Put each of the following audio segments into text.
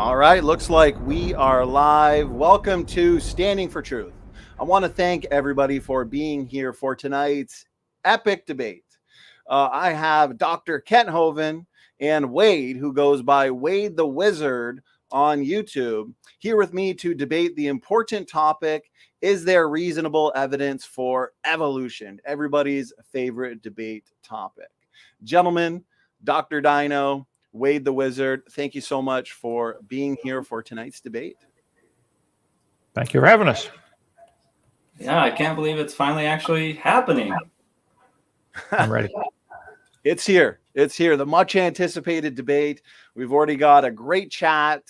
All right, looks like we are live. Welcome to Standing for Truth. I want to thank everybody for being here for tonight's epic debate. I have Dr. Kent Hovind and Wade, who goes by Wade the Wizard on YouTube, here with me to debate the important topic: is there reasonable evidence for evolution? Everybody's favorite debate topic. Gentlemen, Dr. Dino, Wade the Wizard, thank you so much for being here for tonight's debate. Thank you for having us. Yeah, I can't believe it's finally actually happening. I'm ready. It's here. It's here. The much anticipated debate. We've already got a great chat.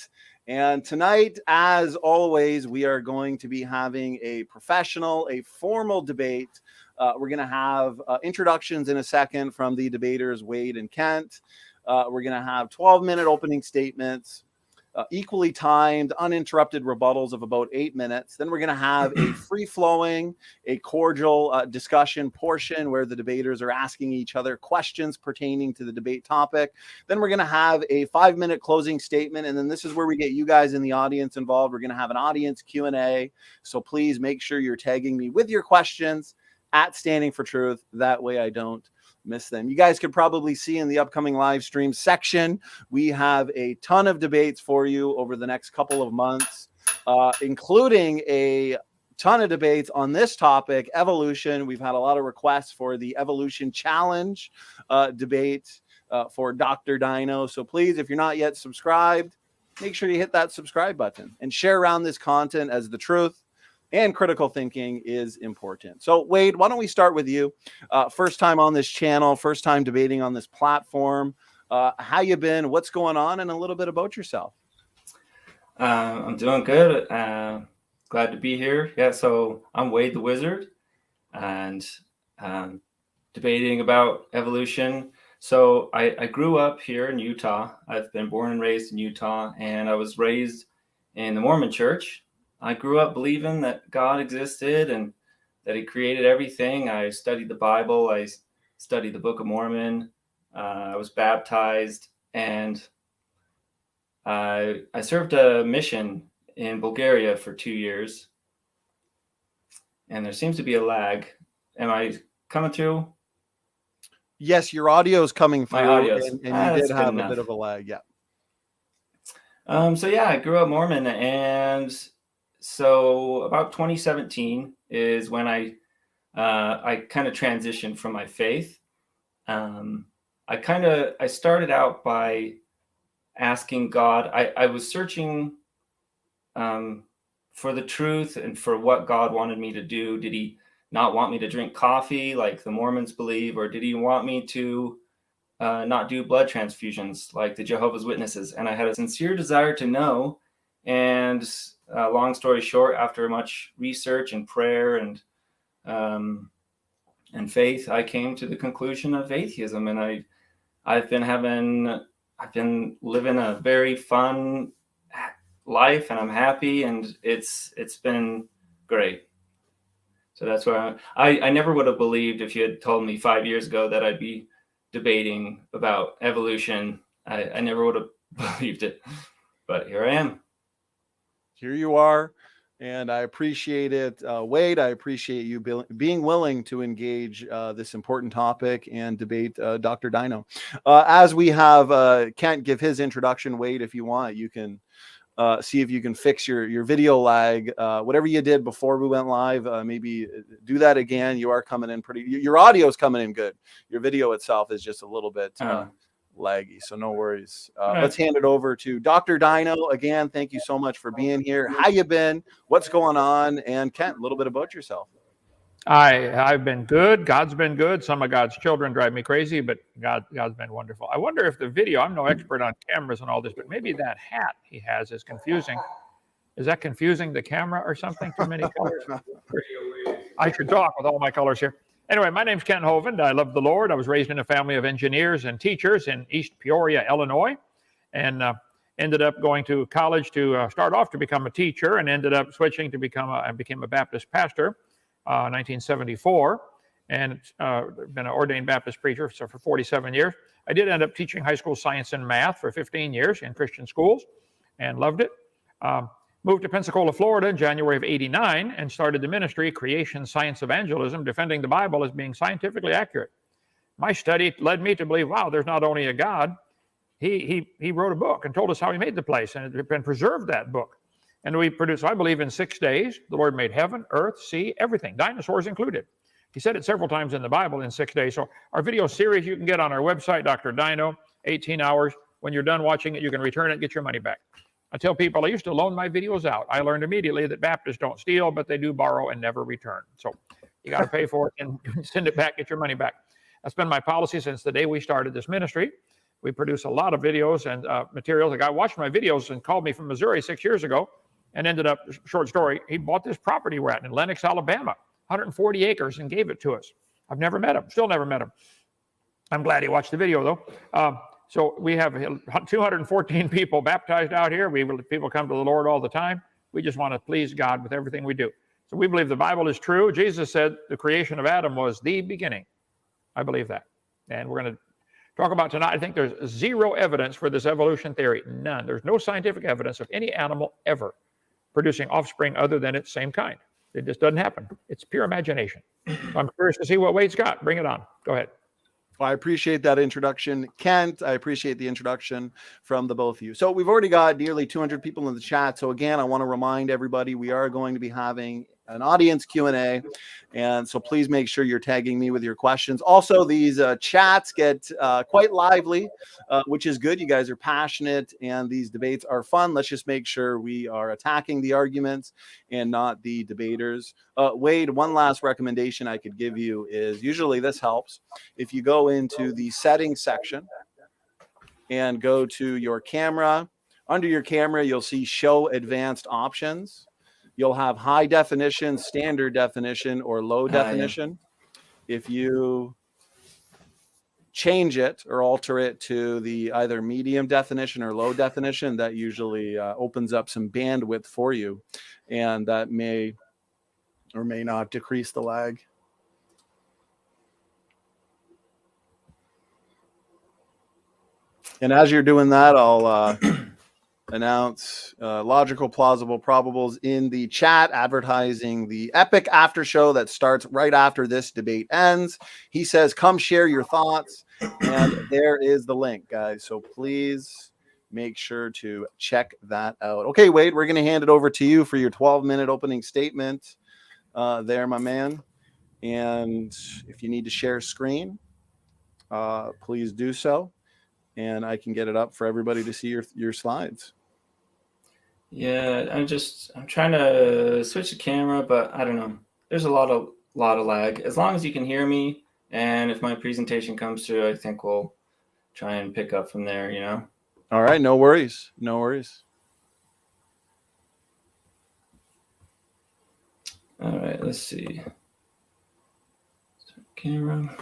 And tonight, as always, we are going to be having a professional, a formal debate. We're going to have introductions in a second from the debaters, Wade and Kent. We're going to have 12-minute opening statements, equally timed, uninterrupted rebuttals of about 8 minutes. Then we're going to have a free-flowing, a cordial discussion portion where the debaters are asking each other questions pertaining to the debate topic. Then we're going to have a 5-minute closing statement, and then this is where we get you guys in the audience involved. We're going to have an audience Q&A, so please make sure you're tagging me with your questions at Standing for Truth. That way I don't miss them. You guys could probably see in the upcoming live stream section, we have a ton of debates for you over the next couple of months, including a ton of debates on this topic, evolution. We've had a lot of requests for the evolution challenge debate for Dr. Dino. So please, if you're not yet subscribed, make sure you hit that subscribe button and share around this content, as the truth and critical thinking is important. So, Wade, why don't we start with you? First time on this channel, first time debating on this platform. How you been? What's going on? And a little bit about yourself. I'm doing good. Glad to be here. Yeah, so I'm Wade the Wizard, and debating about evolution. So I grew up here in Utah. I've been born and raised in Utah, and I was raised in the Mormon church. I grew up believing that God existed and that he created everything. I studied the Bible. I studied the Book of Mormon. I was baptized, and I served a mission in Bulgaria for 2 years. And there seems to be a lag. Am I coming through? Yes, your audio is coming through, and you did have a enough. bit of a lag. Yeah. So yeah, I grew up Mormon, and so about 2017 is when I kind of transitioned from my faith. I started out by asking God. I was searching for the truth and for what God wanted me to do. Did he not want me to drink coffee like the Mormons believe, or did he want me to not do blood transfusions like the Jehovah's Witnesses? And I had a sincere desire to know. And long story short, after much research and prayer and faith, I came to the conclusion of atheism. And I've been living a very fun life, and I'm happy, and it's been great. So that's where I never would have believed, if you had told me 5 years ago that I'd be debating about evolution. I never would have believed it, but here I am. Here you are, and I appreciate it. Wade, I appreciate you being willing to engage this important topic and debate Dr. Dino. As we have Kent give his introduction, Wade, if you want, you can see if you can fix your video lag. Whatever you did before we went live, maybe do that again. You are coming in your audio is coming in good. Your video itself is just a little bit laggy, so no worries. Let's hand it over to Dr. Dino. Again, thank you so much for being here. How you been? What's going on? And Kent, a little bit about yourself. I've been good. God's been good. Some of God's children drive me crazy, but God's been wonderful. I wonder if the video, I'm no expert on cameras and all this, but maybe that hat he has is confusing. Is that confusing the camera or something? Too many colors? I should talk with all my colors here. Anyway, my name's Kent Hovind. I love the Lord. I was raised in a family of engineers and teachers in East Peoria, Illinois, and ended up going to college to start off to become a teacher, and ended up switching to became a Baptist pastor. 1974, and been an ordained Baptist preacher for 47 years. I did end up teaching high school science and math for 15 years in Christian schools. and loved it. Moved to Pensacola, Florida in January of '89 and started the ministry, Creation Science Evangelism, defending the Bible as being scientifically accurate. My study led me to believe, wow, there's not only a God, he wrote a book and told us how he made the place, and it had been preserved, that book. And we produced, I believe, in 6 days, the Lord made heaven, earth, sea, everything, dinosaurs included. He said it several times in the Bible, in 6 days. So our video series you can get on our website, Dr. Dino, 18 hours. When you're done watching it, you can return it and get your money back. I tell people I used to loan my videos out. I learned immediately that Baptists don't steal, but they do borrow and never return. So you got to pay for it and send it back, get your money back. That's been my policy since the day we started this ministry. We produce a lot of videos and materials. A guy watched my videos and called me from Missouri 6 years ago and ended up, short story, he bought this property we're at in Lenox, Alabama, 140 acres, and gave it to us. I've never met him, still never met him. I'm glad he watched the video, though. So we have 214 people baptized out here. People come to the Lord all the time. We just want to please God with everything we do. So we believe the Bible is true. Jesus said the creation of Adam was the beginning. I believe that. And we're going to talk about tonight. I think there's zero evidence for this evolution theory. None. There's no scientific evidence of any animal ever producing offspring other than its same kind. It just doesn't happen. It's pure imagination. So I'm curious to see what Wade's got. Bring it on. Go ahead. Well, I appreciate that introduction, Kent. I appreciate the introduction from the both of you. So we've already got nearly 200 people in the chat. So again, I want to remind everybody we are going to be having an audience Q&A. And so please make sure you're tagging me with your questions. Also, these chats get quite lively, which is good. You guys are passionate and these debates are fun. Let's just make sure we are attacking the arguments and not the debaters. Wade, one last recommendation I could give you is, usually this helps, if you go into the settings section and go to your camera. Under your camera, you'll see show advanced options. You'll have high definition, standard definition, or low definition. Yeah. If you change it or alter it to the either medium definition or low definition, that usually opens up some bandwidth for you. And that may or may not decrease the lag. And as you're doing that, I'll announce logical, plausible, probables in the chat, advertising the epic after show that starts right after this debate ends. He says, come share your thoughts. And there is the link, guys. So please make sure to check that out. Okay, Wade, we're going to hand it over to you for your 12-minute opening statement there, my man. And if you need to share screen, please do so. And I can get it up for everybody to see your slides. Yeah, I'm trying to switch the camera, but I don't know. There's a lot of lag. As long as you can hear me, and if my presentation comes through, I think we'll try and pick up from there, you know? All right, no worries. No worries. All right, let's see. Start camera.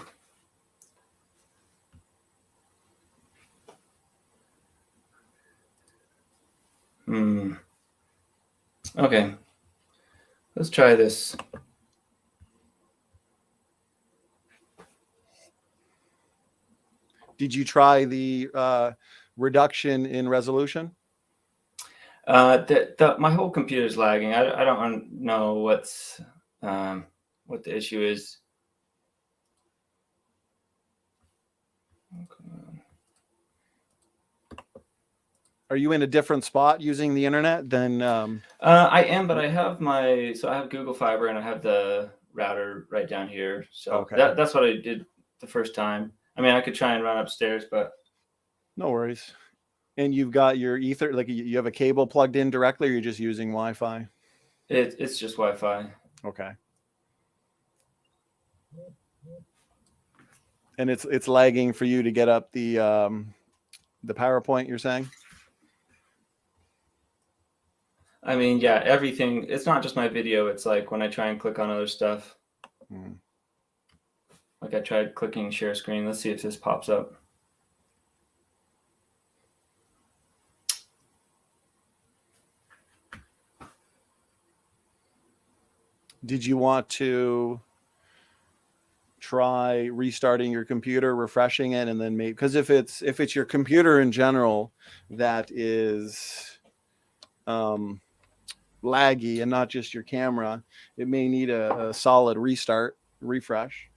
Okay, let's try this. Did you try the reduction in resolution? My whole computer is lagging. I don't know what the issue is. Okay. Are you in a different spot using the internet than? I am, but I have I have Google Fiber and I have the router right down here. So okay. That's what I did the first time. I mean, I could try and run upstairs, but no worries. And you've got your Ether, like you have a cable plugged in directly, or you're just using Wi-Fi? It's just Wi-Fi. Okay. And it's lagging for you to get up the PowerPoint, you're saying? I mean, yeah, everything. It's not just my video. It's like when I try and click on other stuff. Like I tried clicking share screen. Let's see if this pops up. Did you want to try restarting your computer, refreshing it, and then maybe, because if it's your computer in general that is laggy and not just your camera, it may need a solid refresh.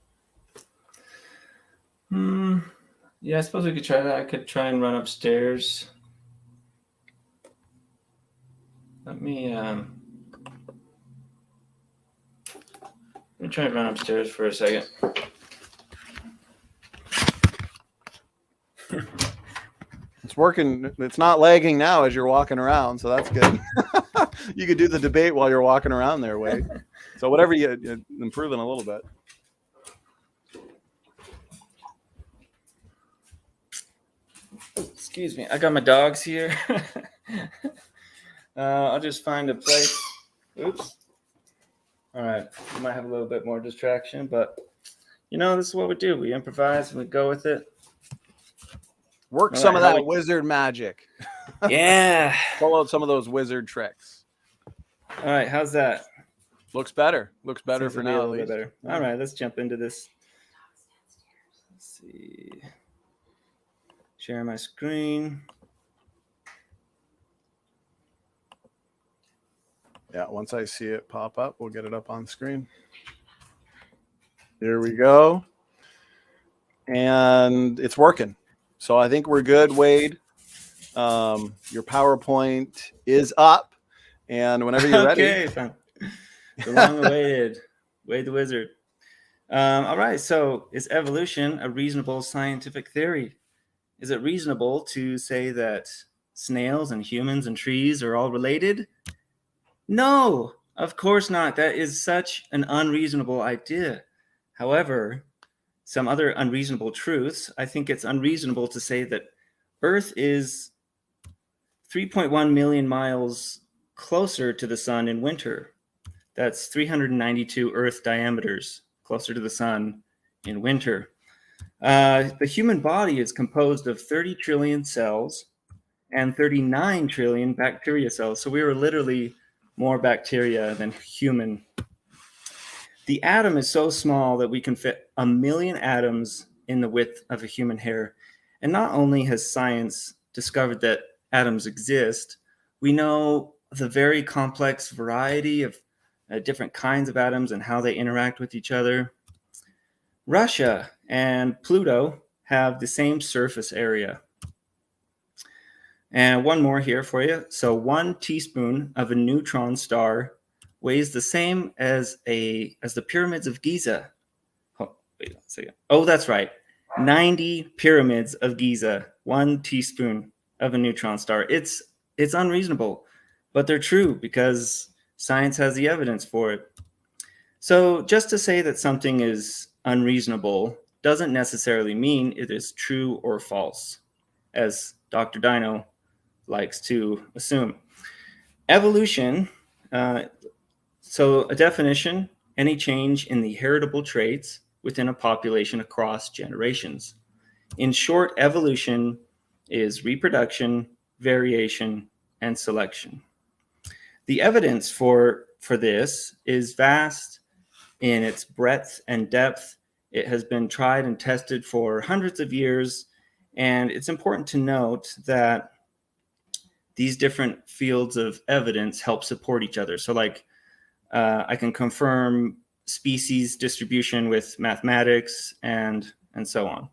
Yeah, I suppose we could try that. I could try and run upstairs. Let me try and run upstairs for a second. It's working. It's not lagging now as you're walking around, so that's good. You could do the debate while you're walking around there, Wade. So whatever you're improving a little bit. Excuse me, I got my dogs here. I'll just find a place. Oops. All right, we might have a little bit more distraction, but this is what we do. We improvise and we go with it. Work some of that wizard magic. Yeah. Pull out some of those wizard tricks. All right, how's that? Looks better. Looks better for now. A little bit better. All right, let's jump into this. Let's see. Share my screen. Yeah, once I see it pop up, we'll get it up on screen. Here we go. And it's working. So I think we're good, Wade. Your PowerPoint is up. And whenever you're ready. Okay, fine. The long-awaited Wade the Wizard. All right, so is evolution a reasonable scientific theory? Is it reasonable to say that snails and humans and trees are all related? No, of course not. That is such an unreasonable idea. However, some other unreasonable truths, I think it's unreasonable to say that Earth is 3.1 million miles closer to the sun in winter. That's 392 Earth diameters closer to the sun in winter. The human body is composed of 30 trillion cells and 39 trillion bacteria cells. So we are literally more bacteria than human. The atom is so small that we can fit 1 million atoms in the width of a human hair. And not only has science discovered that atoms exist, we know the very complex variety of different kinds of atoms and how they interact with each other. Russia and Pluto have the same surface area. And one more here for you. So 1 teaspoon of a neutron star weighs the same as the pyramids of Giza. Oh, wait a second. Oh, that's right. 90 pyramids of Giza, 1 teaspoon of a neutron star. It's unreasonable, but they're true because science has the evidence for it. So just to say that something is unreasonable doesn't necessarily mean it is true or false, as Dr. Dino likes to assume. Evolution, so a definition, any change in the heritable traits within a population across generations. In short, evolution is reproduction, variation, and selection. The evidence for this is vast in its breadth and depth. It has been tried and tested for hundreds of years, and it's important to note that these different fields of evidence help support each other. So I can confirm species distribution with mathematics and so on.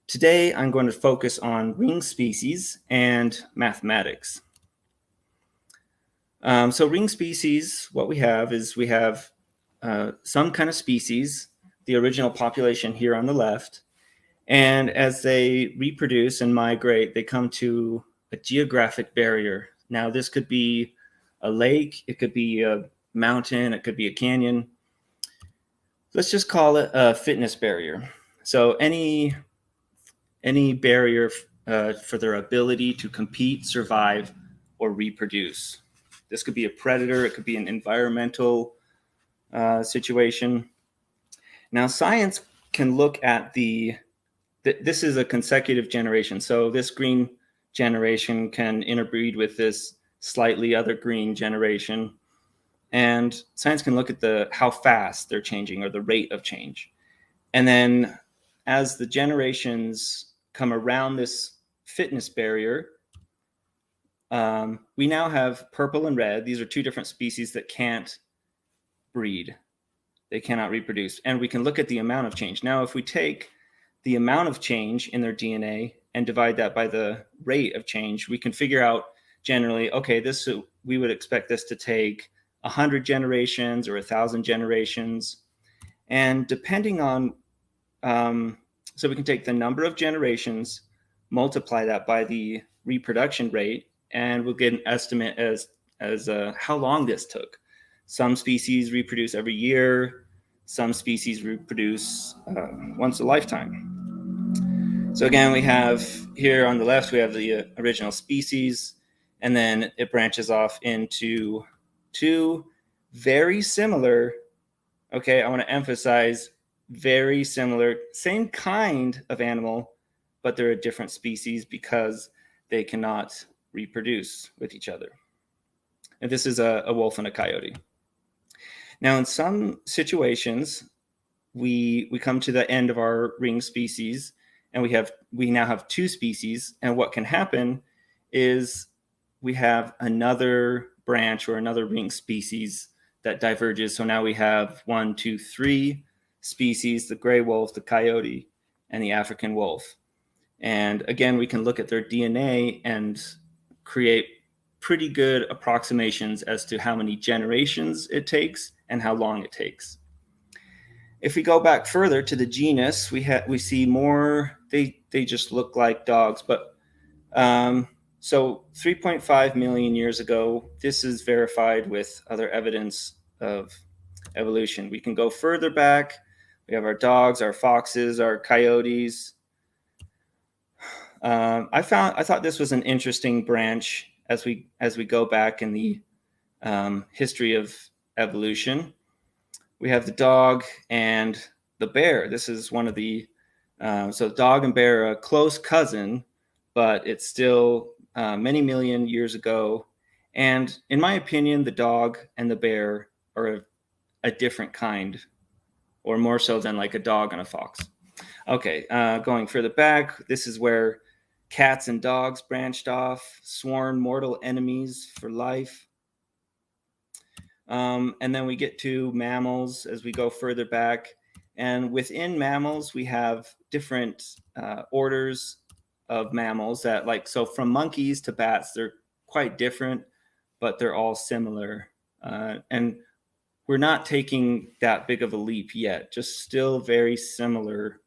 Today, I'm going to focus on ring species and mathematics. So ring species, what we have is some kind of species, the original population here on the left, and as they reproduce and migrate, they come to a geographic barrier. Now, this could be a lake, it could be a mountain, it could be a canyon. Let's just call it a fitness barrier. So any barrier for their ability to compete, survive, or reproduce. This could be a predator, it could be an environmental situation. Now, science can look at this is a consecutive generation. So this green generation can interbreed with this slightly other green generation. And science can look at how fast they're changing or the rate of change. And then as the generations come around this fitness barrier, we now have purple and red. These are two different species that can't breed. They cannot reproduce. And we can look at the amount of change. Now, if we take the amount of change in their DNA and divide that by the rate of change, we can figure out generally, okay, we would expect this to take 100 generations or 1,000 generations. And depending on, so we can take the number of generations, multiply that by the reproduction rate, and we'll get an estimate as how long this took. Some species reproduce every year. Some species reproduce once a lifetime. So again, we have here on the left, we have the original species, and then it branches off into two very similar, okay, I want to emphasize very similar, same kind of animal, but they're a different species because they cannot reproduce with each other. And this is a wolf and a coyote. Now, in some situations, we come to the end of our ring species, and we now have two species. And what can happen is we have another branch or another ring species that diverges. So now we have 1, 2, 3 species: the gray wolf, the coyote, and the African wolf. And again, we can look at their DNA and create pretty good approximations as to how many generations it takes and how long it takes. If we go back further to the genus, we see more, they just look like dogs, but so 3.5 million years ago, this is verified with other evidence of evolution. We can go further back. We have our dogs, our foxes, our coyotes. I thought this was an interesting branch as we go back in the history of evolution. We have the dog and the bear. This is one of the so dog and bear are a close cousin, but it's still many million years ago. And in my opinion, the dog and the bear are a different kind, or more so than like a dog and a fox. Okay, going further back, this is where cats and dogs branched off, sworn mortal enemies for life. And then we get to mammals as we go further back. And within mammals, we have different orders of mammals that, like, so from monkeys to bats, they're quite different, but they're all similar. And we're not taking that big of a leap yet, just still very similar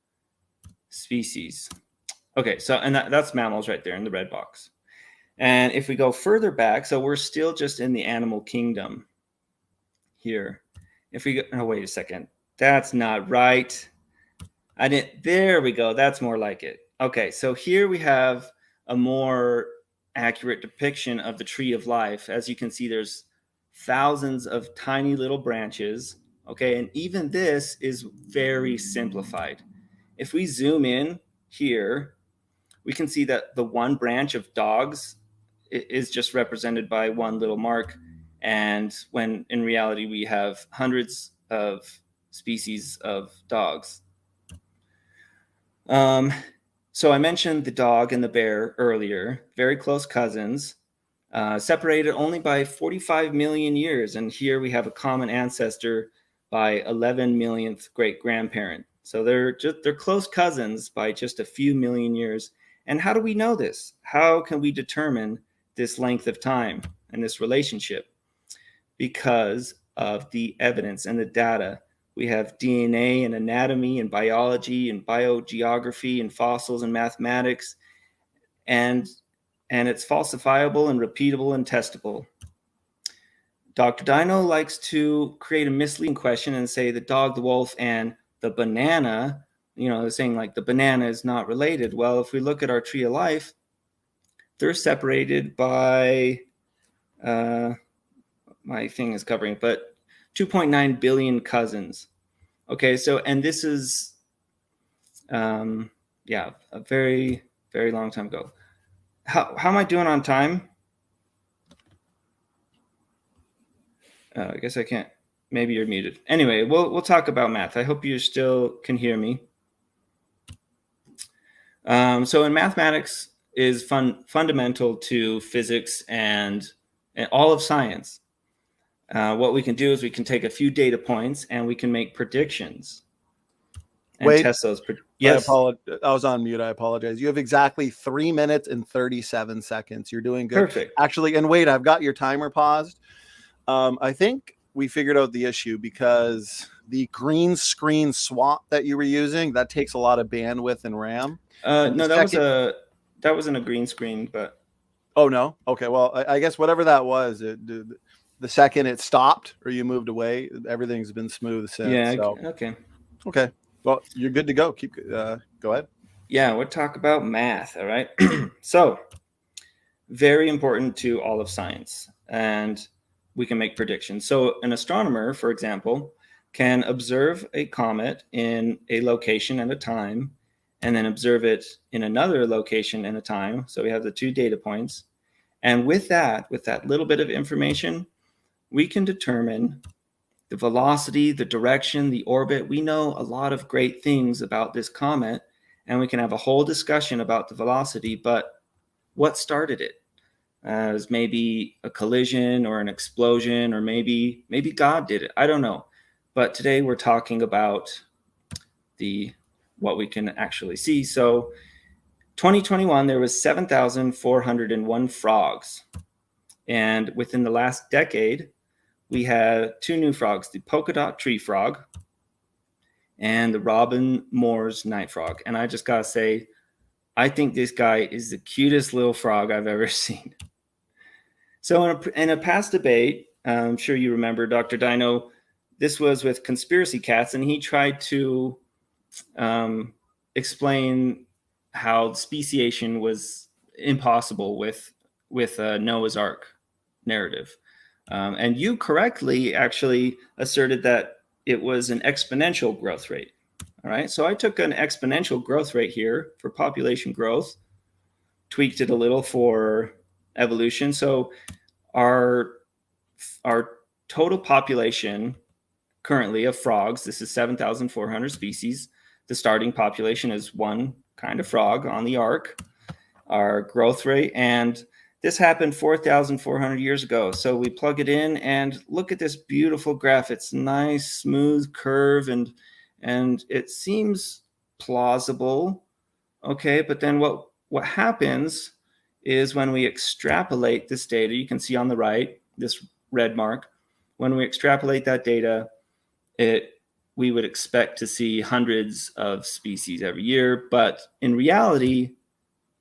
species. Okay, so, and that's mammals right there in the red box. And if we go further back, so we're still just in the animal kingdom here. If we go, oh, wait a second, that's not right. There we go, that's more like it. Okay, so here we have a more accurate depiction of the tree of life. As you can see, there's thousands of tiny little branches, okay, and even this is very simplified. If we zoom in here, we can see that the one branch of dogs is just represented by one little mark, and when in reality we have hundreds of species of dogs. So I mentioned the dog and the bear earlier, very close cousins, separated only by 45 million years. And here we have a common ancestor by 11 millionth great grandparent. So they're close cousins by just a few million years. And how do we know this? How can we determine this length of time and this relationship? Because of the evidence and the data. We have DNA and anatomy and biology and biogeography and fossils and mathematics, and it's falsifiable and repeatable and testable. Dr. Dino likes to create a misleading question and say the dog, the wolf, and the banana, they're saying like the banana is not related. Well, if we look at our tree of life, they're separated by, my thing is covering, but 2.9 billion cousins. Okay, so, and this is, a very, very long time ago. How am I doing on time? I guess I can't. Maybe you're muted. Anyway, we'll talk about math. I hope you still can hear me. So in mathematics, is fundamental to physics and all of science. What we can do is we can take a few data points and we can make predictions and Wait, test those. Yes. I was on mute. I apologize. You have exactly 3 minutes and 37 seconds. You're doing good. Perfect. Actually, and wait, I've got your timer paused. I think we figured out the issue because the green screen swap that you were using, that takes a lot of bandwidth and RAM. No, that wasn't a green screen, but. Oh, no. Okay. Well, I guess whatever that was, the second it stopped or you moved away, everything's been smooth since. Yeah. So. Okay. Well, you're good to go. Go ahead. Yeah, we'll talk about math. All right. So, very important to all of science, and we can make predictions. So, an astronomer, for example, can observe a comet in a location and a time, and then observe it in another location and a time. So we have the 2 data points. And with that little bit of information, we can determine the velocity, the direction, the orbit. We know a lot of great things about this comet, and we can have a whole discussion about the velocity, but what started it? As maybe a collision or an explosion, or maybe God did it. I don't know. But today we're talking about what we can actually see. So 2021, there was 7,401 frogs. And within the last decade, we had 2 new frogs, the polka dot tree frog and the Robin Moore's night frog. And I just got to say, I think this guy is the cutest little frog I've ever seen. So in a past debate, I'm sure you remember Dr. Dino, this was with conspiracy cats, and he tried to explain how speciation was impossible with Noah's Ark narrative. And you correctly actually asserted that it was an exponential growth rate. All right. So I took an exponential growth rate here for population growth, tweaked it a little for evolution. So our total population currently of frogs, this is 7,400 species. The starting population is 1 kind of frog on the ark, our growth rate. And this happened 4,400 years ago. So we plug it in and look at this beautiful graph. It's nice, smooth curve, and it seems plausible. Okay, but then what happens is when we extrapolate this data, you can see on the right, this red mark, when we extrapolate that data, we would expect to see hundreds of species every year, but in reality,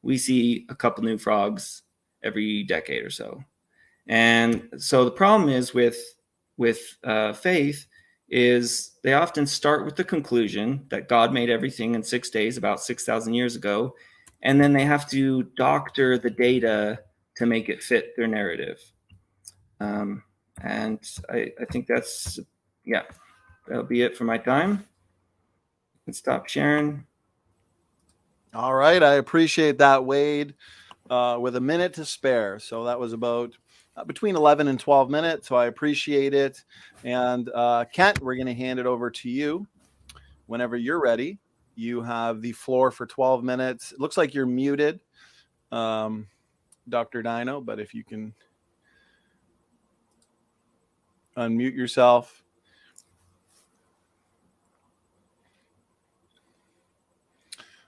we see a couple new frogs every decade or so. And so the problem is with faith is they often start with the conclusion that God made everything in 6 days about 6,000 years ago, and then they have to doctor the data to make it fit their narrative. And I think that's, yeah. That'll be it for my time. And stop sharing. All right. I appreciate that, Wade, with a minute to spare. So that was about between 11 and 12 minutes. So I appreciate it. And Kent, we're going to hand it over to you whenever you're ready. You have the floor for 12 minutes. It looks like you're muted, Dr. Dino, but if you can unmute yourself.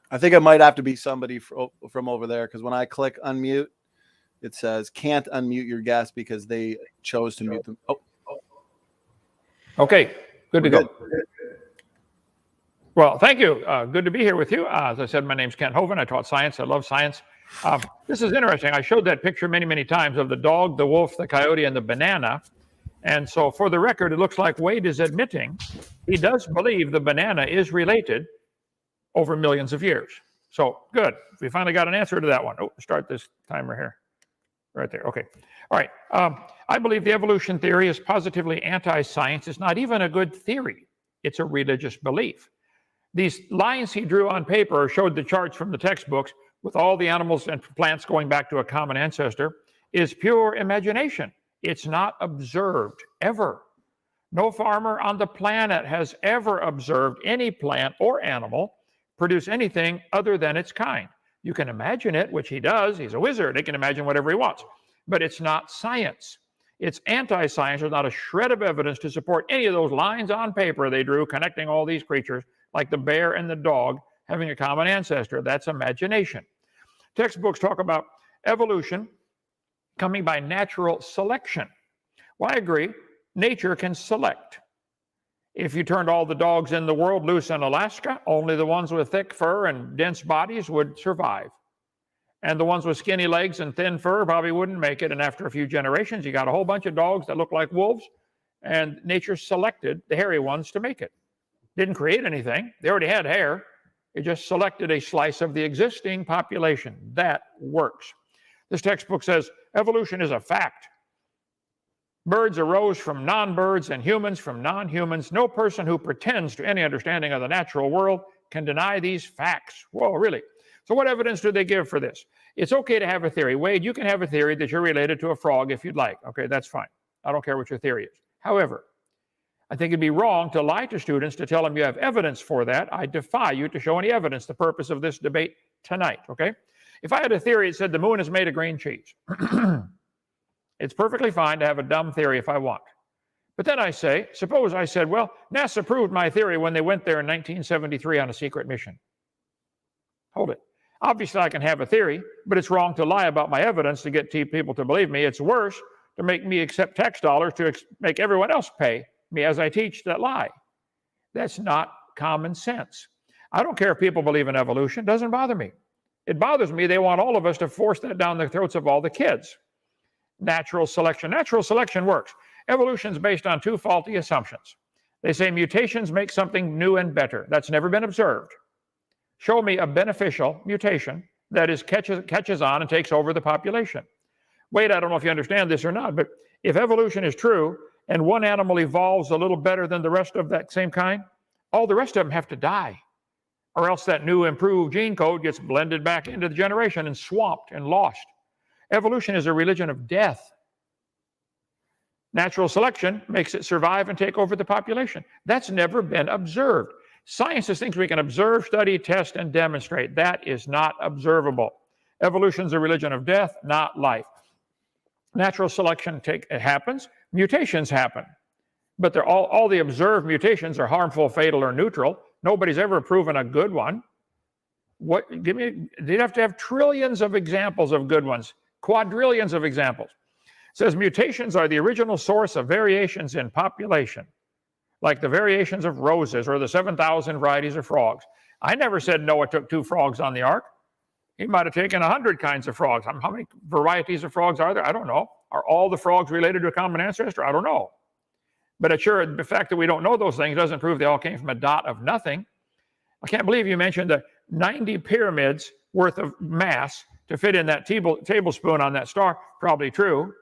I think it might have to be somebody from over there, because when I click unmute, it says can't unmute your guest because they chose to mute them. Oh. Okay, good to go. Well, thank you. Good to be here with you. As I said, my name's Kent Hovind. I taught science. I love science. This is interesting. I showed that picture many, many times of the dog, the wolf, the coyote, and the banana. And so for the record, it looks like Wade is admitting he does believe the banana is related over millions of years. So good. We finally got an answer to that one. Oh, start this timer here. Right there. Okay. All right. I believe the evolution theory is positively anti-science. It's not even a good theory. It's a religious belief. These lines he drew on paper showed the charts from the textbooks with all the animals and plants going back to a common ancestor is pure imagination. It's not observed ever. No farmer on the planet has ever observed any plant or animal produce anything other than its kind. You can imagine it, which he does. He's a wizard. He can imagine whatever he wants. But it's not science. It's anti-science. There's not a shred of evidence to support any of those lines on paper they drew connecting all these creatures, like the bear and the dog having a common ancestor. That's imagination. Textbooks talk about evolution coming by natural selection. Well, I agree. Nature can select. If you turned all the dogs in the world loose in Alaska, only the ones with thick fur and dense bodies would survive. And the ones with skinny legs and thin fur probably wouldn't make it. And after a few generations, you got a whole bunch of dogs that look like wolves, and nature selected the hairy ones to make it. Didn't create anything. They already had hair. It just selected a slice of the existing population. That works. This textbook says evolution is a fact. Birds arose from non-birds and humans from non-humans. No person who pretends to any understanding of the natural world can deny these facts. Whoa, really? So what evidence do they give for this? It's okay to have a theory. Wade, you can have a theory that you're related to a frog if you'd like. Okay, that's fine. I don't care what your theory is. However, I think it'd be wrong to lie to students to tell them you have evidence for that. I defy you to show any evidence, the purpose of this debate tonight, okay? If I had a theory that said the moon is made of green cheese, it's perfectly fine to have a dumb theory if I want. But then I say, suppose I said, well, NASA proved my theory when they went there in 1973 on a secret mission. Hold it. Obviously, I can have a theory, but it's wrong to lie about my evidence to get people to believe me. It's worse to make me accept tax dollars to make everyone else pay me as I teach that lie. That's not common sense. I don't care if people believe in evolution. It doesn't bother me. It bothers me they want all of us to force that down the throats of all the kids. Natural selection. Natural selection works. Evolution is based on two faulty assumptions. They say mutations make something new and better. That's never been observed. Show me a beneficial mutation that is catches on and takes over the population. Wait, I don't know if you understand this or not, but if evolution is true and one animal evolves a little better than the rest of that same kind, all the rest of them have to die, or else that new improved gene code gets blended back into the generation and swamped and lost. Evolution is a religion of death. Natural selection makes it survive and take over the population. That's never been observed. Science is things we can observe, study, test, and demonstrate. That is not observable. Evolution is a religion of death, not life. Natural selection it happens. Mutations happen. But all the observed mutations are harmful, fatal, or neutral. Nobody's ever proven a good one. You'd have to have trillions of examples of good ones, quadrillions of examples. It says mutations are the original source of variations in population, like the variations of roses or the 7,000 varieties of frogs. I never said Noah took 2 frogs on the ark. He might have taken 100 kinds of frogs. How many varieties of frogs are there? I don't know. Are all the frogs related to a common ancestor? I don't know. But sure, the fact that we don't know those things doesn't prove they all came from a dot of nothing. I can't believe you mentioned the 90 pyramids worth of mass to fit in that tablespoon on that star. Probably true.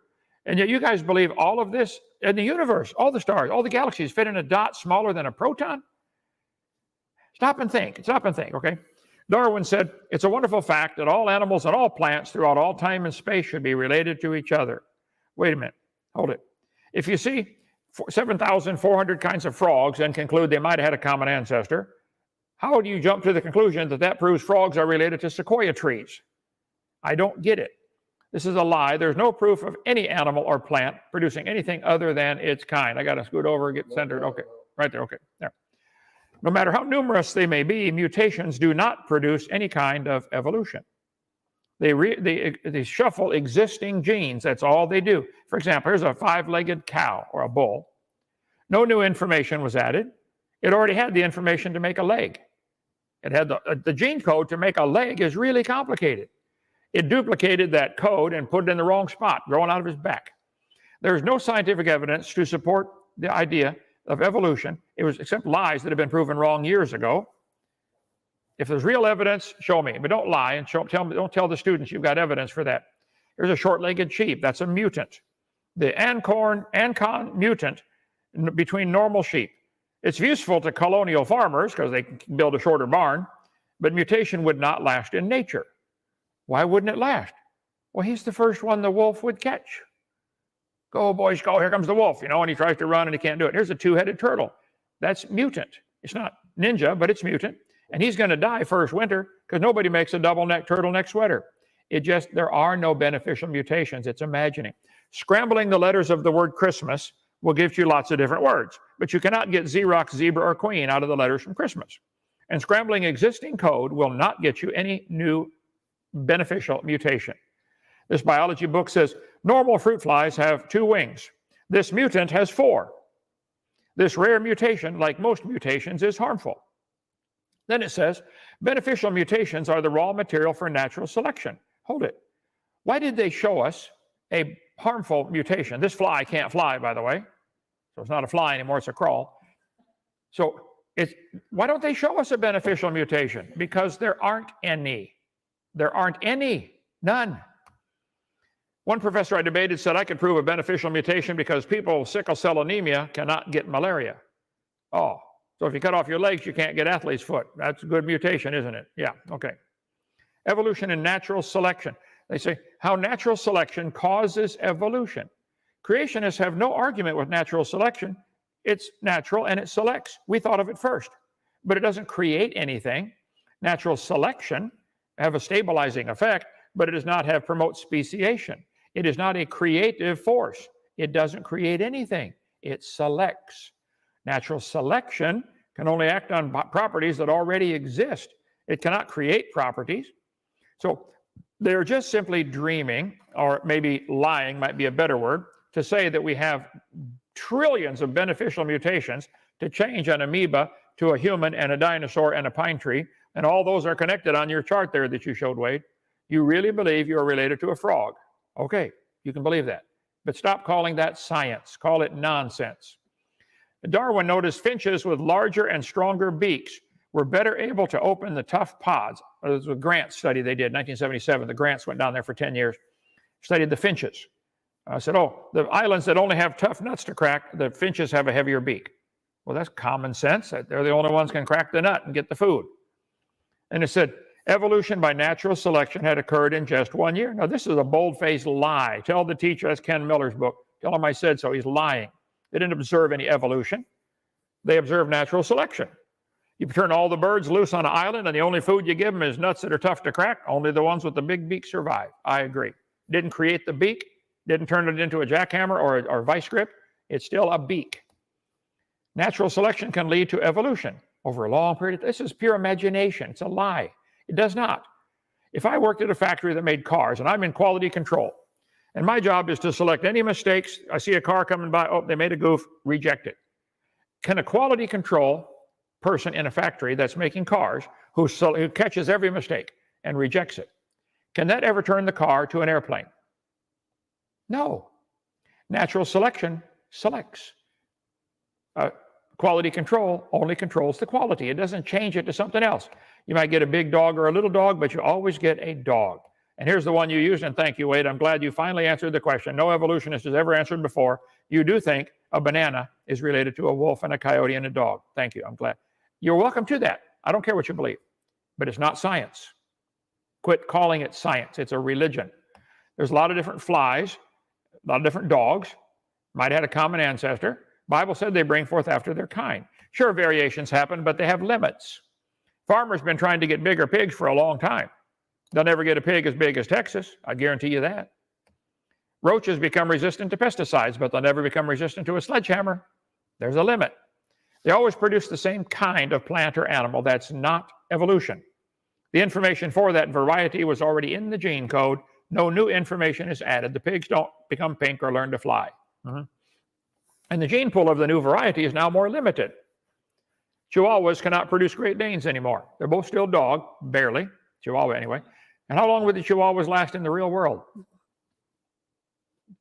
And yet you guys believe all of this in the universe, all the stars, all the galaxies fit in a dot smaller than a proton? Stop and think, okay? Darwin said, it's a wonderful fact that all animals and all plants throughout all time and space should be related to each other. Wait a minute, hold it. If you see 7,400 kinds of frogs and conclude they might have had a common ancestor, how do you jump to the conclusion that that proves frogs are related to sequoia trees? I don't get it. This is a lie. There's no proof of any animal or plant producing anything other than its kind. I got to scoot over and get centered. Okay, right there. Okay, there. No matter how numerous they may be, mutations do not produce any kind of evolution. They shuffle existing genes. That's all they do. For example, here's a 5-legged cow or a bull. No new information was added. It already had the information to make a leg. It had the gene code to make a leg is really complicated. It duplicated that code and put it in the wrong spot, growing out of his back. There's no scientific evidence to support the idea of evolution. It was except lies that have been proven wrong years ago. If there's real evidence, show me. But don't lie and don't tell the students you've got evidence for that. Here's a short-legged sheep. That's a mutant. The Ancon mutant between normal sheep. It's useful to colonial farmers because they can build a shorter barn, but mutation would not last in nature. Why wouldn't it last? Well, he's the first one the wolf would catch. Go, boys, go. Here comes the wolf, and he tries to run and he can't do it. Here's a 2-headed turtle. That's mutant. It's not ninja, but it's mutant. And he's going to die first winter because nobody makes a double neck turtleneck sweater. There are no beneficial mutations. It's imagining. Scrambling the letters of the word Christmas will give you lots of different words, but you cannot get Xerox, zebra, or queen out of the letters from Christmas. And scrambling existing code will not get you any new beneficial mutation. This biology book says normal fruit flies have 2 wings. This mutant has 4. This rare mutation, like most mutations, is harmful. Then it says beneficial mutations are the raw material for natural selection. Hold it. Why did they show us a harmful mutation? This fly can't fly, by the way. So it's not a fly anymore, it's a crawl. So why don't they show us a beneficial mutation? Because there aren't any. There aren't any. None. One professor I debated said I could prove a beneficial mutation because people with sickle cell anemia cannot get malaria. Oh, so if you cut off your legs, you can't get athlete's foot. That's a good mutation, isn't it? Yeah, okay. Evolution and natural selection. They say how natural selection causes evolution. Creationists have no argument with natural selection. It's natural and it selects. We thought of it first, but it doesn't create anything. Natural selection have a stabilizing effect, but it does not promote speciation. It is not a creative force. It doesn't create anything. It selects. Natural selection can only act on properties that already exist. It cannot create properties. So they're just simply dreaming, or maybe lying might be a better word, to say that we have trillions of beneficial mutations to change an amoeba to a human and a dinosaur and a pine tree, and all those are connected on your chart there that you showed, Wade. You really believe you are related to a frog. Okay, you can believe that. But stop calling that science. Call it nonsense. Darwin noticed finches with larger and stronger beaks were better able to open the tough pods. It was a Grant study they did in 1977. The Grants went down there for 10 years, studied the finches. I said, oh, the islands that only have tough nuts to crack, the finches have a heavier beak. Well, that's common sense. They're the only ones who can crack the nut and get the food. And it said, evolution by natural selection had occurred in just 1 year. Now, this is a bold-faced lie. Tell the teacher, that's Ken Miller's book. Tell him I said so. He's lying. They didn't observe any evolution. They observed natural selection. You turn all the birds loose on an island, and the only food you give them is nuts that are tough to crack. Only the ones with the big beak survive. I agree. Didn't create the beak. Didn't turn it into a jackhammer or vice grip. It's still a beak. Natural selection can lead to evolution over a long period of time. This is pure imagination. It's a lie. It does not. If I worked at a factory that made cars and I'm in quality control, and my job is to select any mistakes, I see a car coming by, oh, they made a goof, reject it. Can a quality control person in a factory that's making cars who catches every mistake and rejects it, can that ever turn the car to an airplane? No. Natural selection selects. Quality control only controls the quality. It doesn't change it to something else. You might get a big dog or a little dog, but you always get a dog. And here's the one you used, and thank you, Wade. I'm glad you finally answered the question. No evolutionist has ever answered before. You do think a banana is related to a wolf and a coyote and a dog. Thank you. I'm glad. You're welcome to that. I don't care what you believe, but it's not science. Quit calling it science. It's a religion. There's a lot of different flies, a lot of different dogs, might have had a common ancestor. Bible said they bring forth after their kind. Sure, variations happen, but they have limits. Farmers been trying to get bigger pigs for a long time. They'll never get a pig as big as Texas. I guarantee you that. Roaches become resistant to pesticides, but they'll never become resistant to a sledgehammer. There's a limit. They always produce the same kind of plant or animal. That's not evolution. The information for that variety was already in the gene code. No new information is added. The pigs don't become pink or learn to fly. And the gene pool of the new variety is now more limited. Chihuahuas cannot produce Great Danes anymore. They're both still dog, barely. Chihuahua anyway. And how long would the Chihuahuas last in the real world?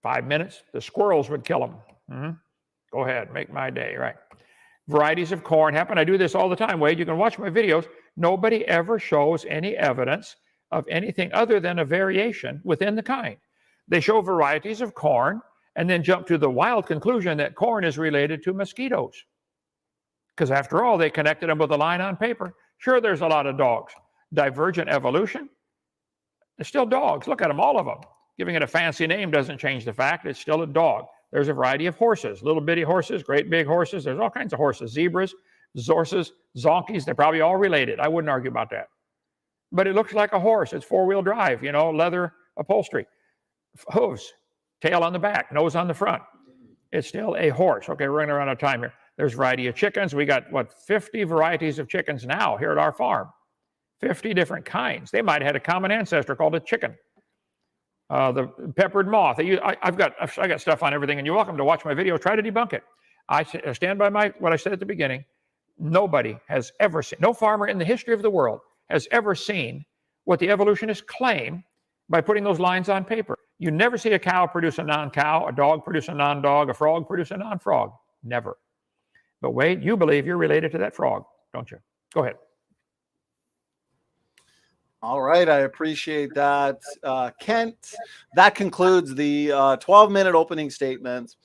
5 minutes. The squirrels would kill them. Go ahead, make my day, right? Varieties of corn happen. I do this all the time, Wade. You can watch my videos. Nobody ever shows any evidence of anything other than a variation within the kind. They show varieties of corn and then jump to the wild conclusion that corn is related to mosquitoes. Because after all, they connected them with a line on paper. Sure, there's a lot of dogs. Divergent evolution, they're still dogs. Look at them, all of them. Giving it a fancy name doesn't change the fact it's still a dog. There's a variety of horses, little bitty horses, great big horses. There's all kinds of horses, zebras, Zorses, zonkies, they're probably all related. I wouldn't argue about that. But it looks like a horse. It's four-wheel drive, leather upholstery. Hooves, tail on the back, nose on the front. It's still a horse. Okay, we're going to run out of time here. There's a variety of chickens. We got, 50 varieties of chickens now here at our farm. 50 different kinds. They might have had a common ancestor called a chicken. The peppered moth. I've got stuff on everything, and you're welcome to watch my video. Try to debunk it. I stand by what I said at the beginning. Nobody has ever seen, no farmer in the history of the world has ever seen what the evolutionists claim by putting those lines on paper. You never see a cow produce a non-cow, a dog produce a non-dog, a frog produce a non-frog. Never. But Wade, you believe you're related to that frog, don't you? Go ahead. All right, I appreciate that, Kent. That concludes the 12-minute opening statements.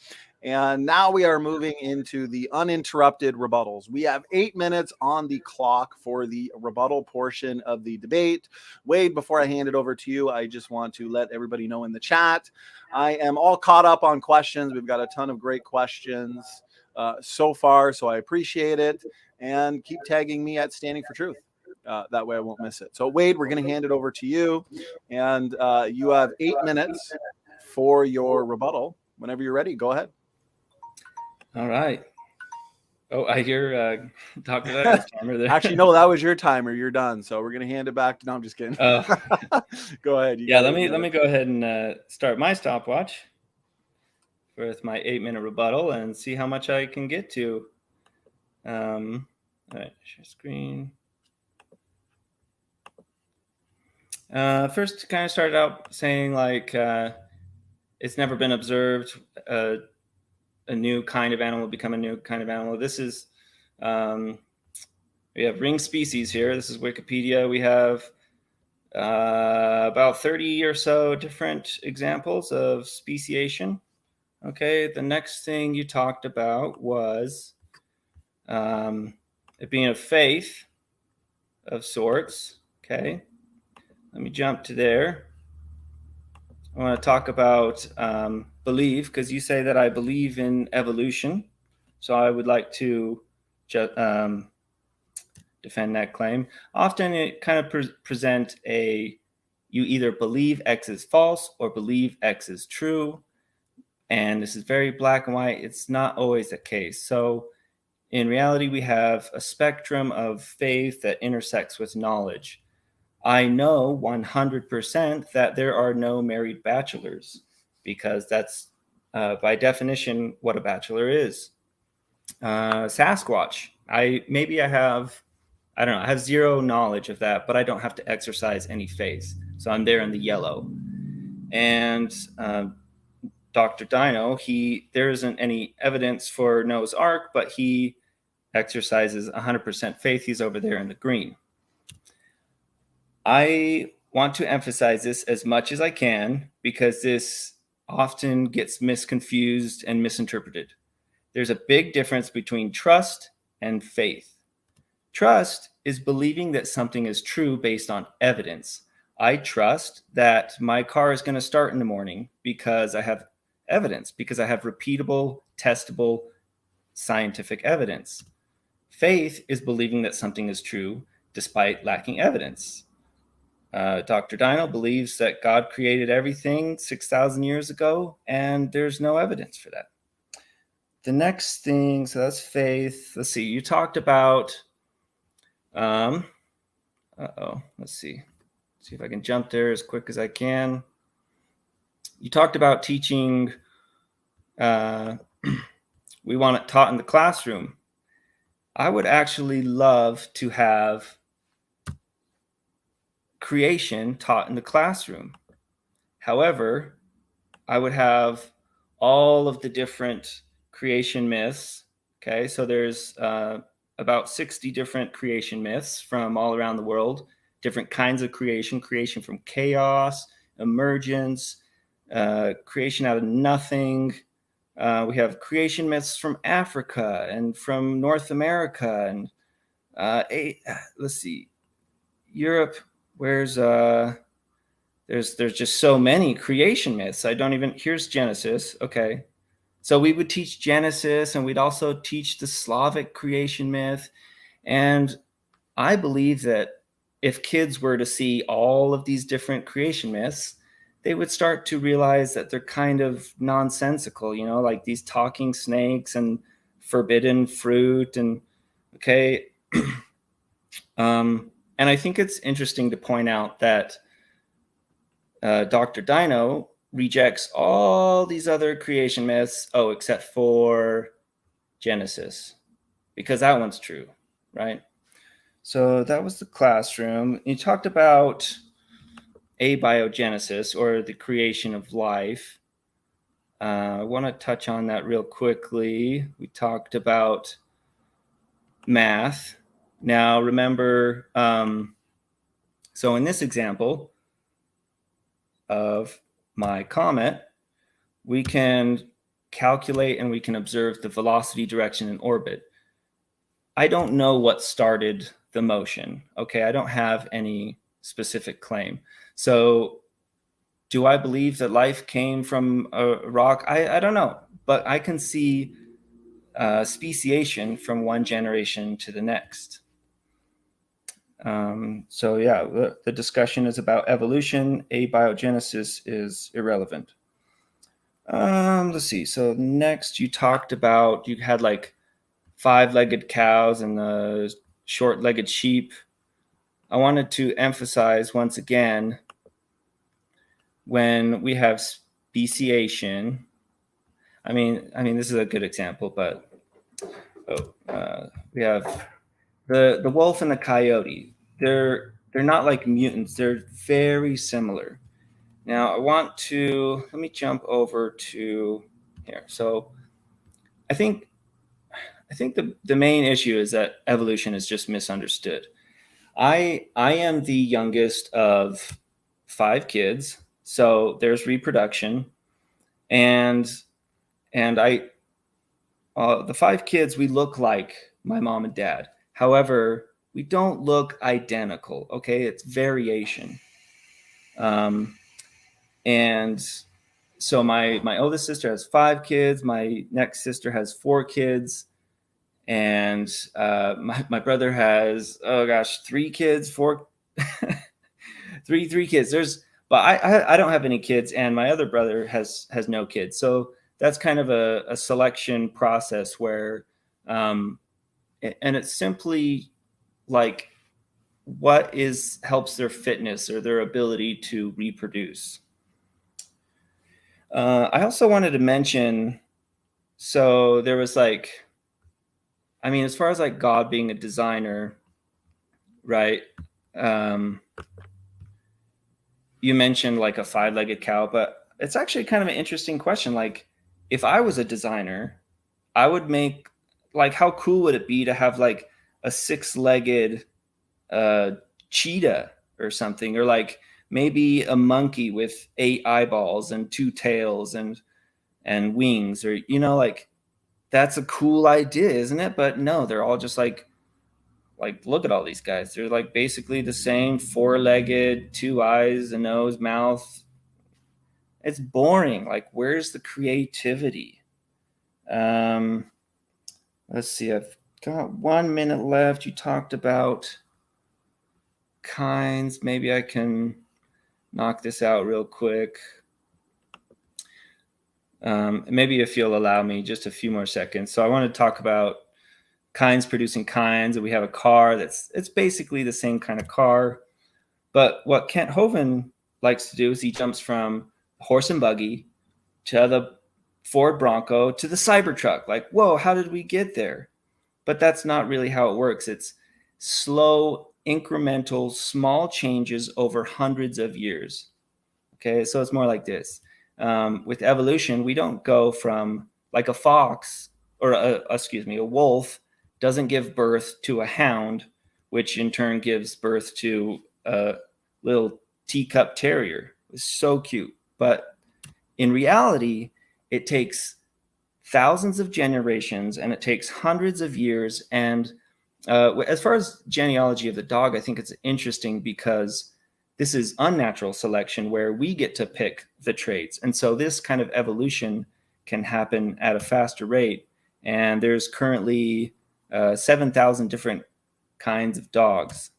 And now we are moving into the uninterrupted rebuttals. We have 8 minutes on the clock for the rebuttal portion of the debate. Wade, before I hand it over to you, I just want to let everybody know in the chat, I am all caught up on questions. We've got a ton of great questions so far, so I appreciate it. And keep tagging me at Standing for Truth. That way I won't miss it. So, Wade, we're going to hand it over to you. And you have 8 minutes for your rebuttal. Whenever you're ready, go ahead. All right. Oh, I hear Dr. Dino's timer there. Actually, no, that was your timer. You're done. So we're going to hand it back. No, I'm just kidding. Go ahead. Let me go ahead and start my stopwatch with my 8-minute rebuttal and see how much I can get to. All right, share screen. First, kind of started out saying it's never been observed a new kind of animal become a new kind of animal. This is, we have ring species here. This is Wikipedia. We have about 30 or so different examples of speciation. Okay, the next thing you talked about was it being a faith of sorts. Okay, let me jump to there. I want to talk about believe, because you say that I believe in evolution. So I would like to defend that claim. Often it kind of present you either believe X is false or believe X is true. And this is very black and white. It's not always the case. So in reality, we have a spectrum of faith that intersects with knowledge. I know 100% that there are no married bachelors, because that's by definition what a bachelor is. Sasquatch. I have zero knowledge of that, but I don't have to exercise any faith. So I'm there in the yellow. And Dr. Dino, there isn't any evidence for Noah's Ark, but he exercises 100% faith. He's over there in the green. I want to emphasize this as much as I can, because this often gets misconfused and misinterpreted. There's a big difference between trust and faith. Trust is believing that something is true based on evidence. I trust that my car is going to start in the morning because I have evidence, because I have repeatable, testable, scientific evidence. Faith is believing that something is true despite lacking evidence. Dr. Dino believes that God created everything 6,000 years ago, and there's no evidence for that. The next thing, so that's faith. Let's see, you talked about, let's see if I can jump there as quick as I can. You talked about teaching, we want it taught in the classroom. I would actually love to have creation taught in the classroom. However, I would have all of the different creation myths. Okay, so there's about 60 different creation myths from all around the world, different kinds of creation from chaos, emergence, creation out of nothing. We have creation myths from Africa and from North America and let's see, Europe. Where's there's just so many creation myths. Here's Genesis. Okay. So we would teach Genesis, and we'd also teach the Slavic creation myth. And I believe that if kids were to see all of these different creation myths, they would start to realize that they're kind of nonsensical, like these talking snakes and forbidden fruit. And okay. And I think it's interesting to point out that Dr. Dino rejects all these other creation myths, except for Genesis, because that one's true, right? So that was the classroom. You talked about abiogenesis, or the creation of life. I want to touch on that real quickly. We talked about math. Now, remember, so in this example of my comet, we can calculate and we can observe the velocity, direction, and orbit. I don't know what started the motion. Okay, I don't have any specific claim. So do I believe that life came from a rock? I don't know, but I can see speciation from one generation to the next. So yeah, the discussion is about evolution. Abiogenesis is irrelevant. Let's see. So next you talked about, you had like 5-legged cows and the short-legged sheep. I wanted to emphasize once again, when we have speciation, I mean, this is a good example, but we have the wolf and the coyote. They're not like mutants. They're very similar. Now let me jump over to here. So I think the main issue is that evolution is just misunderstood. I am the youngest of 5 kids, so there's reproduction, and the 5 kids, we look like my mom and dad. However, we don't look identical. Okay, it's variation. And so my oldest sister has 5 kids. My next sister has 4 kids. And my brother has 3 kids, 4 three kids. But I don't have any kids, and my other brother has no kids. So that's kind of a selection process where and it's simply like what helps their fitness or their ability to reproduce. I also wanted to mention, so there was as far as like God being a designer, right? You mentioned like a 5-legged cow, but it's actually kind of an interesting question. Like, if I was a designer, I would make, like, how cool would it be to have like a 6-legged cheetah or something, or like maybe a monkey with 8 eyeballs and 2 tails and wings, or like, that's a cool idea, isn't it? But no, they're all just like look at all these guys. They're like basically the same, 4-legged, 2 eyes, a nose, mouth. It's boring. Like, where's the creativity? Let's see. I've got 1 minute left. You talked about kinds. Maybe I can knock this out real quick. Maybe if you'll allow me just a few more seconds. So I want to talk about kinds producing kinds, and we have a car it's basically the same kind of car. But what Kent Hovind likes to do is he jumps from horse and buggy to the Ford Bronco to the Cybertruck. Like, whoa, how did we get there? But that's not really how it works. It's slow, incremental, small changes over hundreds of years. Okay, so it's more like this. With evolution, we don't go from like a fox or a wolf doesn't give birth to a hound, which in turn gives birth to a little teacup terrier. It's so cute. But in reality, it takes thousands of generations and it takes hundreds of years. And as far as genealogy of the dog, I think it's interesting because this is unnatural selection where we get to pick the traits. And so this kind of evolution can happen at a faster rate. And there's currently 7,000 different kinds of dogs.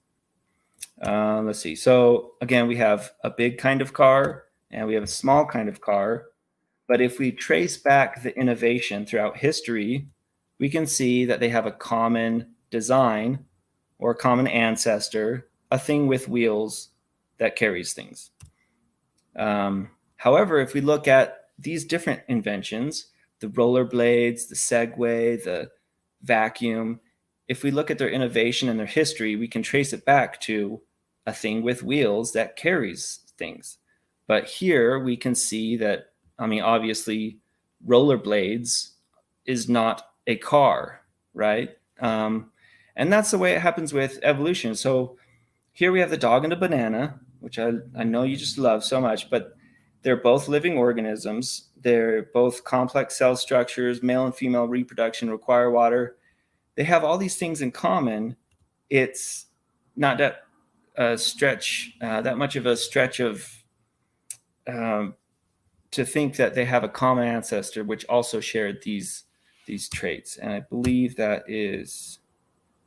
Let's see. So again, we have a big kind of car and we have a small kind of car. But if we trace back the innovation throughout history, we can see that they have a common design or a common ancestor, a thing with wheels that carries things. However, if we look at these different inventions, the rollerblades, the Segway, the vacuum, if we look at their innovation and their history, we can trace it back to a thing with wheels that carries things. But here we can see that, I mean, obviously, rollerblades is not a car, right? And that's the way it happens with evolution. So here we have the dog and the banana, which I know you just love so much, but they're both living organisms. They're both complex cell structures. Male and female reproduction require water. They have all these things in common. It's not that that much of a stretch of to think that they have a common ancestor, which also shared these traits. And I believe that is,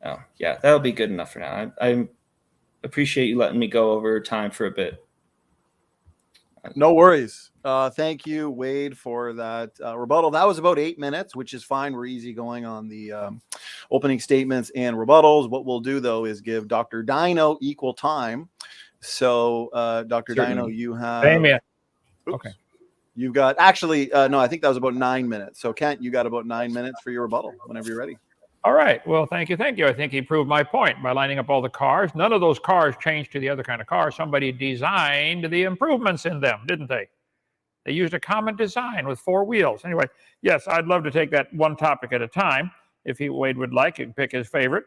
oh yeah, that'll be good enough for now. I appreciate you letting me go over time for a bit. No worries. Thank you, Wade, for that rebuttal. That was about 8 minutes, which is fine. We're easy going on the opening statements and rebuttals. What we'll do, though, is give Dr. Dino equal time. So, Dr. Certainly. Dino, you have... Amen. Oops. Okay. You've got... Actually, no, I think that was about 9 minutes. So, Kent, you got about 9 minutes for your rebuttal whenever you're ready. All right. Well, thank you. Thank you. I think he proved my point by lining up all the cars. None of those cars changed to the other kind of car. Somebody designed the improvements in them, didn't they? They used a common design with 4 wheels. Anyway, yes, I'd love to take that one topic at a time. If Wade would like, he can pick his favorite.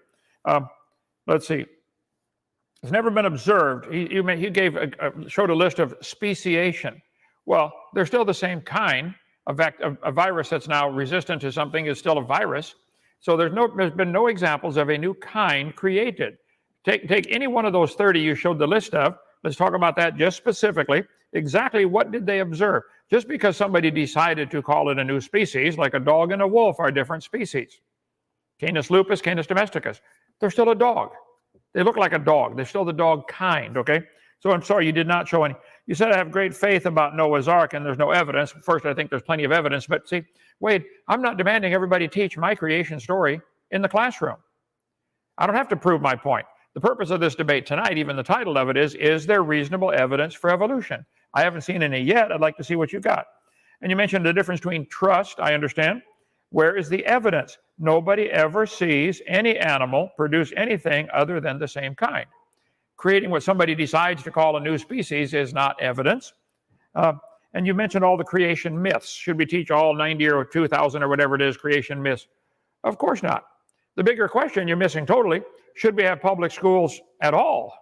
Let's see. It's never been observed. He showed a list of speciation. Well, they're still the same kind. A virus that's now resistant to something is still a virus. So there's been no examples of a new kind created. Take any one of those 30 you showed the list of. Let's talk about that just specifically. Exactly what did they observe? Just because somebody decided to call it a new species, like a dog and a wolf are different species. Canis lupus, Canis domesticus. They're still a dog. They look like a dog. They're still the dog kind, okay? So I'm sorry you did not show any. You said I have great faith about Noah's Ark and there's no evidence. First, I think there's plenty of evidence, but see, Wade, I'm not demanding everybody teach my creation story in the classroom. I don't have to prove my point. The purpose of this debate tonight, even the title of it is there reasonable evidence for evolution? I haven't seen any yet. I'd like to see what you've got. And you mentioned the difference between trust, I understand. Where is the evidence? Nobody ever sees any animal produce anything other than the same kind. Creating what somebody decides to call a new species is not evidence. And you mentioned all the creation myths. Should we teach all 90 or 2,000 or whatever it is creation myths? Of course not. The bigger question you're missing totally, should we have public schools at all?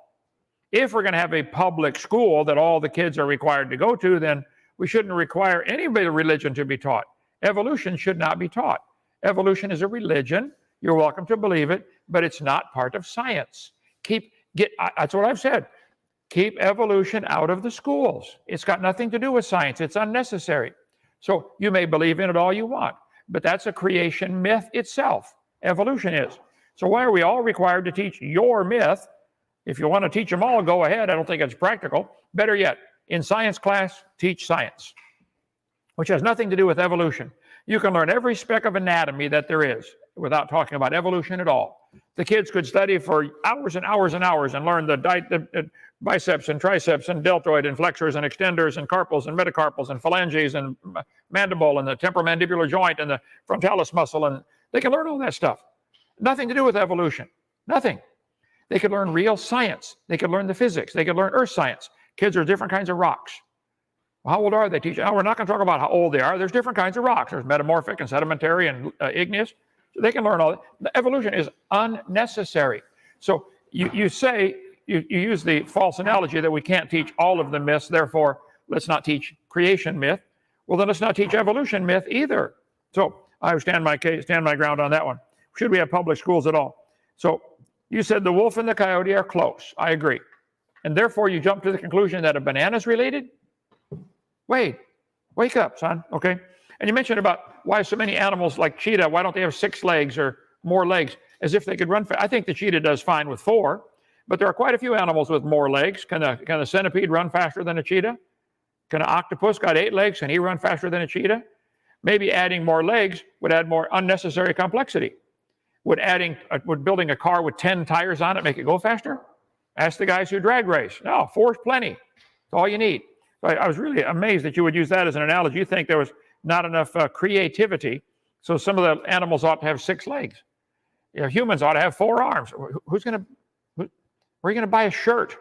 If we're going to have a public school that all the kids are required to go to, then we shouldn't require any bit of religion to be taught. Evolution should not be taught. Evolution is a religion. You're welcome to believe it, but it's not part of science. That's what I've said. Keep evolution out of the schools. It's got nothing to do with science. It's unnecessary. So you may believe in it all you want, but that's a creation myth itself. Evolution is. So why are we all required to teach your myth? If you want to teach them all, go ahead. I don't think it's practical. Better yet, in science class, teach science, which has nothing to do with evolution. You can learn every speck of anatomy that there is without talking about evolution at all. The kids could study for hours and hours and hours and learn the biceps and triceps and deltoid and flexors and extenders and carpals and metacarpals and phalanges and mandible and the temporomandibular joint and the frontalis muscle, and they can learn all that stuff. Nothing to do with evolution. Nothing. They could learn real science. They could learn the physics. They could learn earth science. Kids are different kinds of rocks. Well, how old are they, teacher? We're not going to talk about how old they are. There's different kinds of rocks. There's metamorphic and sedimentary and igneous. So they can learn all that. The evolution is unnecessary. So you use the false analogy that we can't teach all of the myths, therefore let's not teach creation myth. Well, then let's not teach evolution myth either. So I stand my ground on that one. Should we have public schools at all? So you said the wolf and the coyote are close. I agree. And therefore you jump to the conclusion that a banana is related? Wait, wake up, son. Okay. And you mentioned about why so many animals like cheetah, why don't they have 6 legs or more legs, as if they could run fast. I think the cheetah does fine with 4, but there are quite a few animals with more legs. Can a centipede run faster than a cheetah? Can an octopus got 8 legs? Can he run faster than a cheetah? Maybe adding more legs would add more unnecessary complexity. Would building a car with 10 tires on it make it go faster? Ask the guys who drag race. No, 4 is plenty. It's all you need. So I was really amazed that you would use that as an analogy. You think there was not enough creativity, so some of the animals ought to have 6 legs. You know, humans ought to have 4 arms. Where are you going to buy a shirt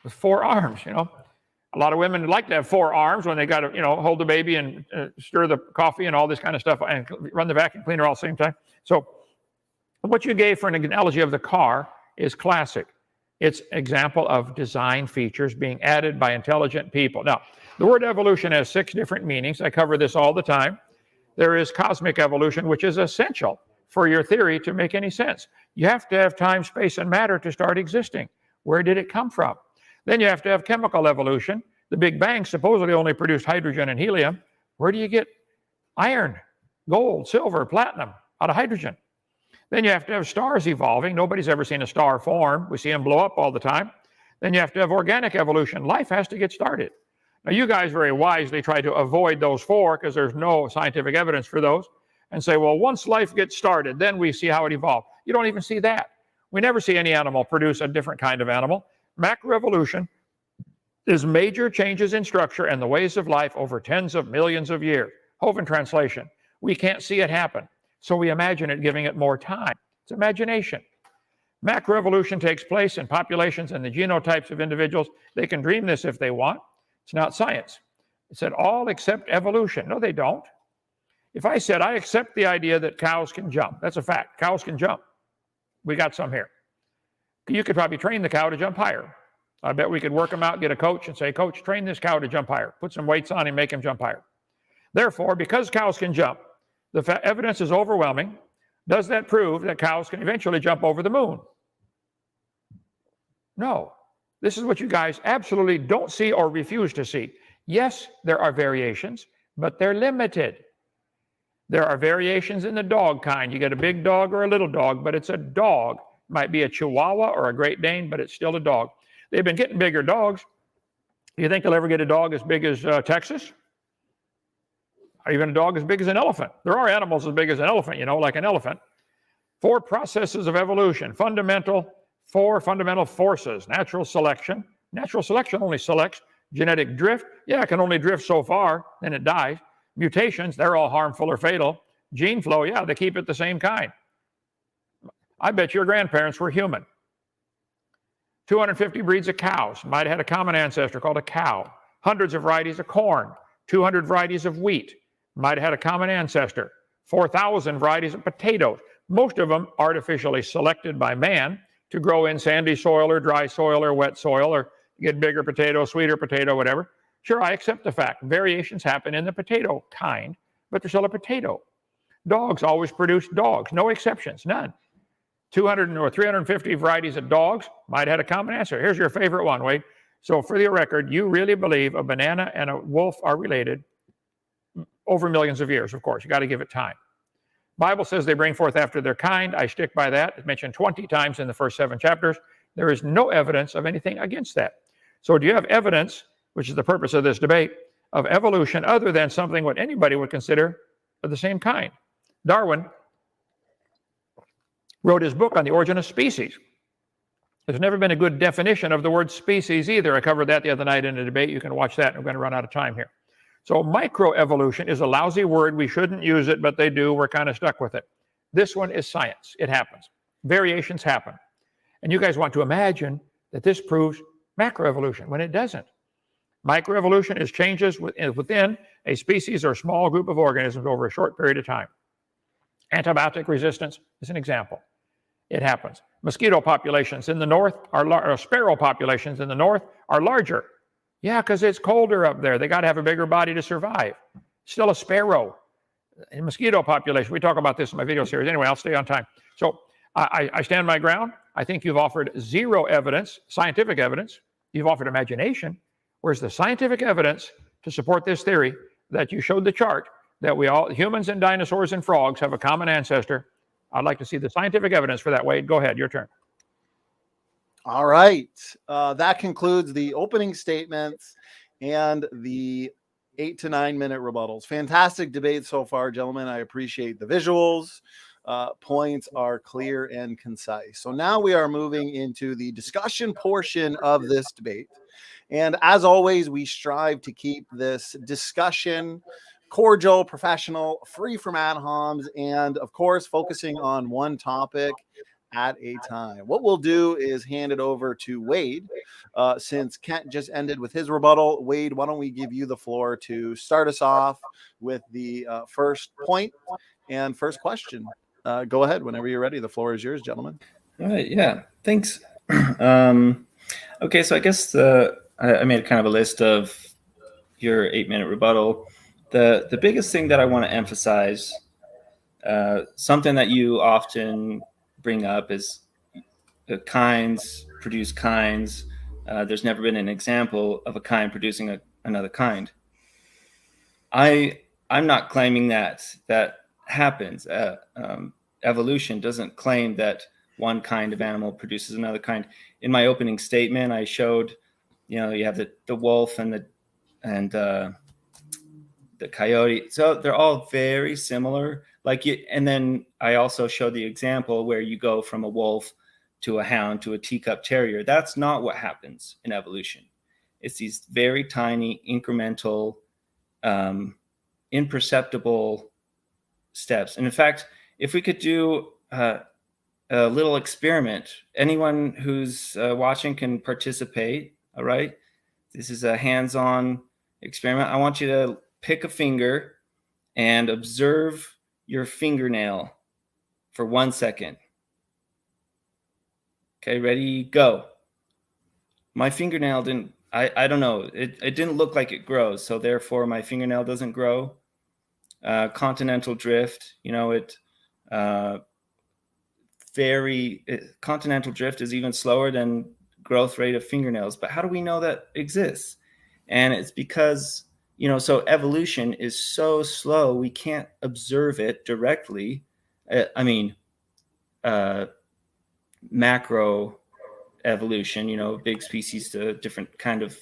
with 4 arms? You know, a lot of women like to have 4 arms when they got to, you know, hold the baby and stir the coffee and all this kind of stuff and run the vacuum cleaner all at the same time. So what you gave for an analogy of the car is classic. It's an example of design features being added by intelligent people. Now, the word evolution has 6 different meanings. I cover this all the time. There is cosmic evolution, which is essential for your theory to make any sense. You have to have time, space, and matter to start existing. Where did it come from? Then you have to have chemical evolution. The Big Bang supposedly only produced hydrogen and helium. Where do you get iron, gold, silver, platinum out of hydrogen? Then you have to have stars evolving. Nobody's ever seen a star form. We see them blow up all the time. Then you have to have organic evolution. Life has to get started. Now, you guys very wisely try to avoid those 4 because there's no scientific evidence for those, and say, well, once life gets started, then we see how it evolved. You don't even see that. We never see any animal produce a different kind of animal. Macroevolution is major changes in structure and the ways of life over tens of millions of years. Hovind translation. We can't see it happen, so we imagine it, giving it more time. It's imagination. Macroevolution takes place in populations and the genotypes of individuals. They can dream this if they want. It's not science. It said all accept evolution. No, they don't. If I said I accept the idea that cows can jump, that's a fact. Cows can jump. We got some here. You could probably train the cow to jump higher. I bet we could work them out, get a coach and say, Coach, train this cow to jump higher. Put some weights on him, make him jump higher. Therefore, because cows can jump, the evidence is overwhelming. Does that prove that cows can eventually jump over the moon? No. This is what you guys absolutely don't see or refuse to see. Yes, there are variations, but they're limited. There are variations in the dog kind. You get a big dog or a little dog, but it's a dog. It might be a Chihuahua or a Great Dane, but it's still a dog. They've been getting bigger dogs. Do you think they'll ever get a dog as big as Texas? Or even a dog as big as an elephant? There are animals as big as an elephant, you know, like an elephant. 4 processes of evolution, 4 fundamental forces. Natural selection. Natural selection only selects. Genetic drift. Yeah, it can only drift so far, then it dies. Mutations, they're all harmful or fatal. Gene flow, yeah, they keep it the same kind. I bet your grandparents were human. 250 breeds of cows. Might have had a common ancestor called a cow. Hundreds of varieties of corn. 200 varieties of wheat. Might have had a common ancestor. 4,000 varieties of potatoes. Most of them artificially selected by man to grow in sandy soil or dry soil or wet soil or get bigger potato, sweeter potato, whatever. Sure, I accept the fact. Variations happen in the potato kind, but they're still a potato. Dogs always produce dogs. No exceptions, none. 200 or 350 varieties of dogs might have had a common ancestor. Here's your favorite one, Wade. So for the record, you really believe a banana and a wolf are related over millions of years, of course. You got to give it time. Bible says they bring forth after their kind. I stick by that. It's mentioned 20 times in the first 7 chapters. There is no evidence of anything against that. So do you have evidence, which is the purpose of this debate, of evolution other than something what anybody would consider of the same kind? Darwin wrote his book on the origin of species. There's never been a good definition of the word species either. I covered that the other night in a debate. You can watch that. We're going to run out of time here. So microevolution is a lousy word. We shouldn't use it, but they do. We're kind of stuck with it. This one is science. It happens. Variations happen. And you guys want to imagine that this proves macroevolution when it doesn't. Microevolution is changes within a species or small group of organisms over a short period of time. Antibiotic resistance is an example. It happens. Mosquito populations in the north or sparrow populations in the north are larger. Yeah, because it's colder up there. They got to have a bigger body to survive. Still a sparrow. In mosquito population, we talk about this in my video series. Anyway, I'll stay on time. So I stand my ground. I think you've offered 0 evidence, scientific evidence. You've offered imagination. Where's the scientific evidence to support this theory that you showed the chart that humans and dinosaurs and frogs have a common ancestor. I'd like to see the scientific evidence for that, Wade. Go ahead, your turn. All right. That concludes the opening statements and the 8 to 9 minute rebuttals. Fantastic debate so far, gentlemen. I appreciate the visuals. Points are clear and concise. So now we are moving into the discussion portion of this debate. And as always, we strive to keep this discussion cordial, professional, free from ad homs, and of course, focusing on one topic at a time. What we'll do is hand it over to Wade. Since Kent just ended with his rebuttal, Wade, why don't we give you the floor to start us off with the first point and first question. Go ahead whenever you're ready. The floor is yours, gentlemen. All right. Yeah. Thanks. Okay. So I guess I made kind of a list of your 8-minute rebuttal. The biggest thing that I want to emphasize, something that you often bring up, is kinds produce kinds. There's never been an example of a kind producing another kind. I'm not claiming that happens. Evolution doesn't claim that one kind of animal produces another kind. In my opening statement, I showed, you have the wolf and the coyote. So they're all very similar. And then I also showed the example where you go from a wolf to a hound to a teacup terrier. That's not what happens in evolution. It's these very tiny, incremental, imperceptible steps. And in fact, if we could do a little experiment, anyone who's watching can participate. All right. This is a hands-on experiment. I want you to pick a finger and observe your fingernail for 1 second. Okay, ready, go. My fingernail didn't, I don't know, it didn't look like it grows, so therefore my fingernail doesn't grow. Continental drift, continental drift is even slower than growth rate of fingernails. But how do we know that exists? And it's because, so evolution is so slow, we can't observe it directly. Macro evolution, big species to different kind of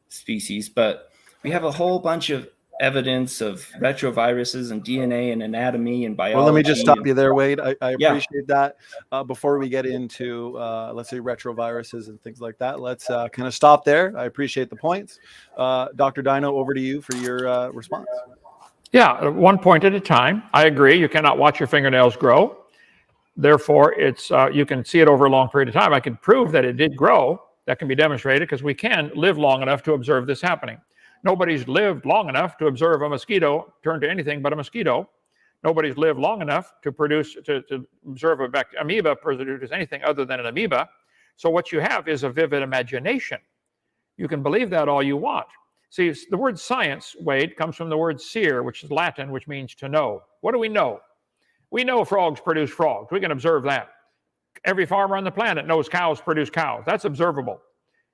species. But we have a whole bunch of evidence of retroviruses and DNA and anatomy and biology. Well, let me just stop you there, Wade. I appreciate that. Before we get into, let's say, retroviruses and things like that, let's kind of stop there. I appreciate the points. Dr. Dino, over to you for your response. Yeah, 1 point at a time. I agree. You cannot watch your fingernails grow. Therefore, it's you can see it over a long period of time. I can prove that it did grow. That can be demonstrated because we can live long enough to observe this happening. Nobody's lived long enough to observe a mosquito turn to anything but a mosquito. Nobody's lived long enough to observe an amoeba produce anything other than an amoeba. So what you have is a vivid imagination. You can believe that all you want. See, the word science, Wade, comes from the word seer, which is Latin, which means to know. What do we know? We know frogs produce frogs. We can observe that. Every farmer on the planet knows cows produce cows. That's observable.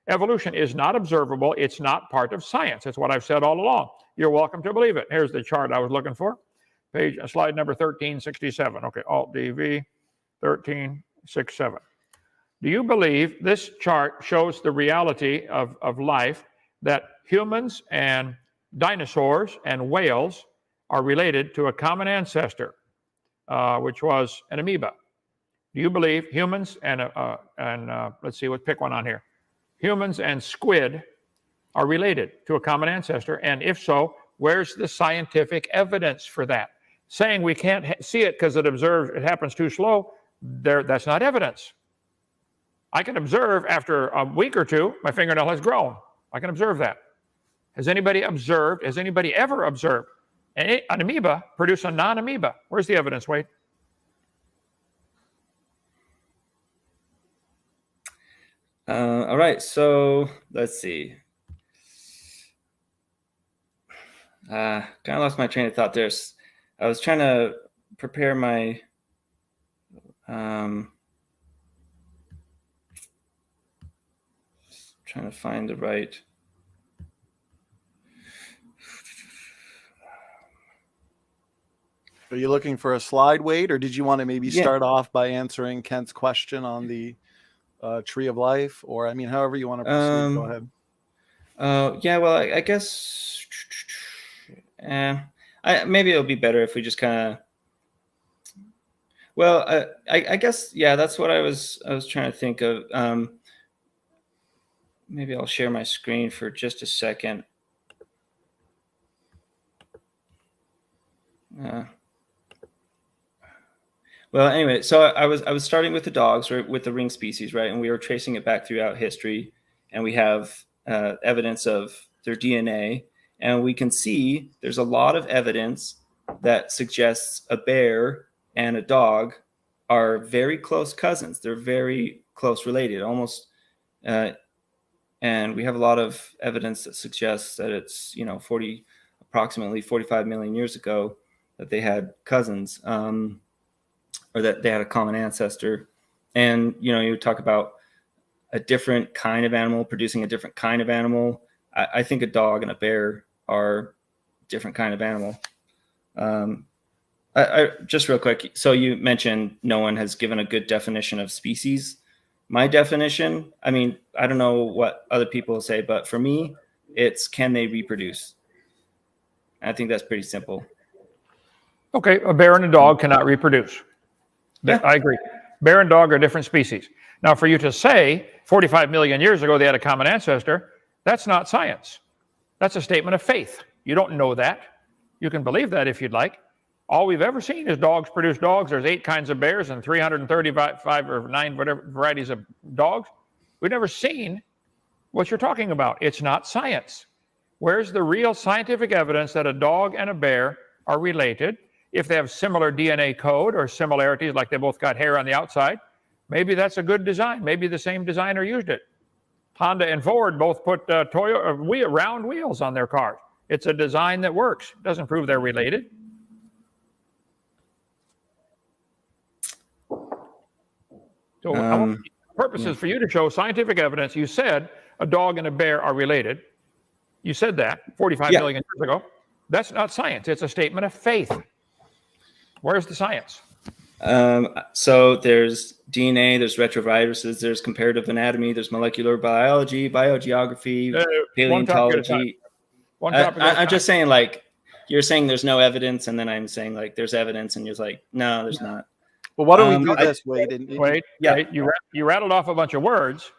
Evolution is not observable. It's not part of science. That's what I've said all along. You're welcome to believe it. Here's the chart I was looking for. Slide number 1367. Okay, Alt-DV 1367. Do you believe this chart shows the reality of life, that humans and dinosaurs and whales are related to a common ancestor, which was an amoeba? Do you believe humans and let's see, pick one on here. Humans and squid are related to a common ancestor? And if so, where's the scientific evidence for that? Saying we can't see it because it happens too slow, that's not evidence. I can observe after a week or two, my fingernail has grown. I can observe that. Has anybody ever observed an amoeba produce a non-amoeba? Where's the evidence, Wade? All right, so let's see. Kind of lost my train of thought there. I was trying to prepare my trying to find the right. Are you looking for a slide, Wade, or did you want to maybe Yeah. start off by answering Kent's question on the tree of life? Or, I mean, however you want to proceed, go ahead. Yeah, well, I guess maybe it'll be better if we just kind of. Well, I guess that's what I was trying to think of. Maybe I'll share my screen for just a second. Well, anyway, so I was starting with the dogs, right, with the ring species, right, and we were tracing it back throughout history, and we have evidence of their DNA, and we can see there's a lot of evidence that suggests a bear and a dog are very close cousins. They're very close related, almost. And we have a lot of evidence that suggests that it's approximately 45 million years ago that they had cousins. Or that they had a common ancestor. And, you talk about a different kind of animal producing a different kind of animal. I think a dog and a bear are different kind of animal. I just real quick. So you mentioned no one has given a good definition of species. My definition, I mean, I don't know what other people say, but for me, it's can they reproduce? I think that's pretty simple. Okay, a bear and a dog cannot reproduce. Yeah. I agree. Bear and dog are different species. Now, for you to say 45 million years ago they had a common ancestor, that's not science. That's a statement of faith. You don't know that. You can believe that if you'd like. All we've ever seen is dogs produce dogs. There's 8 kinds of bears and 335 or 9 whatever varieties of dogs. We've never seen what you're talking about. It's not science. Where's the real scientific evidence that a dog and a bear are related? If they have similar DNA code or similarities, like they both got hair on the outside, maybe that's a good design. Maybe the same designer used it. Honda and Ford both put round wheels on their cars. It's a design that works. It doesn't prove they're related. So I want the purpose is for you to show scientific evidence. You said a dog and a bear are related. You said that 45 million years ago. That's not science. It's a statement of faith. Where's the science? So there's DNA, there's retroviruses, there's comparative anatomy, there's molecular biology, biogeography, paleontology. I'm just saying, like, you're saying there's no evidence, and then I'm saying, like, there's evidence, and you're like, no, there's not. Well, why don't we do this, Wade? Wait, you rattled off a bunch of words.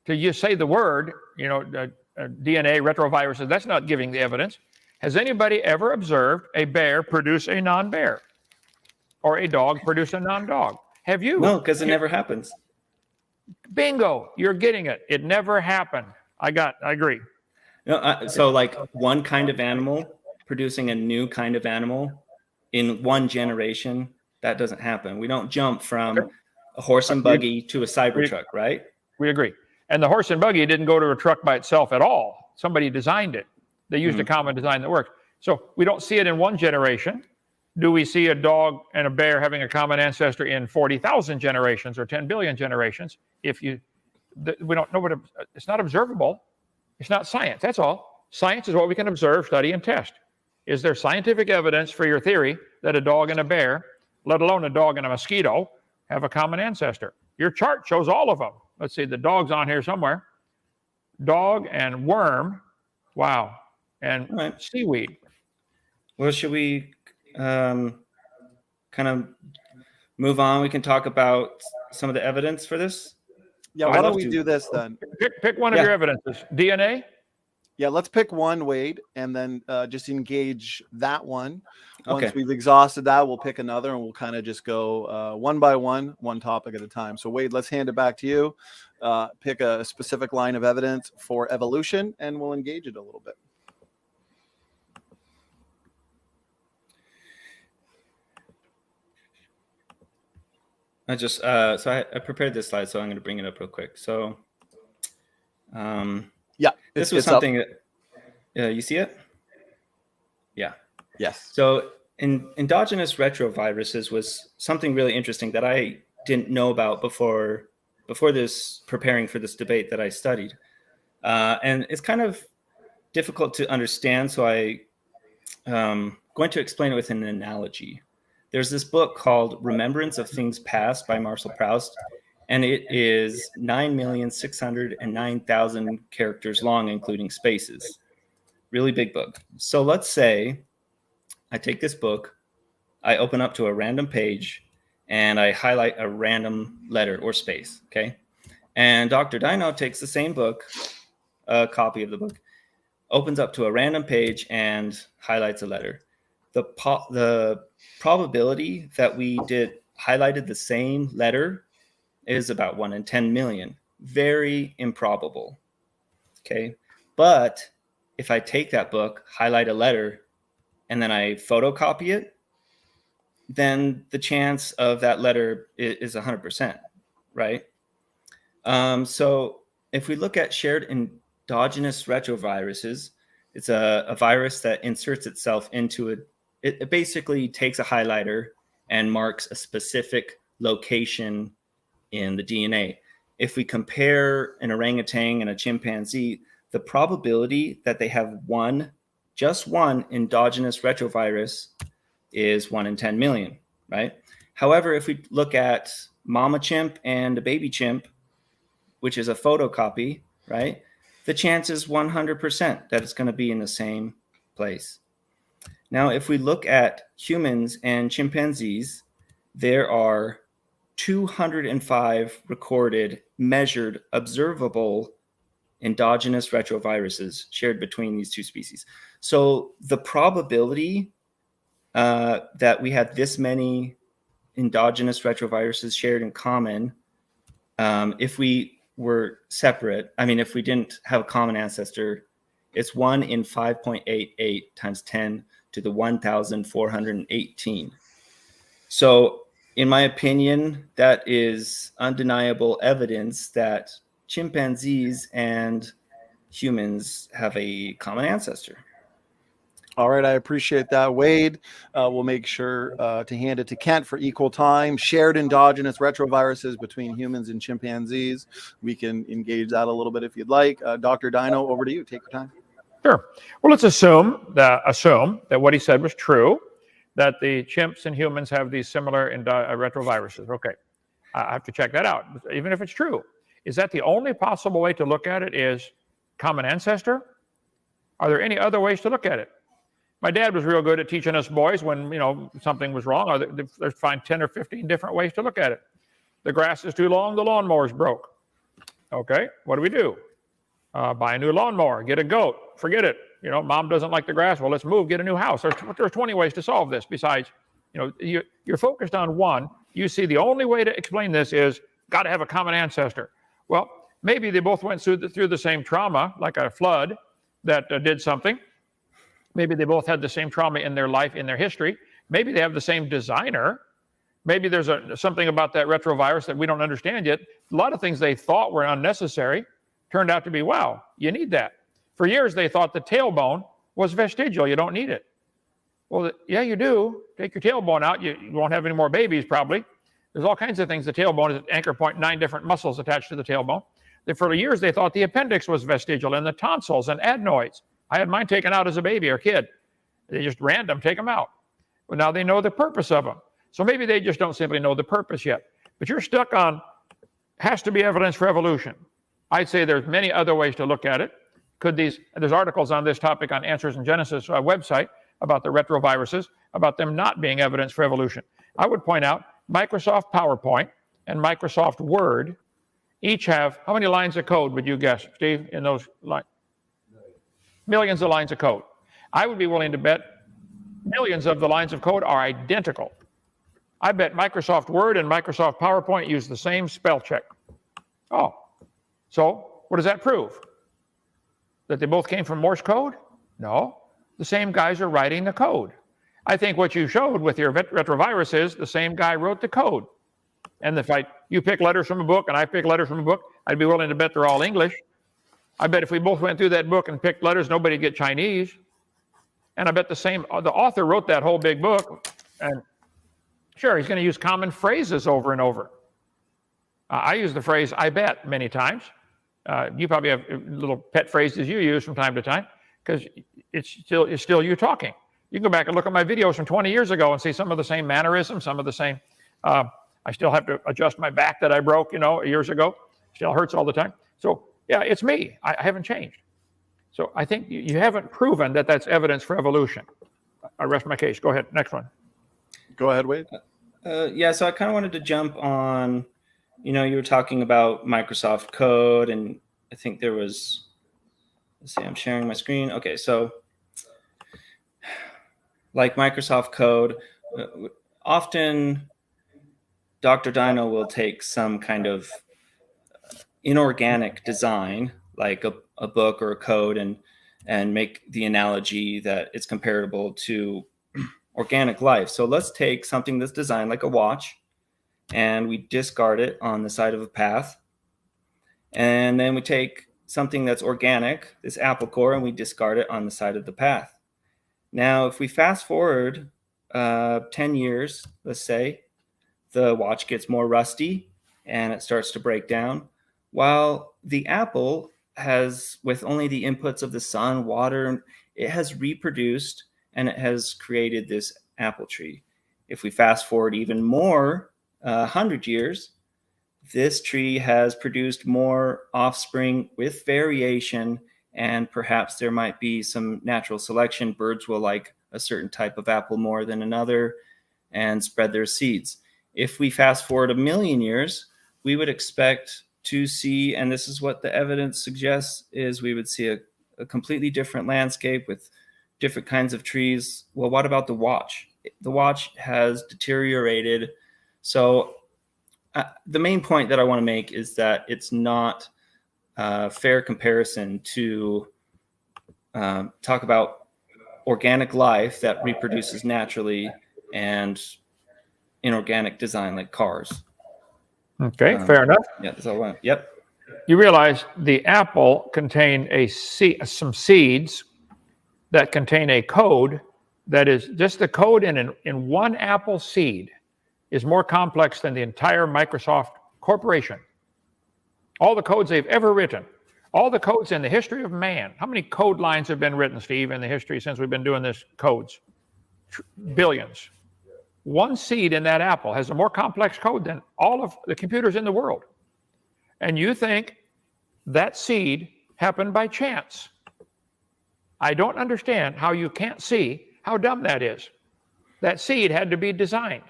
Till you say the word, DNA, retroviruses, that's not giving the evidence. Has anybody ever observed a bear produce a non-bear? Or a dog produce a non-dog? Have you? No, because it never happens. Bingo, you're getting it. It never happened. I agree. No, so like one kind of animal producing a new kind of animal in one generation, that doesn't happen. We don't jump from a horse and buggy to a Cybertruck, right? We agree. And the horse and buggy didn't go to a truck by itself at all. Somebody designed it. They used a common design that worked. So we don't see it in one generation. Do we see a dog and a bear having a common ancestor in 40,000 generations or 10 billion generations? We don't know what it's not observable. It's not science. That's all. Science is what we can observe, study, and test. Is there scientific evidence for your theory that a dog and a bear, let alone a dog and a mosquito, have a common ancestor? Your chart shows all of them. Let's see, the dog's on here somewhere. Dog and worm. Wow. And seaweed. Well, should we kind of move on? We can talk about some of the evidence for this. Yeah, why don't we do this then? Pick one of your evidences. DNA? Yeah, let's pick one, Wade, and then just engage that one. Once we've exhausted that, we'll pick another, and we'll kind of just go one by one topic at a time. So, Wade, let's hand it back to you. Pick a specific line of evidence for evolution, and we'll engage it a little bit. I prepared this slide, so I'm going to bring it up real quick. So, this was something that you see it. Yeah. Yes. So, endogenous retroviruses was something really interesting that I didn't know about before this, preparing for this debate that I studied, and it's kind of difficult to understand. So I going to explain it with an analogy. There's this book called Remembrance of Things Past by Marcel Proust, and it is 9,609,000 characters long, including spaces. Really big book. So let's say I take this book, I open up to a random page, and I highlight a random letter or space, okay? And Dr. Dino takes the same book, a copy of the book, opens up to a random page and highlights a letter. The probability that we highlighted the same letter is about 1 in 10 million. Very improbable, okay? But if I take that book, highlight a letter, and then I photocopy it, then the chance of that letter is 100%, right? So if we look at shared endogenous retroviruses, it's a virus that inserts itself into it basically takes a highlighter and marks a specific location in the DNA. If we compare an orangutan and a chimpanzee, the probability that they have just one endogenous retrovirus is 1 in 10 million, right? However, if we look at mama chimp and a baby chimp, which is a photocopy, right? The chance is 100% that it's going to be in the same place. Now, if we look at humans and chimpanzees, there are 205 recorded, measured, observable endogenous retroviruses shared between these two species. So the probability that we have this many endogenous retroviruses shared in common, if we were separate, if we didn't have a common ancestor, it's 1 in 5.88 times 10 to the 1,418. So in my opinion, that is undeniable evidence that chimpanzees and humans have a common ancestor. All right, I appreciate that, Wade. We'll make sure to hand it to Kent for equal time. Shared endogenous retroviruses between humans and chimpanzees. We can engage that a little bit if you'd like. Dr. Dino, over to you. Take your time. Sure. Well, let's assume that what he said was true, that the chimps and humans have these similar retroviruses. Okay, I have to check that out. Even if it's true, is that the only possible way to look at it is common ancestor? Are there any other ways to look at it? My dad was real good at teaching us boys when something was wrong. There's find 10 or 15 different ways to look at it. The grass is too long, the lawnmower's broke. Okay, what do? Buy a new lawnmower, get a goat, forget it. Mom doesn't like the grass, well, let's move, get a new house. There's 20 ways to solve this. Besides, you're focused on one. You see the only way to explain this is got to have a common ancestor. Well, maybe they both went through the same trauma, like a flood that did something. Maybe they both had the same trauma in their life, in their history. Maybe they have the same designer. Maybe there's something about that retrovirus that we don't understand yet. A lot of things they thought were unnecessary turned out to be, wow, you need that. For years, they thought the tailbone was vestigial. You don't need it. Well, yeah, you do. Take your tailbone out. You won't have any more babies, probably. There's all kinds of things. The tailbone is an anchor point, 9 different muscles attached to the tailbone. For years, they thought the appendix was vestigial and the tonsils and adenoids. I had mine taken out as a baby or kid. They just random take them out. But now they know the purpose of them. So maybe they just don't simply know the purpose yet. But you're stuck on, has to be evidence for evolution. I'd say there's many other ways to look at it. There's articles on this topic on Answers in Genesis website about the retroviruses, about them not being evidence for evolution. I would point out Microsoft PowerPoint and Microsoft Word each have, how many lines of code would you guess, Steve, in those lines? Millions of lines of code. I would be willing to bet millions of the lines of code are identical. I bet Microsoft Word and Microsoft PowerPoint use the same spell check. Oh, so what does that prove? That they both came from Morse code? No, the same guys are writing the code. I think what you showed with your retrovirus is the same guy wrote the code. And if you pick letters from a book and I pick letters from a book, I'd be willing to bet they're all English. I bet if we both went through that book and picked letters, nobody'd get Chinese. And I bet the author wrote that whole big book. And sure, he's going to use common phrases over and over. I use the phrase, I bet, many times. You probably have little pet phrases you use from time to time because it's still you talking. You can go back and look at my videos from 20 years ago and see some of the same mannerisms, some of the same. I still have to adjust my back that I broke, years ago. Still hurts all the time. So yeah, it's me. I haven't changed. So I think you haven't proven that that's evidence for evolution. I rest my case. Go ahead. Next one. Go ahead, Wade. Yeah, so I kind of wanted to jump on, you were talking about Microsoft Code, and I think there was, let's see, I'm sharing my screen. Okay, so like Microsoft Code, often Dr. Dino will take some kind of inorganic design, like a book or a code, and make the analogy that it's comparable to organic life. So let's take something that's designed like a watch, and we discard it on the side of a path. And then we take something that's organic, this apple core, and we discard it on the side of the path. Now, if we fast forward 10 years, let's say, the watch gets more rusty and it starts to break down, while the apple has, with only the inputs of the sun, water, it has reproduced and it has created this apple tree. If we fast forward even more, 100 years, this tree has produced more offspring with variation, and perhaps there might be some natural selection. Birds will like a certain type of apple more than another and spread their seeds. If we fast forward 1 million years, we would expect to see, and this is what the evidence suggests, is we would see a completely different landscape with different kinds of trees. Well, what about the watch? The watch has deteriorated. So the main point that I want to make is that it's not a fair comparison to talk about organic life that reproduces naturally and inorganic design like cars. Okay, fair enough. Yeah, that's all I want. Yep. You realize the apple contained some seeds that contain a code that is just the code in one apple seed is more complex than the entire Microsoft corporation. All the codes they've ever written, all the codes in the history of man. How many code lines have been written, Steve, in the history since we've been doing this codes? Billions. One seed in that apple has a more complex code than all of the computers in the world. And you think that seed happened by chance. I don't understand how you can't see how dumb that is. That seed had to be designed.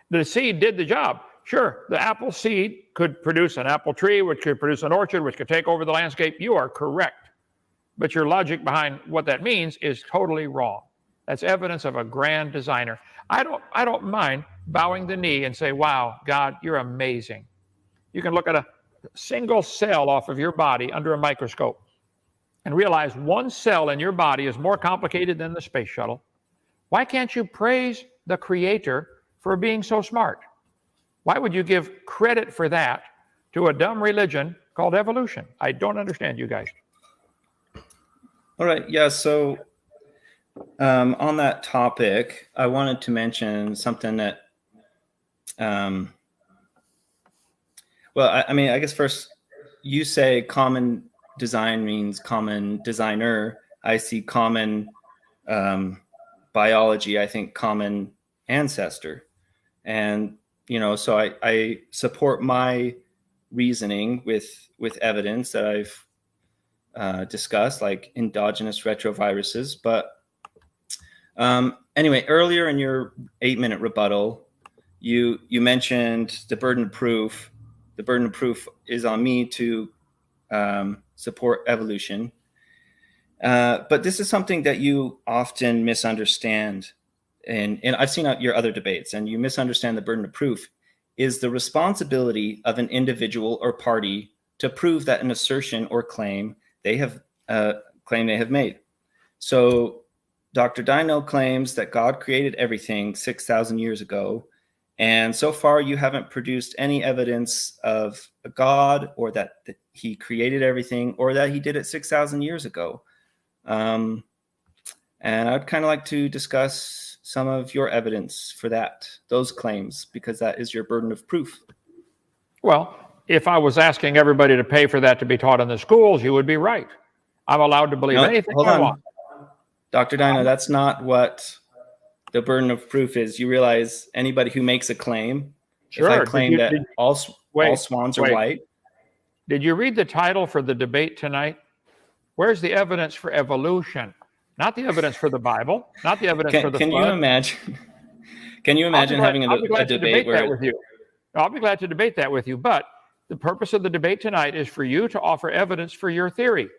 The seed did the job. Sure, the apple seed could produce an apple tree, which could produce an orchard, which could take over the landscape. You are correct. But your logic behind what that means is totally wrong. That's evidence of a grand designer. I don't mind bowing the knee and say, wow, God, you're amazing. You can look at a single cell off of your body under a microscope and realize one cell in your body is more complicated than the space shuttle. Why can't you praise the Creator for being so smart? Why would you give credit for that to a dumb religion called evolution? I don't understand you guys. All right. Yeah. So on that topic, I wanted to mention something that, I guess first, you say common design means common designer. I see common biology. I think common ancestor. And, so I support my reasoning with evidence that I've discussed, like endogenous retroviruses. But anyway, earlier in your 8-minute rebuttal, you mentioned the burden of proof. The burden of proof is on me to support evolution. But this is something that you often misunderstand. And I've seen your other debates, and you misunderstand the burden of proof is the responsibility of an individual or party to prove that an assertion or claim they have made. So Dr. Dino claims that God created everything 6,000 years ago. And so far, you haven't produced any evidence of a God, or that he created everything, or that he did it 6,000 years ago. And I'd kind of like to discuss some of your evidence for those claims, because that is your burden of proof. Well, if I was asking everybody to pay for that to be taught in the schools, you would be right. I'm allowed to believe anything I want. Dr. Dino, that's not what the burden of proof is, you realize anybody who makes a claim, Sure. if I claim that all swans are white. Did you read the title for the debate tonight? Where's the evidence for evolution? Not the evidence for the Bible, not the evidence for the flood. Can you imagine having a debate where with you? I'll be glad to debate that with you, but the purpose of the debate tonight is for you to offer evidence for your theory,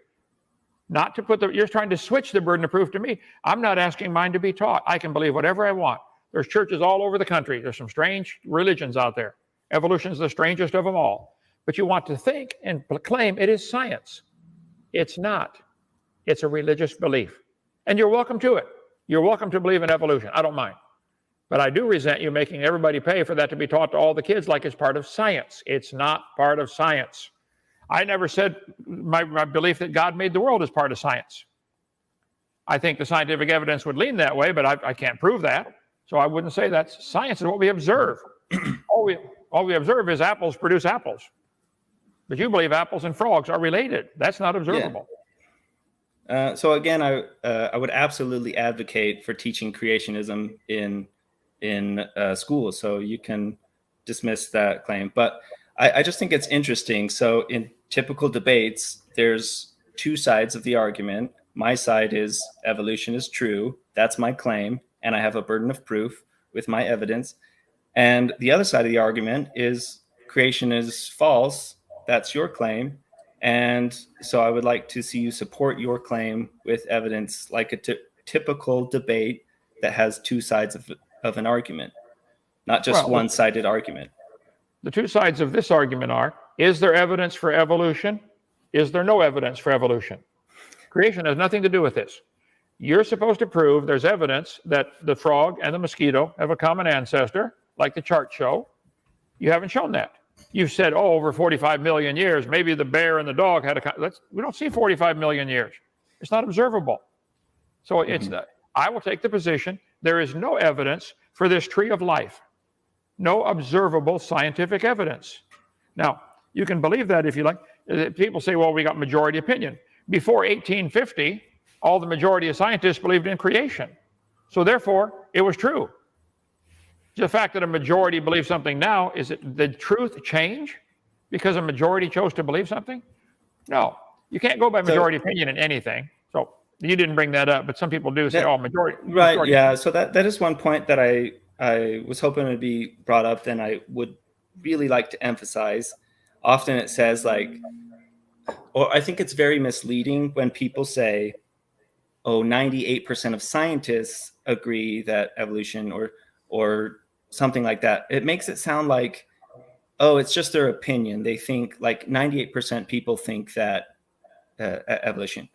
not to put you're trying to switch the burden of proof to me. I'm not asking mine to be taught. I can believe whatever I want. There's churches all over the country. There's some strange religions out there. Evolution is the strangest of them all. But you want to think and claim it is science. It's not. It's a religious belief. And you're welcome to it. You're welcome to believe in evolution. I don't mind. But I do resent you making everybody pay for that to be taught to all the kids like it's part of science. It's not part of science. I never said my belief that God made the world is part of science. I think the scientific evidence would lean that way, but I can't prove that. So I wouldn't say that's science is what we observe. all we observe is apples produce apples. But you believe apples and frogs are related. That's not observable. Yeah. So again, I would absolutely advocate for teaching creationism in schools. So you can dismiss that claim. But I just think it's interesting. So in typical debates, there's two sides of the argument. My side is evolution is true. That's my claim. And I have a burden of proof with my evidence. And the other side of the argument is creation is false. That's your claim. And so I would like to see you support your claim with evidence, like a typical debate that has two sides of an argument, not just one-sided argument. The two sides of this argument are, is there evidence for evolution? Is there no evidence for evolution? Creation has nothing to do with this. You're supposed to prove there's evidence that the frog and the mosquito have a common ancestor, like the charts show. You haven't shown that. You've said, over 45 million years, maybe the bear and the dog had we don't see 45 million years. It's not observable. So I will take the position, there is no evidence for this tree of life. No observable scientific evidence. Now, you can believe that if you like. People say, well, we got majority opinion. Before 1850, all the majority of scientists believed in creation. So therefore, it was true. The fact that a majority believes something now, is it the truth change because a majority chose to believe something? No, you can't go by majority opinion in anything. So you didn't bring that up, but some people do say, majority. Right, majority. Yeah, so that is one point that I was hoping to be brought up, and I would really like to emphasize. Often it says or I think it's very misleading when people say, 98% of scientists agree that evolution or something like that. It makes it sound like, it's just their opinion. They think 98% people think that evolution.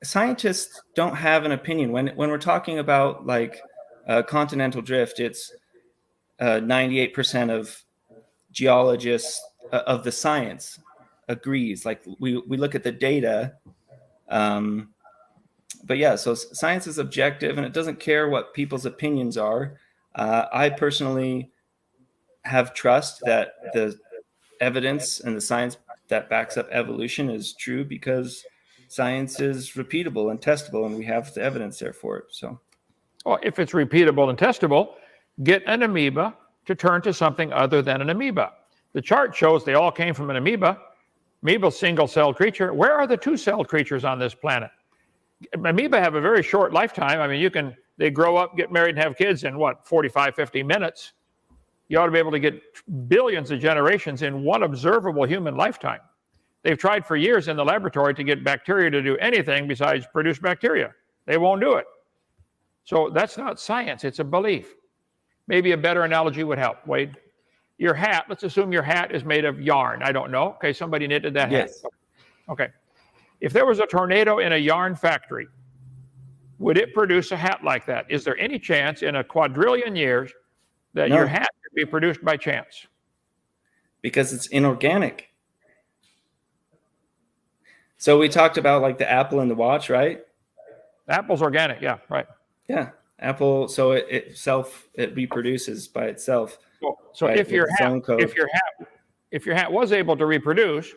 Scientists don't have an opinion. When we're talking about continental drift, it's 98% of geologists of the science agrees. We look at the data. But yeah, so science is objective and it doesn't care what people's opinions are. I personally have trust that the evidence and the science that backs up evolution is true because science is repeatable and testable, and we have the evidence there for it. So, well, if it's repeatable and testable, get an amoeba to turn to something other than an amoeba. The chart shows they all came from an amoeba. Amoeba, single-celled creature. Where are the two-celled creatures on this planet? Amoeba have a very short lifetime. I mean, they grow up, get married, and have kids in 45, 50 minutes. You ought to be able to get billions of generations in one observable human lifetime. They've tried for years in the laboratory to get bacteria to do anything besides produce bacteria. They won't do it. So that's not science, it's a belief. Maybe a better analogy would help, Wade. Your hat, let's assume your hat is made of yarn. I don't know. Okay, somebody knitted that hat. Okay. If there was a tornado in a yarn factory, would it produce a hat like that? Is there any chance in a quadrillion years that your hat could be produced by chance? Because it's inorganic. So we talked about the apple and the watch, right? Apple's organic, yeah, right. Yeah, apple. So it reproduces by itself. So if your hat was able to reproduce,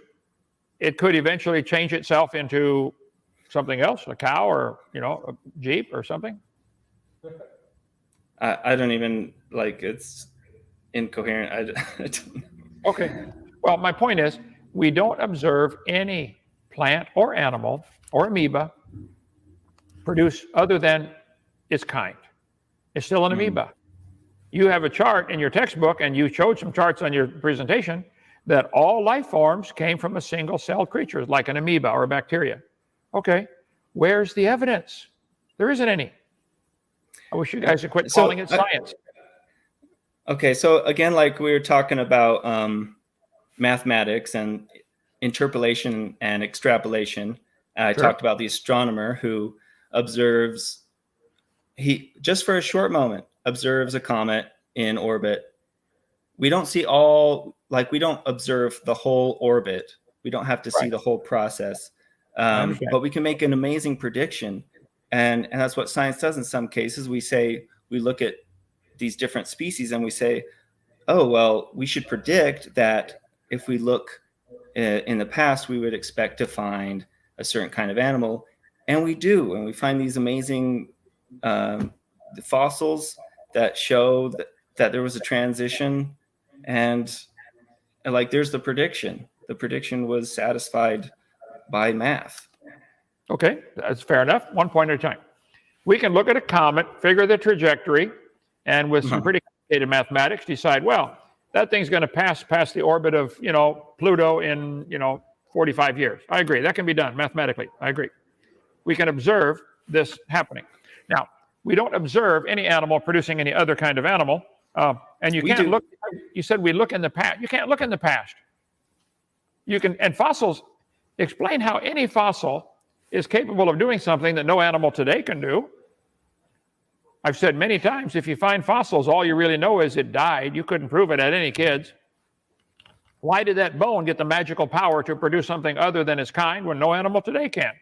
it could eventually change itself into something else, a cow or a Jeep or something. I don't even it's incoherent. I don't know. Okay. Well, my point is, we don't observe any plant or animal or amoeba produce other than its kind. It's still an amoeba. You have a chart in your textbook, and you showed some charts on your presentation that all life forms came from a single-celled creature, like an amoeba or a bacteria. Okay, where's the evidence? There isn't any. I wish you guys would quit calling it science. Okay, so again, like we were talking about mathematics and interpolation and extrapolation. I talked about the astronomer who observes, he just for a short moment observes a comet in orbit. We don't see we don't observe the whole orbit. We don't have to see the whole process, but we can make an amazing prediction. And that's what science does in some cases. We look at these different species and we say, oh, well, we should predict that if we look in the past, we would expect to find a certain kind of animal. And we do. And we find these amazing fossils that show that there was a transition. And like, there's the prediction. The prediction was satisfied by math. Okay, that's fair enough. One point at a time. We can look at a comet, figure the trajectory, and with some pretty complicated mathematics, decide, well, that thing's going to pass the orbit of, Pluto in, 45 years. I agree. That can be done mathematically. I agree. We can observe this happening. Now, we don't observe any animal producing any other kind of animal. And you can't look, you said we look in the past. You can't look in the past. You can, and fossils, explain how any fossil is capable of doing something that no animal today can do. I've said many times, if you find fossils, all you really know is it died. You couldn't prove it at any kids. Why did that bone get the magical power to produce something other than its kind when no animal today can?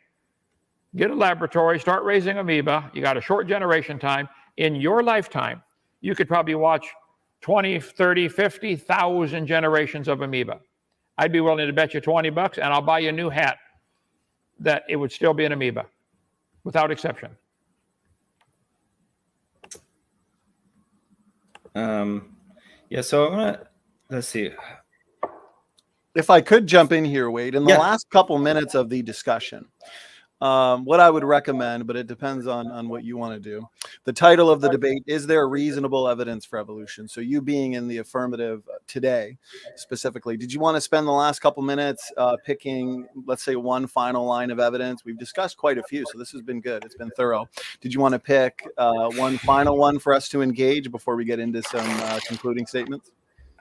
Get a laboratory, start raising amoeba. You got a short generation time. In your lifetime, you could probably watch 20, 30, 50,000 generations of amoeba. I'd be willing to bet you $20 and I'll buy you a new hat that it would still be an amoeba, without exception. So I'm gonna, let's see. If I could jump in here, Wade, in the last couple minutes of the discussion, what I would recommend, but it depends on what you want to do. The title of the debate, is there reasonable evidence for evolution? So you being in the affirmative today, specifically, did you want to spend the last couple minutes picking, let's say, one final line of evidence? We've discussed quite a few, so this has been good. It's been thorough. Did you want to pick one final one for us to engage before we get into some concluding statements?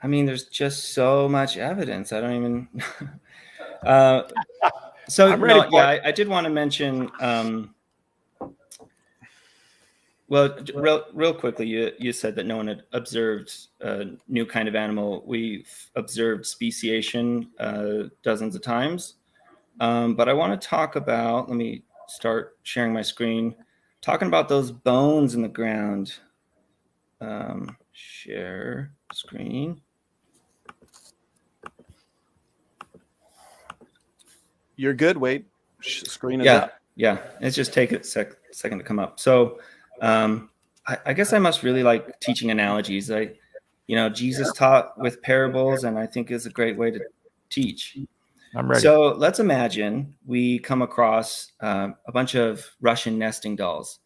I mean, there's just so much evidence. I don't even... I did want to mention, real quickly, you said that no one had observed a new kind of animal. We've observed speciation dozens of times. But I want to talk about, let me start sharing my screen, talking about those bones in the ground. Share screen. You're good, Wade. Screen is up. Yeah. It's just take a second to come up. So I guess I must really like teaching analogies. Jesus taught with parables, and I think is a great way to teach. I'm ready. So let's imagine we come across a bunch of Russian nesting dolls.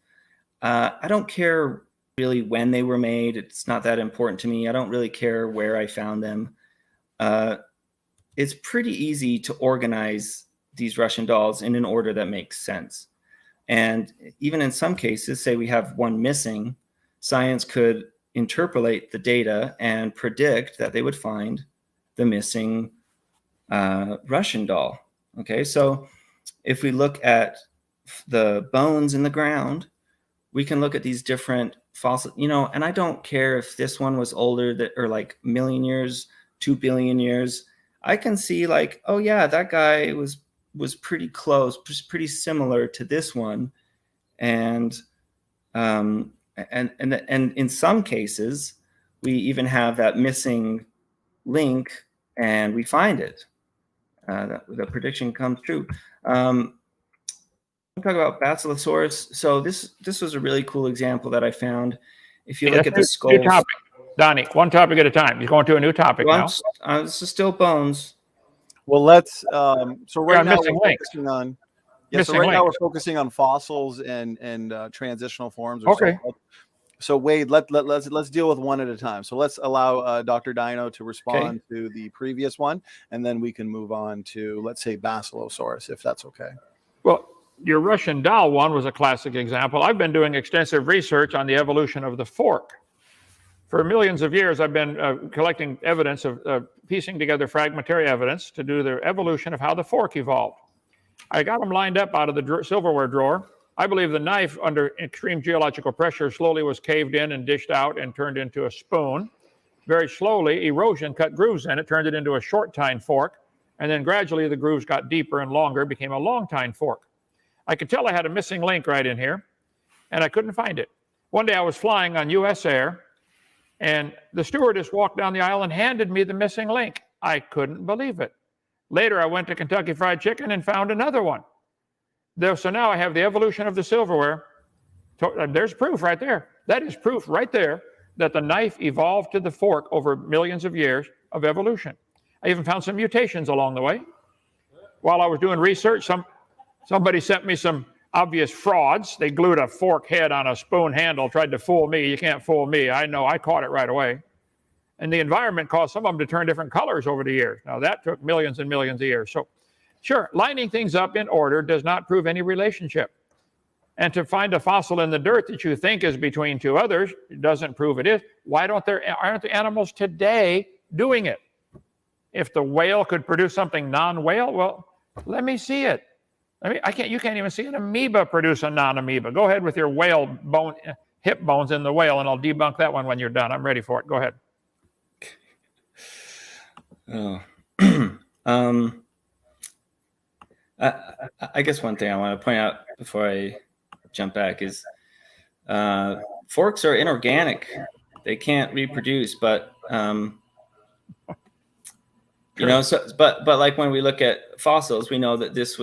I don't care really when they were made. It's not that important to me. I don't really care where I found them. It's pretty easy to organize these Russian dolls in an order that makes sense. And even in some cases, say we have one missing, science could interpolate the data and predict that they would find the missing Russian doll. Okay, so if we look at the bones in the ground, we can look at these different fossils, and I don't care if this one was older or like a million years, 2 billion years. I can see like, oh yeah, that guy was pretty close, pretty similar to this one, and in some cases, we even have that missing link, and we find it. The prediction comes true. I'll talk about Basilosaurus. So this was a really cool example that I found. if you look at the New skulls, topic, Donnie. One topic at a time. You're going to a new topic now. This is still bones. Well, let's. So right Yeah, now missing we're link. focusing on. Yeah, so Missing right now link. we're focusing on fossils and transitional forms. Or Okay. So Wade, let's deal with one at a time. So let's allow Dr. Dino to respond to the previous one, and then we can move on to, let's say, Basilosaurus, if that's okay. Well, your Russian doll one was a classic example. I've been doing extensive research on the evolution of the fork. For millions of years, I've been collecting evidence of piecing together fragmentary evidence to do the evolution of how the fork evolved. I got them lined up out of the silverware drawer. I believe the knife, under extreme geological pressure, slowly was caved in and dished out and turned into a spoon. Very slowly, erosion cut grooves in it, turned it into a short tine fork, and then gradually the grooves got deeper and longer, became a long tine fork. I could tell I had a missing link right in here, and I couldn't find it. One day I was flying on US Air, and the stewardess walked down the aisle and handed me the missing link. I couldn't believe it. Later, I went to Kentucky Fried Chicken and found another one. So now I have the evolution of the silverware. There's proof right there. That is proof right there that the knife evolved to the fork over millions of years of evolution. I even found some mutations along the way. While I was doing research, somebody sent me some obvious frauds. They glued a fork head on a spoon handle, tried to fool me. You can't fool me. I know, I caught it right away. And the environment caused some of them to turn different colors over the years. Now, that took millions and millions of years. So, sure, lining things up in order does not prove any relationship. And to find a fossil in the dirt that you think is between two others doesn't prove it is. Aren't the animals today doing it? If the whale could produce something non-whale, well, let me see it. You can't even see an amoeba produce a non-amoeba. Go ahead with your whale bone, hip bones in the whale, and I'll debunk that one when you're done. I'm ready for it. Go ahead. Oh. I guess one thing I want to point out before I jump back is forks are inorganic. They can't reproduce, but but like when we look at fossils, we know that this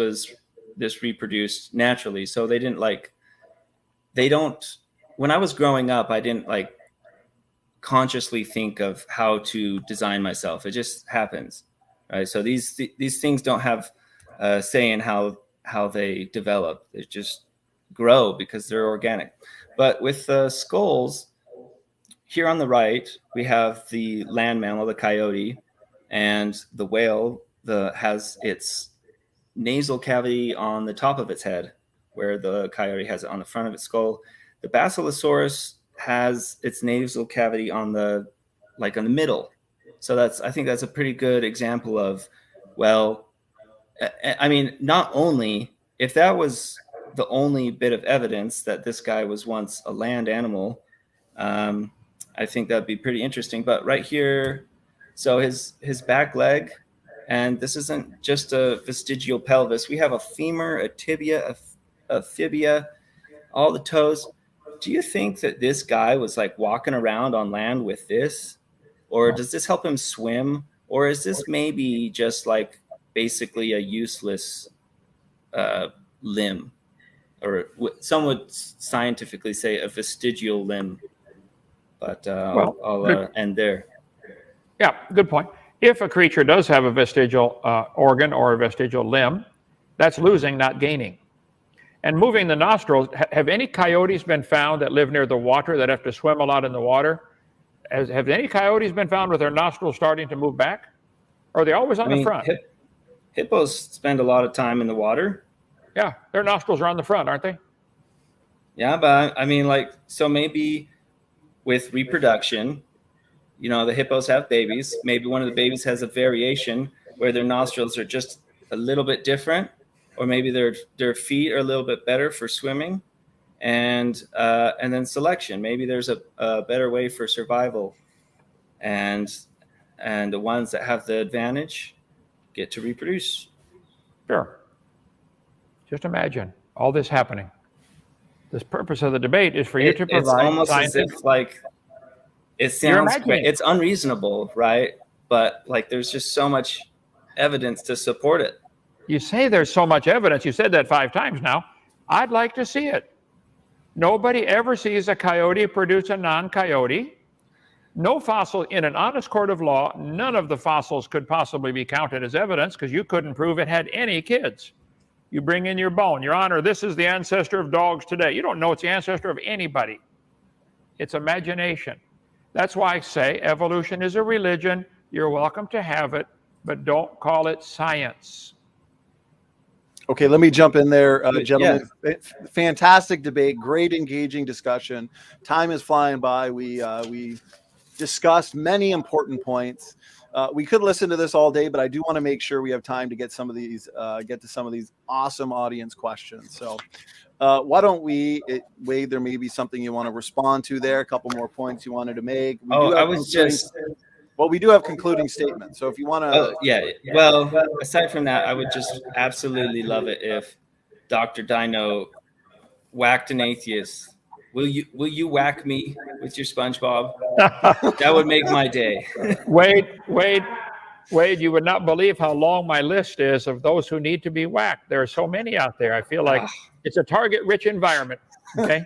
reproduced naturally. So when I was growing up, I didn't consciously think of how to design myself. It just happens, right? So these things don't have a say in how they develop. They just grow because they're organic. But with the skulls, here on the right, we have the land mammal, the coyote, and the whale has its nasal cavity on the top of its head, where the coyote has it on the front of its skull. The Basilosaurus has its nasal cavity on the middle. So I think that's a pretty good example of, well, I mean, not only if that was the only bit of evidence that this guy was once a land animal, I think that'd be pretty interesting. But right here, so his back leg, and this isn't just a vestigial pelvis. We have a femur, a tibia, a fibia, all the toes. Do you think that this guy was walking around on land with this? Or does this help him swim? Or is this maybe just basically a useless limb? Or some would scientifically say a vestigial limb. But I'll end there. Yeah, good point. If a creature does have a vestigial organ or a vestigial limb, that's losing, not gaining. And moving the nostrils, have any coyotes been found that live near the water that have to swim a lot in the water? Have any coyotes been found with their nostrils starting to move back? Or are they always on the front? Hippos spend a lot of time in the water. Yeah, their nostrils are on the front, aren't they? Yeah, but I mean, so maybe with reproduction, the hippos have babies. Maybe one of the babies has a variation where their nostrils are just a little bit different, or maybe their feet are a little bit better for swimming, and then selection. Maybe there's a better way for survival, and the ones that have the advantage get to reproduce. Sure. Just imagine all this happening. This purpose of the debate is for you to provide. It's almost as if it sounds great. It's unreasonable, right? But there's just so much evidence to support it. You say there's so much evidence. You said that 5 times now. I'd like to see it. Nobody ever sees a coyote produce a non-coyote. No fossil in an honest court of law, none of the fossils could possibly be counted as evidence because you couldn't prove it had any kids. You bring in your bone. Your Honor, this is the ancestor of dogs today. You don't know it's the ancestor of anybody. It's imagination. That's why I say evolution is a religion. You're welcome to have it, but don't call it science. Okay, let me jump in there, gentlemen. Yeah. Fantastic debate, great engaging discussion. Time is flying by. We discussed many important points. We could listen to this all day, but I do want to make sure we have time to get some of these, get to some of these awesome audience questions. So why don't we, Wade, there may be something you want to respond to there, a couple more points you wanted to make. We do have concluding statements. So if you want to. Oh, yeah. Well, aside from that, I would just absolutely love it if Dr. Dino whacked an atheist. Will you whack me with your SpongeBob? That would make my day. Wade, you would not believe how long my list is of those who need to be whacked. There are so many out there. I feel like it's a target-rich environment. Okay,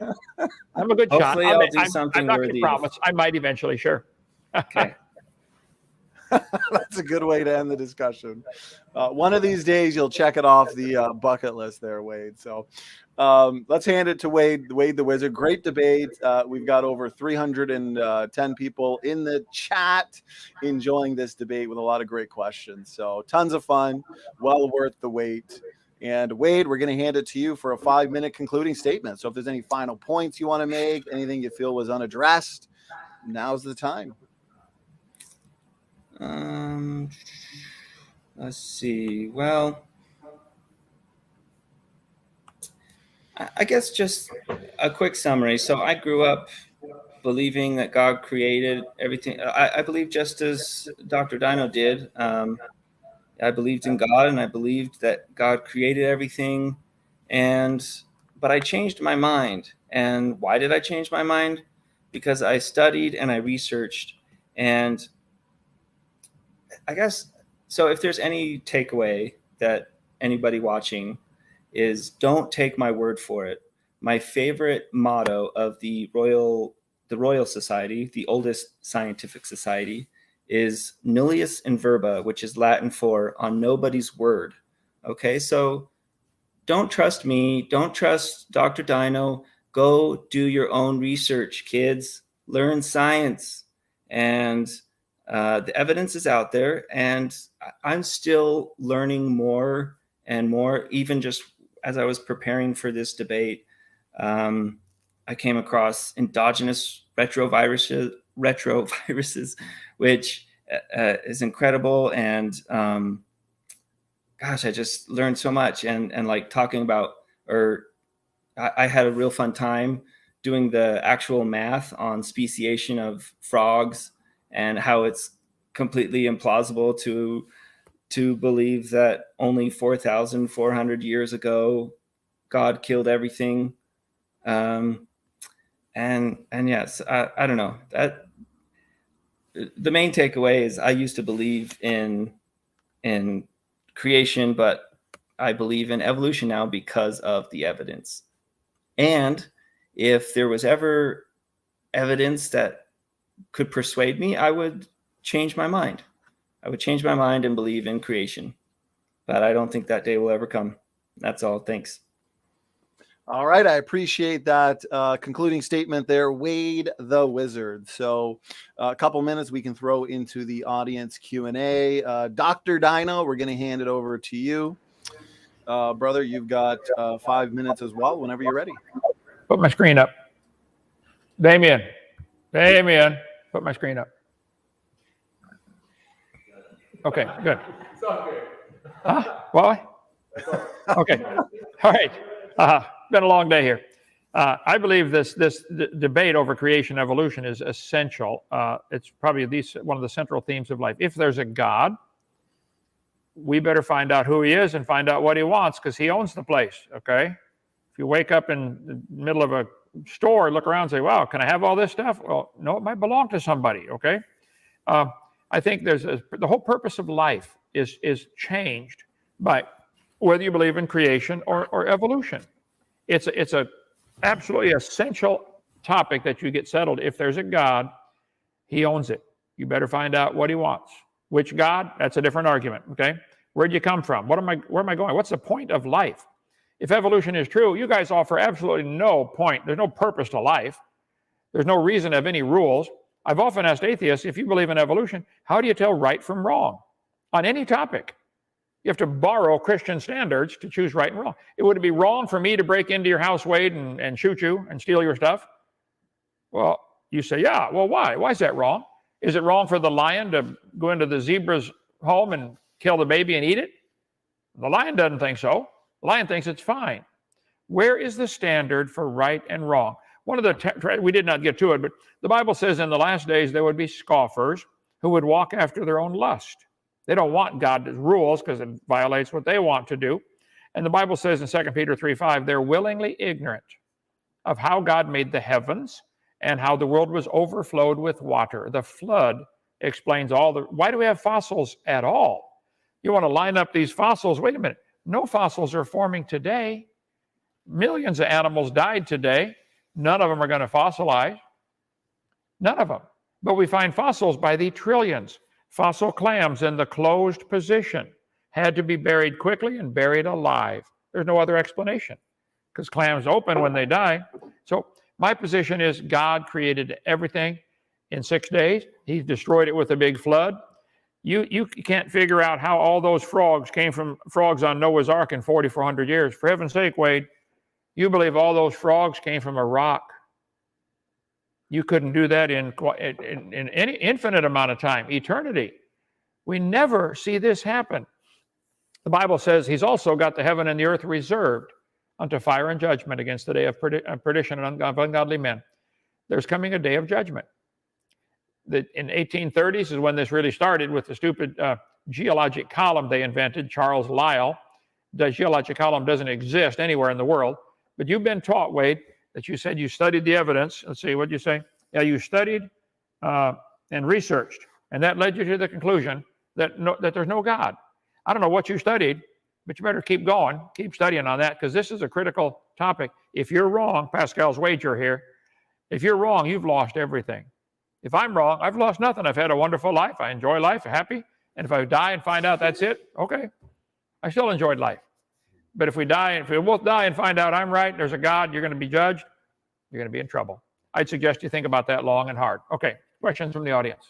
I'm a good shot. Hopefully I'll do something I'm not worthy. Promise. I might eventually. Sure. Okay. That's a good way to end the discussion. One of these days, you'll check it off the bucket list there, Wade. So let's hand it to Wade the Wizard. Great debate. We've got over 310 people in the chat enjoying this debate with a lot of great questions. So tons of fun, well worth the wait. And Wade, we're going to hand it to you for a 5-minute concluding statement. So if there's any final points you want to make, anything you feel was unaddressed, now's the time. Let's see. Well, I guess just a quick summary. So I grew up believing that God created everything. I believe just as Dr. Dino did. I believed in God and I believed that God created everything. But I changed my mind. And why did I change my mind? Because I studied and I researched. And I guess, so if there's any takeaway that anybody watching is, don't take my word for it. My favorite motto of the Royal Society, the oldest scientific society, is nullius in verba, which is Latin for on nobody's word. Okay, so don't trust me. Don't trust Dr. Dino. Go do your own research, kids. Learn science. And the evidence is out there, and I'm still learning more and more. Even just as I was preparing for this debate, I came across endogenous retroviruses, which is incredible. And gosh, I just learned so much. And like talking about, I had a real fun time doing the actual math on speciation of frogs and how it's completely implausible to believe that only 4,400 years ago, God killed everything. And yes, I don't know. That the main takeaway is I used to believe in creation, but I believe in evolution now because of the evidence. And if there was ever evidence that could persuade me, I would change my mind. I would change my mind and believe in creation. But I don't think that day will ever come. That's all. Thanks. All right. I appreciate that concluding statement there, Wade the Wizard. So a couple minutes we can throw into the audience Q&A. Dr. Dino, we're going to hand it over to you. Brother, you've got 5 minutes as well, whenever you're ready. Put my screen up. Damien, put my screen up. Okay, good. Huh? Why? Okay. All right. Been a long day here. I believe this debate over creation evolution is essential. It's probably one of the central themes of life. If there's a God, we better find out who he is and find out what he wants, because he owns the place, okay? If you wake up in the middle of a store, look around and say, wow, can I have all this stuff? Well, no, it might belong to somebody, okay? I think the whole purpose of life is changed by whether you believe in creation or evolution. It's a absolutely essential topic that you get settled. If there's a God, he owns it. You better find out what he wants. Which God? That's a different argument, okay? Where'd you come from? Where am I going? What's the point of life? If evolution is true, you guys offer absolutely no point. There's no purpose to life. There's no reason to have any rules. I've often asked atheists, if you believe in evolution, how do you tell right from wrong on any topic? You have to borrow Christian standards to choose right and wrong. Would it be wrong for me to break into your house, Wade, and shoot you and steal your stuff? Well, you say, yeah. Well, why? Why is that wrong? Is it wrong for the lion to go into the zebra's home and kill the baby and eat it? The lion doesn't think so. The lion thinks it's fine. Where is the standard for right and wrong? One of the, we did not get to it, but the Bible says in the last days there would be scoffers who would walk after their own lust. They don't want God's rules because it violates what they want to do. And the Bible says in 2 Peter 3:5, they're willingly ignorant of how God made the heavens and how the world was overflowed with water. The flood explains why do we have fossils at all? You want to line up these fossils? Wait a minute. No fossils are forming today. Millions of animals died today. None of them are going to fossilize. None of them. But we find fossils by the trillions. Fossil clams in the closed position had to be buried quickly and buried alive. There's no other explanation because clams open when they die. So my position is God created everything in 6 days. He destroyed it with a big flood. You can't figure out how all those frogs came from frogs on Noah's Ark in 4,400 years. For heaven's sake, Wade, you believe all those frogs came from a rock. You couldn't do that in any infinite amount of time, eternity. We never see this happen. The Bible says he's also got the heaven and the earth reserved unto fire and judgment against the day of perdition and of ungodly men. There's coming a day of judgment. In 1830s is when this really started with the stupid geologic column they invented, Charles Lyell. The geologic column doesn't exist anywhere in the world. But you've been taught, Wade, that you said you studied the evidence. Let's see, what'd you say? Yeah, you studied and researched. And that led you to the conclusion that there's no God. I don't know what you studied, but you better keep going, keep studying on that, because this is a critical topic. If you're wrong, Pascal's wager here, if you're wrong, you've lost everything. If I'm wrong, I've lost nothing. I've had a wonderful life. I enjoy life, happy. And if I die and find out that's it, okay, I still enjoyed life. But if we both die and find out I'm right, there's a God, you're going to be judged, you're going to be in trouble. I'd suggest you think about that long and hard. Okay, questions from the audience.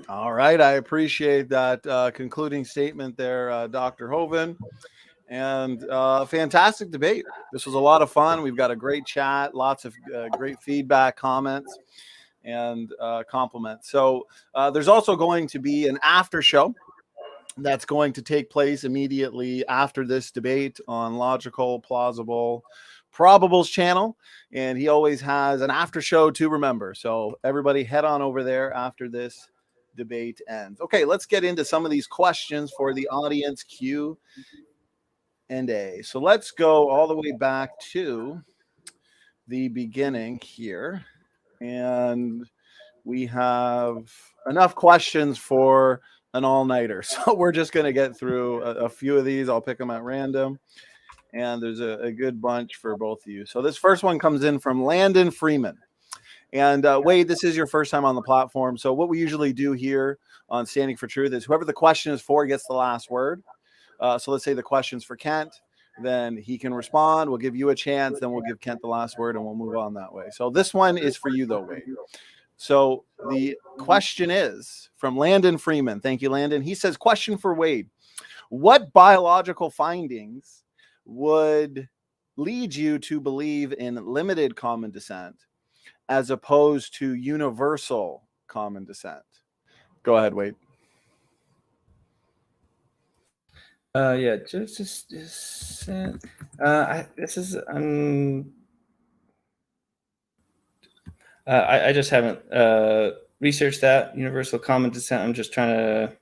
All right, I appreciate that concluding statement there, Dr. Hovind. And fantastic debate. This was a lot of fun. We've got a great chat, lots of great feedback, comments, and compliments. So there's also going to be an after show that's going to take place immediately after this debate on Logical, Plausible, Probable's channel. And he always has an after show to remember. So everybody head on over there after this debate ends. Okay, let's get into some of these questions for the audience Q&A. So let's go all the way back to the beginning here. And we have enough questions for an all-nighter. So we're just going to get through a few of these. I'll pick them at random. And there's a good bunch for both of you. So this first one comes in from Landon Freeman. And Wade, this is your first time on the platform. So what we usually do here on Standing for Truth is whoever the question is for gets the last word. So let's say the question's for Kent. Then he can respond. We'll give you a chance. Then we'll give Kent the last word and we'll move on that way. So this one is for you though, Wade. So the question is from Landon Freeman. Thank you, Landon. He says, question for Wade. What biological findings would lead you to believe in limited common descent as opposed to universal common descent? Go ahead, Wade. Yeah, just this is I just haven't researched that universal common descent. I'm just trying to.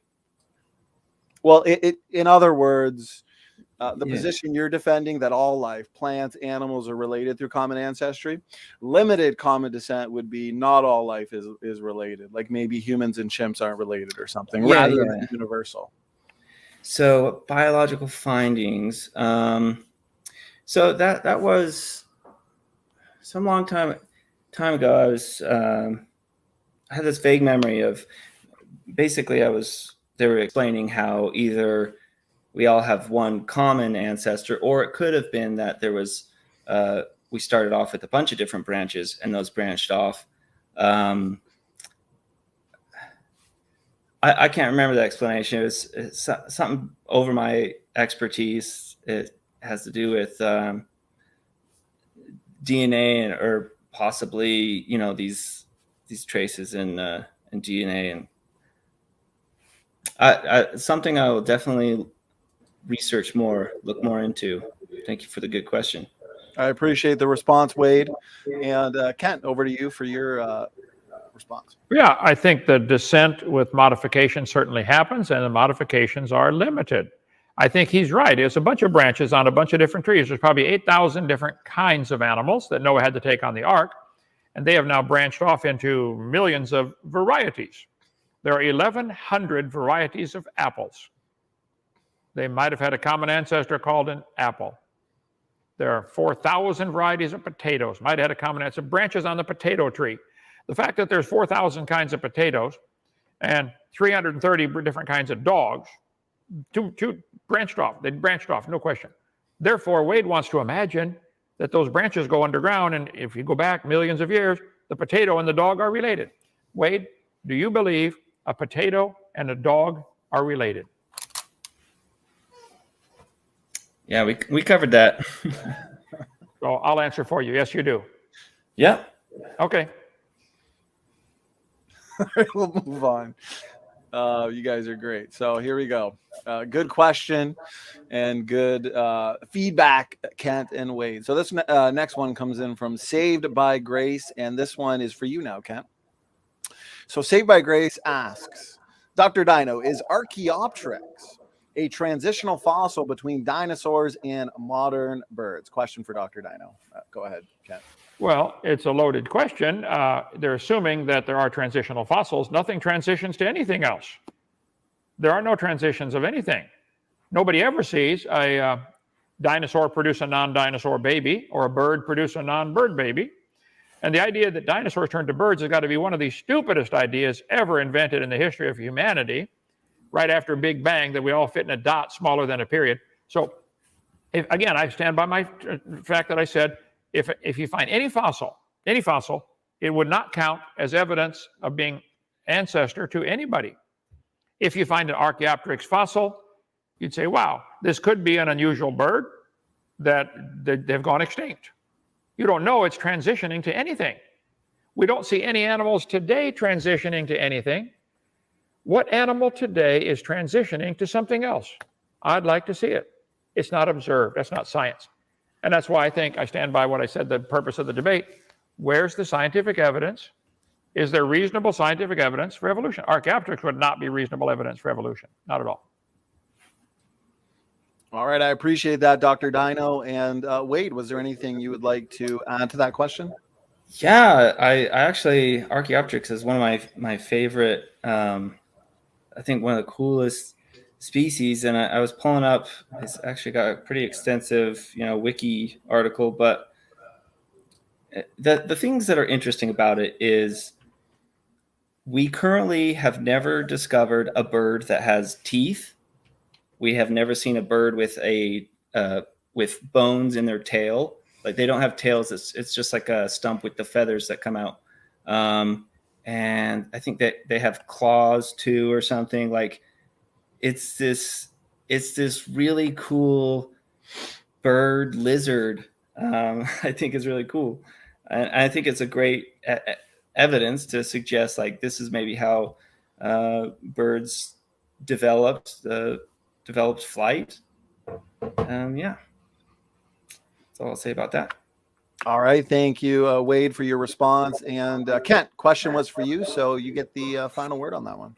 Well, in other words, the position you're defending that all life, plants, animals are related through common ancestry. Limited common descent would be not all life is related. Like maybe humans and chimps aren't related or something, rather than universal. So biological findings. So that was some long time ago, I was I had this vague memory of basically they were explaining how either we all have one common ancestor, or it could have been that there was we started off with a bunch of different branches and those branched off. I can't remember the explanation. It's something over my expertise. It has to do with DNA or possibly, these traces in DNA, and something I will definitely research more, look more into. Thank you for the good question. I appreciate the response, Wade. And Kent, over to you for your response. Yeah, I think the descent with modification certainly happens, and the modifications are limited. I think he's right. It's a bunch of branches on a bunch of different trees. There's probably 8,000 different kinds of animals that Noah had to take on the ark, and they have now branched off into millions of varieties. There are 1,100 varieties of apples. They might have had a common ancestor called an apple. There are 4,000 varieties of potatoes. Might have had a common ancestor. Branches on the potato tree. The fact that there's 4,000 kinds of potatoes and 330 different kinds of dogs, two branched off. They branched off, no question. Therefore, Wade wants to imagine that those branches go underground, and if you go back millions of years, the potato and the dog are related. Wade, do you believe a potato and a dog are related? Yeah, we covered that. So I'll answer for you. Yes, you do. Yeah. Okay. We'll move on. You guys are great. So here we go. Good question and good feedback, Kent and Wade. So this next one comes in from Saved by Grace, and this one is for you now, Kent. So Saved by Grace asks, Dr. Dino, is Archaeopteryx a transitional fossil between dinosaurs and modern birds? Question for Dr. Dino. Go ahead, Kent. Well, it's a loaded question. They're assuming that there are transitional fossils. Nothing transitions to anything else. There are no transitions of anything. Nobody ever sees a dinosaur produce a non-dinosaur baby or a bird produce a non-bird baby. And the idea that dinosaurs turned to birds has got to be one of the stupidest ideas ever invented in the history of humanity, right after Big Bang, that we all fit in a dot smaller than a period. So, again, I stand by my fact that I said, if you find any fossil, it would not count as evidence of being ancestor to anybody. If you find an Archaeopteryx fossil, you'd say, wow, this could be an unusual bird that they've gone extinct. You don't know it's transitioning to anything. We don't see any animals today transitioning to anything. What animal today is transitioning to something else? I'd like to see it. It's not observed. That's not science. And that's why I think I stand by what I said, the purpose of the debate. Where's the scientific evidence? Is there reasonable scientific evidence for evolution? Archaeopteryx would not be reasonable evidence for evolution. Not at all. All right. I appreciate that, Dr. Dino. And Wade, was there anything you would like to add to that question? Yeah, I actually, Archaeopteryx is one of my favorite, I think one of the coolest species. And I was pulling up, it's actually got a pretty extensive, wiki article, but the things that are interesting about it is we currently have never discovered a bird that has teeth. We have never seen a bird with with bones in their tail. Like, they don't have tails. It's just like a stump with the feathers that come out. And I think that they have claws too or something. Like, it's this really cool bird lizard. I think is really cool. And I think it's a great evidence to suggest, like, this is maybe how birds developed flight. Yeah. That's all I'll say about that. All right. Thank you, Wade, for your response. And Kent, question was for you, so you get the final word on that one.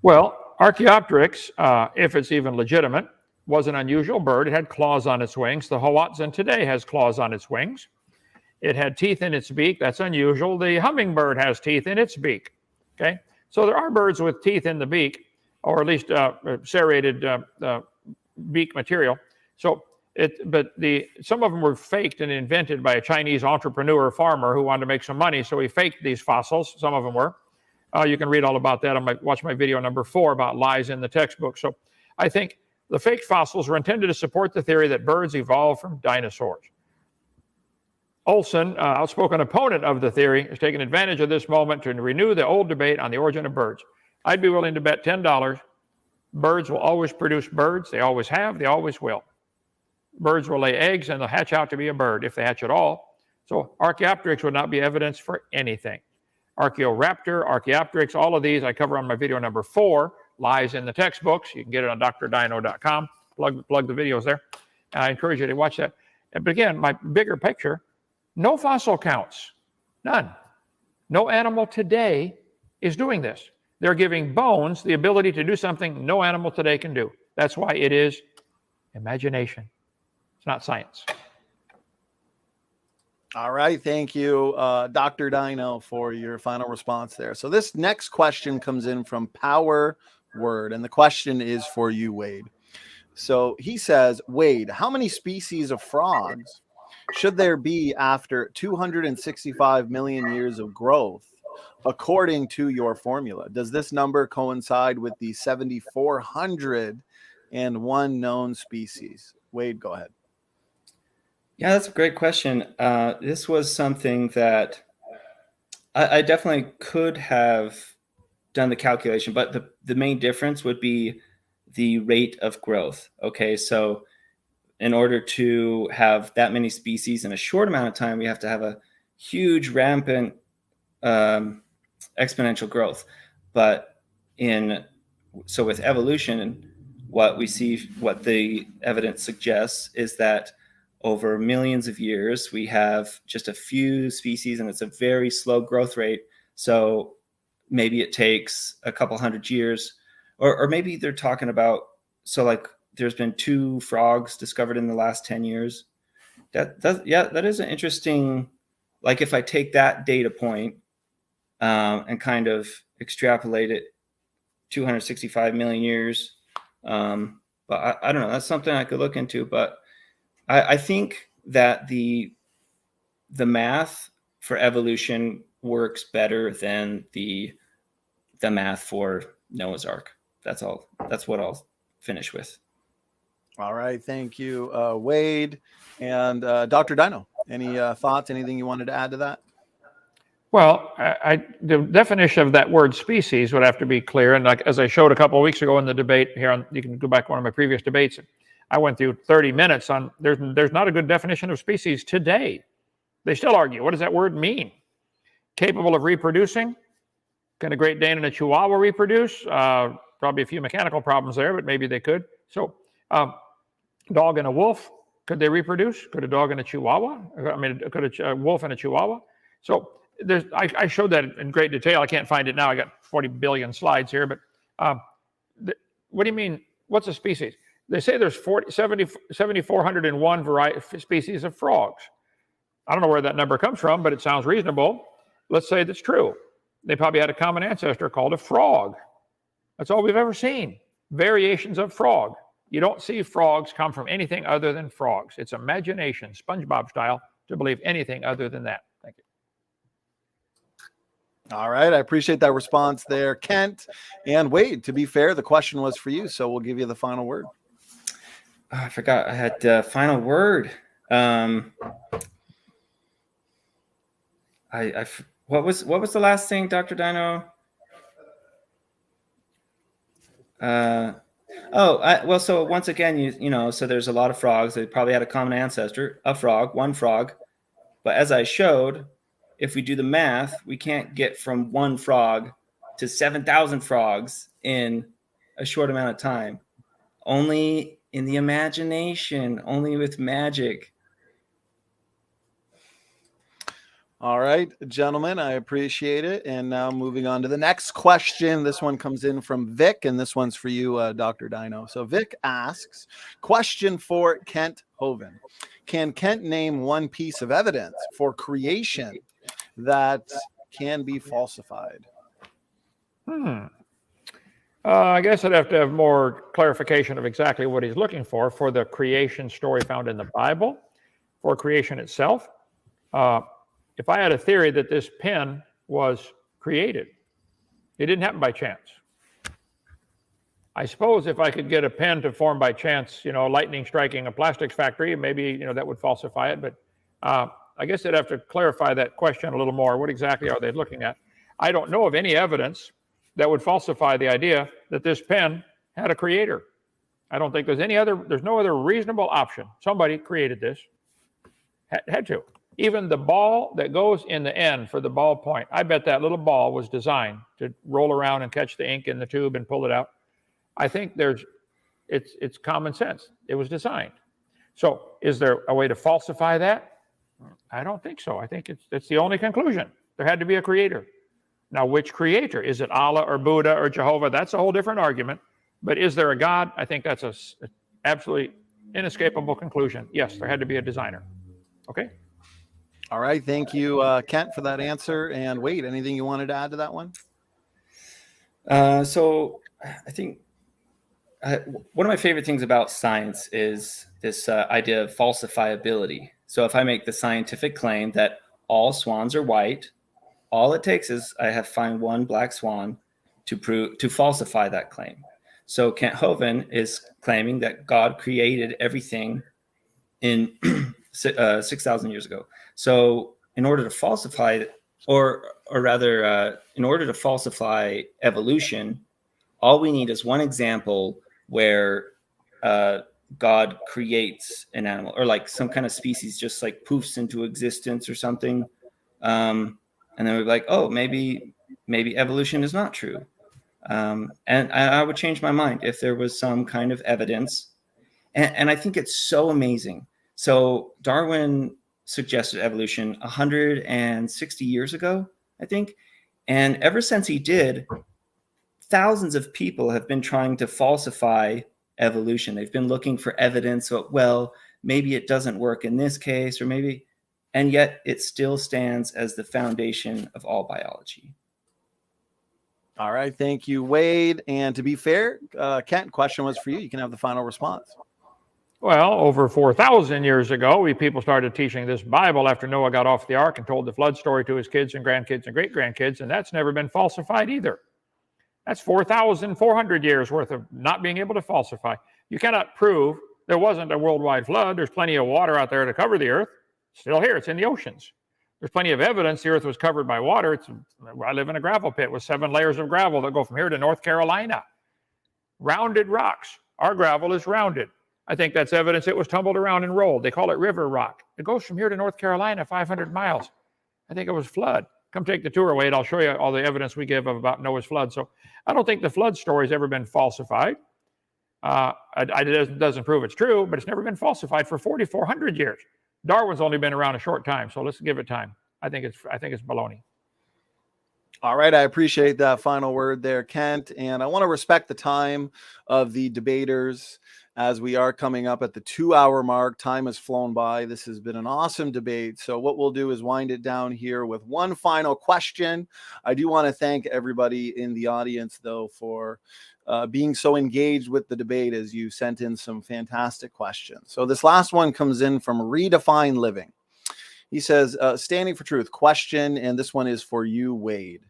Well, Archaeopteryx, if it's even legitimate, was an unusual bird. It had claws on its wings. The Hoatzin today has claws on its wings. It had teeth in its beak. That's unusual. The hummingbird has teeth in its beak. Okay, so there are birds with teeth in the beak, or at least serrated beak material. So But some of them were faked and invented by a Chinese entrepreneur farmer who wanted to make some money, so he faked these fossils. Some of them were. You can read all about that. Watch my video number 4 about lies in the textbook. So I think the fake fossils were intended to support the theory that birds evolved from dinosaurs. Olson, outspoken opponent of the theory, has taken advantage of this moment to renew the old debate on the origin of birds. I'd be willing to bet $10 birds will always produce birds. They always have. They always will. Birds will lay eggs and they'll hatch out to be a bird if they hatch at all. So Archaeopteryx would not be evidence for anything. Archaeoraptor, Archaeopteryx, all of these I cover on my video number 4, lies in the textbooks. You can get it on drdino.com. Plug the videos there. I encourage you to watch that. But again, my bigger picture, no fossil counts, none. No animal today is doing this. They're giving bones the ability to do something no animal today can do. That's why it is imagination. It's not science. All right. Thank you, Dr. Dino, for your final response there. So this next question comes in from Power Word, and the question is for you, Wade. So he says, Wade, how many species of frogs should there be after 265 million years of growth, according to your formula? Does this number coincide with the 7,401 known species? Wade, go ahead. Yeah, that's a great question. This was something that I definitely could have done the calculation, but the main difference would be the rate of growth. Okay, so in order to have that many species in a short amount of time, we have to have a huge rampant exponential growth. But with evolution, what we see, what the evidence suggests is that over millions of years, we have just a few species and it's a very slow growth rate. So maybe it takes a couple hundred years, or maybe they're talking about, so like there's been 2 frogs discovered in the last 10 years. That is an interesting, like if I take that data point and kind of extrapolate it 265 million years. But I don't know, that's something I could look into, but I think that the math for evolution works better than the math for Noah's Ark. That's all. That's what I'll finish with. All right. Thank you, Wade. And Dr. Dino, any thoughts, anything you wanted to add to that? Well, the definition of that word species would have to be clear. And like, as I showed a couple of weeks ago in the debate here, you can go back to one of my previous debates. I went through 30 minutes on there's not a good definition of species today. They still argue. What does that word mean? Capable of reproducing? Can a Great Dane and a Chihuahua reproduce? Probably a few mechanical problems there, but maybe they could. So, dog and a wolf, could they reproduce? Could a dog and a Chihuahua? I mean, could a wolf and a Chihuahua? So I showed that in great detail. I can't find it now. I got 40 billion slides here, but what do you mean? What's a species? They say there's 7,401 species of frogs. I don't know where that number comes from, but it sounds reasonable. Let's say that's true. They probably had a common ancestor called a frog. That's all we've ever seen. Variations of frog. You don't see frogs come from anything other than frogs. It's imagination, SpongeBob style, to believe anything other than that. Thank you. All right. I appreciate that response there, Kent. And Wade, to be fair, the question was for you, so we'll give you the final word. I forgot I had the final word. What was the last thing, Dr. Dino? So once again, you know, so there's a lot of frogs. They probably had a common ancestor, one frog. But as I showed, if we do the math, we can't get from one frog to 7,000 frogs in a short amount of time. Only in the imagination, only with magic. All right, gentlemen, I appreciate it. And now moving on to the next question. This one comes in from Vic, and this one's for you, Dr. Dino. So Vic asks, question for Kent Hovind. Can Kent name one piece of evidence for creation that can be falsified? I guess I'd have to have more clarification of exactly what he's looking for the creation story found in the Bible, for creation itself. If I had a theory that this pen was created, it didn't happen by chance. I suppose if I could get a pen to form by chance, lightning striking a plastics factory, maybe, that would falsify it. But I guess I'd have to clarify that question a little more. What exactly are they looking at? I don't know of any evidence that would falsify the idea that this pen had a creator. I don't think there's no other reasonable option. Somebody created this, had to. Even the ball that goes in the end for the ballpoint, I bet that little ball was designed to roll around and catch the ink in the tube and pull it out. I think it's common sense. It was designed. So is there a way to falsify that? I don't think so. I think it's the only conclusion. There had to be a creator. Now, which creator? Is it Allah or Buddha or Jehovah? That's a whole different argument. But is there a God? I think that's an absolutely inescapable conclusion. Yes, there had to be a designer. Okay? All right. Thank you, Kent, for that answer. And Wade, anything you wanted to add to that one? So I think one of my favorite things about science is this idea of falsifiability. So if I make the scientific claim that all swans are white, all it takes is I have to find one black swan to falsify that claim. So Kent Hovind is claiming that God created everything in 6,000 years ago. So in order to falsify, or rather, in order to falsify evolution, all we need is one example where God creates an animal, or like some kind of species just like poofs into existence or something. And then we're like, oh, maybe evolution is not true. And I would change my mind if there was some kind of evidence. And I think it's so amazing. So Darwin suggested evolution 160 years ago, I think. And ever since he did, thousands of people have been trying to falsify evolution. They've been looking for evidence. So, well, maybe it doesn't work in this case, or maybe, and yet it still stands as the foundation of all biology. All right. Thank you, Wade. And to be fair, Kent, question was for you. You can have the final response. Well, over 4,000 years ago, people started teaching this Bible after Noah got off the ark and told the flood story to his kids and grandkids and great-grandkids, and that's never been falsified either. That's 4,400 years worth of not being able to falsify. You cannot prove there wasn't a worldwide flood. There's plenty of water out there to cover the earth. Still here, it's in the oceans. There's plenty of evidence the earth was covered by water. I live in a gravel pit with 7 layers of gravel that go from here to North Carolina. Rounded rocks. Our gravel is rounded. I think that's evidence it was tumbled around and rolled. They call it river rock. It goes from here to North Carolina, 500 miles. I think it was flood. Come take the tour, Wade. I'll show you all the evidence we give about Noah's flood. So I don't think the flood story's ever been falsified. It doesn't prove it's true, but it's never been falsified for 4,400 years. Darwin's only been around a short time, so let's give it time. I think it's baloney. All right. I appreciate that final word there, Kent. And I want to respect the time of the debaters as we are coming up at the 2-hour mark. Time has flown by. This has been an awesome debate. So what we'll do is wind it down here with one final question. I do want to thank everybody in the audience, though, for being so engaged with the debate as you sent in some fantastic questions. So this last one comes in from Redefine Living. He says, standing for truth question, and this one is for you, Wade.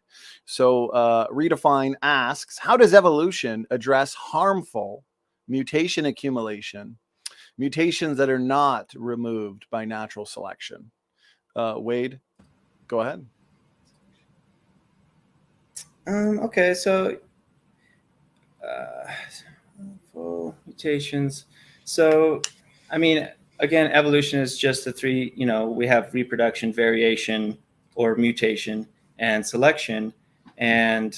So Redefine asks, how does evolution address harmful mutation accumulation, mutations that are not removed by natural selection? Wade, go ahead. Okay, so mutations. So, I mean, again, evolution is just the three, we have reproduction, variation, or mutation, and selection. And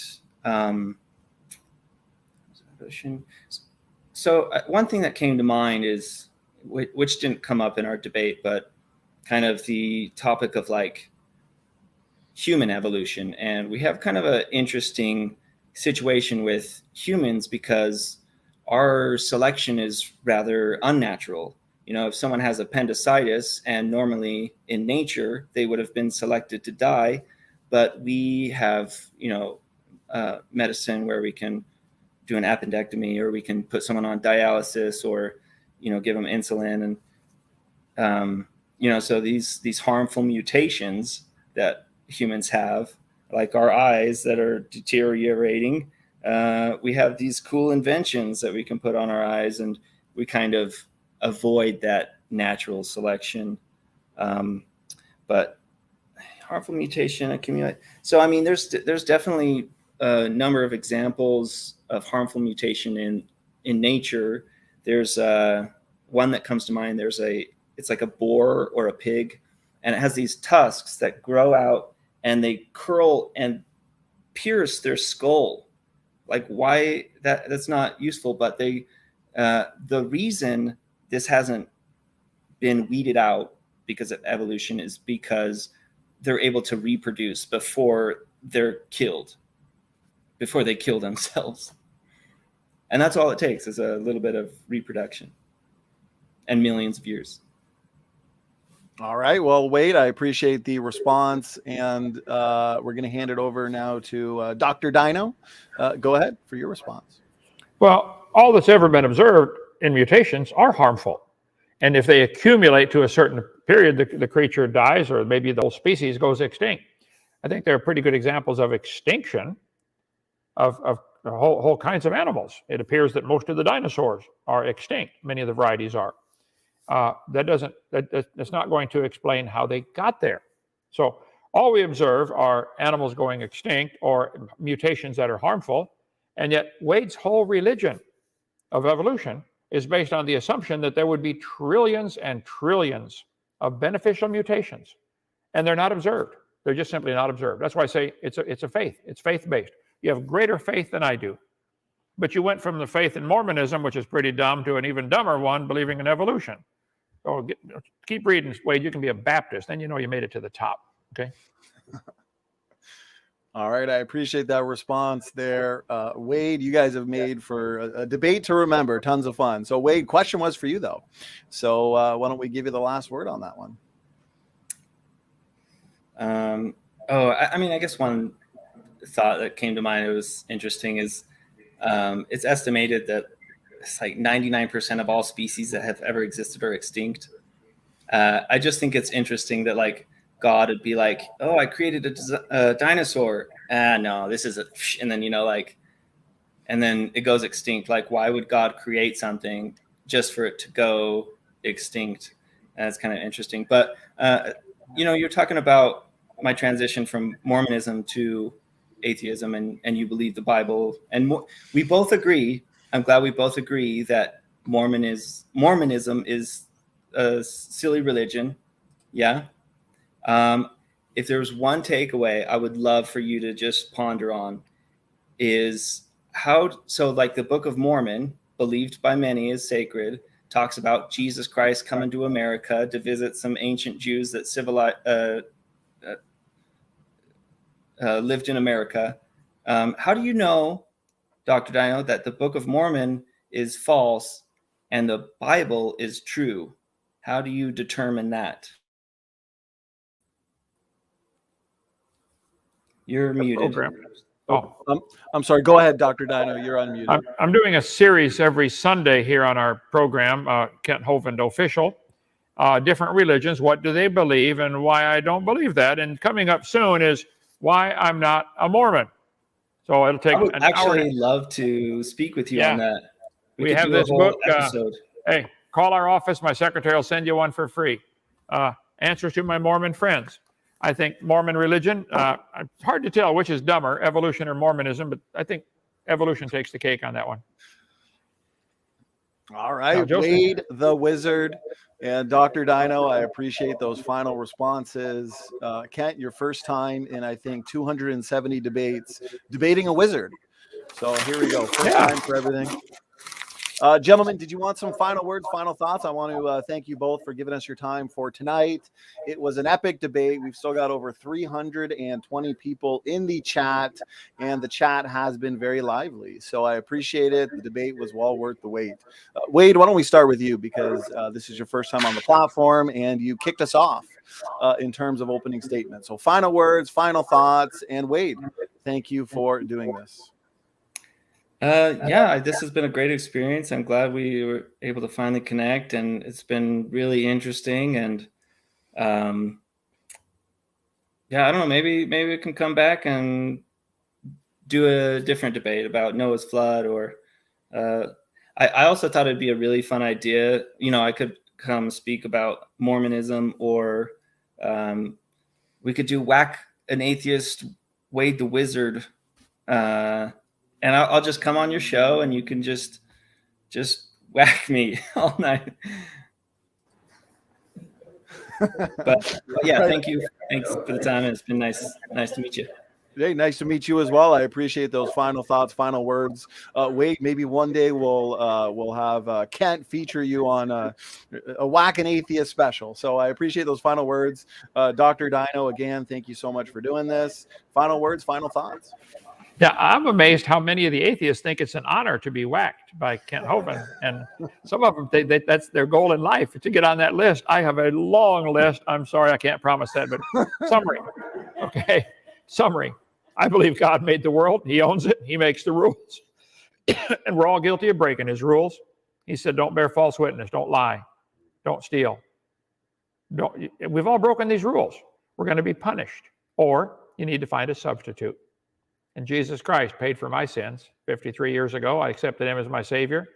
so one thing that came to mind is, which didn't come up in our debate, but kind of the topic of like human evolution. And we have kind of an interesting situation with humans because our selection is rather unnatural. If someone has appendicitis and normally in nature, they would have been selected to die, but we have, medicine where we can do an appendectomy, or we can put someone on dialysis, or, give them insulin. And, so these harmful mutations that humans have, like our eyes that are deteriorating, we have these cool inventions that we can put on our eyes, and we kind of avoid that natural selection. But harmful mutation accumulate. So, I mean, there's definitely a number of examples of harmful mutation in nature. There's one that comes to mind. It's like a boar or a pig, and it has these tusks that grow out and they curl and pierce their skull. Like, why that's not useful, but the reason this hasn't been weeded out because of evolution is because they're able to reproduce before they're killed, before they kill themselves. And that's all it takes, is a little bit of reproduction and millions of years. All right. Well, Wade, I appreciate the response, and we're going to hand it over now to Dr. Dino. Go ahead for your response. Well, all that's ever been observed in mutations are harmful. And if they accumulate to a certain period, the creature dies, or maybe the whole species goes extinct. I think there are pretty good examples of extinction of whole kinds of animals. It appears that most of the dinosaurs are extinct. Many of the varieties are. That's not going to explain how they got there. So all we observe are animals going extinct or mutations that are harmful. And yet Wade's whole religion of evolution is based on the assumption that there would be trillions and trillions of beneficial mutations, and they're not observed. They're just simply not observed. That's why I say it's a faith. It's faith-based. You have greater faith than I do, but you went from the faith in Mormonism, which is pretty dumb, to an even dumber one, believing in evolution. So keep reading, Wade. You can be a Baptist, then you know you made it to the top. Okay. All right, I appreciate that response there. Wade, you guys have made for a debate to remember, tons of fun. So Wade, question was for you though. So why don't we give you the last word on that one? I guess one thought that came to mind, it was interesting, is it's estimated that it's like 99% of all species that have ever existed are extinct. I just think it's interesting that, like, God would be like, oh, I created a dinosaur. No, this is and then, and then it goes extinct. Like, why would God create something just for it to go extinct? And it's kind of interesting. But, you're talking about my transition from Mormonism to atheism, and you believe the Bible. And we both agree. I'm glad we both agree that Mormonism is a silly religion. Yeah. If there's one takeaway I would love for you to just ponder on is like the Book of Mormon, believed by many as sacred, talks about Jesus Christ coming to America to visit some ancient Jews that lived in America. How do you know, Dr. Dino, that the Book of Mormon is false and the Bible is true? How do you determine that? You're muted. Oh, I'm sorry. Go ahead, Dr. Dino. You're unmuted. I'm doing a series every Sunday here on our program, Kent Hovind Official. Different religions, what do they believe and why I don't believe that? And coming up soon is why I'm not a Mormon. So it'll take I would an hour. Actually love to speak with you on that. We have this book. Hey, call our office. My secretary will send you one for free. Answers to my Mormon friends. I think Mormon religion, it's hard to tell which is dumber, evolution or Mormonism, but I think evolution takes the cake on that one. All right, Wade the Wizard and Dr. Dino, I appreciate those final responses. Kent, your first time in, I think, 270 debates, debating a wizard. So here we go. First time for everything. Gentlemen, did you want some final words, final thoughts? I want to thank you both for giving us your time for tonight. It was an epic debate. We've still got over 320 people in the chat, and the chat has been very lively. So I appreciate it. The debate was well worth the wait. Wade, why don't we start with you, because this is your first time on the platform, and you kicked us off in terms of opening statements. So final words, final thoughts, and Wade, thank you for doing this. Yeah, this has been a great experience. I'm glad we were able to finally connect, and it's been really interesting. And yeah, I don't know, maybe we can come back and do a different debate about Noah's flood, or I also thought it'd be a really fun idea. I could come speak about Mormonism, or we could do Whack an Atheist, Wade the Wizard, and I'll just come on your show, and you can just whack me all night. But yeah, thanks for the time. It's been nice to meet you. Hey, nice to meet you as well. I appreciate those final thoughts, final words. Wade, maybe one day we'll have Kent feature you on a Whack an Atheist special. So I appreciate those final words. Dr. Dino, again, thank you so much for doing this. Final words, final thoughts. Yeah, I'm amazed how many of the atheists think it's an honor to be whacked by Kent Hovind. And some of them, that's their goal in life, to get on that list. I have a long list. I'm sorry, I can't promise that, but summary. Okay, summary. I believe God made the world. He owns it. He makes the rules. And we're all guilty of breaking his rules. He said, don't bear false witness. Don't lie. Don't steal. We've all broken these rules. We're going to be punished. Or you need to find a substitute. And Jesus Christ paid for my sins 53 years ago. I accepted him as my Savior.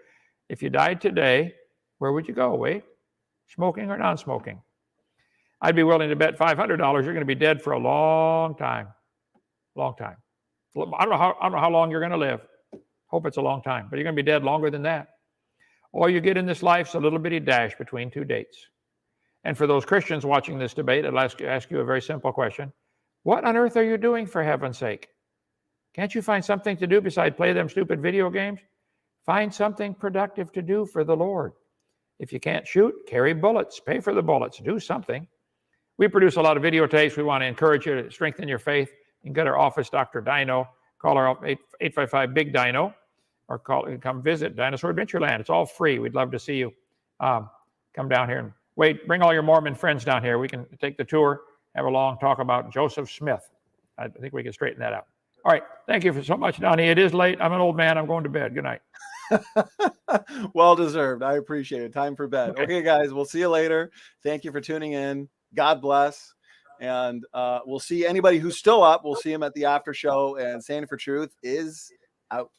If you died today, where would you go, Wade? Smoking or non-smoking? I'd be willing to bet $500 you're going to be dead for a long time. Long time. I don't know how long you're going to live. Hope it's a long time, but you're going to be dead longer than that. All you get in this life's a little bitty dash between two dates. And for those Christians watching this debate, I'll ask you a very simple question. What on earth are you doing, for heaven's sake? Can't you find something to do besides play them stupid video games? Find something productive to do for the Lord. If you can't shoot, carry bullets. Pay for the bullets. Do something. We produce a lot of videotapes. We want to encourage you to strengthen your faith. You can go to our office, Dr. Dino. Call our 855-BIG-DINO, or come visit Dinosaur Adventureland. It's all free. We'd love to see you. Come down here and wait. Bring all your Mormon friends down here. We can take the tour, have a long talk about Joseph Smith. I think we can straighten that out. All right. Thank you so much, Donnie. It is late. I'm an old man. I'm going to bed. Good night. Well deserved. I appreciate it. Time for bed. Okay, guys. We'll see you later. Thank you for tuning in. God bless. And we'll see anybody who's still up. We'll see him at the after show. And Standing for Truth is out.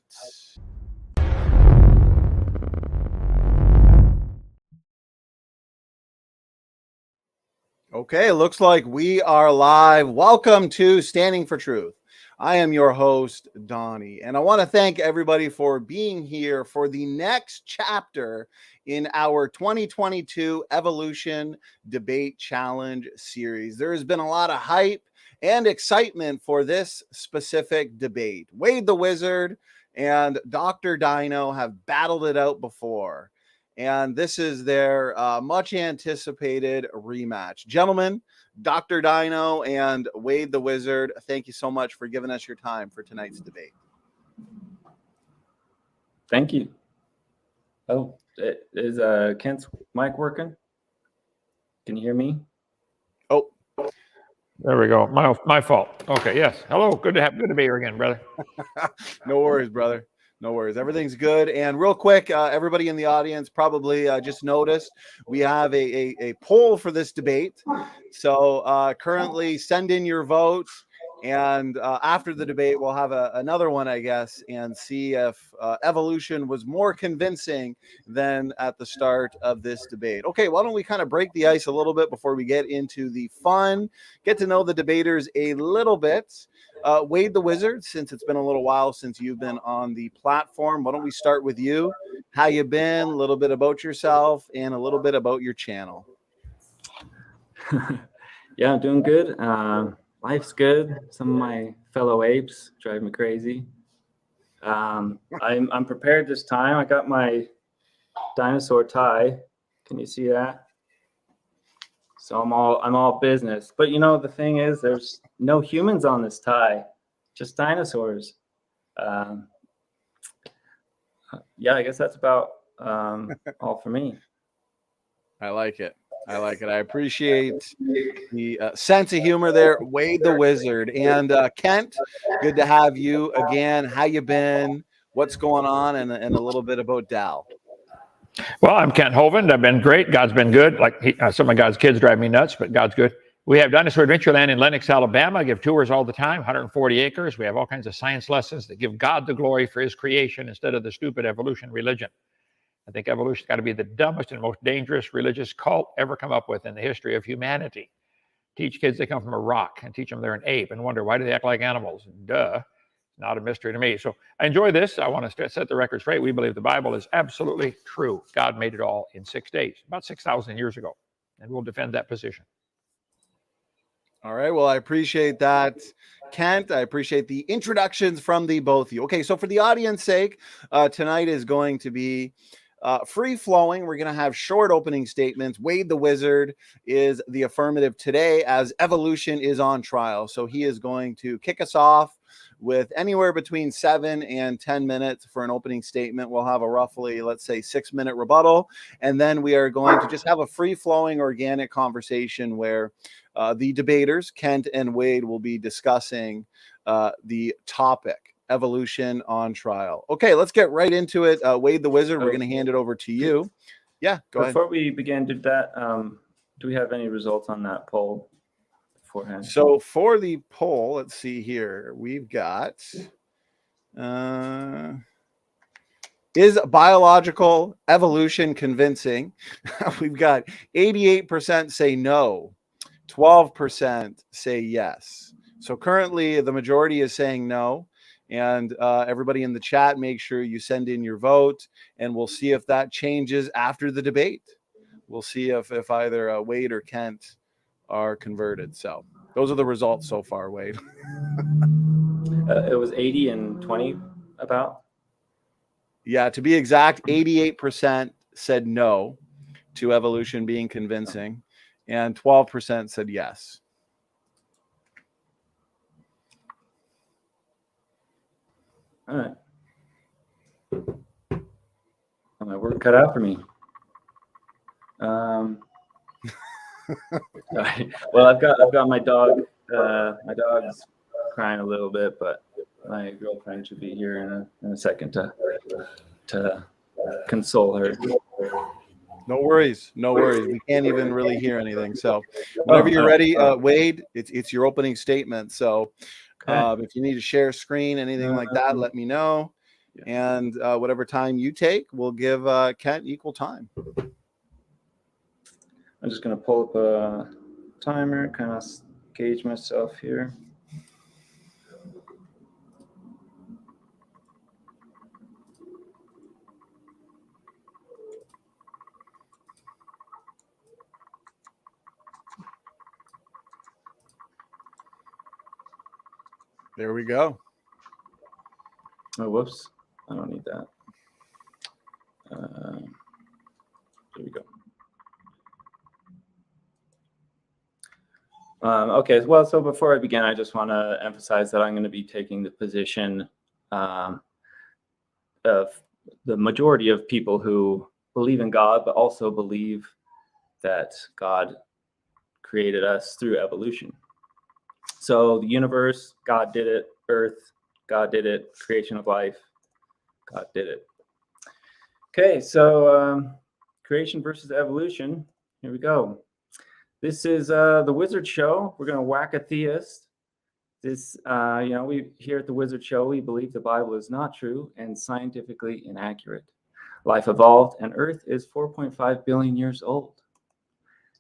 Okay, looks like we are live. Welcome to Standing for Truth. I am your host, Donnie, and I want to thank everybody for being here for the next chapter in our 2022 Evolution Debate Challenge series. There has been a lot of hype and excitement for this specific debate. Wade the Wizard and Dr. Dino have battled it out before, and this is their much anticipated rematch. Gentlemen, Dr. Dino and Wade the Wizard, thank you so much for giving us your time for tonight's debate. Thank you. Oh, is Kent's mic working? Can you hear me? Oh, there we go. My fault. Okay. Yes. Hello. Good to be here again, brother. No worries, brother. No worries. Everything's good. And real quick, everybody in the audience probably just noticed we have a poll for this debate. So currently send in your votes. And after the debate, we'll have another one, I guess, and see if evolution was more convincing than at the start of this debate. Okay, why don't we kind of break the ice a little bit before we get into the fun, get to know the debaters a little bit. Wade the Wizard, since it's been a little while since you've been on the platform, why don't we start with you? How you been, a little bit about yourself, and a little bit about your channel. Yeah, I'm doing good. Life's good. Some of my fellow apes drive me crazy. I'm prepared this time. I got my dinosaur tie. Can you see that? So I'm all business. But you know, the thing is, there's no humans on this tie, just dinosaurs. Yeah, I guess that's about all for me. I like it. I like it. I appreciate the sense of humor there. Wade the Wizard. And Kent, good to have you again. How you been? what's going on, and a little bit about Dal. Well, I'm Kent Hovind. I've been great. God's been good. Some of God's kids drive me nuts, but God's good. We have Dinosaur Adventureland in Lenox, Alabama. I give tours all the time, 140 acres. We have all kinds of science lessons that give God the glory for his creation instead of the stupid evolution religion. I think evolution's got to be the dumbest and most dangerous religious cult ever come up with in the history of humanity. Teach kids they come from a rock and teach them they're an ape and wonder, why do they act like animals? Duh. Not a mystery to me. So I enjoy this. I want to set the record straight. We believe the Bible is absolutely true. God made it all in 6 days, about 6,000 years ago, and we'll defend that position. All right. Well, I appreciate that, Kent. I appreciate the introductions from the both of you. Okay, so for the audience sake, tonight is going to be free flowing. We're going to have short opening statements. Wade the Wizard is the affirmative today, as evolution is on trial. So he is going to kick us off with anywhere between 7 and 10 minutes for an opening statement. We'll have a roughly, let's say, 6-minute rebuttal. And then we are going to just have a free flowing organic conversation where the debaters, Kent and Wade, will be discussing the topic, evolution on trial. Okay, let's get right into it. Wade the Wizard, we're going to hand it over to you. Yeah, go ahead. Before we begin, do we have any results on that poll beforehand? So for the poll, let's see here. We've got is biological evolution convincing? We've got 88% say no, 12% say yes. So currently the majority is saying no. And everybody in the chat, make sure you send in your vote, and we'll see if that changes after the debate. We'll see if either Wade or Kent are converted. So those are the results so far, Wade. It was 80 and 20 about? Yeah, to be exact, 88% said no to evolution being convincing, and 12% said yes. All right. My work cut out for me. Sorry. Well, I've got my dog. My dog's crying a little bit, but my girlfriend should be here in a second to console her. No worries. We can't even really hear anything. So whenever you're ready, Wade, it's your opening statement. So if you need to share screen, anything like that, let me know. And whatever time you take, we'll give Kent equal time. I'm just going to pull up a timer, kind of gauge myself here. There we go. Oh, whoops. I don't need that. There we go. Okay, well, so before I begin, I just want to emphasize that I'm going to be taking the position of the majority of people who believe in God, but also believe that God created us through evolution. So the universe, God did it. Earth, God did it. Creation of life, God did it. Okay, so creation versus evolution. Here we go. This is the Wizard Show. We're going to whack a theist. This, we here at the Wizard Show, we believe the Bible is not true and scientifically inaccurate. Life evolved, and Earth is 4.5 billion years old.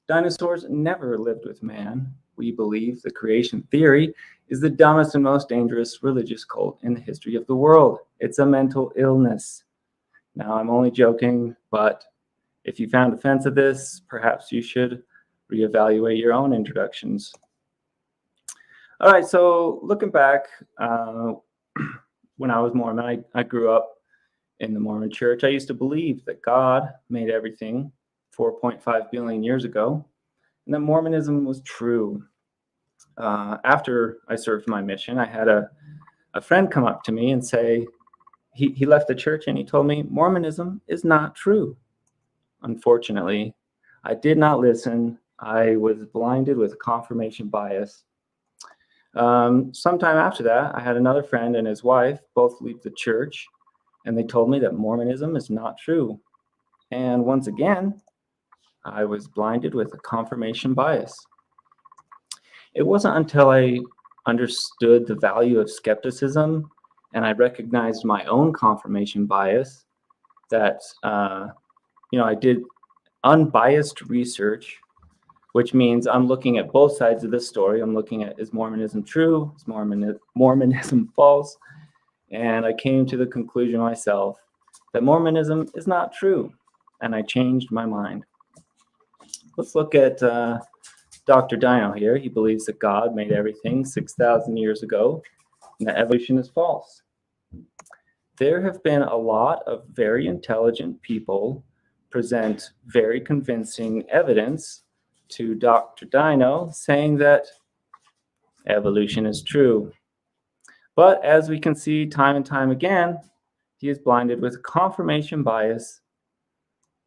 Dinosaurs never lived with man. We believe the creation theory is the dumbest and most dangerous religious cult in the history of the world. It's a mental illness. Now, I'm only joking, but if you found offense at this, perhaps you should reevaluate your own introductions. All right, so looking back, when I was Mormon, I grew up in the Mormon church. I used to believe that God made everything 4.5 billion years ago, and that Mormonism was true. After I served my mission, I had a friend come up to me and say, he left the church and he told me, Mormonism is not true. Unfortunately, I did not listen. I was blinded with confirmation bias. Sometime after that, I had another friend and his wife both leave the church, and they told me that Mormonism is not true. And once again, I was blinded with a confirmation bias. It wasn't until I understood the value of skepticism and I recognized my own confirmation bias that, I did unbiased research, which means I'm looking at both sides of the story. I'm looking at, is Mormonism true? Is Mormonism false? And I came to the conclusion myself that Mormonism is not true. And I changed my mind. Let's look at Dr. Dino here. He believes that God made everything 6,000 years ago and that evolution is false. There have been a lot of very intelligent people present very convincing evidence to Dr. Dino saying that evolution is true. But as we can see time and time again, he is blinded with confirmation bias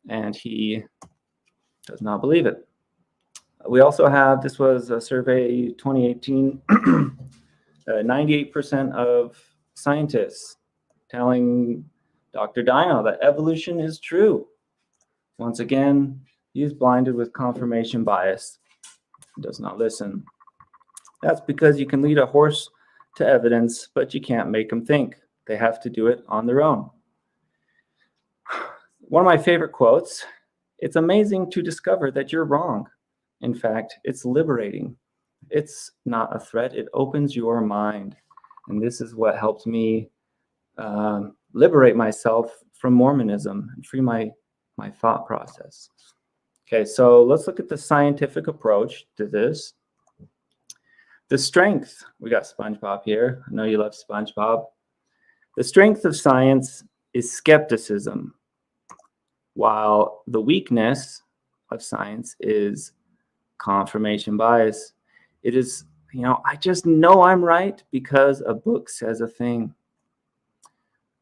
and he does not believe it. We also have, this was a survey 2018, 98% of scientists telling Dr. Dino that evolution is true. Once again, he is blinded with confirmation bias. He does not listen. That's because you can lead a horse to evidence, but you can't make them think. They have to do it on their own. One of my favorite quotes, "It's amazing to discover that you're wrong. In fact, it's liberating. It's not a threat. It opens your mind." And this is what helped me liberate myself from Mormonism and free my thought process. Okay, so let's look at the scientific approach to this. The strength, we got SpongeBob here. I know you love SpongeBob. The strength of science is skepticism, while the weakness of science is confirmation bias. It is, I just know I'm right because a book says a thing.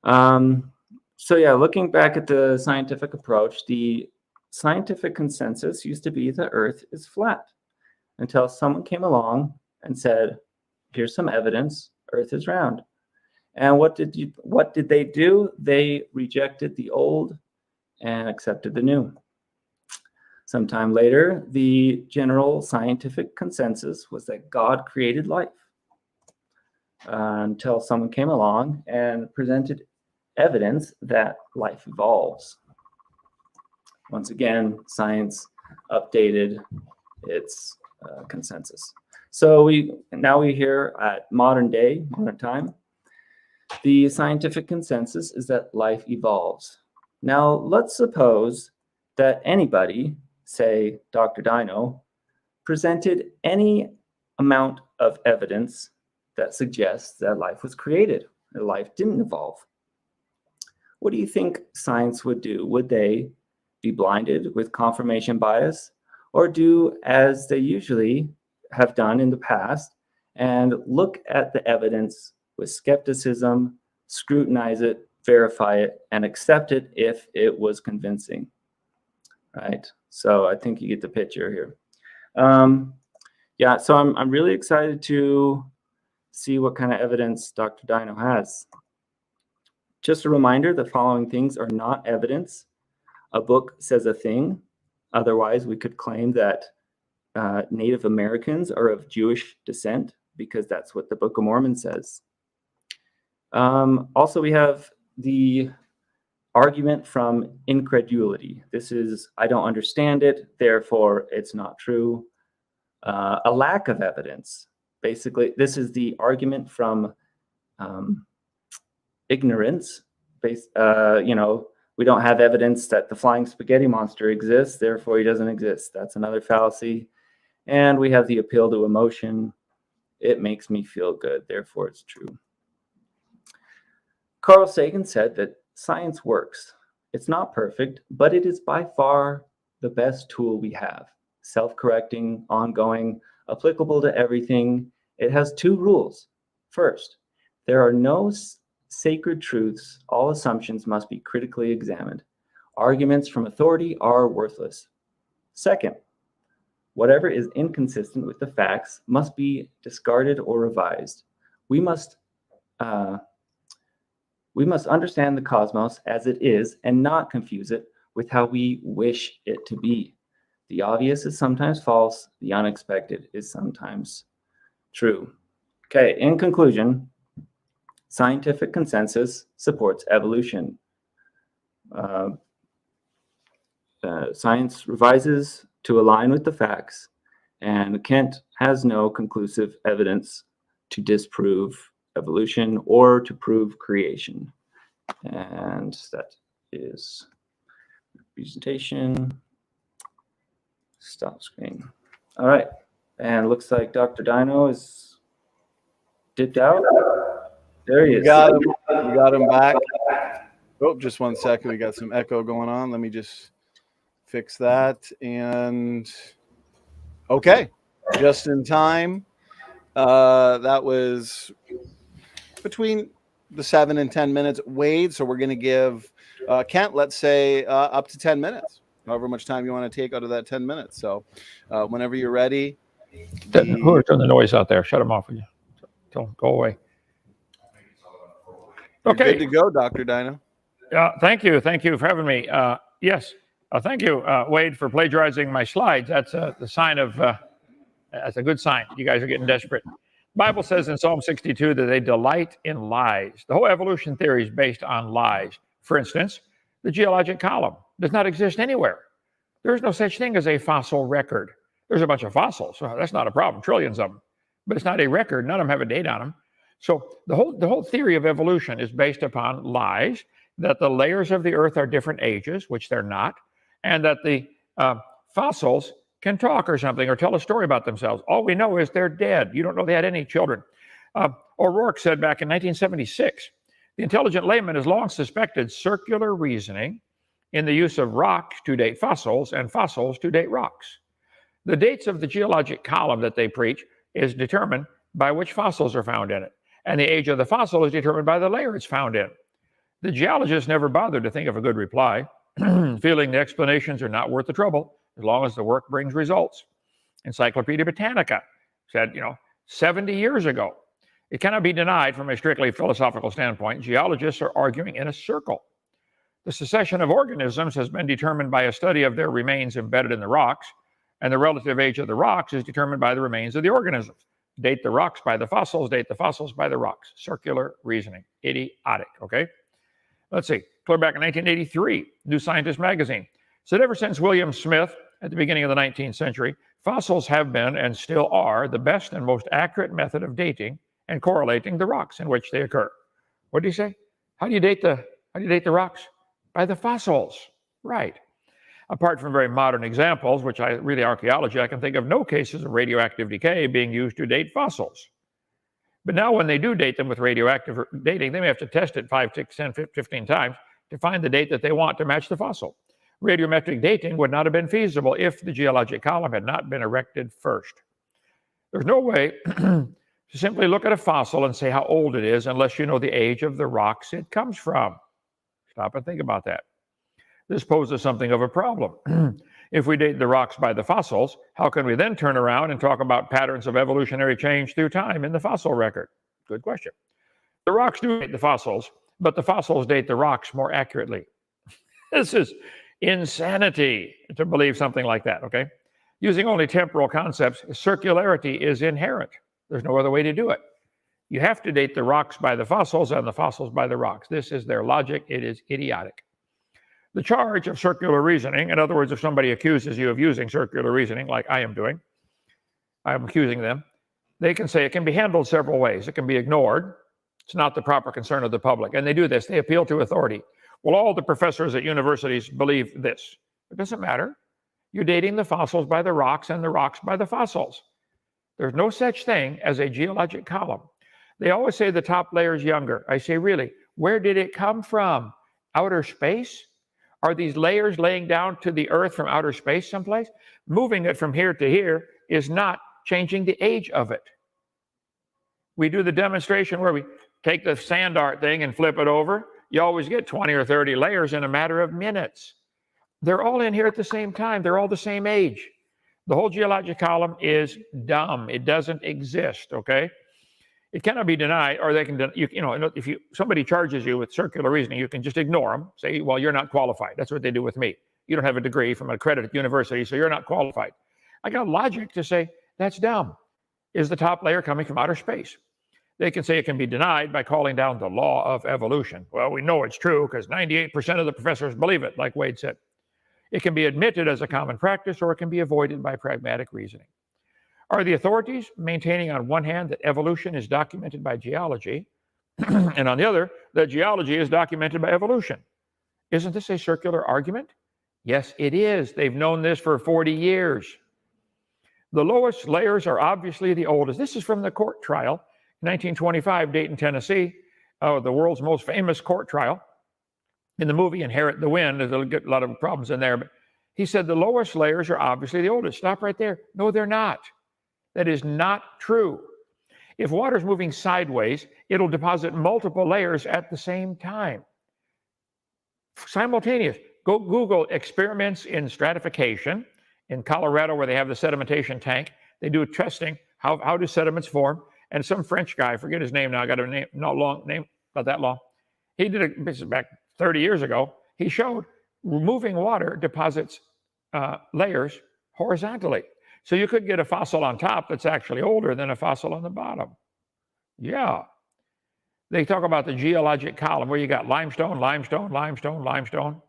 So yeah, looking back at the scientific approach, the scientific consensus used to be the Earth is flat until someone came along and said, here's some evidence, Earth is round. And what did they do? They rejected the old and accepted the new. Sometime later, the general scientific consensus was that God created life until someone came along and presented evidence that life evolves. Once again, science updated its consensus. So now we hear at modern time, the scientific consensus is that life evolves. Now, let's suppose that anybody, say Dr. Dino, presented any amount of evidence that suggests that life was created, that life didn't evolve. What do you think science would do? Would they be blinded with confirmation bias, or do as they usually have done in the past and look at the evidence with skepticism, scrutinize it, verify it, and accept it if it was convincing? Right? So I think you get the picture here. Yeah, so I'm really excited to see what kind of evidence Dr. Dino has. Just a reminder, the following things are not evidence. A book says a thing. Otherwise, we could claim that Native Americans are of Jewish descent because that's what the Book of Mormon says. Also, we have the argument from incredulity. This is, I don't understand it, therefore it's not true. A lack of evidence. Basically, this is the argument from ignorance. We don't have evidence that the flying spaghetti monster exists, therefore he doesn't exist. That's another fallacy. And we have the appeal to emotion. It makes me feel good, therefore it's true. Carl Sagan said that science works. It's not perfect, but it is by far the best tool we have. Self-correcting, ongoing, applicable to everything. It has two rules. First, there are no sacred truths. All assumptions must be critically examined. Arguments from authority are worthless. Second, whatever is inconsistent with the facts must be discarded or revised. We must We must understand the cosmos as it is and not confuse it with how we wish it to be. The obvious is sometimes false. The unexpected is sometimes true. Okay, in conclusion, scientific consensus supports evolution. Science revises to align with the facts, and Kent has no conclusive evidence to disprove evolution or to prove creation. And that is presentation. Stop screen. All right, and looks like Dr. Dino is dipped out. There he is. We got him. We got him back. Oh, just 1 second. We got some echo going on. Let me just fix that. And okay, just in time. That was between the 7 and 10 minutes. Wade, so we're going to give Kent, let's say, up to 10 minutes. However much time you want to take out of that 10 minutes. So whenever you're ready. Who are doing the noise out there? Shut them off. Tell them, go away. Okay. Good to go, Dr. Dino. Thank you. Thank you for having me. Yes. Thank you, Wade, for plagiarizing my slides. That's the sign of, that's a good sign. You guys are getting desperate. Bible says in Psalm 62 that they delight in lies. The whole evolution theory is based on lies. For instance, the geologic column does not exist anywhere. There is no such thing as a fossil record. There's a bunch of fossils. So that's not a problem, trillions of them. But it's not a record. None of them have a date on them. So the whole theory of evolution is based upon lies, that the layers of the earth are different ages, which they're not, and that the fossils can talk or something or tell a story about themselves. All we know is they're dead. You don't know they had any children. O'Rourke said back in 1976, the intelligent layman has long suspected circular reasoning in the use of rocks to date fossils and fossils to date rocks. The dates of the geologic column that they preach is determined by which fossils are found in it. And the age of the fossil is determined by the layer it's found in. The geologists never bothered to think of a good reply, feeling the explanations are not worth the trouble as long as the work brings results. Encyclopedia Britannica said, 70 years ago. It cannot be denied from a strictly philosophical standpoint. Geologists are arguing in a circle. The succession of organisms has been determined by a study of their remains embedded in the rocks, and the relative age of the rocks is determined by the remains of the organisms. Date the rocks by the fossils, date the fossils by the rocks. Circular reasoning. Idiotic, okay? Let's see. Clear back in 1983, New Scientist magazine said ever since William Smith at the beginning of the 19th century, fossils have been and still are the best and most accurate method of dating and correlating the rocks in which they occur. What do you say? How do you date the rocks? By the fossils. Right. Apart from very modern examples, which really archaeology, I can think of no cases of radioactive decay being used to date fossils. But now when they do date them with radioactive dating, they may have to test it 5, 6, 10, 15 times to find the date that they want to match the fossil. Radiometric dating would not have been feasible if the geologic column had not been erected first. There's no way to simply look at a fossil and say how old it is unless you know the age of the rocks it comes from. Stop and think about that. This poses something of a problem. If we date the rocks by the fossils, how can we then turn around and talk about patterns of evolutionary change through time in the fossil record? Good question. The rocks do date the fossils, but the fossils date the rocks more accurately. This is insanity to believe something like that, okay? Using only temporal concepts, circularity is inherent. There's no other way to do it. You have to date the rocks by the fossils and the fossils by the rocks. This is their logic. It is idiotic. The charge of circular reasoning, in other words, if somebody accuses you of using circular reasoning, like I am doing, I'm accusing them, they can say it can be handled several ways. It can be ignored. It's not the proper concern of the public. And they do this. They appeal to authority. Well, all the professors at universities believe this. It doesn't matter. You're dating the fossils by the rocks and the rocks by the fossils. There's no such thing as a geologic column. They always say the top layer is younger. I say, really, where did it come from? Outer space? Are these layers laying down to the earth from outer space someplace? Moving it from here to here is not changing the age of it. We do the demonstration where we take the sand art thing and flip it over. You always get 20 or 30 layers in a matter of minutes. They're all in here at the same time. They're all the same age. The whole geologic column is dumb. It doesn't exist, okay? It cannot be denied, or they can, if somebody charges you with circular reasoning, you can just ignore them. Say, well, you're not qualified. That's what they do with me. You don't have a degree from an accredited university, so you're not qualified. I got logic to say, that's dumb. Is the top layer coming from outer space? They can say it can be denied by calling down the law of evolution. Well, we know it's true because 98% of the professors believe it, like Wade said. It can be admitted as a common practice, or it can be avoided by pragmatic reasoning. Are the authorities maintaining on one hand that evolution is documented by geology, and on the other, that geology is documented by evolution? Isn't this a circular argument? Yes, it is. They've known this for 40 years. The lowest layers are obviously the oldest. This is from the court trial, 1925, Dayton, Tennessee, the world's most famous court trial. In the movie Inherit the Wind, there's a lot of problems in there, but he said the lowest layers are obviously the oldest. Stop right there. No, they're not. That is not true. If water's moving sideways, it'll deposit multiple layers at the same time. Simultaneous. Go Google experiments in stratification in Colorado, where they have the sedimentation tank. They do testing. How do sediments form? And some French guy, I forget his name now, I got a name, not that long. He did this is back 30 years ago. He showed moving water deposits layers horizontally. So you could get a fossil on top that's actually older than a fossil on the bottom. Yeah. They talk about the geologic column where you got limestone, limestone, limestone, limestone.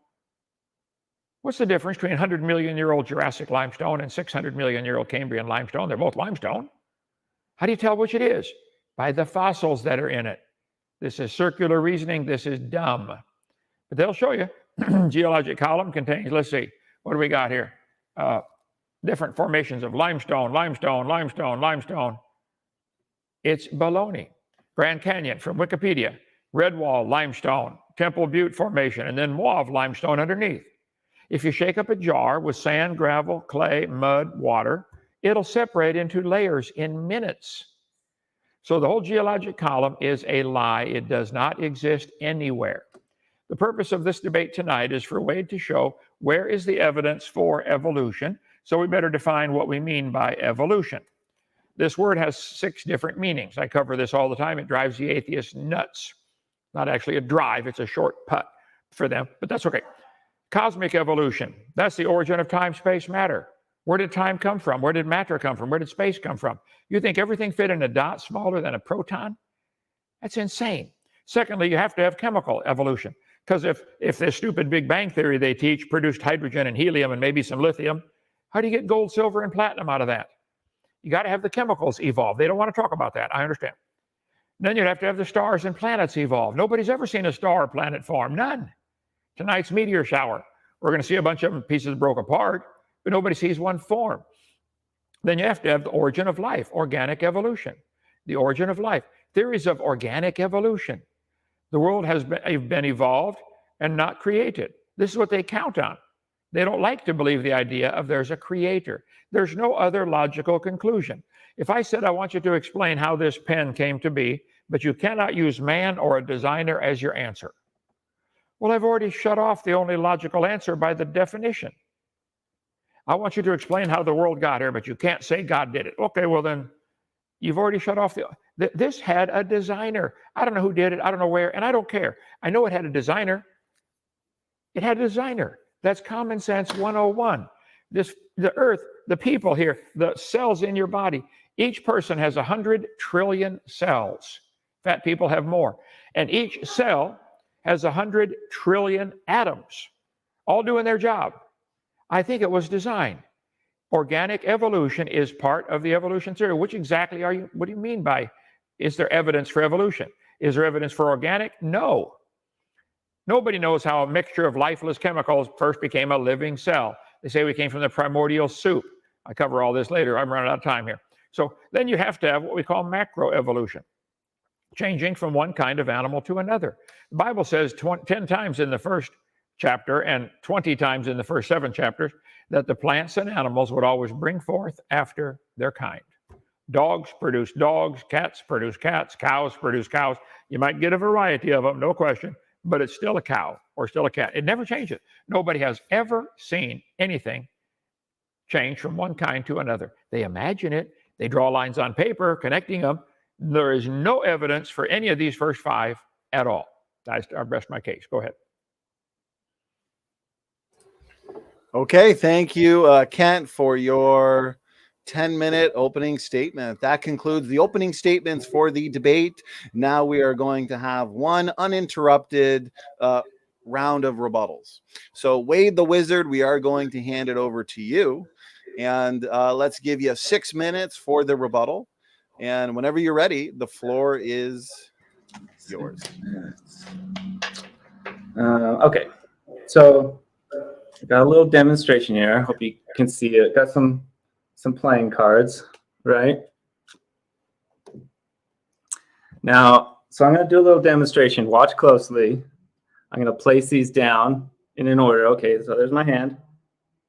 What's the difference between 100 million year old Jurassic limestone and 600 million year old Cambrian limestone? They're both limestone. How do you tell which it is? By the fossils that are in it. This is circular reasoning. This is dumb. But they'll show you. Geologic column contains, let's see, what do we got here? Different formations of limestone, limestone, limestone, limestone. It's baloney. Grand Canyon from Wikipedia. Redwall limestone, Temple Butte Formation, and then Mauve limestone underneath. If you shake up a jar with sand, gravel, clay, mud, water, it'll separate into layers in minutes. So the whole geologic column is a lie. It does not exist anywhere. The purpose of this debate tonight is for Wade to show where is the evidence for evolution. So we better define what we mean by evolution. This word has 6 different meanings. I cover this all the time. It drives the atheists nuts. Not actually a drive, it's a short putt for them, but that's okay. Cosmic evolution, that's the origin of time, space, matter. Where did time come from? Where did matter come from? Where did space come from? You think everything fit in a dot smaller than a proton? That's insane. Secondly, you have to have chemical evolution, because if this stupid Big Bang theory they teach produced hydrogen and helium and maybe some lithium, how do you get gold, silver, and platinum out of that? You got to have the chemicals evolve. They don't want to talk about that. I understand. Then you'd have to have the stars and planets evolve. Nobody's ever seen a star or planet form. None. Tonight's meteor shower. We're going to see a bunch of pieces broke apart, but nobody sees one form. Then you have to have the origin of life, organic evolution. The origin of life. Theories of organic evolution. The world has been evolved and not created. This is what they count on. They don't like to believe the idea of there's a creator. There's no other logical conclusion. If I said, I want you to explain how this pen came to be, but you cannot use man or a designer as your answer. Well, I've already shut off the only logical answer by the definition. I want you to explain how the world got here, but you can't say God did it. Okay, well then, you've already shut off this had a designer. I don't know who did it, I don't know where, and I don't care. I know it had a designer. It had a designer. That's common sense 101. The earth, the people here, the cells in your body, each person has 100 trillion cells. Fat people have more. And each cell has 100 trillion atoms, all doing their job. I think it was designed. Organic evolution is part of the evolution theory. Which exactly are you? What do you mean by, is there evidence for evolution? Is there evidence for organic? No. Nobody knows how a mixture of lifeless chemicals first became a living cell. They say we came from the primordial soup. I cover all this later. I'm running out of time here. So then you have to have what we call macroevolution, changing from one kind of animal to another. The Bible says 10 times in the first chapter and 20 times in the first 7 chapters that the plants and animals would always bring forth after their kind. Dogs produce dogs, cats produce cats, cows produce cows. You might get a variety of them, no question, but it's still a cow or still a cat. It never changes. Nobody has ever seen anything change from one kind to another. They imagine it. They draw lines on paper, connecting them. There is no evidence for any of these first 5 at all. I rest my case. Go ahead. Okay, thank you, Kent, for your 10-minute opening statement. That concludes the opening statements for the debate. Now we are going to have one uninterrupted round of rebuttals. So, Wade the Wizard, we are going to hand it over to you. And let's give you 6 minutes for the rebuttal. And whenever you're ready, the floor is yours. Okay, so got a little demonstration here. I hope you can see it. Got some playing cards, right? Now, so I'm going to do a little demonstration. Watch closely. I'm going to place these down in an order. Okay, so there's my hand.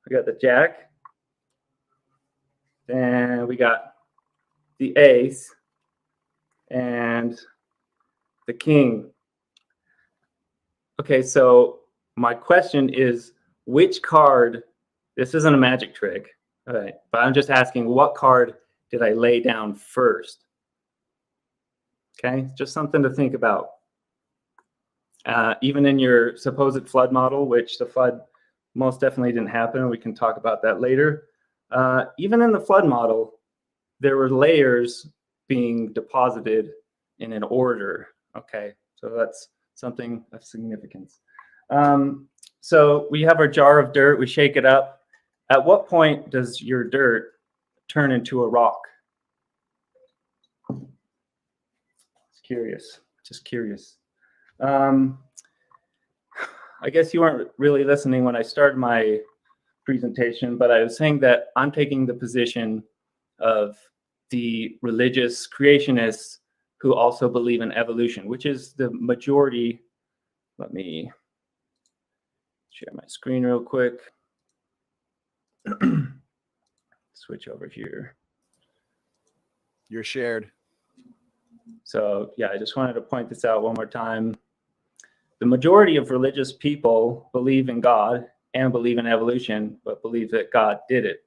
We got the jack. Then we got the ace and the king. Okay, so my question is, which card, this isn't a magic trick, all right, but I'm just asking, what card did I lay down first? Okay, just something to think about. Even in your supposed flood model, which the flood most definitely didn't happen, we can talk about that later. Even in the flood model, there were layers being deposited in an order, okay? So that's something of significance. So we have our jar of dirt, we shake it up. At what point does your dirt turn into a rock? Curious, just curious. I guess you weren't really listening when I started my presentation, but I was saying that I'm taking the position of the religious creationists who also believe in evolution, which is the majority. Let me share my screen real quick. Switch over here. You're shared. So yeah, I just wanted to point this out one more time. The majority of religious people believe in God and believe in evolution, but believe that God did it.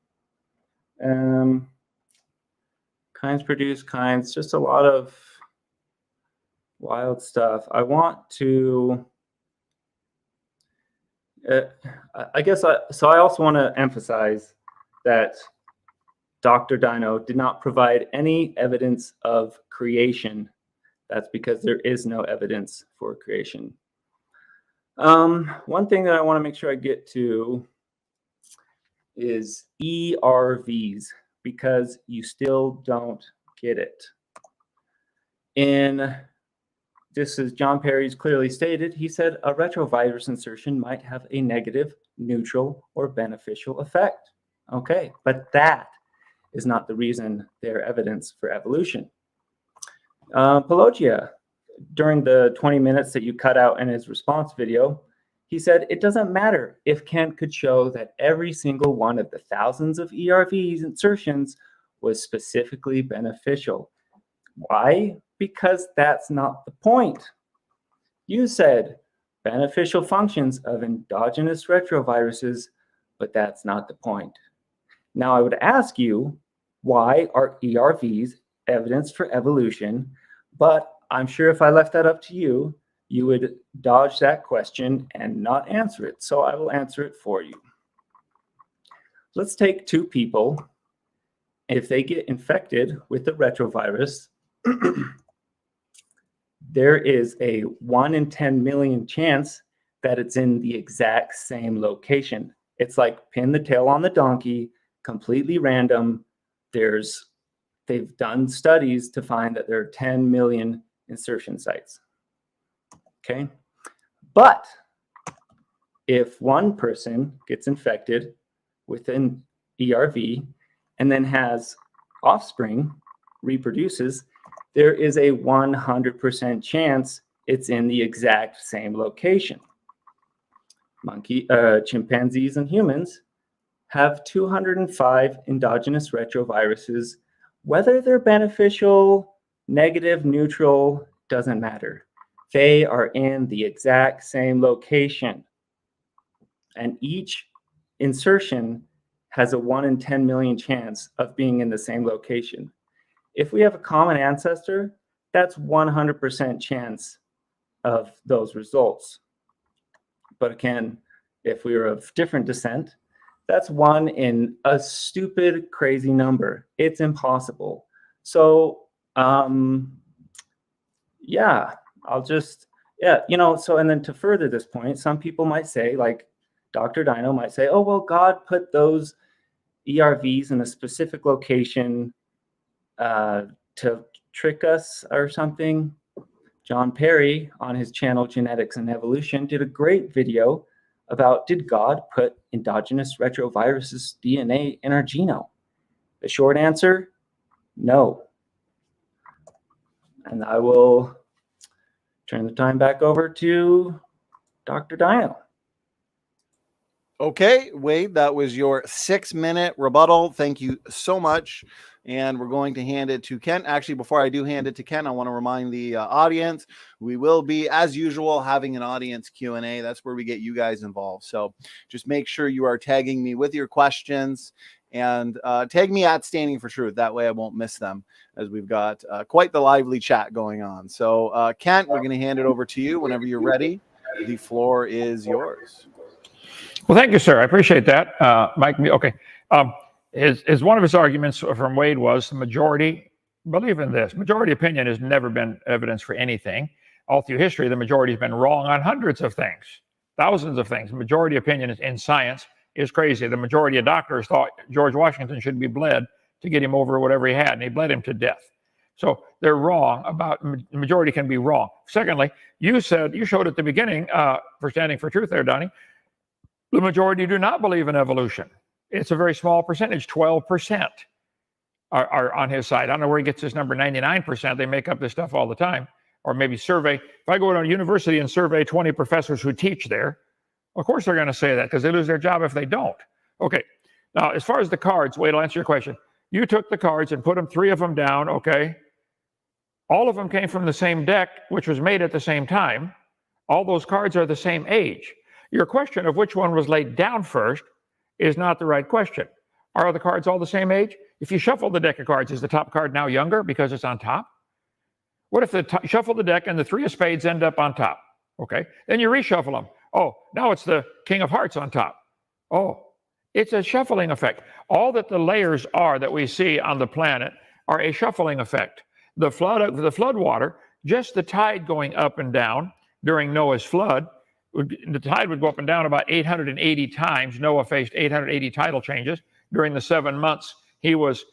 Kinds produce kinds, just a lot of wild stuff. I want to, I also want to emphasize that Dr. Dino did not provide any evidence of creation. That's because there is no evidence for creation. One thing that I want to make sure I get to is ERVs, because you still don't get it. This is John Perry's clearly stated. He said a retrovirus insertion might have a negative, neutral, or beneficial effect. Okay, but that is not the reason they're evidence for evolution. Pelagia, during the 20 minutes that you cut out in his response video, he said it doesn't matter if Kent could show that every single one of the thousands of ERVs insertions was specifically beneficial. Why? Because that's not the point. You said beneficial functions of endogenous retroviruses, but that's not the point. Now I would ask you, why are ERVs evidence for evolution? But I'm sure if I left that up to you, you would dodge that question and not answer it. So I will answer it for you. Let's take two people. If they get infected with the retrovirus, there is a 1 in 10 million chance that it's in the exact same location. It's like pin the tail on the donkey, completely random. They've done studies to find that there are 10 million insertion sites. Okay, but if one person gets infected with an ERV and then has offspring, reproduces, there is a 100% chance it's in the exact same location. Chimpanzees and humans have 205 endogenous retroviruses. Whether they're beneficial, negative, neutral, doesn't matter. They are in the exact same location. And each insertion has a 1 in 10 million chance of being in the same location. if we have a common ancestor, that's 100% chance of those results. But again, if we were of different descent, that's 1 in a stupid, crazy number. It's impossible. So, yeah, so, and then to further this point, some people might say, like Dr. Dino might say, oh, well, God put those ERVs in a specific location to trick us or something. John Perry on his channel Genetics and Evolution did a great video about, did God put endogenous retroviruses DNA in our genome? The short answer, no. And I will turn the time back over to Dr. Dino. Okay, Wade, that was your 6-minute rebuttal. Thank you so much. And we're going to hand it to Ken. Actually, before I do hand it to Ken, I want to remind the audience, we will be, as usual, having an audience Q&A. That's where we get you guys involved. So just make sure you are tagging me with your questions, and tag me at Standing for Truth. That way I won't miss them, as we've got quite the lively chat going on. So Kent, we're going to hand it over to you whenever you're ready. The floor is yours. Well, thank you, sir. I appreciate that. Mike, okay. One of his arguments from Wade was the majority believe in this. Majority opinion has never been evidence for anything. All through history, the majority has been wrong on hundreds of things, thousands of things. Majority opinion in science is crazy. The majority of doctors thought George Washington should be bled to get him over whatever he had, and he bled him to death. So they're wrong about, the majority can be wrong. Secondly, you showed at the beginning, for Standing for Truth there, Donnie, the majority do not believe in evolution. It's a very small percentage, 12% are on his side. I don't know where he gets this number, 99%. They make up this stuff all the time. Or maybe survey. If I go to a university and survey 20 professors who teach there, of course they're going to say that, because they lose their job if they don't. Okay. Now, as far as the cards, Wade, I'll answer your question. You took the cards and put 3 of them down, okay? All of them came from the same deck, which was made at the same time. All those cards are the same age. Your question of which one was laid down first is not the right question. Are the cards all the same age? If you shuffle the deck of cards, is the top card now younger because it's on top? What if shuffle the deck and the 3 of spades end up on top? Okay, then you reshuffle them. Oh, now it's the King of Hearts on top. Oh, it's a shuffling effect. All that the layers are that we see on the planet are a shuffling effect. The flood water, just the tide going up and down during Noah's flood, the tide would go up and down about 880 times. Noah faced 880 tidal changes during the 7 months he was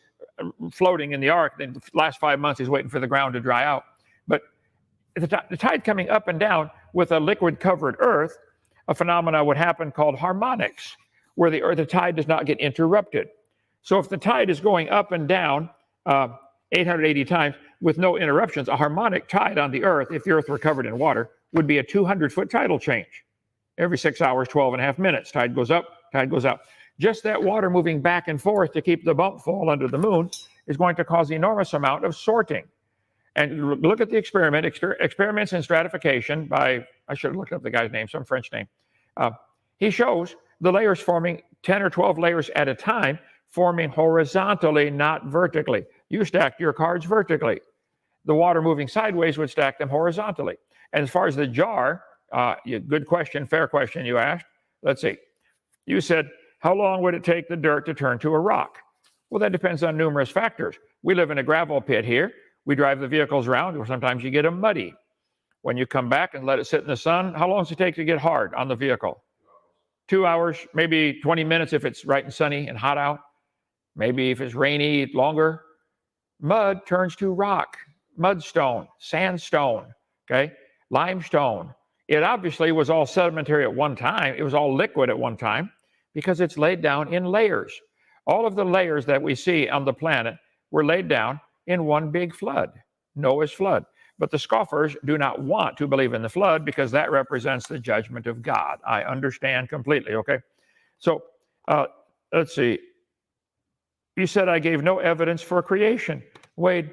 floating in the ark. Then the last 5 months he's waiting for the ground to dry out. But the tide coming up and down with a liquid covered earth, a phenomena would happen called harmonics, where the tide does not get interrupted. So if the tide is going up and down 880 times with no interruptions, a harmonic tide on the earth, if the earth were covered in water, would be a 200-foot tidal change. Every 6 hours, 12.5 minutes, tide goes up, tide goes up. Just that water moving back and forth to keep the bump full under the moon is going to cause enormous amount of sorting. And look at the experiments in stratification by, I should have looked up the guy's name, some French name. He shows the layers forming 10 or 12 layers at a time, forming horizontally, not vertically. You stacked your cards vertically. The water moving sideways would stack them horizontally. And as far as the jar, good question, fair question you asked. Let's see. You said, how long would it take the dirt to turn to a rock? Well, that depends on numerous factors. We live in a gravel pit here. We drive the vehicles around, or sometimes you get them muddy. When you come back and let it sit in the sun, how long does it take to get hard on the vehicle? 2 hours, maybe 20 minutes if it's bright and sunny and hot out. Maybe if it's rainy, longer. Mud turns to rock, mudstone, sandstone, okay, limestone. It obviously was all sedimentary at one time. It was all liquid at one time because it's laid down in layers. All of the layers that we see on the planet were laid down in one big flood, Noah's flood. But the scoffers do not want to believe in the flood because that represents the judgment of God. I understand completely, okay? So let's see. You said I gave no evidence for creation. Wade,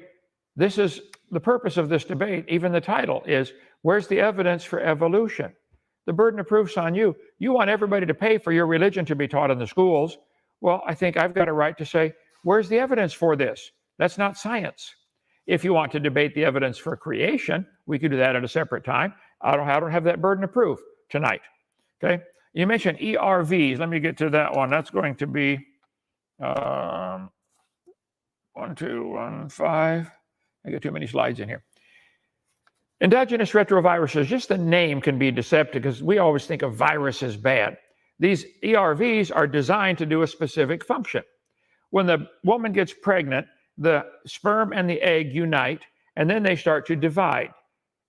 this is the purpose of this debate. Even the title is, where's the evidence for evolution? The burden of proof's on you. You want everybody to pay for your religion to be taught in the schools. Well, I think I've got a right to say, where's the evidence for this? That's not science. If you want to debate the evidence for creation, we could do that at a separate time. I don't have that burden of proof tonight. Okay. You mentioned ERVs. Let me get to that one. That's going to be 1, 2, 1, 5. I got too many slides in here. Endogenous retroviruses, just the name can be deceptive because we always think of virus as bad. These ERVs are designed to do a specific function. When the woman gets pregnant, the sperm and the egg unite, and then they start to divide.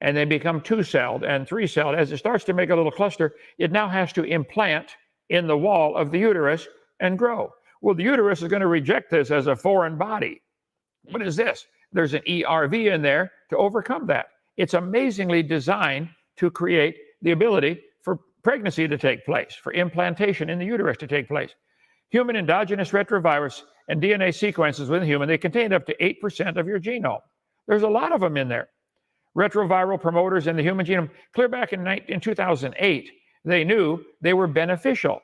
And they become 2-celled and 3-celled. As it starts to make a little cluster, it now has to implant in the wall of the uterus and grow. Well, the uterus is going to reject this as a foreign body. What is this? There's an ERV in there to overcome that. It's amazingly designed to create the ability for pregnancy to take place, for implantation in the uterus to take place. Human endogenous retrovirus and DNA sequences within human, they contain up to 8% of your genome. There's a lot of them in there. Retroviral promoters in the human genome, clear back in 2008, they knew they were beneficial.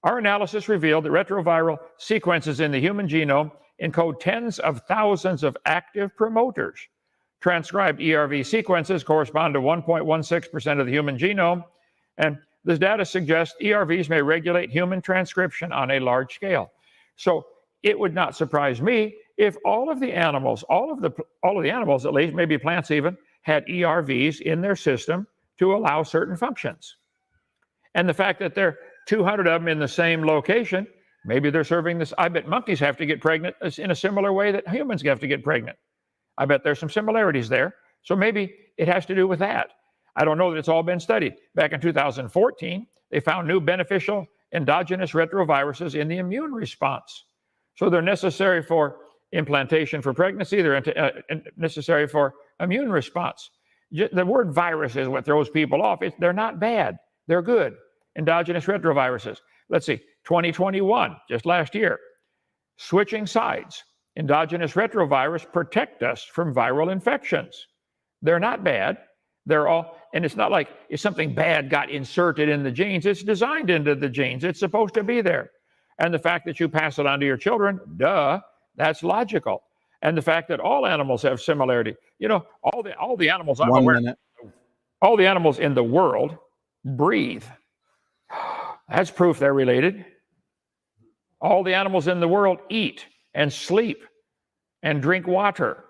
Our analysis revealed that retroviral sequences in the human genome encode tens of thousands of active promoters. Transcribed ERV sequences correspond to 1.16% of the human genome, and this data suggests ERVs may regulate human transcription on a large scale. So it would not surprise me if all of the animals, all of the animals at least, maybe plants even, had ERVs in their system to allow certain functions. And the fact that there are 200 of them in the same location, maybe they're serving this. I bet monkeys have to get pregnant in a similar way that humans have to get pregnant. I bet there's some similarities there. So maybe it has to do with that. I don't know that it's all been studied. Back in 2014, they found new beneficial endogenous retroviruses in the immune response. So they're necessary for implantation for pregnancy. They're necessary for immune response. The word virus is what throws people off. They're not bad. They're good. Endogenous retroviruses. Let's see, 2021, just last year. Switching sides. Endogenous retrovirus protect us from viral infections. They're not bad. They're all, and it's not like if something bad got inserted in the genes. It's designed into the genes. It's supposed to be there. And the fact that you pass it on to your children, duh, that's logical. And the fact that all animals have similarity. You know, all the animals I'm aware of, all the animals in the world breathe. That's proof they're related. All the animals in the world eat and sleep and drink water.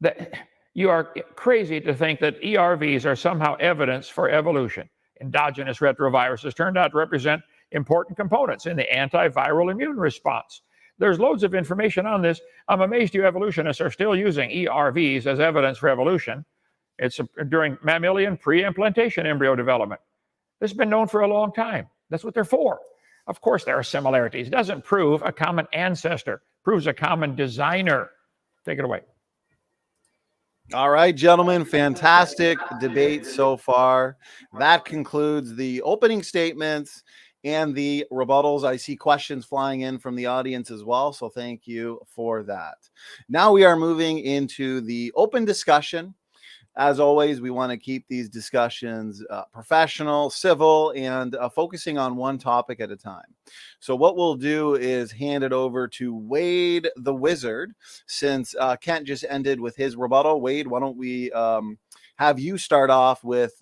That you are crazy to think that ERVs are somehow evidence for evolution. Endogenous retroviruses turned out to represent important components in the antiviral immune response. There's loads of information on this. I'm amazed you evolutionists are still using ERVs as evidence for evolution. It's during mammalian pre-implantation embryo development. This has been known for a long time. That's what they're for. Of course, there are similarities. It doesn't prove a common ancestor. It proves a common designer. Take it away. All right, gentlemen, fantastic debate so far. That concludes the opening statements and the rebuttals. I see questions flying in from the audience as well, so thank you for that. Now we are moving into the open discussion. As always, we want to keep these discussions professional, civil, and focusing on one topic at a time. So what we'll do is hand it over to Wade the Wizard, since Kent just ended with his rebuttal. Wade, why don't we have you start off with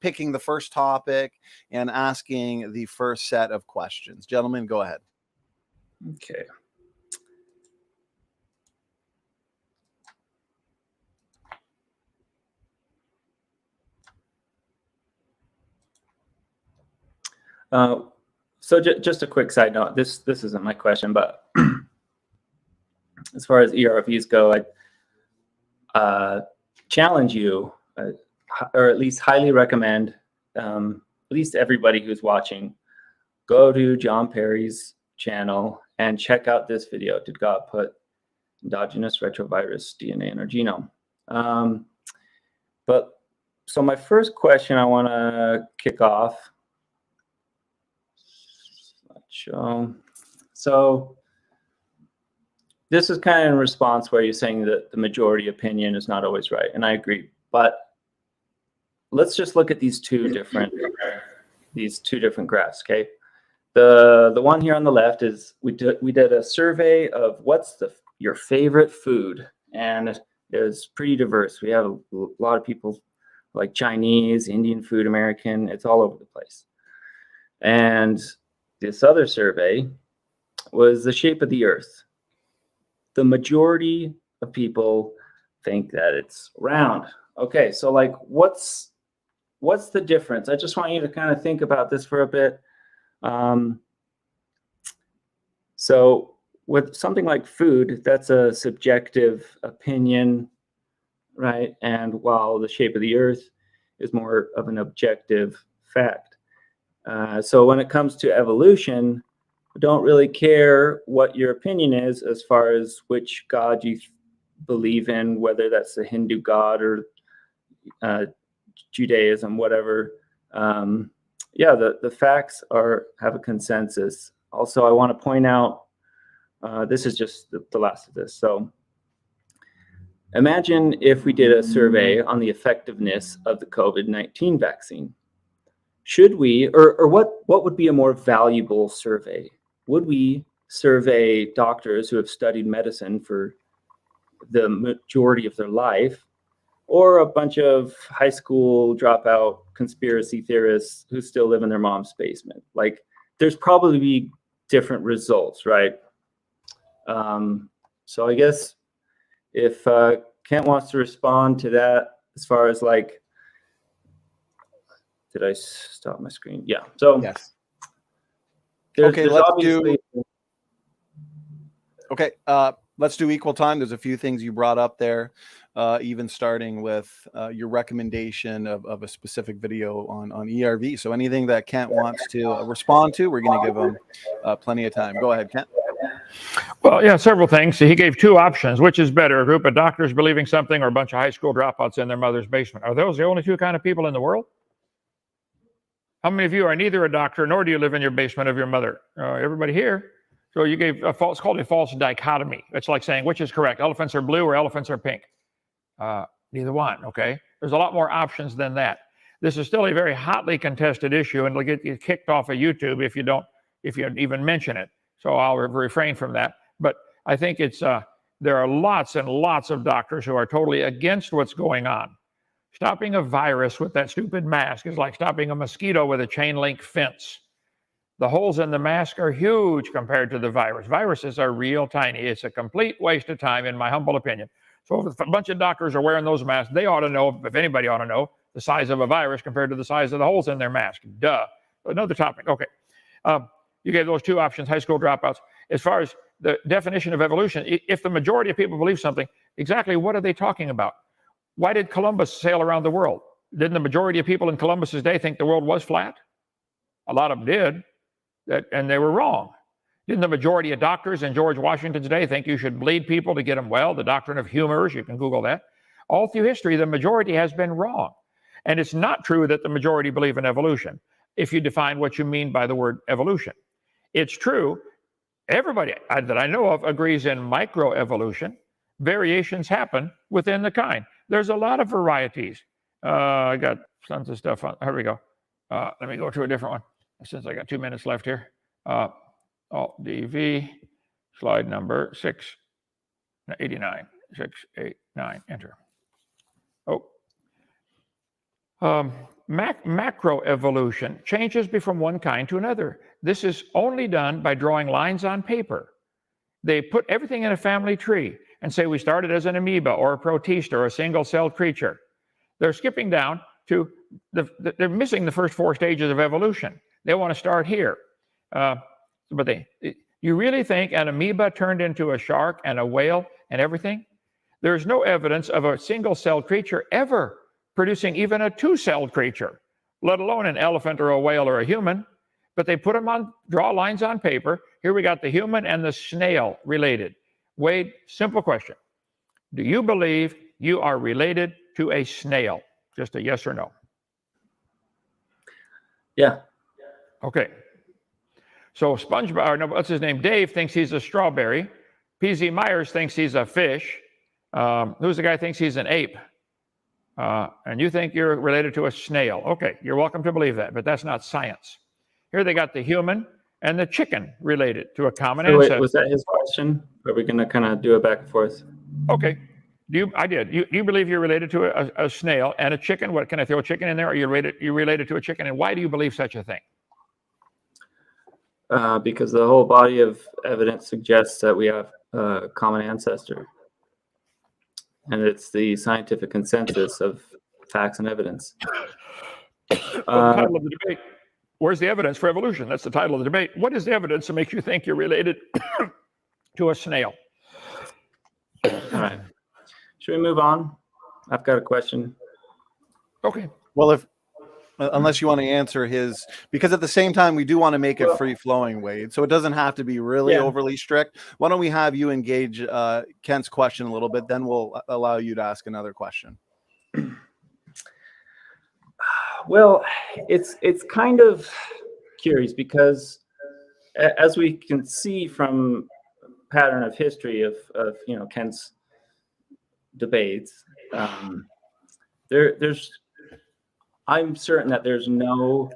picking the first topic and asking the first set of questions. Gentlemen, go ahead. Okay. So just a quick side note, this isn't my question, but as far as ERVs go, I challenge you, or at least highly recommend, at least everybody who's watching, go to John Perry's channel and check out this video. Did God put endogenous retrovirus DNA in our genome? But so my first question I want to kick off. So this is kind of in response where you're saying that the majority opinion is not always right, and I agree. But let's just look at these two different graphs. Okay, the one here on the left is we did a survey of what's your favorite food, and is pretty diverse. We have a lot of people like Chinese, Indian food, American. It's all over the place. And this other survey was the shape of the earth. The majority of people think that it's round. Okay, so like what's the difference? I just want you to kind of think about this for a bit. So with something like food, that's a subjective opinion, right? And while the shape of the earth is more of an objective fact. So when it comes to evolution, I don't really care what your opinion is as far as which God you believe in, whether that's the Hindu God or Judaism, whatever. Yeah, the facts have a consensus. Also, I want to point out, this is just the last of this. So imagine if we did a survey on the effectiveness of the COVID-19 vaccine. Should we, or what would be a more valuable survey? Would we survey doctors who have studied medicine for the majority of their life, or a bunch of high school dropout conspiracy theorists who still live in their mom's basement? Like, there's probably be different results, right? So I guess if Kent wants to respond to that, as far as like, did I stop my screen? Yeah. So Yes. there's let's obviously do. Okay, let's do equal time. There's a few things you brought up there, even starting with your recommendation of a specific video on ERV. So anything that Kent wants to respond to, we're going to give him plenty of time. Go ahead, Kent. Well, yeah, several things. So he gave two options. Which is better, a group of doctors believing something or a bunch of high school dropouts in their mother's basement? Are those the only two kind of people in the world? How many of you are neither a doctor nor do you live in your basement of your mother? Everybody here. So you gave a false, called a false dichotomy. It's like saying which is correct, elephants are blue or elephants are pink. Neither one, okay? There's a lot more options than that. This is still a very hotly contested issue, and it'll get you kicked off of YouTube if you even mention it. So I'll refrain from that. But I think it's there are lots and lots of doctors who are totally against what's going on. Stopping a virus with that stupid mask is like stopping a mosquito with a chain link fence. The holes in the mask are huge compared to the virus. Viruses are real tiny. It's a complete waste of time, in my humble opinion. So if a bunch of doctors are wearing those masks, they ought to know, if anybody ought to know, the size of a virus compared to the size of the holes in their mask. Duh. Another topic. Okay. You gave those two options, high school dropouts. As far as the definition of evolution, if the majority of people believe something, exactly what are they talking about? Why did Columbus sail around the world? Didn't the majority of people in Columbus's day think the world was flat? A lot of them did, and they were wrong. Didn't the majority of doctors in George Washington's day think you should bleed people to get them well? The doctrine of humors, you can Google that. All through history, the majority has been wrong. And it's not true that the majority believe in evolution, if you define what you mean by the word evolution. It's true, everybody that I know of agrees in microevolution. Variations happen within the kind. There's a lot of varieties. I got tons of stuff on. Here we go. Let me go to a different one since I got 2 minutes left here. Alt-DV, slide number 689, 689, enter. Macroevolution changes from one kind to another. This is only done by drawing lines on paper. They put everything in a family tree and say we started as an amoeba or a protista or a single-celled creature. They're skipping down to, they're missing the first 4 stages of evolution. They want to start here. But you really think an amoeba turned into a shark and a whale and everything? There's no evidence of a single-celled creature ever producing even a 2-celled creature, let alone an elephant or a whale or a human. But they put them on, draw lines on paper. Here we got the human and the snail related. Wade, simple question. Do you believe you are related to a snail? Just a yes or no. Yeah. Okay. So SpongeBob, or no, what's his name? Dave thinks he's a strawberry. PZ Myers thinks he's a fish. Who's the guy who thinks he's an ape? And you think you're related to a snail. Okay, you're welcome to believe that, but that's not science. Here they got the human and the chicken related to a common ancestor. Wait, was that his question? Are we going to kind of do it back and forth? Okay. I did. You believe you're related to a snail and a chicken? What, can I throw a chicken in there? Are you related to a chicken? And why do you believe such a thing? Because the whole body of evidence suggests that we have a common ancestor. And it's the scientific consensus of facts and evidence. The title of the debate. Where's the evidence for evolution? That's the title of the debate. What is the evidence that makes you think you're related to a snail? All right. Should we move on? I've got a question. Okay. Well, unless you want to answer his, because at the same time we do want to make it free flowing, Wade, so it doesn't have to be really overly strict. Why don't we have you engage Kent's question a little bit, then we'll allow you to ask another question. Well, it's kind of curious because as we can see from pattern of history of Kent's debates, I'm certain that there's no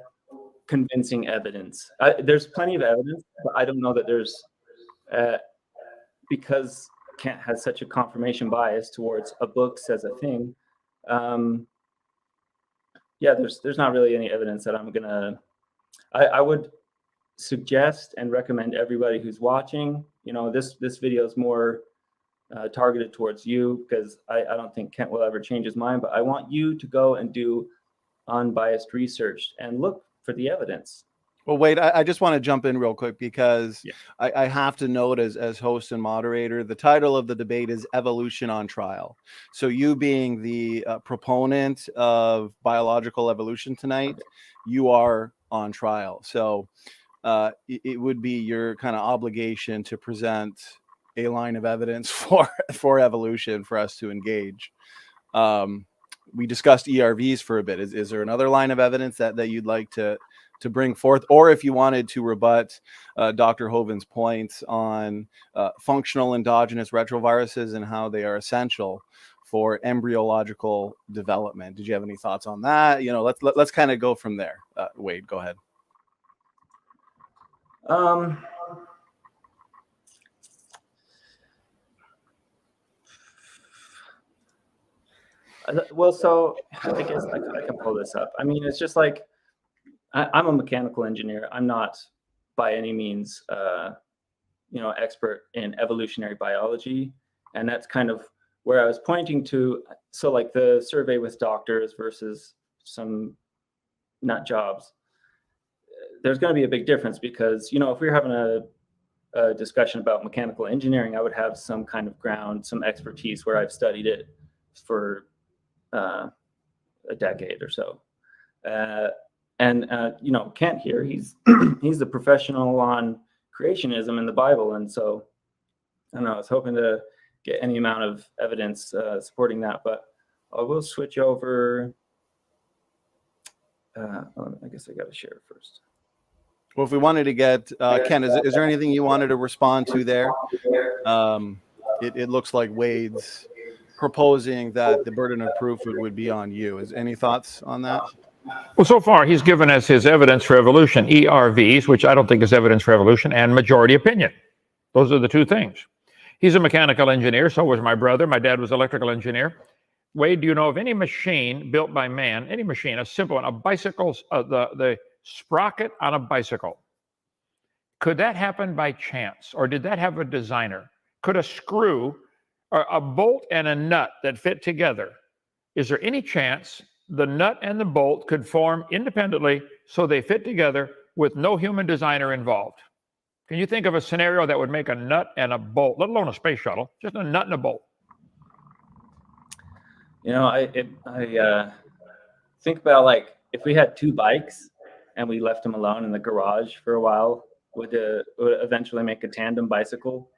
convincing evidence. There's plenty of evidence, but I don't know that there's because Kent has such a confirmation bias towards a book says a thing. There's not really any evidence that I'm gonna. I would suggest and recommend everybody who's watching. This video is more targeted towards you because I don't think Kent will ever change his mind. But I want you to go and do unbiased research and look for the evidence. Well, Wade, I just want to jump in real quick because I have to note as host and moderator, the title of the debate is Evolution on Trial. So you being the proponent of biological evolution tonight, you are on trial. So it would be your kind of obligation to present a line of evidence for evolution for us to engage. We discussed ERVs for a bit. Is there another line of evidence that you'd like to bring forth, or if you wanted to rebut Dr. Hovind's points on functional endogenous retroviruses and how they are essential for embryological development? Did you have any thoughts on that? Let's kind of go from there. Wade, go ahead. Well, so I guess I can pull this up. I mean, it's just like I'm a mechanical engineer. I'm not by any means, expert in evolutionary biology, and that's kind of where I was pointing to. So, like the survey with doctors versus some nut jobs, there's going to be a big difference because if we were having a discussion about mechanical engineering, I would have some kind of ground, some expertise where I've studied it for a decade or so. Kent here, he's the professional on creationism in the Bible. And so, I don't know, I was hoping to get any amount of evidence supporting that, but I will switch over. I guess I got to share first. Well, if we wanted to get, Ken, is there anything you wanted to respond to there? It looks like Wade's proposing that the burden of proof would be on you. Is any thoughts on that? Well, so far he's given us his evidence for evolution, ERVs, which I don't think is evidence for evolution, and majority opinion. Those are the two things. He's a mechanical engineer, so was my brother. My dad was an electrical engineer. Wade, do you know of any machine built by man, any machine, a simple one, a bicycle, the sprocket on a bicycle? Could that happen by chance, or did that have a designer? Could a screw or a bolt and a nut that fit together, is there any chance the nut and the bolt could form independently so they fit together with no human designer involved? Can you think of a scenario that would make a nut and a bolt, let alone a space shuttle, just a nut and a bolt? I think about, like, if we had two bikes and we left them alone in the garage for a while, would it eventually make a tandem bicycle?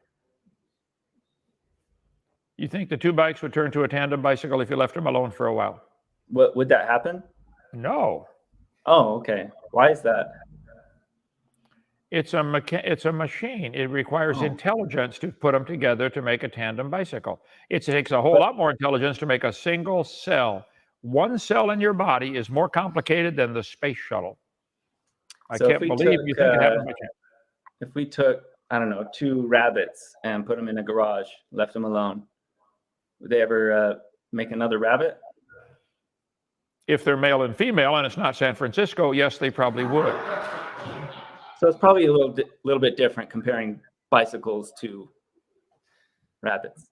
You think the two bikes would turn to a tandem bicycle if you left them alone for a while? Would that happen? No. Oh, okay. Why is that? It's a machine. It requires intelligence to put them together to make a tandem bicycle. It takes a whole lot more intelligence to make a single cell. One cell in your body is more complicated than the space shuttle. I can't believe you think it happened by chance. If we took, I don't know, two rabbits and put them in a garage, left them alone, Would they ever make another rabbit? If they're male and female and it's not San Francisco, yes, they probably would. So it's probably a little bit different comparing bicycles to rabbits.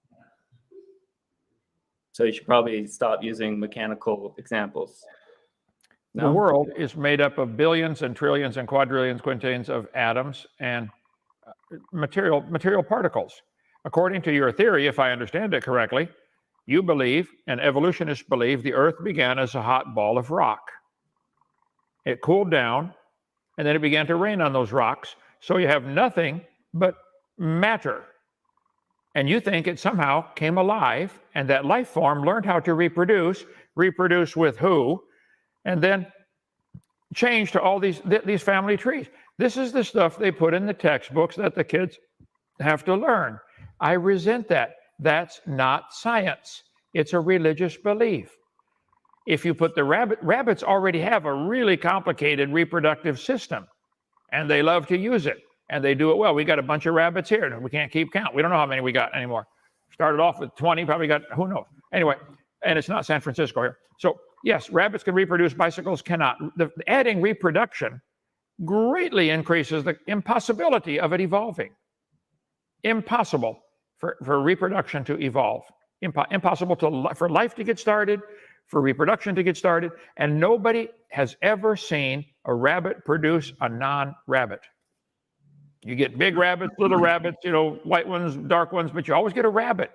So you should probably stop using mechanical examples. The world is made up of billions and trillions and quadrillions, quintillions of atoms and material particles. According to your theory, if I understand it correctly, you believe, and evolutionists believe, the Earth began as a hot ball of rock. It cooled down, and then it began to rain on those rocks. So you have nothing but matter. And you think it somehow came alive, and that life form learned how to reproduce with who, and then change to all these family trees. This is the stuff they put in the textbooks that the kids have to learn. I resent that. That's not science. It's a religious belief. If you put the rabbits already have a really complicated reproductive system, and they love to use it, and they do it well. We got a bunch of rabbits here. We can't keep count. We don't know how many we got anymore. Started off with 20, probably got, who knows? Anyway, and it's not San Francisco here. So yes, rabbits can reproduce, bicycles cannot. Adding reproduction greatly increases the impossibility of it evolving. Impossible for reproduction to evolve. Impossible for life to get started, for reproduction to get started, and nobody has ever seen a rabbit produce a non-rabbit. You get big rabbits, little rabbits, white ones, dark ones, but you always get a rabbit.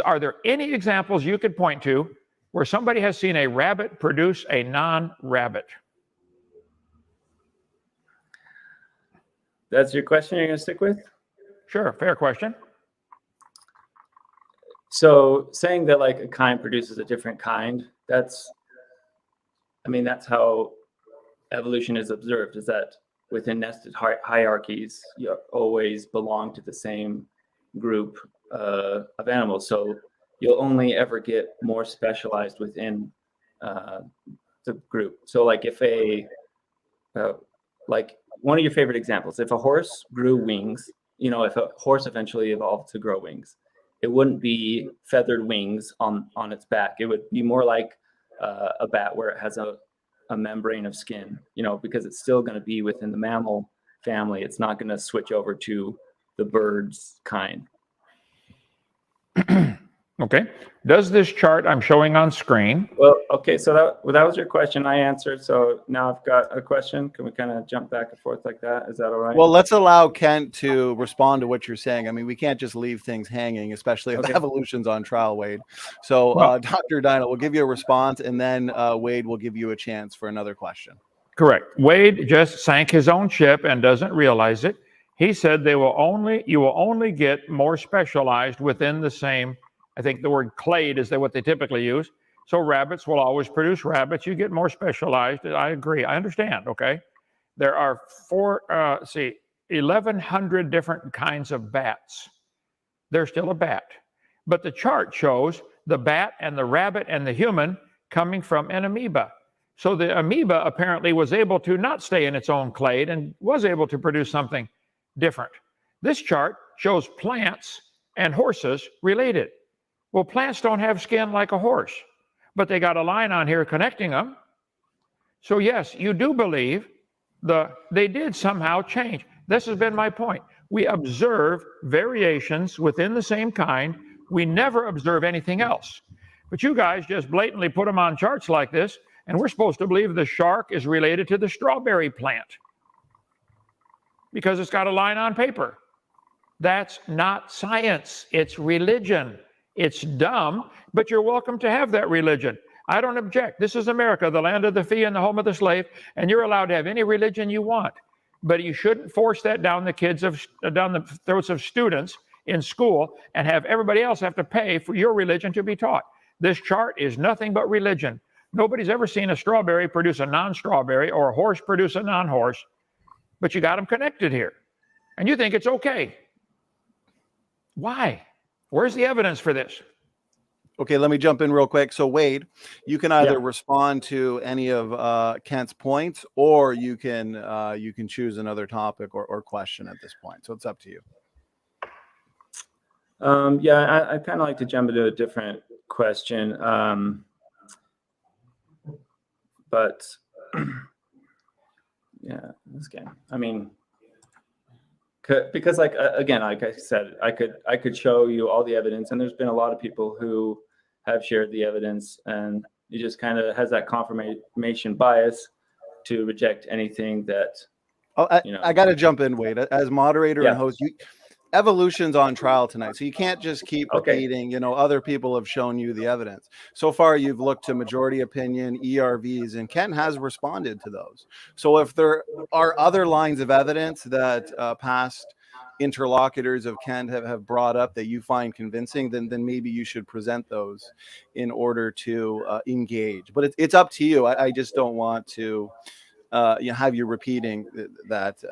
Are there any examples you could point to where somebody has seen a rabbit produce a non-rabbit? That's your question you're going to stick with? Sure, fair question. So saying that like a kind produces a different kind, that's how evolution is observed, is that within nested hierarchies, you always belong to the same group of animals. So you'll only ever get more specialized within the group. So like if like one of your favorite examples, if a horse grew wings, if a horse eventually evolved to grow wings, it wouldn't be feathered wings on its back. It would be more like a bat where it has a membrane of skin, because it's still going to be within the mammal family. It's not going to switch over to the bird's kind. Okay. Does this chart I'm showing on screen? Well, okay. So that was your question. I answered. So now I've got a question. Can we kind of jump back and forth like that? Is that all right? Well, let's allow Kent to respond to what you're saying. I mean, we can't just leave things hanging, especially if evolution's on trial, Wade. So Dr. Dino will give you a response, and then Wade will give you a chance for another question. Correct. Wade just sank his own ship and doesn't realize it. He said you will only get more specialized within the same. I think the word clade is what they typically use. So rabbits will always produce rabbits. You get more specialized. I agree. I understand. Okay. There are 1,100 different kinds of bats. They're still a bat. But the chart shows the bat and the rabbit and the human coming from an amoeba. So the amoeba apparently was able to not stay in its own clade and was able to produce something different. This chart shows plants and horses related. Well, plants don't have skin like a horse, but they got a line on here connecting them. So yes, you do believe they did somehow change. This has been my point. We observe variations within the same kind. We never observe anything else. But you guys just blatantly put them on charts like this, and we're supposed to believe the shark is related to the strawberry plant because it's got a line on paper. That's not science. It's religion. It's dumb, but you're welcome to have that religion. I don't object. This is America, the land of the free and the home of the slave, and you're allowed to have any religion you want. But you shouldn't force that down the throats of students in school and have everybody else have to pay for your religion to be taught. This chart is nothing but religion. Nobody's ever seen a strawberry produce a non-strawberry or a horse produce a non-horse, but you got them connected here, and you think it's okay. Why? Where's the evidence for this? Okay, let me jump in real quick. So Wade, you can either respond to any of Kent's points, or you can choose another topic or question at this point. So it's up to you. Yeah, I kind of like to jump into a different question. But yeah, this game. I mean, because like again, like I said, I could show you all the evidence, and there's been a lot of people who have shared the evidence, and it just kind of has that confirmation bias to reject anything that. I got to jump in, Wade, as moderator and host. Evolution's on trial tonight, so you can't just keep repeating. Other people have shown you the evidence. So far, you've looked to majority opinion, ERVs, and Ken has responded to those. So if there are other lines of evidence that past interlocutors of Ken have brought up that you find convincing, then maybe you should present those in order to engage. But it's up to you. I just don't want to have you repeating that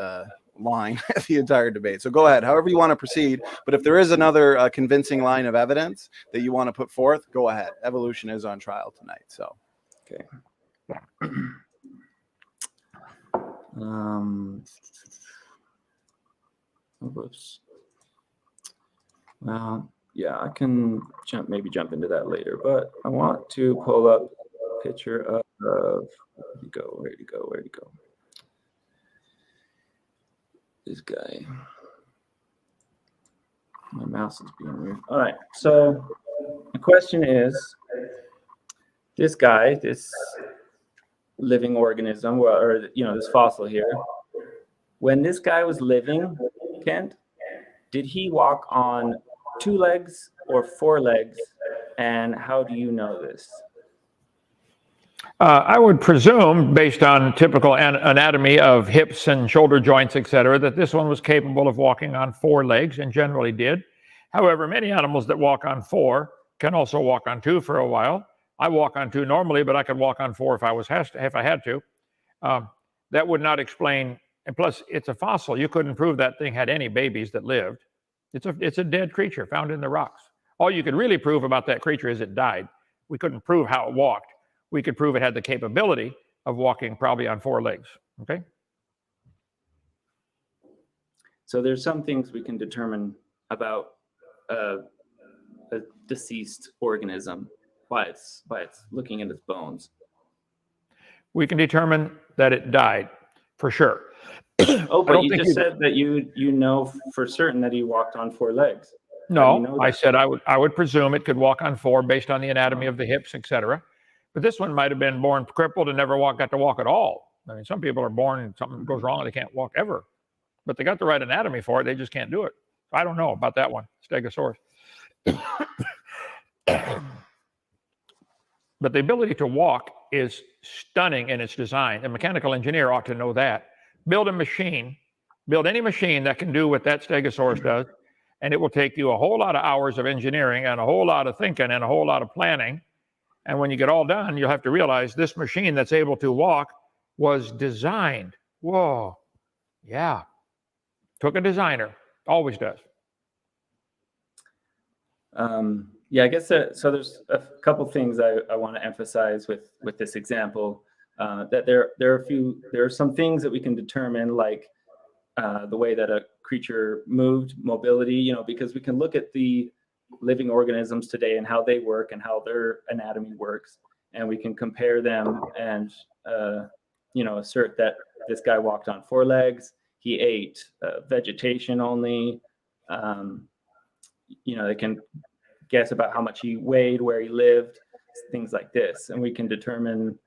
line the entire debate. So go ahead, however you want to proceed. But if there is another convincing line of evidence that you want to put forth, go ahead. Evolution is on trial tonight. So, okay. Whoops. Well, yeah, I can jump into that later, but I want to pull up a picture of where'd he go? This guy. My mouse is being weird. All right. So the question is, this guy, this living organism, or this fossil here, when this guy was living, Kent, did he walk on 2 legs or 4 legs? And how do you know this? I would presume, based on typical anatomy of hips and shoulder joints, etc., that this one was capable of walking on 4 legs and generally did. However, many animals that walk on 4 can also walk on 2 for a while. I walk on 2 normally, but I could walk on 4 if I had to. That would not explain. And plus, it's a fossil. You couldn't prove that thing had any babies that lived. It's a dead creature found in the rocks. All you could really prove about that creature is it died. We couldn't prove how it walked. We could prove it had the capability of walking probably on 4 legs. Okay. So there's some things we can determine about a deceased organism by its looking at its bones. We can determine that it died for sure. Oh, but you just said that you know for certain that he walked on 4 legs. No, I said I would presume it could walk on 4 based on the anatomy of the hips, etc. But this one might have been born crippled and never got to walk at all. I mean, some people are born and something goes wrong and they can't walk ever. But they got the right anatomy for it. They just can't do it. I don't know about that one, Stegosaurus. But the ability to walk is stunning in its design. A mechanical engineer ought to know that. Build any machine that can do what that Stegosaurus does, and it will take you a whole lot of hours of engineering and a whole lot of thinking and a whole lot of planning. And when you get all done, you'll have to realize this machine that's able to walk was designed. Whoa. Yeah. Took a designer. Always does. Yeah, I guess so there's a couple things I want to emphasize with this example. That there are some things that we can determine, like the way that a creature moved, mobility, because we can look at the living organisms today and how they work and how their anatomy works, and we can compare them and assert that this guy walked on 4 legs, he ate vegetation only. They can guess about how much he weighed, where he lived, things like this, and we can determine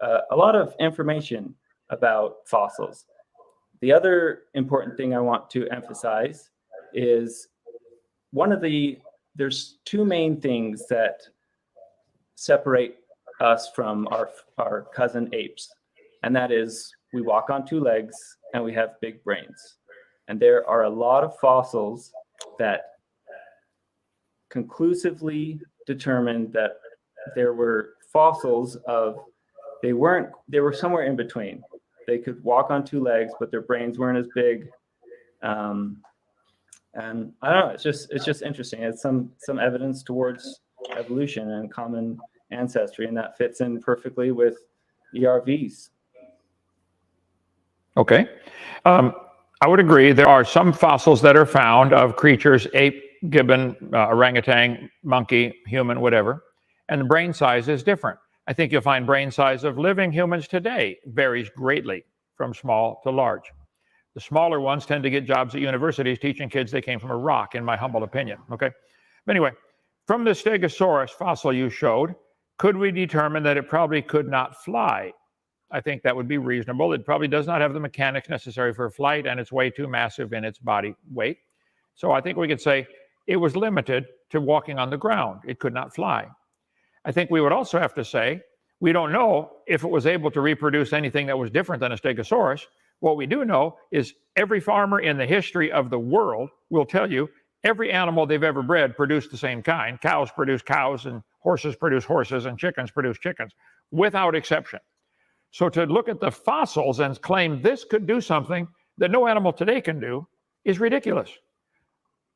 a lot of information about fossils. The other important thing I want to emphasize is there's 2 main things that separate us from our cousin apes, and that is we walk on 2 legs and we have big brains. And there are a lot of fossils that conclusively determined that there were fossils they were somewhere in between. They could walk on 2 legs, but their brains weren't as big. And I don't know, it's just interesting. It's some evidence towards evolution and common ancestry, and that fits in perfectly with ERVs. Okay. I would agree. There are some fossils that are found of creatures, gibbon, orangutan, monkey, human, whatever, and the brain size is different. I think you'll find brain size of living humans today varies greatly from small to large. The smaller ones tend to get jobs at universities teaching kids they came from a rock, in my humble opinion, okay? But anyway, from the Stegosaurus fossil you showed, could we determine that it probably could not fly? I think that would be reasonable. It probably does not have the mechanics necessary for flight, and it's way too massive in its body weight. So I think we could say it was limited to walking on the ground. It could not fly. I think we would also have to say, we don't know if it was able to reproduce anything that was different than a Stegosaurus. What we do know is every farmer in the history of the world will tell you every animal they've ever bred produced the same kind. Cows produce cows, and horses produce horses, and chickens produce chickens, without exception. So to look at the fossils and claim this could do something that no animal today can do is ridiculous.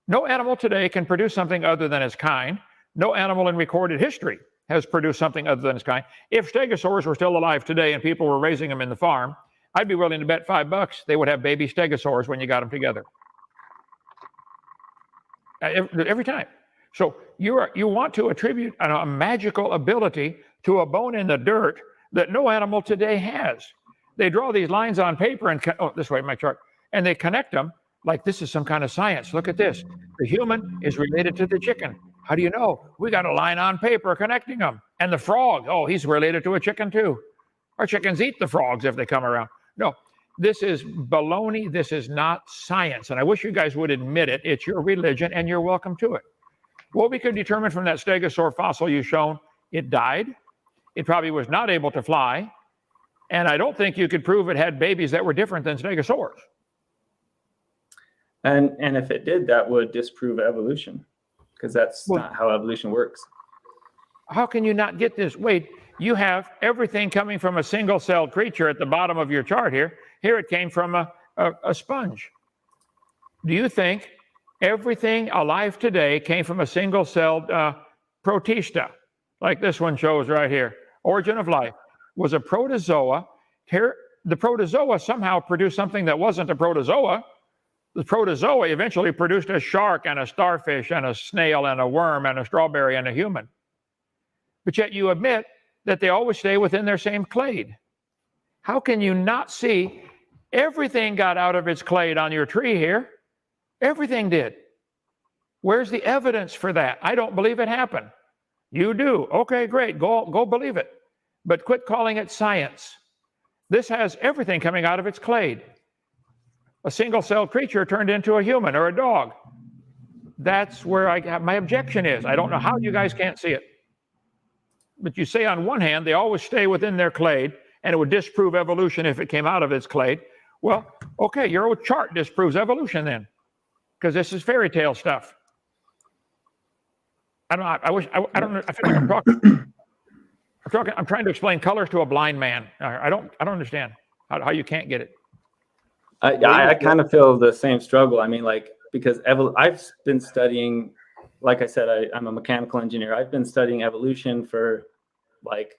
No animal today can produce something other than its kind. No animal in recorded history has produced something other than its kind. If stegosaurs were still alive today and people were raising them in the farm, I'd be willing to bet $5 they would have baby stegosaurs when you got them together. Every time. So you want to attribute a magical ability to a bone in the dirt that no animal today has. They draw these lines on paper and, this way, my chart, and they connect them like this is some kind of science. Look at this. The human is related to the chicken. How do you know? We got a line on paper connecting them. And the frog, oh, he's related to a chicken too. Our chickens eat the frogs if they come around. No, this is baloney. This is not science. And I wish you guys would admit it. It's your religion and you're welcome to it. What we could determine from that stegosaur fossil you've shown, it died. It probably was not able to fly. And I don't think you could prove it had babies that were different than stegosaurs. And if it did, that would disprove evolution, because that's not how evolution works. How can you not get this? Wait, you have everything coming from a single-celled creature at the bottom of your chart here. Here it came from a sponge. Do you think everything alive today came from a single-celled protista, like this one shows right here? Origin of life was a protozoa. Here, the protozoa somehow produced something that wasn't a protozoa. The protozoa eventually produced a shark and a starfish and a snail and a worm and a strawberry and a human. But yet you admit that they always stay within their same clade. How can you not see everything got out of its clade on your tree here? Everything did. Where's the evidence for that? I don't believe it happened. You do. Okay, great. Go believe it. But quit calling it science. This has everything coming out of its clade. A single-celled creature turned into a human or a dog. That's where my objection is. I don't know how you guys can't see it. But you say on one hand, they always stay within their clade, and it would disprove evolution if it came out of its clade. Well, okay, your old chart disproves evolution then, because this is fairy tale stuff. I don't know. I don't know. I feel like I'm trying to explain colors to a blind man. I don't understand how you can't get it. I kind of feel the same struggle. I mean, like, because I've been studying, like I said, I'm a mechanical engineer. I've been studying evolution for like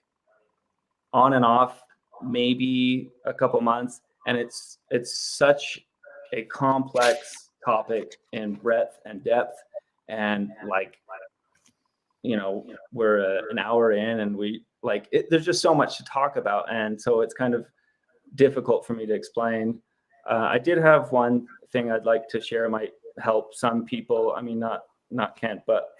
on and off, maybe a couple months. And it's such a complex topic in breadth and depth. And like, we're an hour in and there's just so much to talk about. And so it's kind of difficult for me to explain. I did have one thing I'd like to share, might help some people. I mean, not Kent, but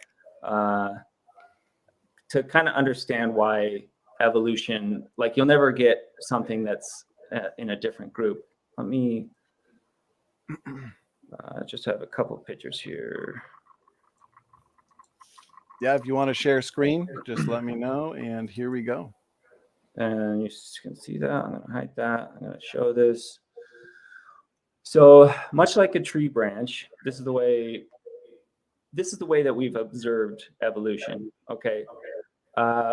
to kind of understand why evolution, like you'll never get something that's in a different group. Let me just have a couple pictures here. Yeah, if you want to share screen, just let me know. And here we go. And you can see that. I'm going to hide that. I'm going to show this. So much like a tree branch, this is the way that we've observed evolution. Okay,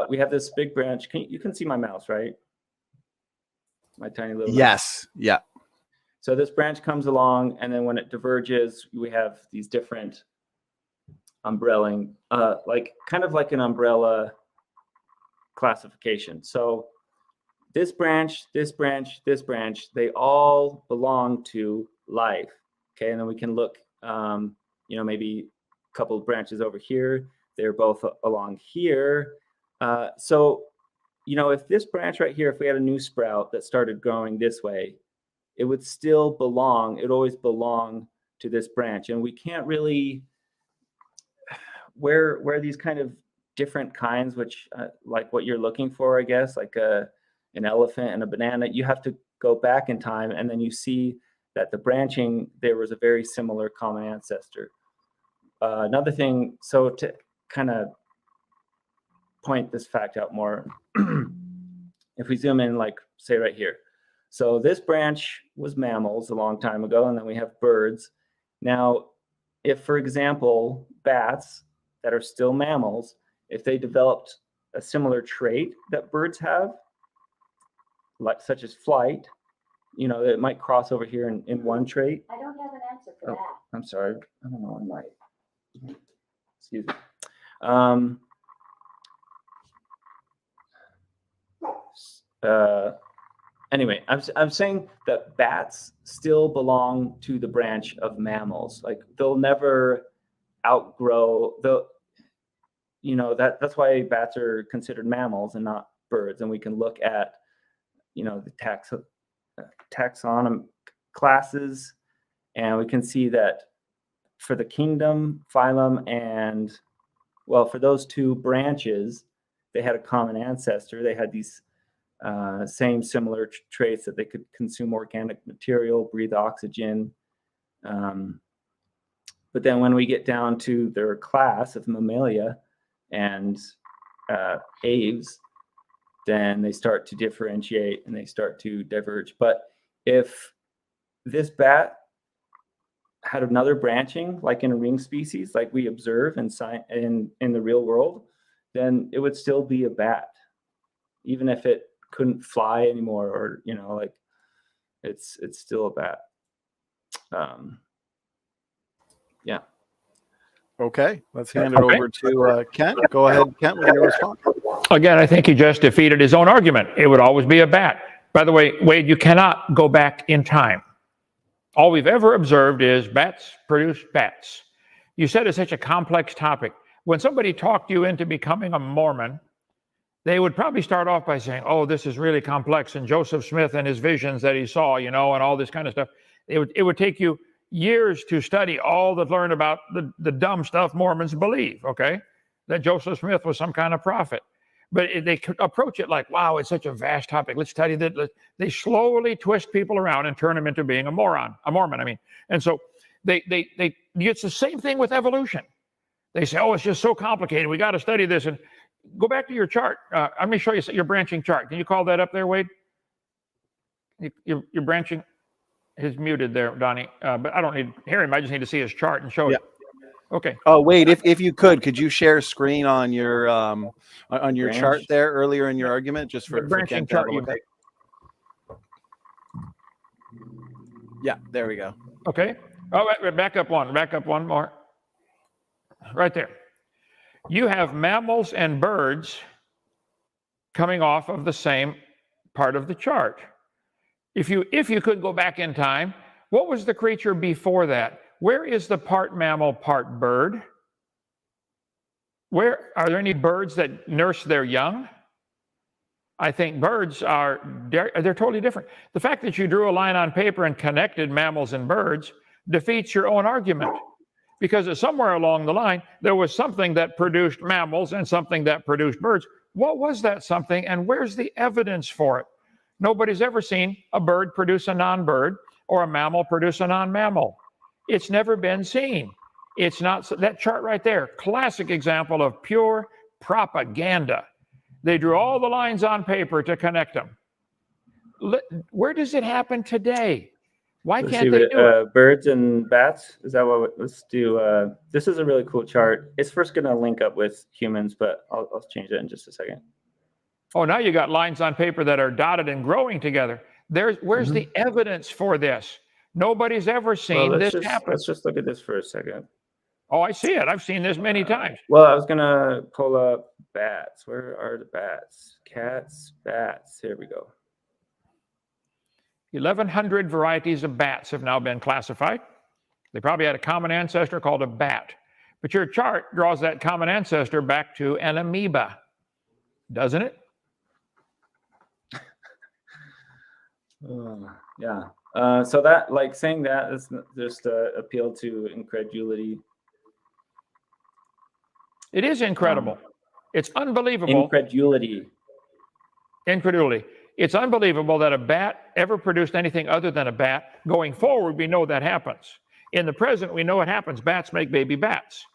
we have this big branch. You can see my mouse, right? My tiny little mouse. Yes. Yeah. So this branch comes along, and then when it diverges, we have these different umbrelling, kind of like an umbrella classification. So this branch, this branch, this branch, they all belong to life. Okay, and then we can look, maybe couple of branches over here. They're both along here. So, you know, if this branch right here, if we had a new sprout that started growing this way, it would still belong, it always belong to this branch. And we can't really, where these kind of different kinds, which like what you're looking for, I guess, like an elephant and a banana, you have to go back in time, and then you see that the branching, there was a very similar common ancestor. Another thing, so to kind of point this fact out more, if we zoom in, like say right here. So this branch was mammals a long time ago, and then we have birds. Now, if, for example, bats that are still mammals, if they developed a similar trait that birds have, like such as flight, you know, it might cross over here in one trait. I don't have an answer for that. I'm sorry. I don't know. I might. Excuse me. Anyway, I'm saying that bats still belong to the branch of mammals. Like they'll never outgrow the, you know, that's why bats are considered mammals and not birds. And we can look at, you know, the taxonomy classes, and we can see that for the kingdom, phylum, and well, for those two branches, they had a common ancestor. They had these same similar traits that they could consume organic material, breathe oxygen. But then when we get down to their class of mammalia and aves, then they start to differentiate and they start to diverge. But if this bat had another branching, like in a ring species, like we observe in the real world, then it would still be a bat, even if it couldn't fly anymore, or, you know, like it's still a bat. Yeah. Okay, let's hand it over to Kent. Go ahead, Kent, with your response. Again, I think he just defeated his own argument. It would always be a bat. By the way, Wade, you cannot go back in time. All we've ever observed is bats produce bats. You said it's such a complex topic. When somebody talked you into becoming a Mormon, they would probably start off by saying, oh, this is really complex, and Joseph Smith and his visions that he saw, you know, and all this kind of stuff. It would take you years to study all that learn about the dumb stuff Mormons believe, okay? That Joseph Smith was some kind of prophet. But they approach it like, wow, it's such a vast topic. Let's study that. They slowly twist people around and turn them into being a Mormon, I mean. And so it's the same thing with evolution. They say, oh, it's just so complicated. We got to study this. And go back to your chart. Let me show you your branching chart. Can you call that up there, Wade? Your branching is muted there, Donnie. But I don't need to hear him. I just need to see his chart and show it. Okay. Oh, Wade, if you could you share screen on your chart there earlier in your argument, just for branching Kent to have chart a look at? Yeah, there we go. Okay. Oh, wait, back up one more. Right there. You have mammals and birds coming off of the same part of the chart. If you could go back in time, what was the creature before that? Where is the part mammal, part bird? Where are there any birds that nurse their young? I think birds they're totally different. The fact that you drew a line on paper and connected mammals and birds defeats your own argument, because somewhere along the line there was something that produced mammals and something that produced birds. What was that something, and where's the evidence for it? Nobody's ever seen a bird produce a non-bird or a mammal produce a non-mammal. It's never been seen. It's not that chart right there. Classic example of pure propaganda. They drew all the lines on paper to connect them. Where does it happen today? Why can't they do it? Birds and bats. Is that what? Let's do. This is a really cool chart. It's first going to link up with humans, but I'll change that in just a second. Oh, now you got lines on paper that are dotted and growing together. Where's the evidence for this? Nobody's ever seen this happen. Let's just look at this for a second. Oh, I see it. I've seen this many times. Well, I was going to pull up bats. Where are the bats? Cats, bats. Here we go. 1,100 varieties of bats have now been classified. They probably had a common ancestor called a bat. But your chart draws that common ancestor back to an amoeba, doesn't it? Yeah. So that, like, saying that is just appeal to incredulity. It is incredible. It's unbelievable. Incredulity. Incredulity. It's unbelievable that a bat ever produced anything other than a bat. Going forward, we know that happens. In the present, we know it happens. Bats make baby bats.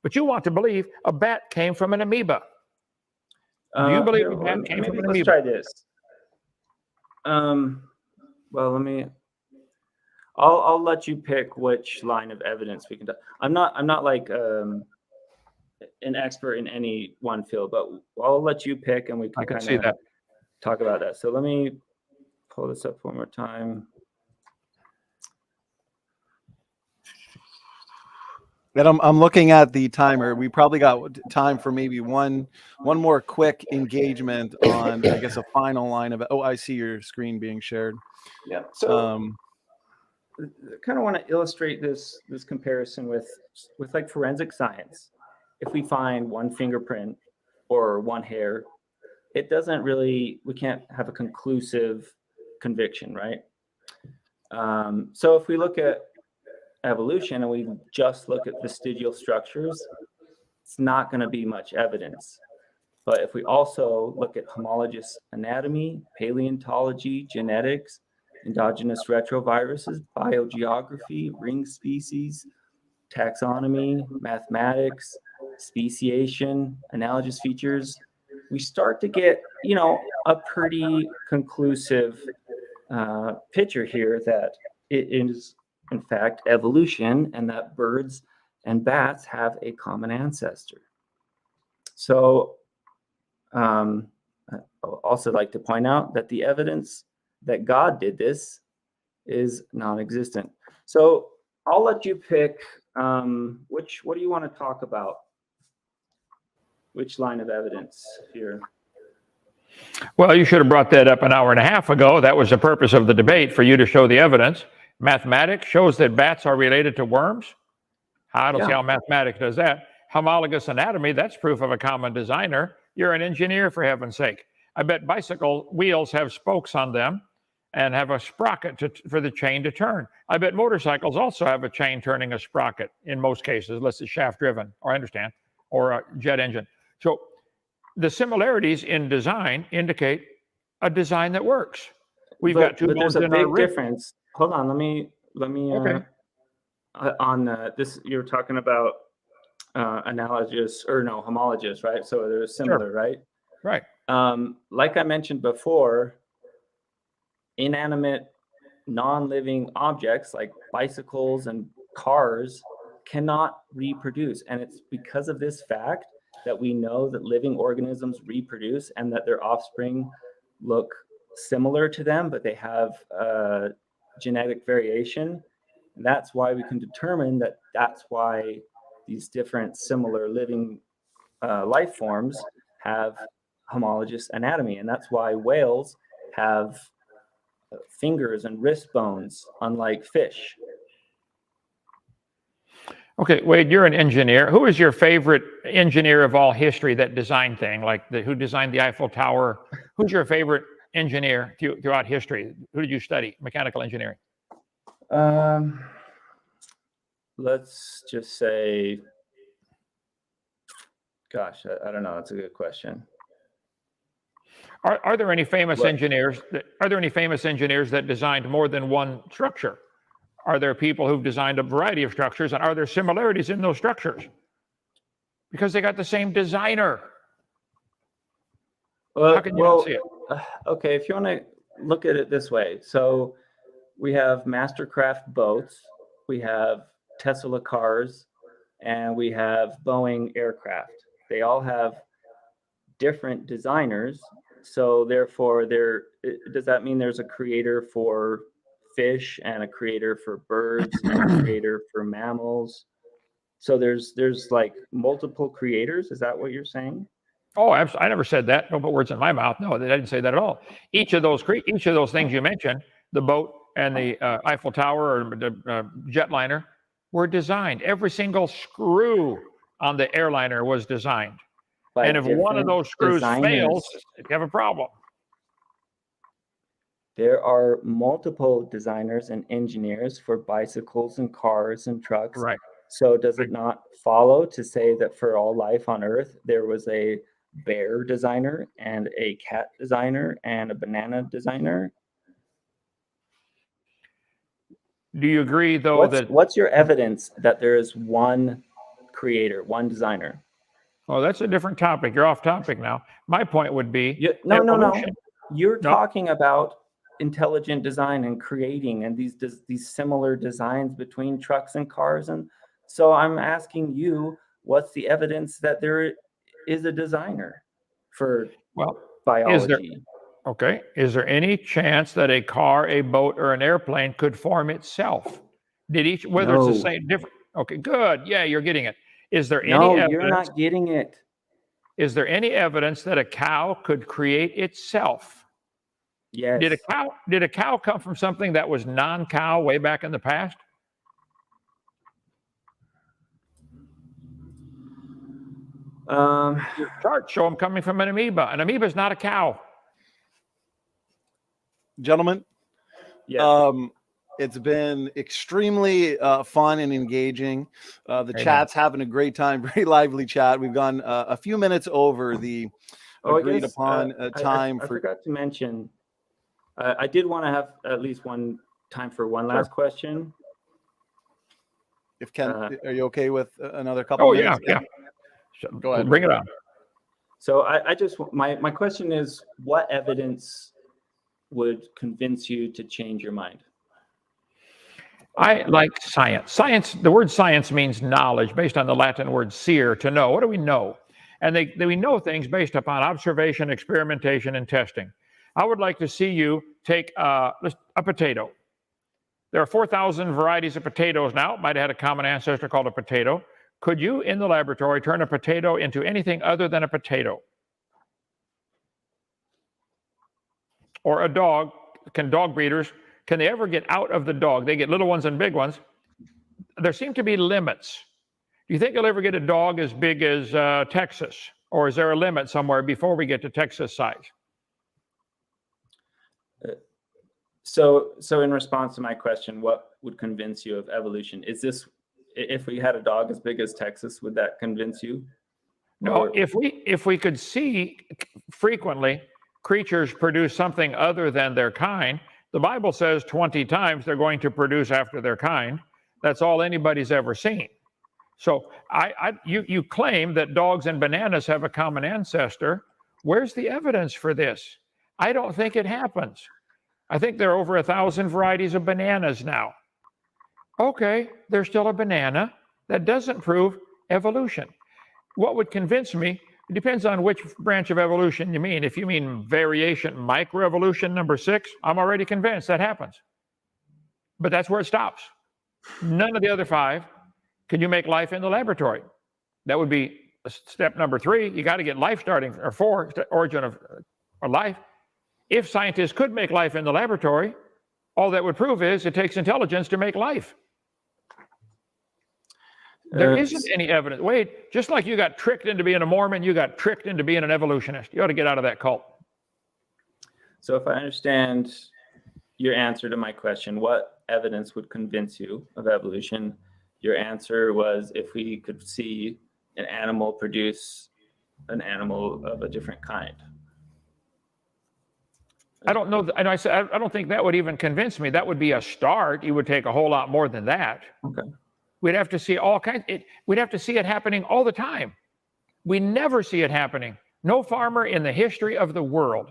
But you want to believe a bat came from an amoeba. Do you believe a bat came from an amoeba? Let's try this. Well, I'll let you pick which line of evidence we can do. I'm not like an expert in any one field, but I'll let you pick and we can kind of talk about that. So let me pull this up one more time. And I'm looking at the timer. We probably got time for maybe one more quick engagement on, I guess, a final line of it. Oh, I see your screen being shared. Yeah. So I kind of want to illustrate this comparison with like forensic science. If we find one fingerprint or one hair, it doesn't really, we can't have a conclusive conviction, right? So if we look at evolution and we just look at vestigial structures, it's not going to be much evidence. But if we also look at homologous anatomy, paleontology, genetics, endogenous retroviruses, biogeography, ring species, taxonomy, mathematics, speciation, analogous features, we start to get, a pretty conclusive picture here that it is, in fact, evolution, and that birds and bats have a common ancestor. So I also like to point out that the evidence that God did this is non-existent. So I'll let you pick what do you want to talk about? Which line of evidence here? Well, you should have brought that up an hour and a half ago. That was the purpose of the debate, for you to show the evidence. Mathematics shows that bats are related to worms. I don't see how mathematics does that. Homologous anatomy, that's proof of a common designer. You're an engineer, for heaven's sake. I bet bicycle wheels have spokes on them and have a sprocket for the chain to turn. I bet motorcycles also have a chain turning a sprocket in most cases, unless it's shaft driven, or I understand, or a jet engine. So the similarities in design indicate a design that works. We've got two bones in our rib. There's a big difference. Hold on, let me okay. On this, you're talking about homologous, right? So they're similar, Sure. Right? Right. Like I mentioned before, inanimate, non-living objects like bicycles and cars cannot reproduce. And it's because of this fact that we know that living organisms reproduce and that their offspring look similar to them, but they have genetic variation. And that's why we can determine that that's why these different similar living life forms have homologous anatomy. And that's why whales have fingers and wrist bones, unlike fish. Okay, Wade, you're an engineer. Who is your favorite engineer of all history that designed things, who designed the Eiffel Tower? Who's your favorite engineer throughout history? Who did you study? Mechanical engineering. Let's just say, gosh, I don't know. That's a good question. Are there any famous engineers? Are there any famous engineers that designed more than one structure? Are there people who've designed a variety of structures, and are there similarities in those structures? Because they got the same designer. How can you not see it? Okay, if you want to look at it this way. So we have Mastercraft boats, we have Tesla cars, and we have Boeing aircraft. They all have different designers. So therefore, does that mean there's a creator for fish and a creator for birds and a creator for mammals? So there's like multiple creators. Is that what you're saying? Oh, I never said that. Don't put words in my mouth. No, I didn't say that at all. Each of those things you mentioned, the boat and the Eiffel Tower or the jetliner, were designed. Every single screw on the airliner was designed. By And if one of different those screws designers. fails, you have a problem. There are multiple designers and engineers for bicycles and cars and trucks. Right. So does it not follow to say that for all life on Earth, there was a bear designer and a cat designer and a banana designer? Do you agree, though, that... What's your evidence that there is one creator, one designer? Oh, that's a different topic. You're off topic now. My point would be... No. evolution. You're talking about intelligent design and creating and these similar designs between trucks and cars. And so I'm asking you, what's the evidence that there is a designer for biology? Is there any chance that a car, a boat, or an airplane could form itself? Whether it's the same, different? Okay, good. Yeah, you're getting it. Is there any evidence? No, you're not getting it. Is there any evidence that a cow could create itself? Yes. Did a cow come from something that was non-cow way back in the past? Your charts show them coming from an amoeba. An amoeba is not a cow. Gentlemen, Yeah. it's been extremely fun and engaging. The chat's having a great time, very lively chat. We've gone a few minutes over the agreed upon time. I forgot to mention, I did want to have at least one time for one last question. If Ken, are you okay with another couple minutes? Yeah. Go ahead. Bring it on. So I just, my question is, what evidence would convince you to change your mind? I like science. The word science means knowledge, based on the Latin word seer, to know. What do we know? And we know things based upon observation, experimentation, and testing. I would like to see you take a potato. There are 4,000 varieties of potatoes now. It might have had a common ancestor called a potato. Could you, in the laboratory, turn a potato into anything other than a potato? Or a dog? Can dog breeders, can they ever get out of the dog? They get little ones and big ones. There seem to be limits. Do you think you'll ever get a dog as big as Texas? Or is there a limit somewhere before we get to Texas size? So in response to my question, what would convince you of evolution? Is this, if we had a dog as big as Texas, would that convince you? No, if we could see frequently creatures produce something other than their kind, the Bible says 20 times they're going to produce after their kind. That's all anybody's ever seen. So you claim that dogs and bananas have a common ancestor. Where's the evidence for this? I don't think it happens. I think there are over 1,000 varieties of bananas now. Okay, there's still a banana. That doesn't prove evolution. What would convince me, it depends on which branch of evolution you mean. If you mean variation, microevolution, number 6, I'm already convinced that happens. But that's where it stops. None of the other 5 can you make life in the laboratory. That would be step number 3. You got to get life starting, or 4, origin of life. If scientists could make life in the laboratory, all that would prove is it takes intelligence to make life. There isn't any evidence. Wade, just like you got tricked into being a Mormon, you got tricked into being an evolutionist. You ought to get out of that cult. So if I understand your answer to my question, what evidence would convince you of evolution? Your answer was if we could see an animal produce an animal of a different kind. I don't know. And I said, I don't think that would even convince me. That would be a start. It would take a whole lot more than that. Okay. We'd have to see all kinds. We'd have to see it happening all the time. We never see it happening. No farmer in the history of the world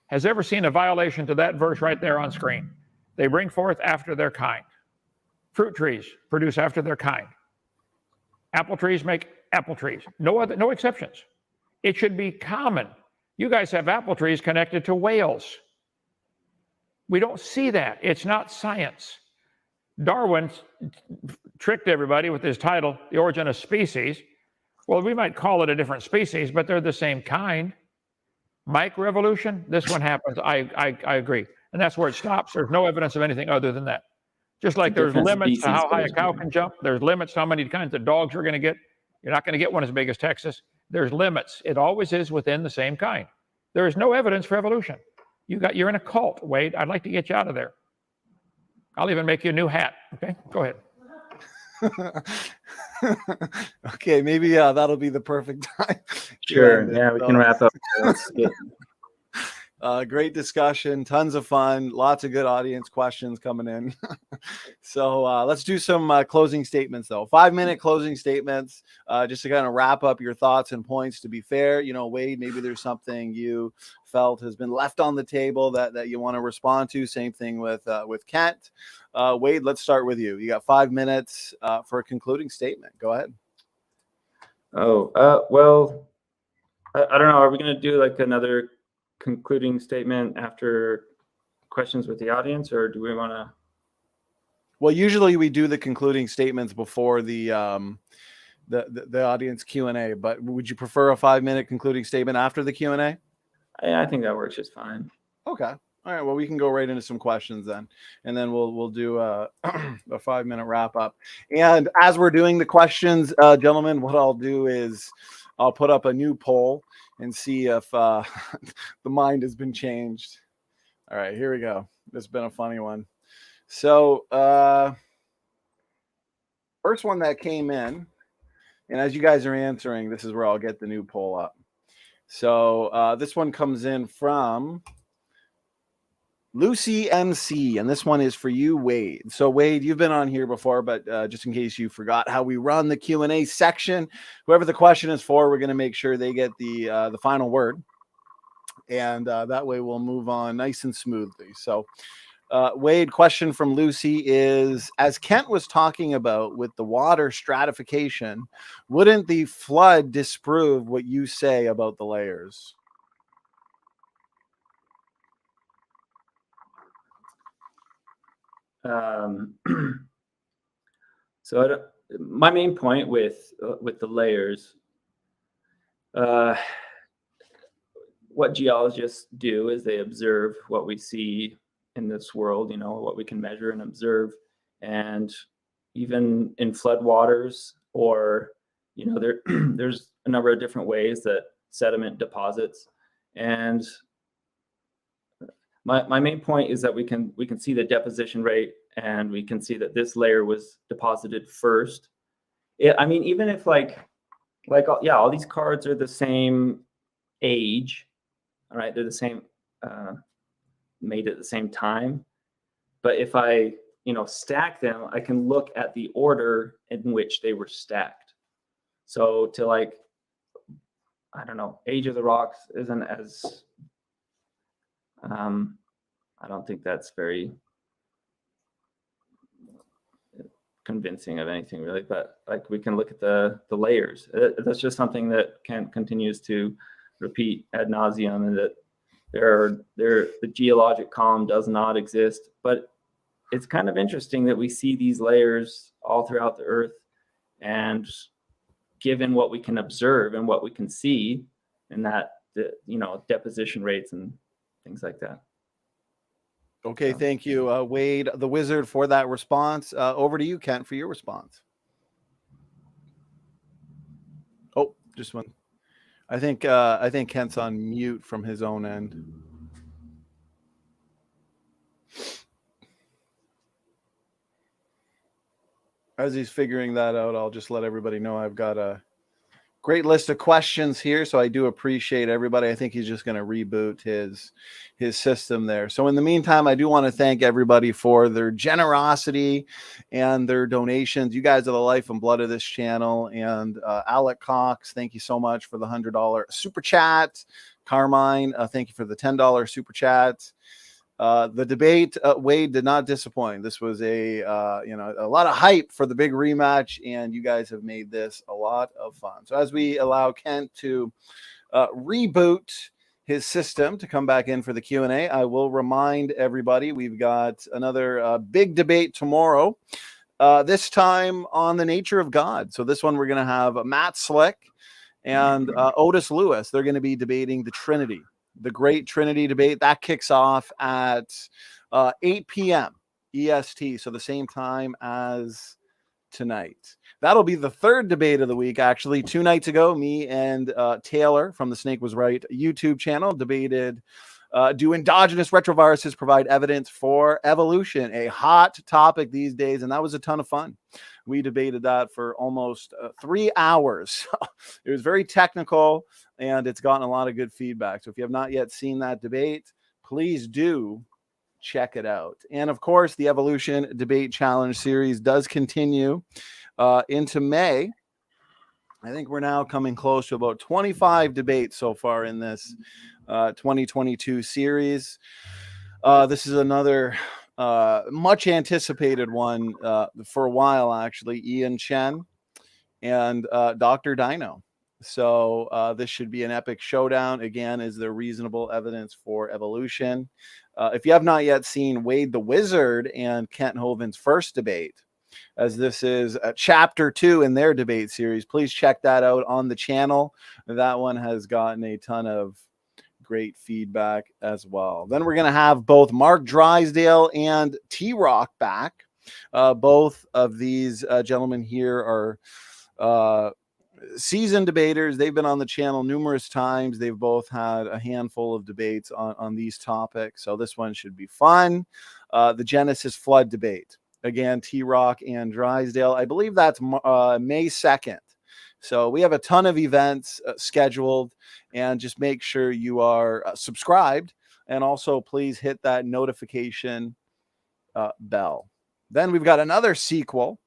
has ever seen a violation to that verse right there on screen. They bring forth after their kind. Fruit trees produce after their kind. Apple trees make apple trees. No exceptions. It should be common. You guys have apple trees connected to whales. We don't see that. It's not science. Darwin tricked everybody with his title, The Origin of Species. Well, we might call it a different species, but they're the same kind. Microevolution, this one happens. I agree. And that's where it stops. There's no evidence of anything other than that. Just like there's different limits to species how high a goes cow in. can jump. There's limits to how many kinds of dogs you're going to get. You're not going to get one as big as Texas. There's limits. It always is within the same kind. There is no evidence for evolution. You're in a cult, Wade. I'd like to get you out of there. I'll even make you a new hat. Okay, go ahead. Okay, maybe that'll be the perfect time. Sure. Yeah, we can wrap up. Let's get Great discussion, tons of fun, lots of good audience questions coming in. So let's do some closing statements, though. 5-minute closing statements, just to kind of wrap up your thoughts and points. To be fair, you know, Wade, maybe there's something you felt has been left on the table that you want to respond to. Same thing with Kent. Wade, let's start with you. You got 5 minutes for a concluding statement. Go ahead. Well, I don't know. Are we going to do like another concluding statement after questions with the audience, or do we want to? Well, usually we do the concluding statements before the audience Q&A, but would you prefer a 5-minute concluding statement after the Q&A? I think that works just fine. Okay. All right. Well, we can go right into some questions then, and then we'll do a 5-minute wrap up. And as we're doing the questions, gentlemen, what I'll do is I'll put up a new poll and see if the mind has been changed. All right, here we go. This has been a funny one. So first one that came in, and as you guys are answering, this is where I'll get the new poll up. So this one comes in from Lucy MC, and this one is for you, Wade. So Wade, you've been on here before, but just in case you forgot how we run the Q&A section, whoever the question is for, we're going to make sure they get the final word, and that way we'll move on nice and smoothly. So Wade, question from Lucy is, as Kent was talking about with the water stratification, wouldn't the flood disprove what you say about the layers? So my main point with the layers, what geologists do is they observe what we see in this world, you know, what we can measure and observe. And even in floodwaters, or, you know, there's a number of different ways that sediment deposits. And my main point is that we can see the deposition rate, and we can see that this layer was deposited first. I mean, even if all these cards are the same age, all right, they're the same, made at the same time. But if I, you know, stack them, I can look at the order in which they were stacked. So to I don't know, age of the rocks isn't as, I don't think that's very convincing of anything really, but like we can look at the layers. That's just something that continues to repeat ad nauseum, and that the geologic column does not exist. But it's kind of interesting that we see these layers all throughout the earth, and given what we can observe and what we can see, and that you know, deposition rates and things like that. Okay, thank you, Wade the Wizard, for that response. Over to you, Kent, for your response. Oh, just one. I think Kent's on mute from his own end. As he's figuring that out, I'll just let everybody know I've got a great list of questions here, so I do appreciate everybody. I think he's just going to reboot his system there. So in the meantime, I do want to thank everybody for their generosity and their donations. You guys are the life and blood of this channel. And Alec Cox, thank you so much for the $100 super chat. Carmine, thank you for the $10 super chat. The debate, Wade, did not disappoint. This was a lot of hype for the big rematch, and you guys have made this a lot of fun. So as we allow Kent to reboot his system to come back in for the Q&A, I will remind everybody we've got another big debate tomorrow, this time on the nature of God. So this one we're going to have Matt Slick and Otis Lewis. They're going to be debating the Trinity. The great Trinity debate that kicks off at 8 p.m. EST, so the same time as tonight. That'll be the third debate of the week. Actually, 2 nights ago, me and Taylor from the Snake Was Right YouTube channel debated, do endogenous retroviruses provide evidence for evolution? A hot topic these days, and that was a ton of fun. We debated that for almost 3 hours. It was very technical, and it's gotten a lot of good feedback. So if you have not yet seen that debate, please do check it out. And of course, the Evolution Debate Challenge series does continue into May. I think we're now coming close to about 25 debates so far in this 2022 series. This is another much anticipated one for a while, actually. Ian Chen and Dr. Dino. So this should be an epic showdown. Again, is there reasonable evidence for evolution? If you have not yet seen Wade the Wizard and Kent Hovind's first debate, as this is chapter 2 in their debate series, please check that out on the channel. That one has gotten a ton of great feedback as well. Then we're going to have both Mark Drysdale and T-Rock back. Both of these gentlemen here are seasoned debaters. They've been on the channel numerous times. They've both had a handful of debates on these topics. So this one should be fun. The Genesis flood debate. Again, T-Rock and Drysdale. I believe that's May 2nd. So we have a ton of events scheduled, and just make sure you are subscribed, and also please hit that notification bell. Then we've got another sequel,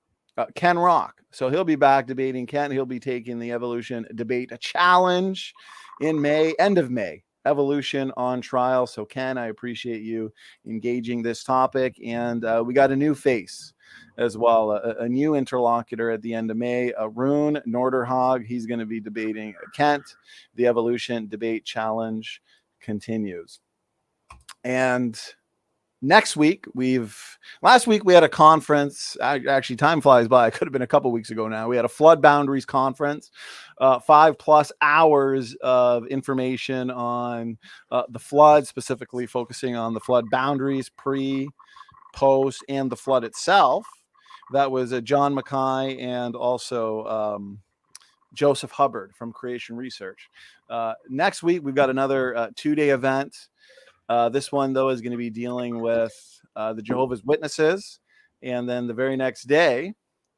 Ken Rock. So he'll be back debating Ken. He'll be taking the Evolution Debate Challenge in May, end of May. Evolution on trial. So Ken, I appreciate you engaging this topic. And we got a new face as well, a new interlocutor at the end of May, Rune Norderhog. He's going to be debating Kent. The Evolution Debate Challenge continues. And next week, last week we had a conference. Actually, time flies by. It could have been a couple weeks ago now. We had a flood boundaries conference, 5+ hours of information on the flood, specifically focusing on the flood boundaries, pre, post, and the flood itself. That was John Mackay and also Joseph Hubbard from Creation Research. Next week, we've got another 2-day event. This one, though, is going to be dealing with the Jehovah's Witnesses. And then the very next day,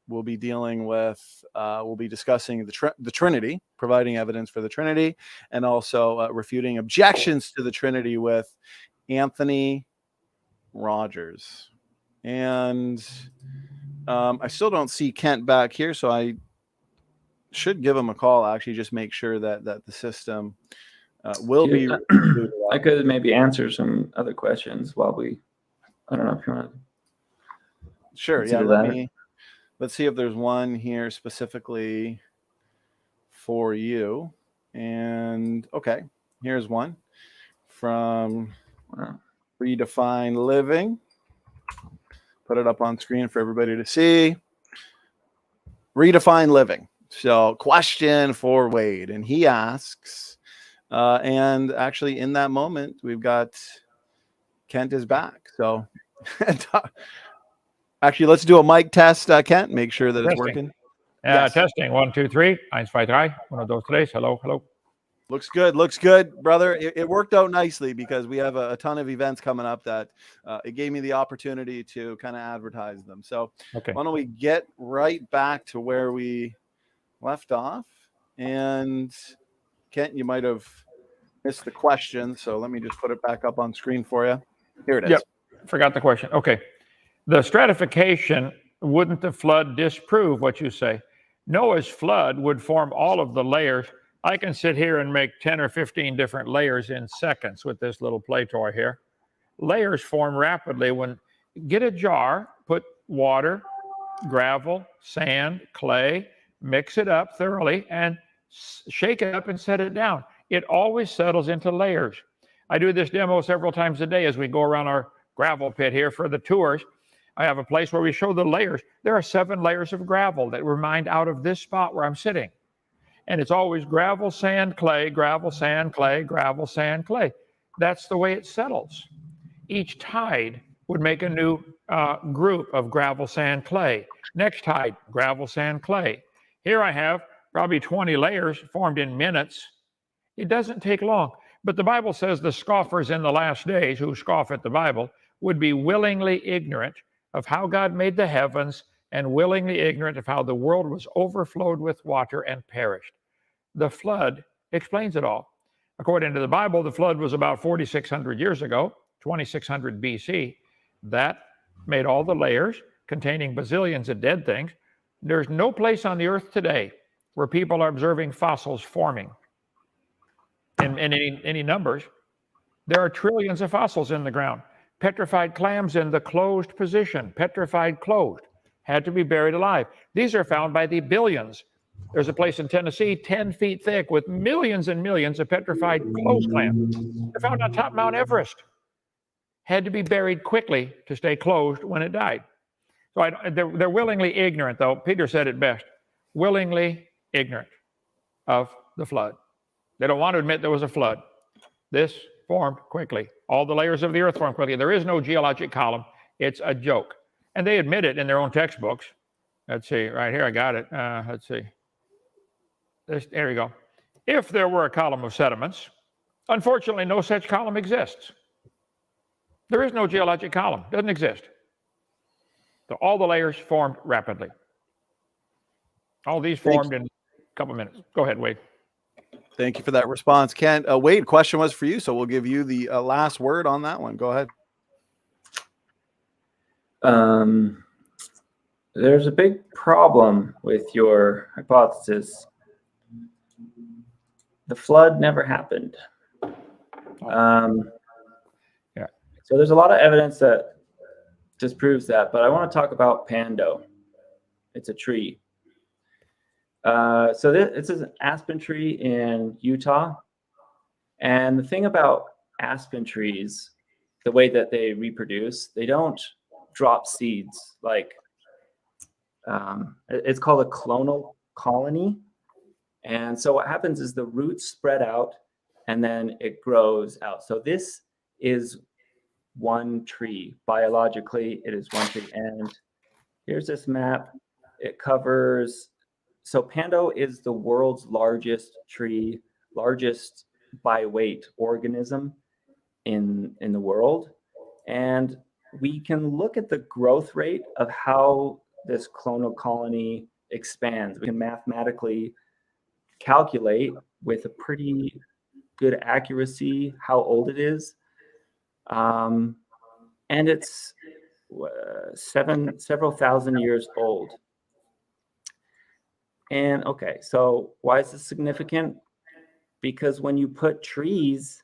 we'll be dealing with, we'll be discussing the Trinity, providing evidence for the Trinity, and also refuting objections to the Trinity with Anthony Rogers. And I still don't see Kent back here, so I should give him a call, actually, just make sure that the system will be. I could maybe answer some other questions while I don't know if you want to. Sure. Yeah. Let's see if there's one here specifically for you. And okay, here's one from Redefine Living. Put it up on screen for everybody to see. Redefine Living. So, question for Wade, and he asks. And actually, in that moment, we've got Kent is back. So, actually, let's do a mic test, Kent. Make sure that it's working. Yes. Testing. 1, 2, 3. 1, 2, 3. 1, 2, 3. Hello, hello. Looks good. Looks good, brother. It worked out nicely because we have a ton of events coming up that it gave me the opportunity to kind of advertise them. So, okay. Why don't we get right back to where we left off? And Kent, you might have missed the question, so let me just put it back up on screen for you. Here it is. Yep, forgot the question. Okay. The stratification, wouldn't the flood disprove what you say? Noah's flood would form all of the layers. I can sit here and make 10 or 15 different layers in seconds with this little play toy here. Layers form rapidly when get a jar, put water, gravel, sand, clay, mix it up thoroughly, and shake it up and set it down. It always settles into layers. I do this demo several times a day as we go around our gravel pit here for the tours. I have a place where we show the layers. There are 7 layers of gravel that were mined out of this spot where I'm sitting. And it's always gravel, sand, clay, gravel, sand, clay, gravel, sand, clay. That's the way it settles. Each tide would make a new group of gravel, sand, clay. Next tide, gravel, sand, clay. Here I have probably 20 layers formed in minutes. It doesn't take long. But the Bible says the scoffers in the last days who scoff at the Bible would be willingly ignorant of how God made the heavens and willingly ignorant of how the world was overflowed with water and perished. The flood explains it all. According to the Bible, the flood was about 4,600 years ago, 2600 BC. That made all the layers containing bazillions of dead things. There's no place on the earth today where people are observing fossils forming in any numbers. There are trillions of fossils in the ground. Petrified clams in the closed position, petrified closed, had to be buried alive. These are found by the billions. There's a place in Tennessee 10 feet thick with millions and millions of petrified closed clams. They're found on top Mount Everest. Had to be buried quickly to stay closed when it died. So they're willingly ignorant, though. Peter said it best, willingly ignorant of the flood. They don't want to admit there was a flood. This formed quickly. All the layers of the earth formed quickly. There is no geologic column. It's a joke. And they admit it in their own textbooks. Let's see, right here, I got it. Let's see. There we go. If there were a column of sediments, unfortunately, no such column exists. There is no geologic column. Doesn't exist. So all the layers formed rapidly. All these formed in a couple minutes. Go ahead, Wade. Thank you for that response, Ken. Wade, question was for you, so we'll give you the last word on that one. Go ahead. There's a big problem with your hypothesis. The flood never happened. Yeah. So there's a lot of evidence that disproves that, but I want to talk about Pando. It's a tree. So this is an aspen tree in Utah. And the thing about aspen trees, the way that they reproduce, they don't drop seeds. Like it's called a clonal colony. And so what happens is the roots spread out and then it grows out. So this is one tree. Biologically, it is one tree. And here's this map. It covers, so Pando is the world's largest tree, largest by weight organism in the world. And we can look at the growth rate of how this clonal colony expands. We can mathematically calculate with a pretty good accuracy how old it is. And it's several thousand years old. And okay, so why is this significant? Because when you put trees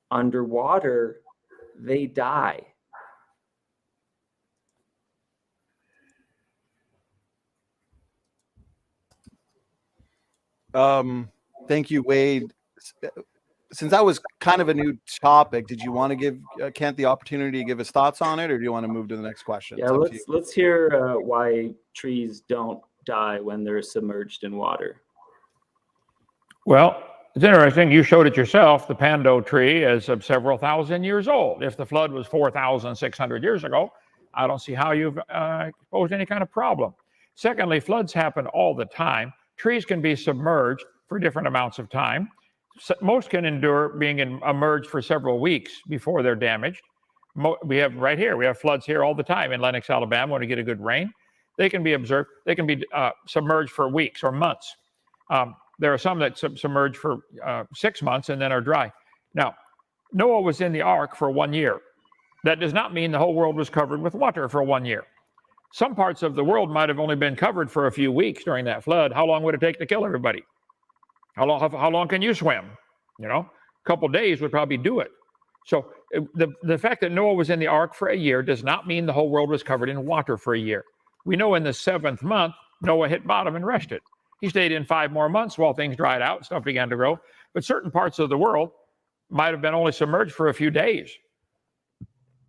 underwater, they die. Thank you, Wade. Since that was kind of a new topic, did you want to give Kent the opportunity to give his thoughts on it, or do you want to move to the next question? Yeah, let's hear why trees don't die when they're submerged in water. Well, it's interesting. You showed it yourself. The Pando tree is of several thousand years old. If the flood was 4,600 years ago, I don't see how you've posed any kind of problem. Secondly, floods happen all the time. Trees can be submerged for different amounts of time. Most can endure being immersed for several weeks before they're damaged. We have right here, we have floods here all the time in Lenox, Alabama, when we get a good rain. They can be observed, they can be submerged for weeks or months. There are some that submerge for 6 months and then are dry. Now, Noah was in the ark for 1 year. That does not mean the whole world was covered with water for 1 year. Some parts of the world might have only been covered for a few weeks during that flood. How long would it take to kill everybody? How long can you swim? You know, a couple days would probably do it. So the fact that Noah was in the ark for a year does not mean the whole world was covered in water for a year. We know in the 7th month, Noah hit bottom and rested. He stayed in 5 more months while things dried out, stuff began to grow. But certain parts of the world might have been only submerged for a few days.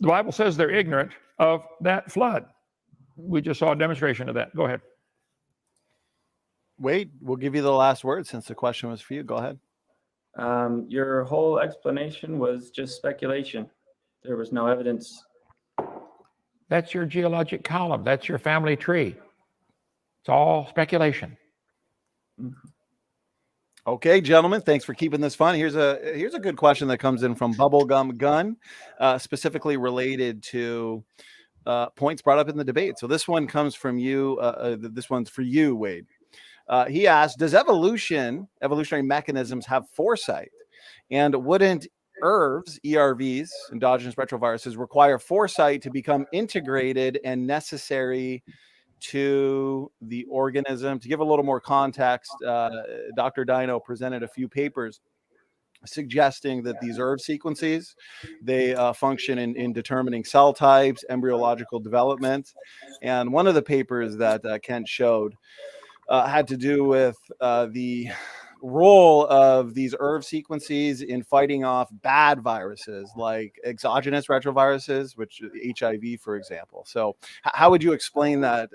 The Bible says they're ignorant of that flood. We just saw a demonstration of that. Go ahead. Wade, we'll give you the last word since the question was for you. Go ahead. Your whole explanation was just speculation. There was no evidence. That's your geologic column. That's your family tree. It's all speculation. Okay, gentlemen, thanks for keeping this fun. Here's a good question that comes in from Bubblegum Gun, specifically related to points brought up in the debate. So this one comes from you. This one's for you, Wade. He asked, does evolutionary mechanisms have foresight? And wouldn't ERVs, endogenous retroviruses, require foresight to become integrated and necessary to the organism? To give a little more context, Dr. Dino presented a few papers suggesting that these ERV sequences, they function in determining cell types, embryological development. And one of the papers that Kent showed had to do with the role of these ERV sequences in fighting off bad viruses like exogenous retroviruses, which HIV, for example. So how would you explain that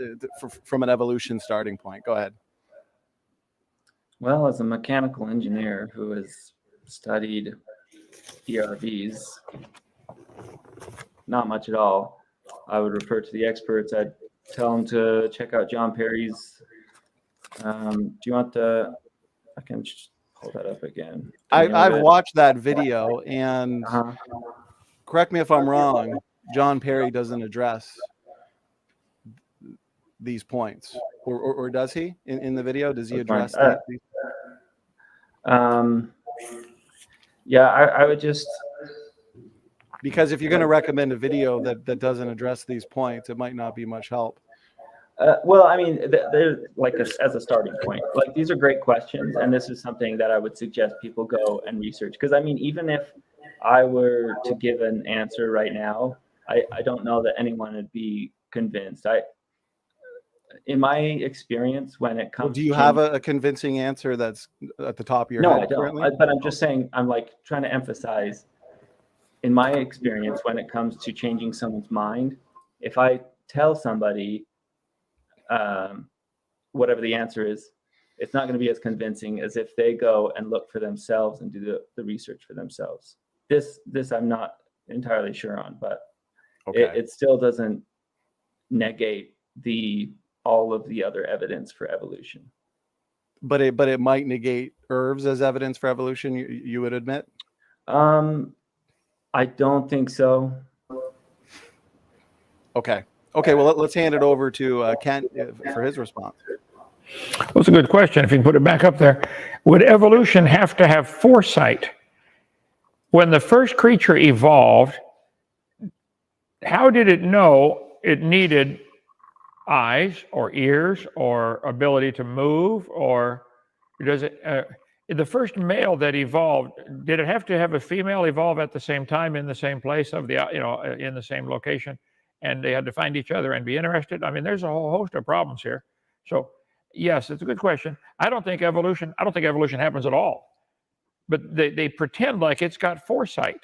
from an evolution starting point? Go ahead. Well, as a mechanical engineer who has studied ERVs, not much at all. I would refer to the experts. I'd tell them to check out John Perry's. Do you want I can just pull that up again. I've watched that video, and correct me if I'm wrong, John Perry doesn't address these points, or does he in the video? Does he address these? Yeah, I would just, because if you're going to recommend a video that doesn't address these points, it might not be much help. well, I mean, they're like as a starting point. Like, these are great questions, and this is something that I would suggest people go and research. Because I mean, even if I were to give an answer right now, I don't know that anyone would be convinced. In my experience, when it comes, well, do you have a convincing answer that's at the top of your head? No, I don't. But I'm just saying, I'm like trying to emphasize, in my experience, when it comes to changing someone's mind, if I tell somebody whatever the answer is, it's not going to be as convincing as if they go and look for themselves and do the research for themselves. This I'm not entirely sure on, but okay. It still doesn't negate all of the other evidence for evolution. But it might negate ERVs as evidence for evolution, you would admit? I don't think so. Okay. Okay, well, let's hand it over to Kent for his response. Well, it's a good question. If you can put it back up there. Would evolution have to have foresight? When the first creature evolved, how did it know it needed eyes or ears or ability to move? Or does it, the first male that evolved, did it have to have a female evolve at the same time in the same place of the, in the same location? And they had to find each other and be interested. I mean, there's a whole host of problems here. So yes, it's a good question. I don't think evolution happens at all. But they pretend like it's got foresight,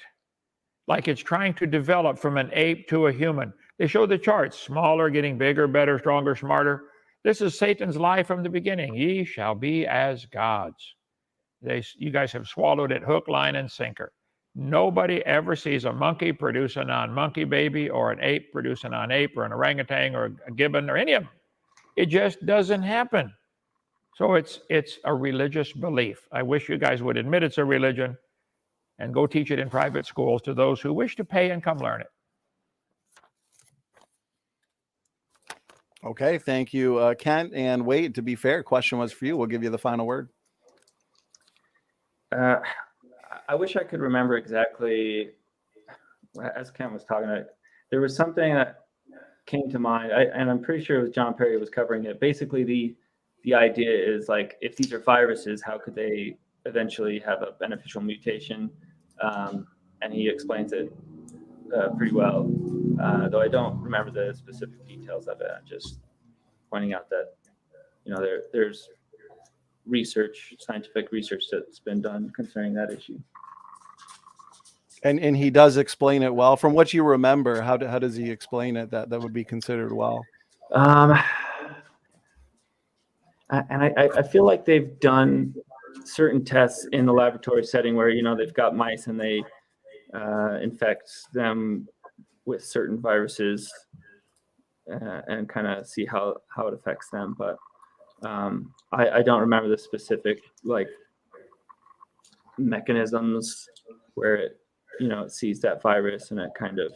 like it's trying to develop from an ape to a human. They show the charts, smaller, getting bigger, better, stronger, smarter. This is Satan's lie from the beginning. Ye shall be as gods. You guys have swallowed it hook, line, and sinker. Nobody ever sees a monkey produce a non-monkey baby, or an ape produce a non-ape, or an orangutan, or a gibbon, or any of them. It just doesn't happen. So it's a religious belief. I wish you guys would admit it's a religion and go teach it in private schools to those who wish to pay and come learn it. Okay, thank you, Kent. And Wade, to be fair, question was for you. We'll give you the final word. I wish I could remember exactly, as Kent was talking about, there was something that came to mind, and I'm pretty sure it was John Perry who was covering it. Basically, the idea is, like, if these are viruses, how could they eventually have a beneficial mutation? And he explains it pretty well, though I don't remember the specific details of it. I'm just pointing out that, there's scientific research that's been done concerning that issue. And he does explain it well. From what you remember, how does he explain it that would be considered well? And I feel like they've done certain tests in the laboratory setting where, they've got mice and they infect them with certain viruses. and kind of see how it affects them. But I don't remember the specific like mechanisms where it, it sees that virus and it kind of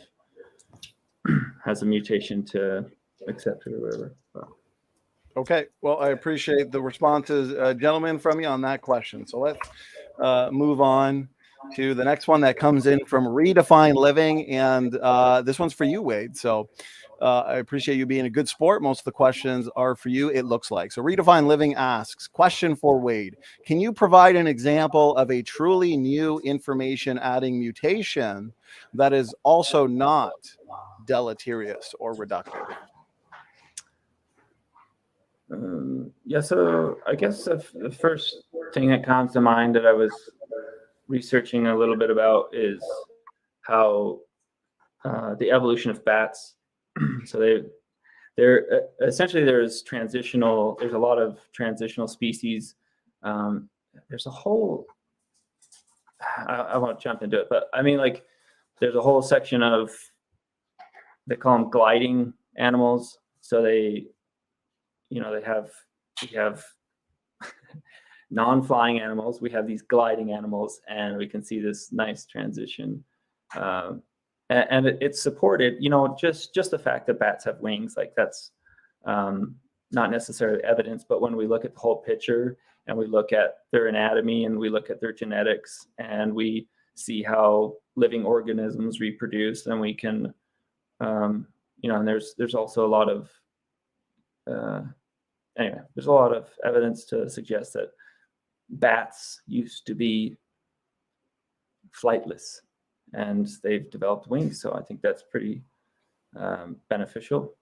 has a mutation to accept it or whatever. But. Okay, well, I appreciate the responses, gentlemen, from you on that question. So let's move on to the next one that comes in from Redefine Living, and this one's for you, Wade. So I appreciate you being a good sport. Most of the questions are for you, it looks like. So Redefine Living asks, question for Wade. Can you provide an example of a truly new information adding mutation that is also not deleterious or reductive? Yeah, so I guess the first thing that comes to mind that I was researching a little bit about is how the evolution of bats. So they're essentially there's a lot of transitional species. There's a whole, I won't jump into it, but I mean, like, there's a whole section of, they call them gliding animals. So we have non-flying animals, we have these gliding animals, and we can see this nice transition. And it's supported, just the fact that bats have wings, like that's not necessarily evidence, but when we look at the whole picture and we look at their anatomy and we look at their genetics and we see how living organisms reproduce, then we can, and there's also a lot of, there's a lot of evidence to suggest that bats used to be flightless and they've developed wings. So I think that's pretty beneficial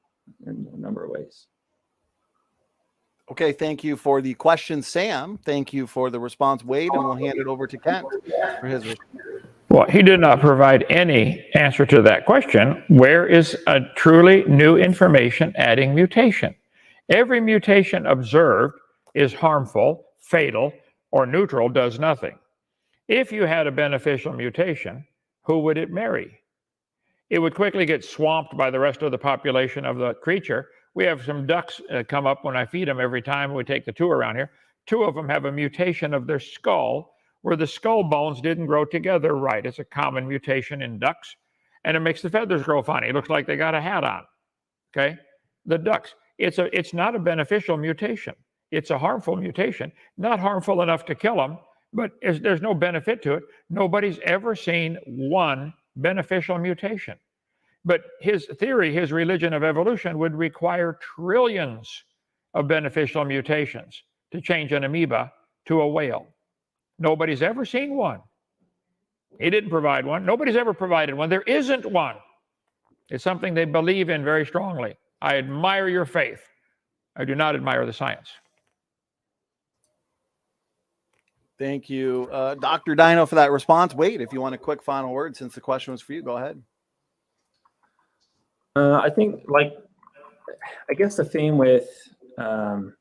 in a number of ways. Okay, thank you for the question, Sam. Thank you for the response, Wade, and we'll hand it over to Kent for his response. Well, he did not provide any answer to that question. Where is a truly new information adding mutation? Every mutation observed is harmful, fatal, or neutral, does nothing. If you had a beneficial mutation, who would it marry? It would quickly get swamped by the rest of the population of the creature. We have some ducks come up when I feed them every time we take the tour around here. 2 of them have a mutation of their skull where the skull bones didn't grow together right. It's a common mutation in ducks, and it makes the feathers grow funny. It looks like they got a hat on. Okay, the ducks. It's not a beneficial mutation. It's a harmful mutation, not harmful enough to kill them, but there's no benefit to it. Nobody's ever seen one beneficial mutation. But his theory, his religion of evolution, would require trillions of beneficial mutations to change an amoeba to a whale. Nobody's ever seen one. He didn't provide one. Nobody's ever provided one. There isn't one. It's something they believe in very strongly. I admire your faith. I do not admire the science. Thank you, Dr. Dino, for that response. Wade, if you want a quick final word, since the question was for you, go ahead. I think, I guess the theme with all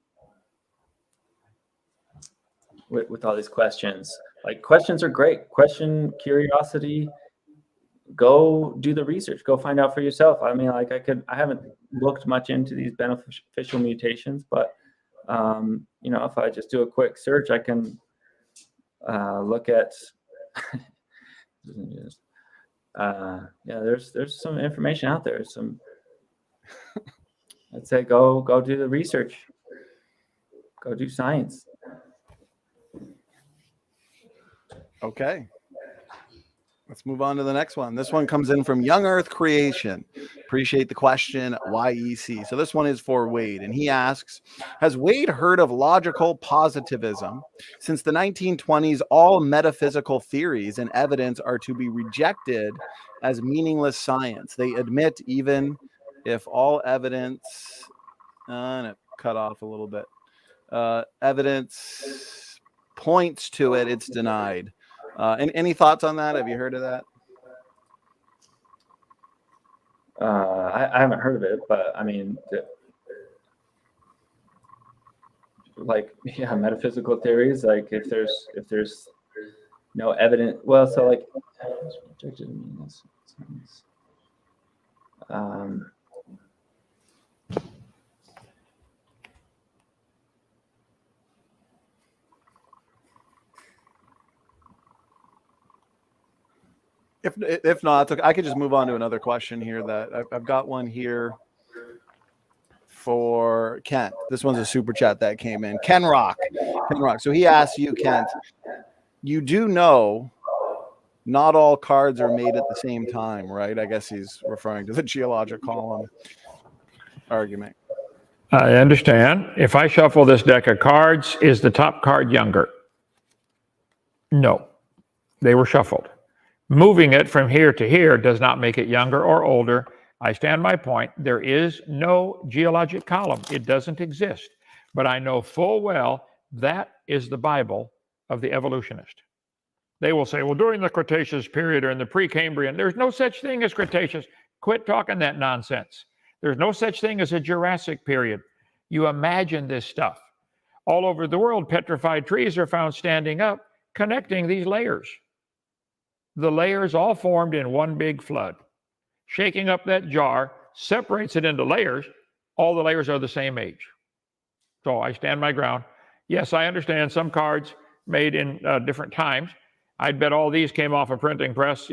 these questions, questions are great. Question, curiosity, go do the research, go find out for yourself. I mean, I haven't looked much into these beneficial mutations, but if I just do a quick search, I can look at there's some information out there. I'd say go do the research, go do science. Okay, let's move on to the next one. This one comes in from Young Earth Creation. Appreciate the question, YEC. So this one is for Wade, and he asks, has Wade heard of logical positivism? Since the 1920s, all metaphysical theories and evidence are to be rejected as meaningless science. They admit even if all evidence, and it cut off a little bit, evidence points to it, it's denied. Any thoughts on that? Have you heard of that? I haven't heard of it, but I mean, metaphysical theories, if there's no evidence, If not, it's okay. I could just move on to another question here that I've got one here for Kent. This one's a super chat that came in. Ken Rock. So he asks you, Kent, you do know not all cards are made at the same time, right? I guess he's referring to the geologic column argument. I understand. If I shuffle this deck of cards, is the top card younger? No. They were shuffled. Moving it from here to here does not make it younger or older. I stand my point. There is no geologic column. It doesn't exist. But I know full well that is the Bible of the evolutionist. They will say, well, during the Cretaceous period or in the Precambrian, there's no such thing as Cretaceous. Quit talking that nonsense. There's no such thing as a Jurassic period. You imagine this stuff. All over the world, petrified trees are found standing up, connecting these layers. The layers all formed in one big flood. Shaking up that jar separates it into layers. All the layers are the same age. So I stand my ground. Yes, I understand some cards made in different times. I'd bet all these came off a printing press,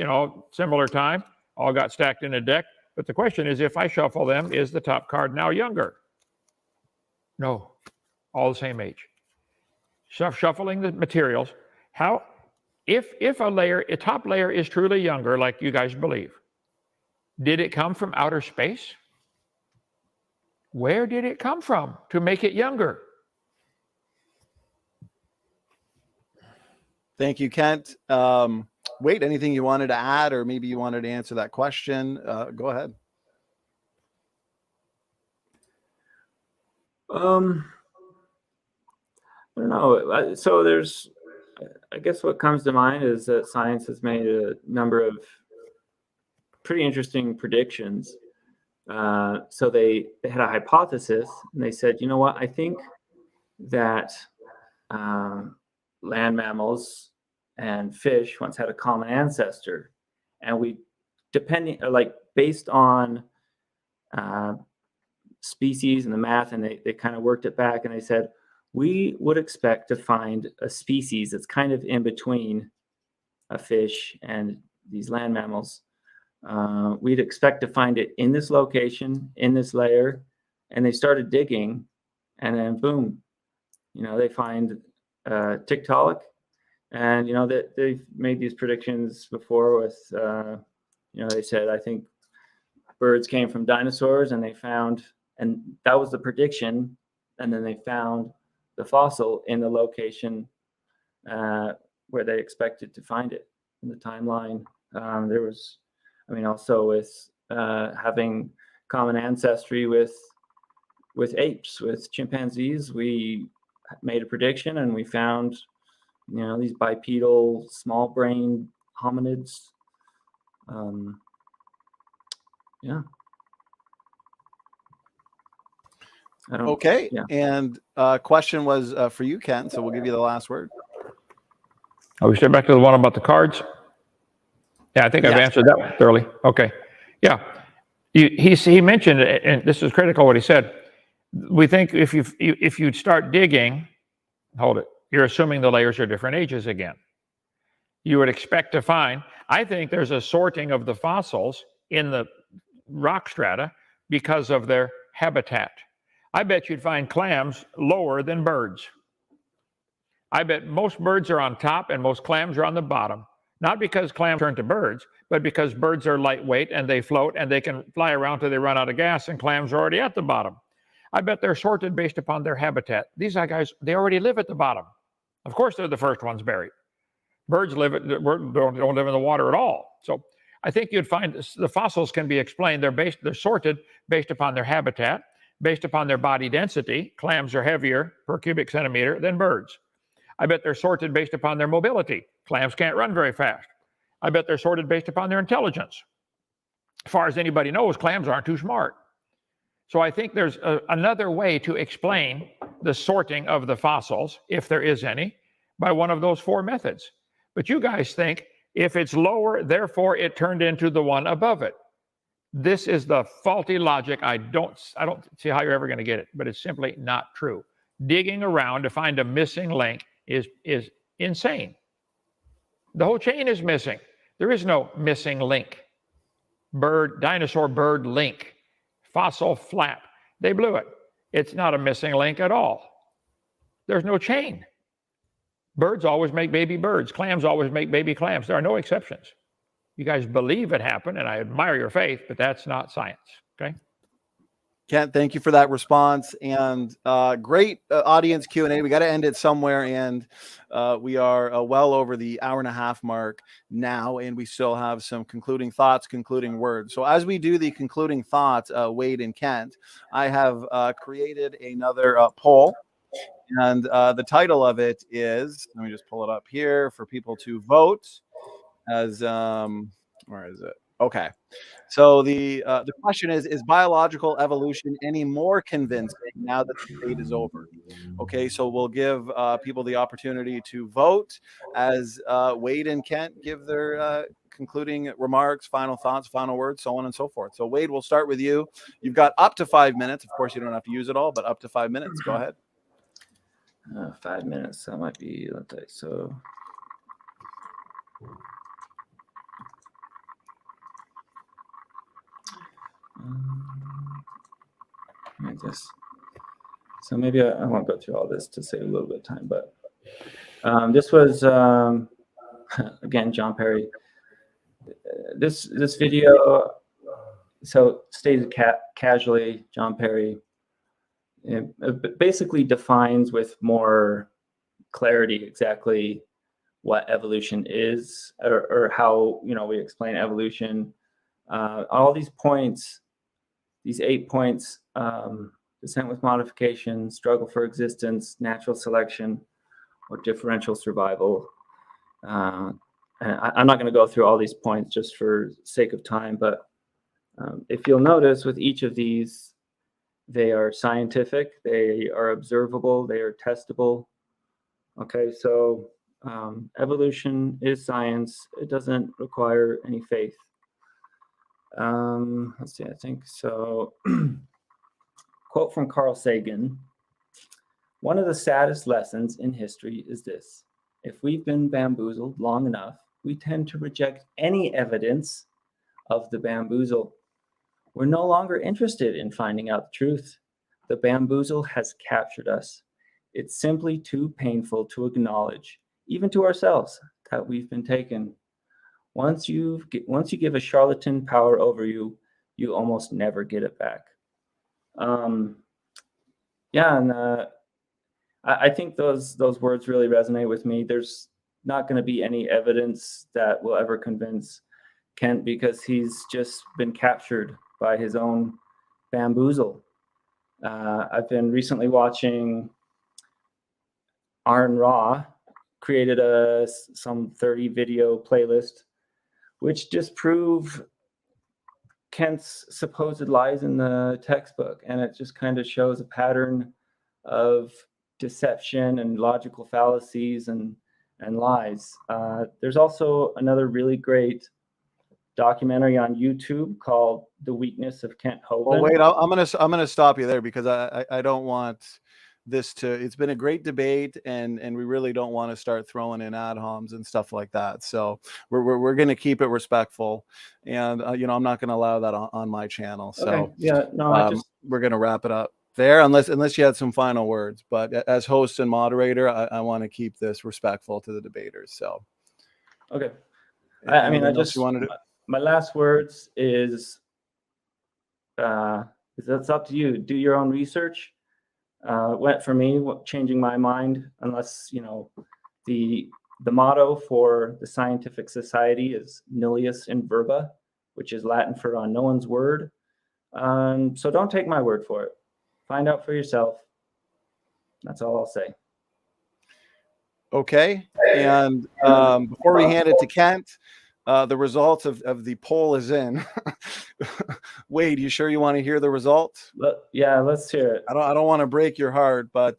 similar time, all got stacked in a deck. But the question is, if I shuffle them, is the top card now younger? No, all the same age. Shuffling the materials, if a top layer is truly younger, like you guys believe, did it come from outer space? Where did it come from to make it younger? Thank you, Kent. Wade, anything you wanted to add, or maybe you wanted to answer that question? Go ahead. I don't know. So I guess what comes to mind is that science has made a number of pretty interesting predictions. So they had a hypothesis, and they said, you know what? I think that land mammals and fish once had a common ancestor, and based on species and the math, and they kind of worked it back, and they said we would expect to find a species that's kind of in between a fish and these land mammals. We'd expect to find it in this location, in this layer, and they started digging, and then boom, they find Tiktaalik, and that they've made these predictions before with, they said, I think birds came from dinosaurs, and and that was the prediction, and then they found the fossil in the location where they expected to find it in the timeline. There was, also with having common ancestry with apes, with chimpanzees, we made a prediction, and we found, these bipedal, small-brained hominids. Okay. Yeah. And question was for you, Ken, so we'll give you the last word. Are we straight back to the one about the cards? Yeah, I think I've answered that one thoroughly. Okay. Yeah. He mentioned, and this is critical what he said, we think if you start digging, hold it, you're assuming the layers are different ages again. You would expect to find, I think there's a sorting of the fossils in the rock strata because of their habitat. I bet you'd find clams lower than birds. I bet most birds are on top and most clams are on the bottom. Not because clams turn to birds, but because birds are lightweight and they float and they can fly around till they run out of gas, and clams are already at the bottom. I bet they're sorted based upon their habitat. These guys, they already live at the bottom. Of course, they're the first ones buried. Birds don't live in the water at all. So I think you'd find the fossils can be explained. They're sorted based upon their habitat, based upon their body density. Clams are heavier per cubic centimeter than birds. I bet they're sorted based upon their mobility. Clams can't run very fast. I bet they're sorted based upon their intelligence. As far as anybody knows, clams aren't too smart. So I think there's another way to explain the sorting of the fossils, if there is any, by one of those four methods. But you guys think if it's lower, therefore it turned into the one above it. This is the faulty logic. I don't see how you're ever going to get it, but it's simply not true. Digging around to find a missing link is insane. The whole chain is missing. There is no missing link. Dinosaur bird link, fossil flap. They blew it. It's not a missing link at all. There's no chain. Birds always make baby birds. Clams always make baby clams. There are no exceptions. You guys believe it happened, and I admire your faith, but that's not science, okay? Kent, thank you for that response, and great audience Q&A. We got to end it somewhere, and we are well over the hour-and-a-half mark now, and we still have some concluding thoughts, concluding words. So as we do the concluding thoughts, Wade and Kent, I have created another poll, and the title of it is, let me just pull it up here for people to vote as, where is it? Okay. So the question is biological evolution any more convincing now that the debate is over? Okay, so we'll give people the opportunity to vote as Wade and Kent give their concluding remarks, final thoughts, final words, so on and so forth. So Wade, we'll start with you. You've got up to 5 minutes. Of course, you don't have to use it all, but up to 5 minutes. Go ahead. 5 minutes. That might be, let's say, so. I guess so. Maybe I won't go through all this to save a little bit of time, but this was again John Perry. This video, so stated casually, John Perry basically defines with more clarity exactly what evolution is, or how we explain evolution. All these points. These 8 points, descent with modification, struggle for existence, natural selection, or differential survival. And I'm not going to go through all these points just for sake of time, but if you'll notice with each of these, they are scientific, they are observable, they are testable. Okay, so evolution is science. It doesn't require any faith. Let's see, I think so. Quote from Carl Sagan: "One of the saddest lessons in history is this: if we've been bamboozled long enough, we tend to reject any evidence of the bamboozle. We're no longer interested in finding out the truth. The bamboozle has captured us. It's simply too painful to acknowledge, even to ourselves, that we've been taken. Once you give a charlatan power over you, you almost never get it back." I think those words really resonate with me. There's not going to be any evidence that will ever convince Kent, because he's just been captured by his own bamboozle. I've been recently watching Arn Ra created some 30 video playlist, which disprove Kent's supposed lies in the textbook. And it just kind of shows a pattern of deception and logical fallacies and lies. There's also another really great documentary on YouTube called "The Weakness of Kent Hovind." Well, wait, I'm gonna stop you there, because I don't want this to. It's been a great debate, and we really don't want to start throwing in ad homs and stuff like that. So we're going to keep it respectful, and I'm not going to allow that on my channel. So okay. Yeah, no, we're going to wrap it up there, unless you had some final words. But as host and moderator, I want to keep this respectful to the debaters. So okay. You wanted to... My last words is that's up to you. Do your own research. For me, changing my mind, unless the motto for the scientific society is nullius in verba, which is Latin for no one's word. So don't take my word for it. Find out for yourself. That's all I'll say. Okay, and before we hand it to Kent, the results of the poll is in. Wade, you sure you want to hear the results? Yeah, let's hear it. I don't want to break your heart, but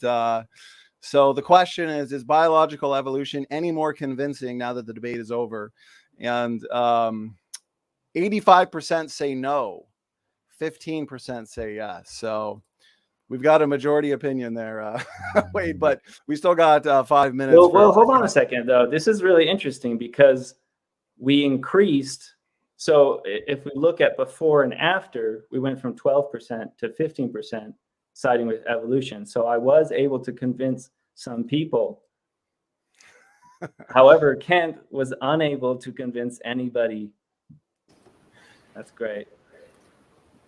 so the question is biological evolution any more convincing now that the debate is over? And 85% say no, 15% say yes. So we've got a majority opinion there, Wade, but we still got 5 minutes. Well, hold on a second, though. This is really interesting, because we increased. So if we look at before and after, we went from 12% to 15% siding with evolution. So I was able to convince some people. However, Kent was unable to convince anybody. That's great.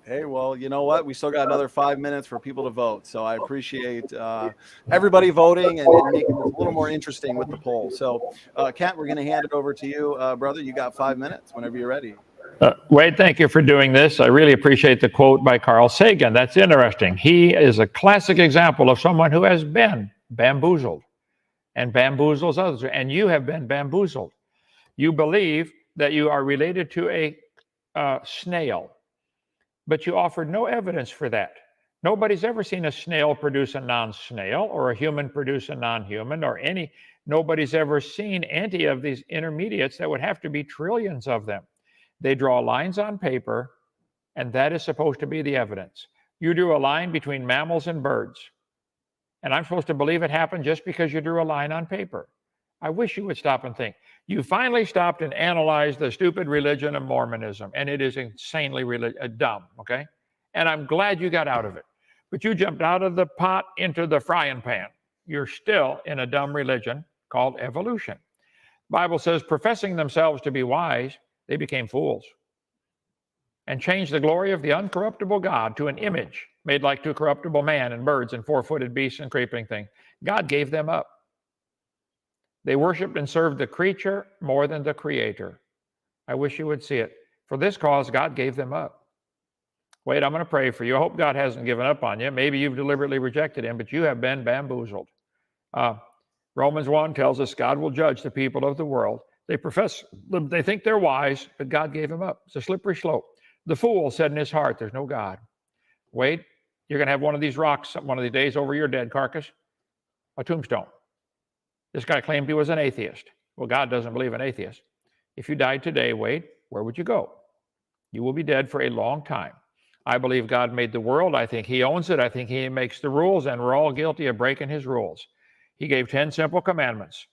Hey, well, you know what? We still got another 5 minutes for people to vote. So I appreciate everybody voting and making this a little more interesting with the poll. So, Kent, we're going to hand it over to you, brother. You got 5 minutes whenever you're ready. Wade, thank you for doing this. I really appreciate the quote by Carl Sagan. That's interesting. He is a classic example of someone who has been bamboozled and bamboozles others. And you have been bamboozled. You believe that you are related to a snail, but you offered no evidence for that. Nobody's ever seen a snail produce a non-snail or a human produce a non-human or nobody's ever seen any of these intermediates that would have to be trillions of them. They draw lines on paper, and that is supposed to be the evidence. You drew a line between mammals and birds, and I'm supposed to believe it happened just because you drew a line on paper. I wish you would stop and think. You finally stopped and analyzed the stupid religion of Mormonism, and it is insanely dumb, okay? And I'm glad you got out of it. But you jumped out of the pot into the frying pan. You're still in a dumb religion called evolution. The Bible says, professing themselves to be wise, they became fools and changed the glory of the uncorruptible God to an image made like to corruptible man and birds and four-footed beasts and creeping things. God gave them up. They worshiped and served the creature more than the creator. I wish you would see it. For this cause, God gave them up. Wade, I'm going to pray for you. I hope God hasn't given up on you. Maybe you've deliberately rejected him, but you have been bamboozled. Romans 1 tells us God will judge the people of the world. They think they're wise, but God gave them up. It's a slippery slope. The fool said in his heart, there's no God. Wade, you're going to have one of these rocks one of these days over your dead carcass, a tombstone. This guy claimed he was an atheist. Well, God doesn't believe in atheists. If you died today, Wade, where would you go? You will be dead for a long time. I believe God made the world. I think he owns it. I think he makes the rules, and we're all guilty of breaking his rules. He gave 10 simple commandments.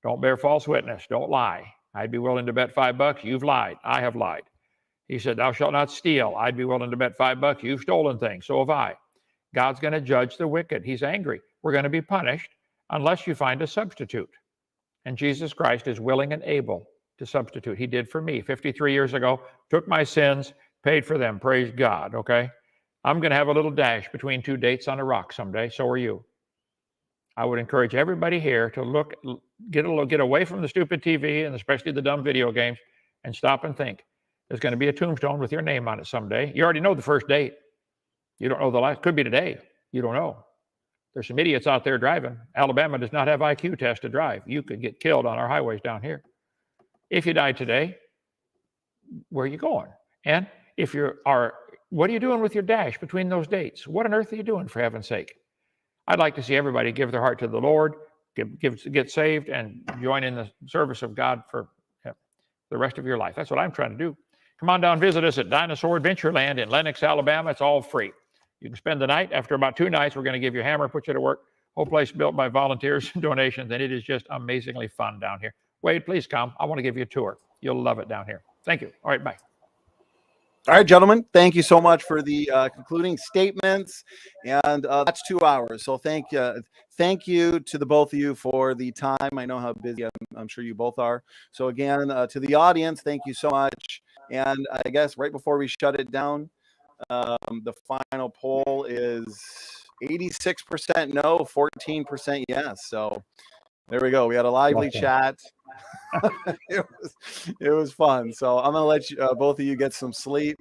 Don't bear false witness. Don't lie. I'd be willing to bet $5. You've lied. I have lied. He said, thou shalt not steal. I'd be willing to bet $5. You've stolen things. So have I. God's going to judge the wicked. He's angry. We're going to be punished unless you find a substitute. And Jesus Christ is willing and able to substitute. He did for me 53 years ago, took my sins, paid for them. Praise God, okay? I'm going to have a little dash between two dates on a rock someday. So are you. I would encourage everybody here to get away from the stupid TV and especially the dumb video games and stop and think. There's going to be a tombstone with your name on it someday. You already know the first date. You don't know the last. Could be today. You don't know. There's some idiots out there driving. Alabama does not have IQ tests to drive. You could get killed on our highways down here. If you died today, where are you going? And what are you doing with your dash between those dates? What on earth are you doing, for heaven's sake? I'd like to see everybody give their heart to the Lord, get saved, and join in the service of God for the rest of your life. That's what I'm trying to do. Come on down, visit us at Dinosaur Adventureland in Lenox, Alabama. It's all free. You can spend the night. After about 2 nights, we're going to give you a hammer, put you to work. Whole place built by volunteers and donations, and it is just amazingly fun down here. Wade, please come. I want to give you a tour. You'll love it down here. Thank you. All right, bye. All right, gentlemen, thank you so much for the concluding statements, and that's 2 hours. So thank you to the both of you for the time. I know how busy I'm sure you both are. So again, to the audience, thank you so much. And I guess right before we shut it down, the final poll is 86% no, 14% yes. So there we go. We had a lively chat. It was fun. So I'm gonna let you, both of you get some sleep.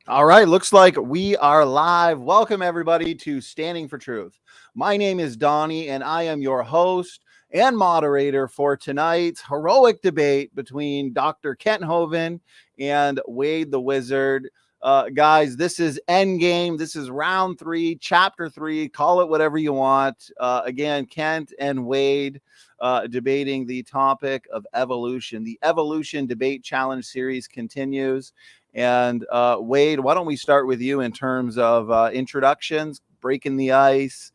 All right, looks like we are live. Welcome everybody to Standing for Truth. My name is Donnie, and I am your host and moderator for tonight's heroic debate between Dr. Kent Hovind and Wade the Wizard. Guys, this is endgame. This is round 3, chapter 3. Call it whatever you want. Again, Kent and Wade debating the topic of evolution. The Evolution Debate Challenge series continues. And Wade, why don't we start with you in terms of introductions, breaking the ice?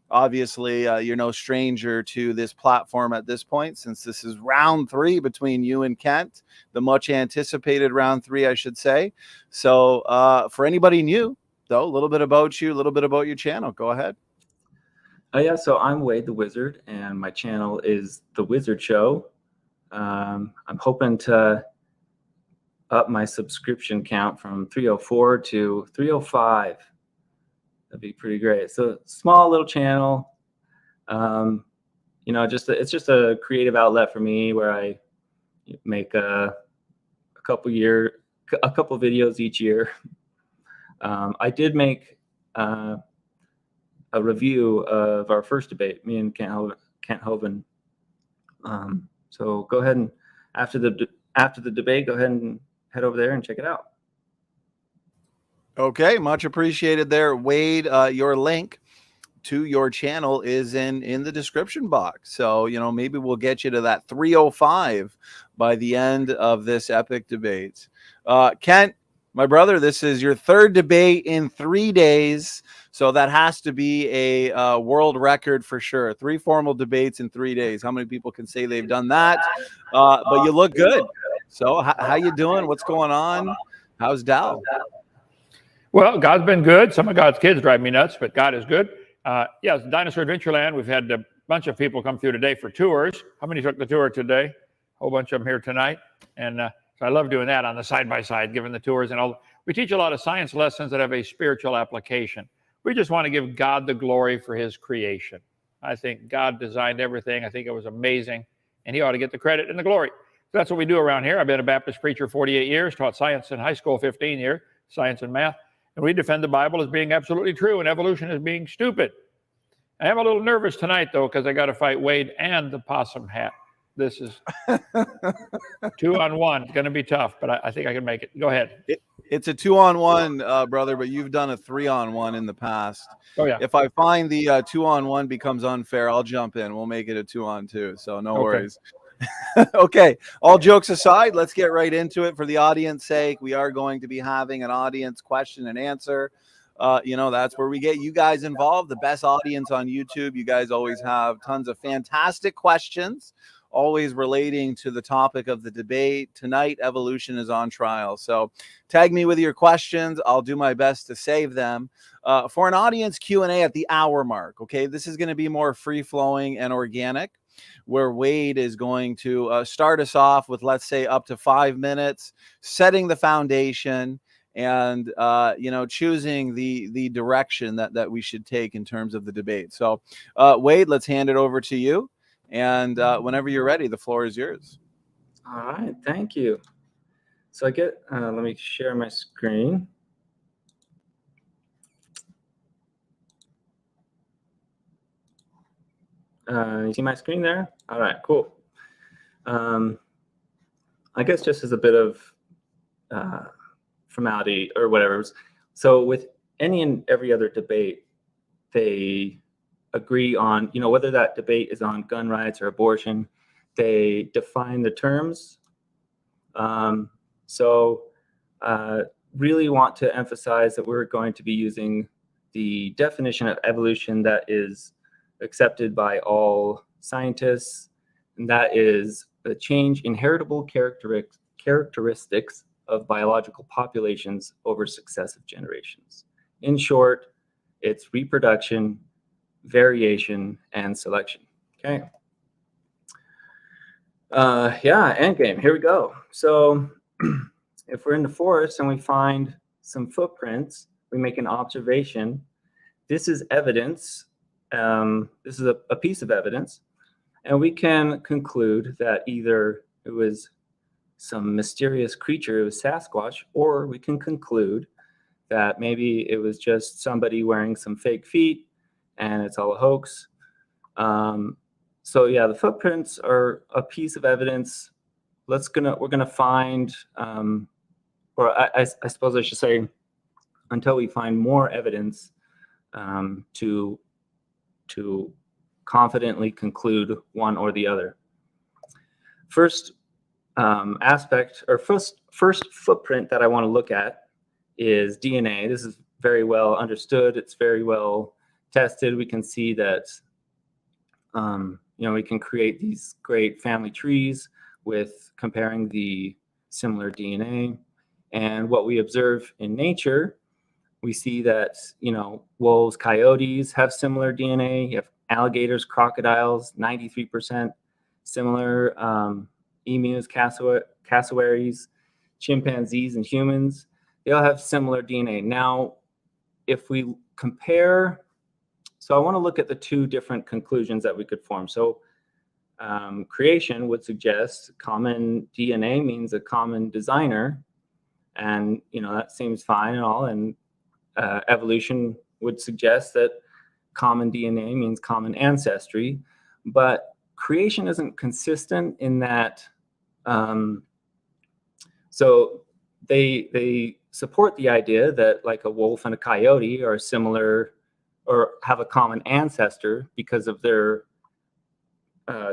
Obviously, you're no stranger to this platform at this point, since this is round 3 between you and Kent, the much anticipated round 3, I should say. So for anybody new, though, a little bit about you, a little bit about your channel. Go ahead. Yeah, so I'm Wade the Wizard, and my channel is The Wizard Show. I'm hoping to up my subscription count from 304 to 305. That'd be pretty great. So small little channel, you know, it's just a creative outlet for me where I make a couple videos each year. I did make a review of our first debate, me and Kent Hovind. So go ahead and after the debate, go ahead and head over there and check it out. Okay, much appreciated there, Wade. Your link to your channel is in the description box. So, you know, maybe we'll get you to that 305 by the end of this epic debate. Kent, my brother, this is your 3rd debate in 3 days. So that has to be a world record for sure. 3 formal debates in 3 days. How many people can say they've done that? But you look good. So how you doing? What's going on? How's Dal? Well, God's been good. Some of God's kids drive me nuts, but God is good. Yes, Dinosaur Adventureland. We've had a bunch of people come through today for tours. How many took the tour today? A whole bunch of them here tonight. And so I love doing that on the side-by-side, giving the tours. And we teach a lot of science lessons that have a spiritual application. We just want to give God the glory for his creation. I think God designed everything. I think it was amazing. And he ought to get the credit and the glory. So that's what we do around here. I've been a Baptist preacher 48 years, taught science in high school 15 years, science and math. And we defend the Bible as being absolutely true and evolution as being stupid. I am a little nervous tonight, though, because I got to fight Wade and the possum hat. This is 2-on-1. It's going to be tough, but I think I can make it. Go ahead. It's a 2-on-1, brother, but you've done a 3-on-1 in the past. Oh, yeah. If I find the 2-on-1 becomes unfair, I'll jump in. We'll make it a 2-on-2. So no worries. Okay, all jokes aside, let's get right into it. For the audience sake, we are going to be having an audience question and answer. You know, that's where we get you guys involved, the best audience on YouTube. You guys always have tons of fantastic questions, always relating to the topic of the debate. Tonight, evolution is on trial. So tag me with your questions. I'll do my best to save them for an audience Q&A at the hour mark. Okay, this is going to be more free-flowing and organic, where Wade is going to start us off with, let's say, up to 5 minutes, setting the foundation and, you know, choosing the direction that we should take in terms of the debate. So, Wade, let's hand it over to you. And whenever you're ready, the floor is yours. All right, thank you. So let me share my screen. You see my screen there? All right, cool. I guess just as a bit of formality or whatever. So with any and every other debate, they agree on, you know, whether that debate is on gun rights or abortion, they define the terms. Really want to emphasize that we're going to be using the definition of evolution that is accepted by all scientists, and that is the change in heritable characteristics of biological populations over successive generations. In short, it's reproduction, variation, and selection. Okay. Endgame. Here we go. So if we're in the forest and we find some footprints, we make an observation. This is evidence. This is a piece of evidence, and we can conclude that either it was some mysterious creature, it was Sasquatch, or we can conclude that maybe it was just somebody wearing some fake feet and it's all a hoax. So yeah, the footprints are a piece of evidence. We're gonna find, or I suppose I should say, until we find more evidence to confidently conclude one or the other. First aspect, or first footprint that I want to look at is DNA. This is very well understood. It's very well tested. We can see that we can create these great family trees with comparing the similar DNA. And what we observe in nature, we see that, wolves, coyotes have similar DNA. You have alligators, crocodiles, 93% similar, emus, cassowaries, chimpanzees, and humans. They all have similar DNA. Now, if we compare, so I want to look at the two different conclusions that we could form. So creation would suggest common DNA means a common designer, and that seems fine and all. And evolution would suggest that common DNA means common ancestry, but creation isn't consistent in that. So they support the idea that like a wolf and a coyote are similar or have a common ancestor because of their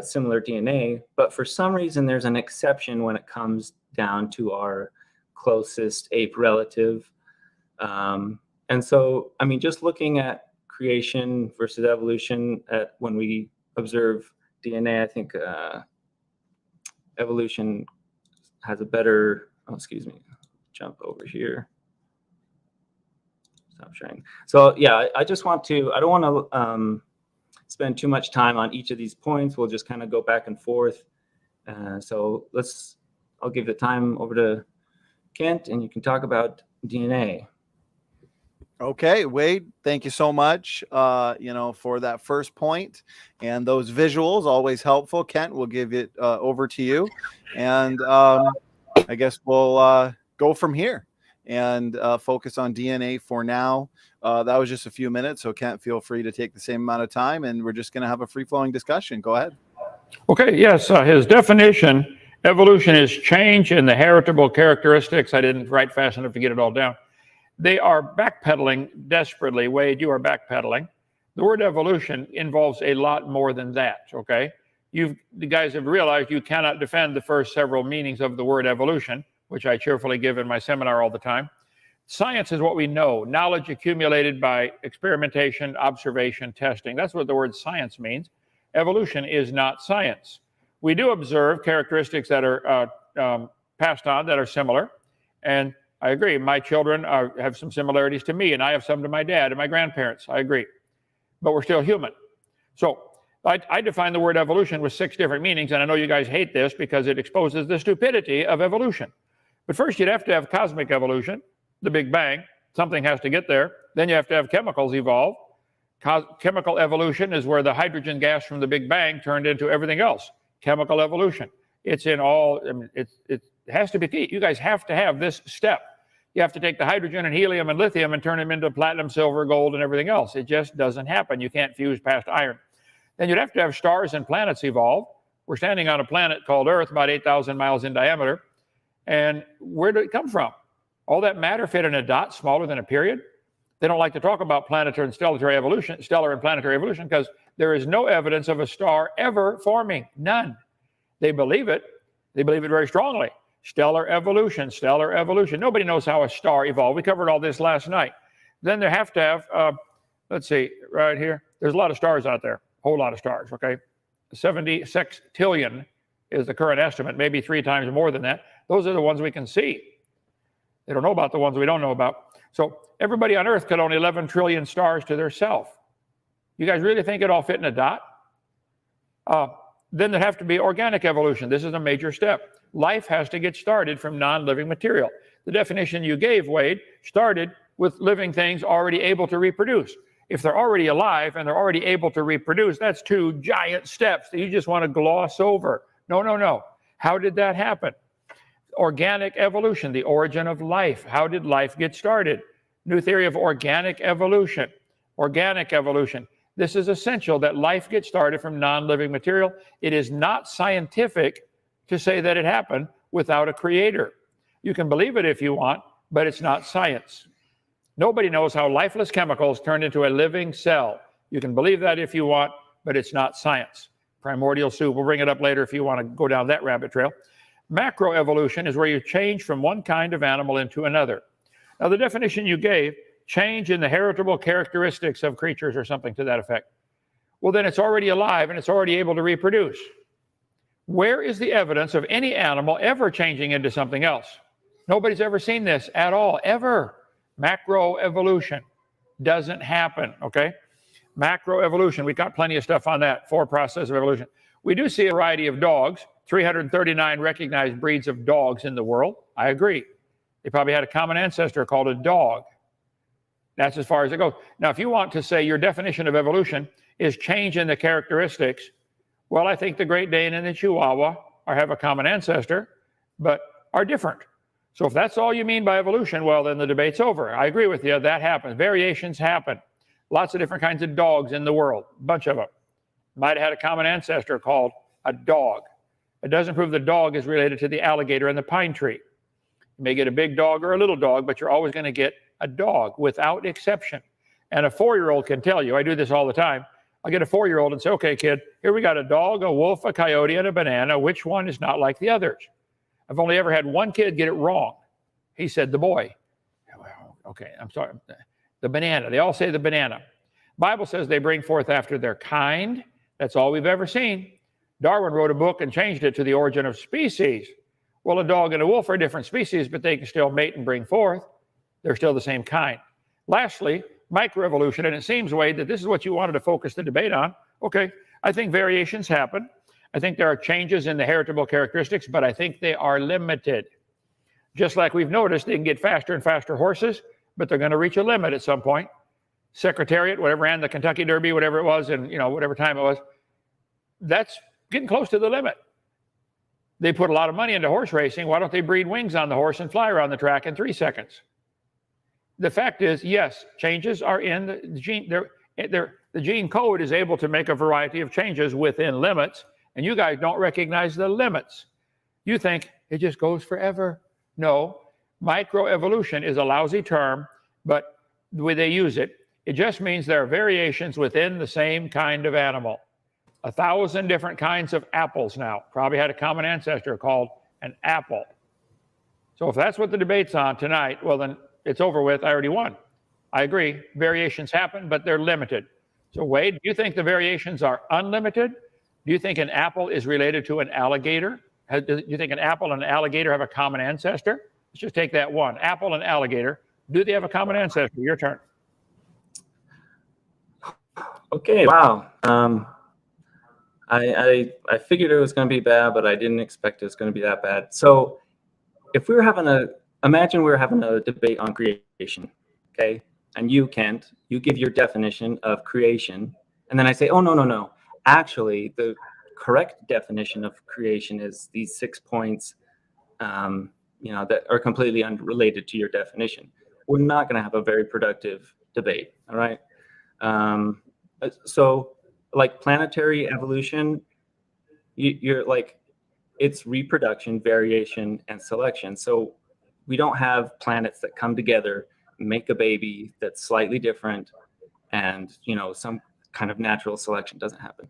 similar DNA, but for some reason there's an exception when it comes down to our closest ape relative. And so, just looking at creation versus evolution, when we observe DNA, I think evolution has a better, jump over here. Stop sharing. So yeah, I don't want to spend too much time on each of these points. We'll just kind of go back and forth. So I'll give the time over to Kent, and you can talk about DNA. Okay, Wade, thank you so much, for that first point, and those visuals, always helpful. Kent, we'll give it over to you, and I guess we'll go from here and focus on DNA for now. That was just a few minutes, so Kent, feel free to take the same amount of time, and we're just going to have a free-flowing discussion. Go ahead. Okay, yes, his definition, evolution is change in the heritable characteristics. I didn't write fast enough to get it all down. They are backpedaling desperately. Wade, you are backpedaling. The word evolution involves a lot more than that, okay? The guys have realized you cannot defend the first several meanings of the word evolution, which I cheerfully give in my seminar all the time. Science is what we know, knowledge accumulated by experimentation, observation, testing. That's what the word science means. Evolution is not science. We do observe characteristics that are passed on that are similar, and I agree. My children have some similarities to me, and I have some to my dad and my grandparents. I agree. But we're still human. So I define the word evolution with 6 different meanings, and I know you guys hate this because it exposes the stupidity of evolution. But first, you'd have to have cosmic evolution, the Big Bang. Something has to get there. Then you have to have chemicals evolve. Chemical evolution is where the hydrogen gas from the Big Bang turned into everything else. Chemical evolution. It's in all, it has to be key. You guys have to have this step. You have to take the hydrogen and helium and lithium and turn them into platinum, silver, gold, and everything else. It just doesn't happen. You can't fuse past iron. Then you'd have to have stars and planets evolve. We're standing on a planet called Earth, about 8,000 miles in diameter. And where did it come from? All that matter fit in a dot smaller than a period. They don't like to talk about stellar and planetary evolution, because there is no evidence of a star ever forming. None. They believe it. They believe it very strongly. Stellar evolution. Nobody knows how a star evolved. We covered all this last night. Then they have to have, let's see, right here. There's a lot of stars out there, a whole lot of stars, okay? 70 sextillion is the current estimate, maybe 3 times more than that. Those are the ones we can see. They don't know about the ones we don't know about. So everybody on Earth could own 11 trillion stars to their self. You guys really think it all fit in a dot? Then there'd have to be organic evolution. This is a major step. Life has to get started from non-living material. The definition you gave, Wade, started with living things already able to reproduce. If they're already alive and they're already able to reproduce, that's 2 giant steps that you just want to gloss over. No. How did that happen? Organic evolution, the origin of life. How did life get started? New theory of organic evolution. Organic evolution. This is essential that life gets started from non-living material. It is not scientific to say that it happened without a creator. You can believe it if you want, but it's not science. Nobody knows how lifeless chemicals turned into a living cell. You can believe that if you want, but it's not science. Primordial soup, we'll bring it up later if you want to go down that rabbit trail. Macroevolution is where you change from one kind of animal into another. Now, the definition you gave, change in the heritable characteristics of creatures or something to that effect. Well, then it's already alive and it's already able to reproduce. Where is the evidence of any animal ever changing into something else? Nobody's ever seen this at all, ever. Macroevolution doesn't happen, okay? Macroevolution, we've got plenty of stuff on that, 4 process of evolution. We do see a variety of dogs, 339 recognized breeds of dogs in the world. I agree. They probably had a common ancestor called a dog. That's as far as it goes. Now, if you want to say your definition of evolution is change in the characteristics, well, I think the Great Dane and the Chihuahua have a common ancestor, but are different. So if that's all you mean by evolution, well, then the debate's over. I agree with you. That happens. Variations happen. Lots of different kinds of dogs in the world, a bunch of them. Might have had a common ancestor called a dog. It doesn't prove the dog is related to the alligator and the pine tree. You may get a big dog or a little dog, but you're always going to get a dog without exception. And a 4-year-old can tell you, I do this all the time. I'll get a 4-year-old and say, okay, kid, here we got a dog, a wolf, a coyote, and a banana. Which one is not like the others? I've only ever had one kid get it wrong. He said the boy. Okay, I'm sorry. The banana. They all say the banana. Bible says they bring forth after their kind. That's all we've ever seen. Darwin wrote a book and changed it to the origin of species. Well, a dog and a wolf are different species, but they can still mate and bring forth. They're still the same kind. Lastly, microevolution, and it seems, Wade, that this is what you wanted to focus the debate on. Okay, I think variations happen. I think there are changes in the heritable characteristics, but I think they are limited. Just like we've noticed, they can get faster and faster horses, but they're going to reach a limit at some point. Secretariat, whatever ran the Kentucky Derby, whatever it was, and whatever time it was, that's getting close to the limit. They put a lot of money into horse racing. Why don't they breed wings on the horse and fly around the track in 3 seconds? The fact is, yes, changes are in the gene. The gene code is able to make a variety of changes within limits, and you guys don't recognize the limits. You think it just goes forever. No, microevolution is a lousy term, but the way they use it, it just means there are variations within the same kind of animal. 1,000 different kinds of apples now. Probably had a common ancestor called an apple. So if that's what the debate's on tonight, well, then it's over with. I already won. I agree. Variations happen, but they're limited. So Wade, do you think the variations are unlimited? Do you think an apple is related to an alligator? Do you think an apple and an alligator have a common ancestor? Let's just take that one. Apple and alligator. Do they have a common ancestor? Your turn. Okay. Wow. I figured it was going to be bad, but I didn't expect it was going to be that bad. So if we were imagine we were having a debate on creation, okay? And you, Kent, you give your definition of creation. And then I say, oh, no. Actually, the correct definition of creation is these 6 points, that are completely unrelated to your definition. We're not going to have a very productive debate, all right? So like planetary evolution, you're like, it's reproduction, variation, and selection. So we don't have planets that come together, make a baby that's slightly different, and some kind of natural selection doesn't happen.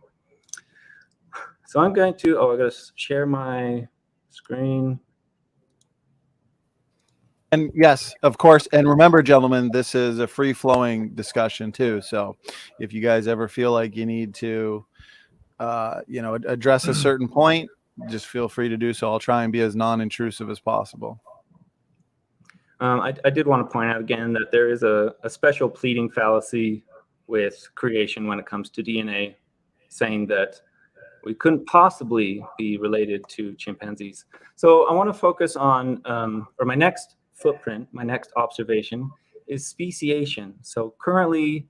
So I'm going to share my screen. And yes, of course. And remember, gentlemen, this is a free-flowing discussion too. So if you guys ever feel like you need to, address a certain point, just feel free to do so. I'll try and be as non-intrusive as possible. I did want to point out again that there is a special pleading fallacy with creation when it comes to DNA, saying that we couldn't possibly be related to chimpanzees. So I want to focus on, my next footprint, my next observation is speciation. So currently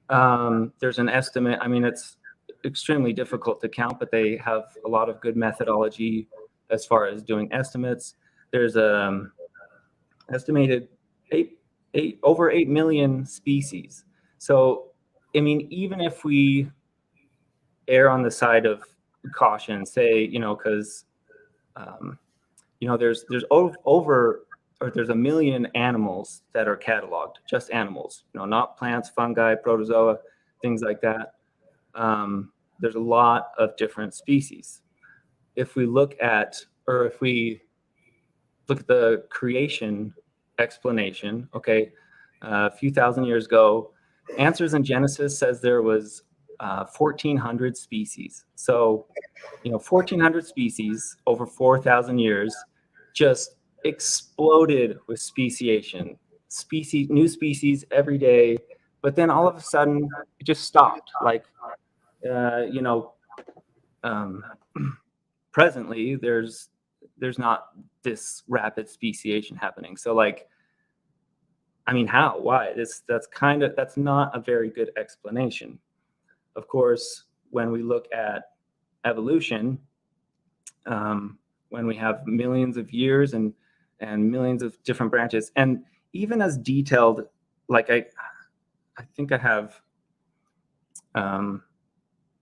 there's an estimate. I mean, it's extremely difficult to count, but they have a lot of good methodology as far as doing estimates. There's estimated over 8 million species. So, I mean, even if we err on the side of caution, say, because, there's 1 million animals that are cataloged, just animals, not plants, fungi, protozoa, things like that. there's a lot of different species. If we look at the creation explanation, okay, a few thousand years ago, Answers in Genesis says there was 1,400 species. So, 1,400 species over 4,000 years just exploded with speciation. New species every day, but then all of a sudden it just stopped. Like, presently there's not this rapid speciation happening. So like, how? Why? That's not a very good explanation. Of course, when we look at evolution, when we have millions of years and millions of different branches, and even as detailed, like I think I have,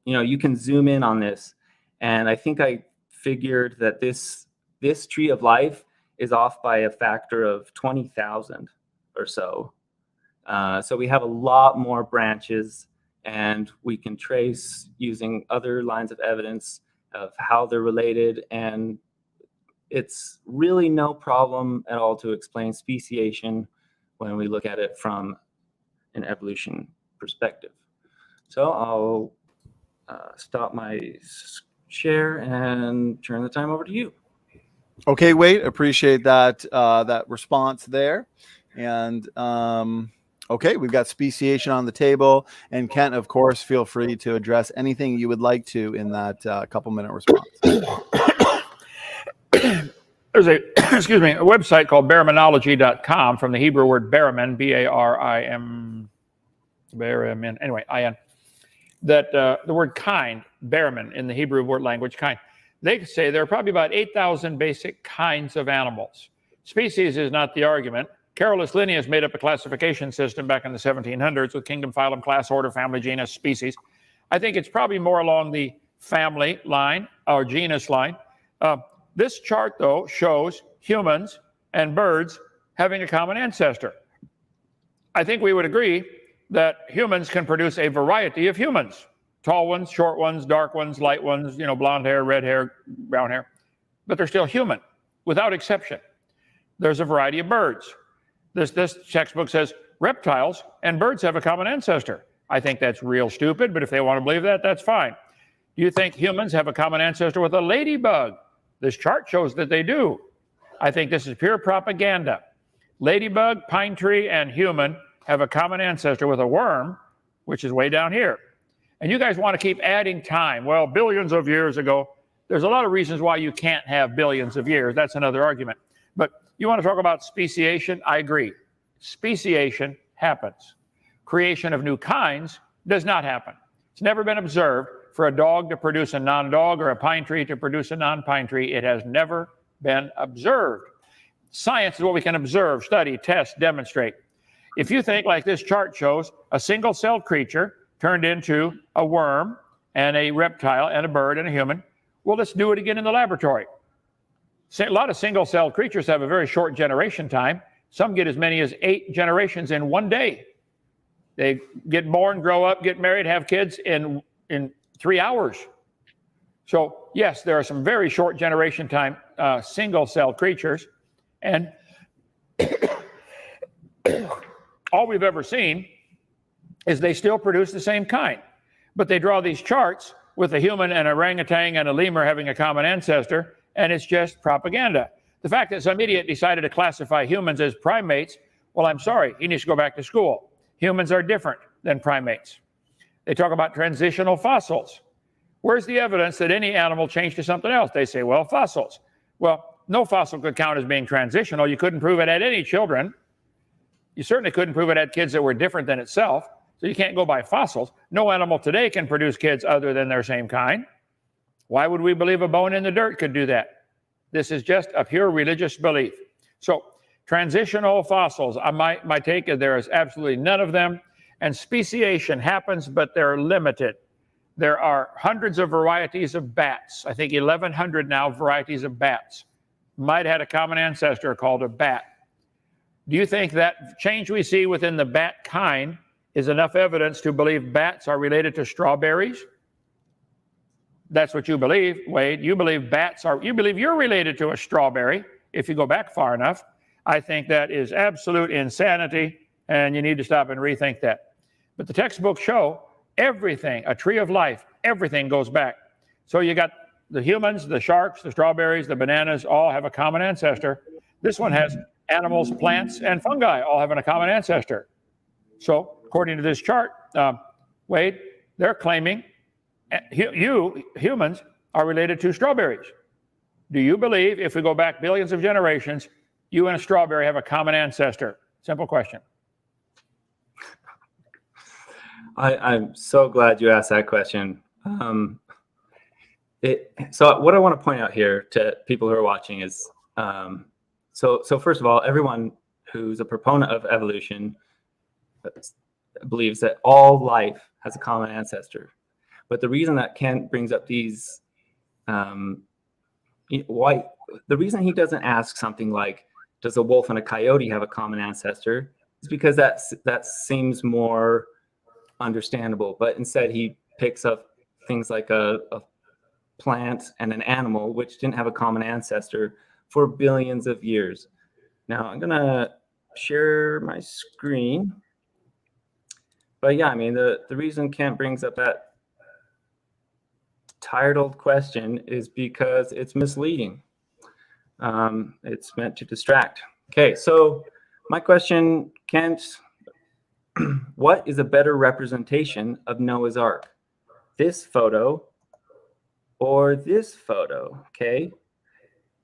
you can zoom in on this, and I think I figured that this tree of life is off by a factor of 20,000 or so. So we have a lot more branches, and we can trace using other lines of evidence of how they're related, and it's really no problem at all to explain speciation when we look at it from an evolution perspective. So I'll stop my share and turn the time over to you. Okay, Wade, appreciate that response there. And okay, we've got speciation on the table, and Kent, of course, feel free to address anything you would like to in that couple-minute response. There's a website called baraminology.com from the Hebrew word baramin, B-A-R-I-M, baramin, anyway, I-N, that the word kind, baramin in the Hebrew word language, kind. They say there are probably about 8,000 basic kinds of animals. Species is not the argument. Carolus Linnaeus made up a classification system back in the 1700s with kingdom, phylum, class, order, family, genus, species. I think it's probably more along the family line or genus line. This chart, though, shows humans and birds having a common ancestor. I think we would agree that humans can produce a variety of humans. Tall ones, short ones, dark ones, light ones, blonde hair, red hair, brown hair. But they're still human, without exception. There's a variety of birds. This textbook says reptiles and birds have a common ancestor. I think that's real stupid, but if they want to believe that, that's fine. Do you think humans have a common ancestor with a ladybug? This chart shows that they do. I think this is pure propaganda. Ladybug, pine tree, and human have a common ancestor with a worm, which is way down here. And you guys want to keep adding time. Well, billions of years ago, there's a lot of reasons why you can't have billions of years. That's another argument. But you want to talk about speciation? I agree. Speciation happens. Creation of new kinds does not happen. It's never been observed for a dog to produce a non-dog or a pine tree to produce a non-pine tree. It has never been observed. Science is what we can observe, study, test, demonstrate. If you think, like this chart shows, a single-celled creature turned into a worm and a reptile and a bird and a human, well, let's do it again in the laboratory. A lot of single-celled creatures have a very short generation time. Some get as many as 8 generations in one day. They get born, grow up, get married, have kids in 3 hours. So yes, there are some very short generation time single-celled creatures, and all we've ever seen is they still produce the same kind. But they draw these charts with a human and an orangutan and a lemur having a common ancestor, and it's just propaganda. The fact that some idiot decided to classify humans as primates, well, I'm sorry, he needs to go back to school. Humans are different than primates. They talk about transitional fossils. Where's the evidence that any animal changed to something else? They say, well, fossils. Well, no fossil could count as being transitional. You couldn't prove it had any children. You certainly couldn't prove it had kids that were different than itself. So you can't go by fossils. No animal today can produce kids other than their same kind. Why would we believe a bone in the dirt could do that? This is just a pure religious belief. So transitional fossils, my take is there is absolutely none of them. And speciation happens, but they're limited. There are hundreds of varieties of bats. I think 1,100 now varieties of bats. Might have had a common ancestor called a bat. Do you think that change we see within the bat kind is enough evidence to believe bats are related to strawberries? That's what you believe, Wade. You believe you believe you're related to a strawberry if you go back far enough. I think that is absolute insanity, and you need to stop and rethink that. But the textbooks show everything, a tree of life, everything goes back. So you got the humans, the sharks, the strawberries, the bananas all have a common ancestor. This one has animals, plants, and fungi all having a common ancestor. So according to this chart, Wade, they're claiming you humans are related to strawberries. Do you believe if we go back billions of generations, you and a strawberry have a common ancestor? Simple question. I'm so glad you asked that question. So what I want to point out here to people who are watching is, so first of all, everyone who's a proponent of evolution believes that all life has a common ancestor. But the reason that Kent brings up these, the reason he doesn't ask something like, does a wolf and a coyote have a common ancestor, is because that seems more understandable. But instead he picks up things like a plant and an animal which didn't have a common ancestor for billions of years. Now I'm gonna share my screen. But yeah, I mean, the reason Kent brings up that tired old question is because it's misleading. It's meant to distract. Okay, so my question, Kent, what is a better representation of Noah's Ark? This photo or this photo? Okay,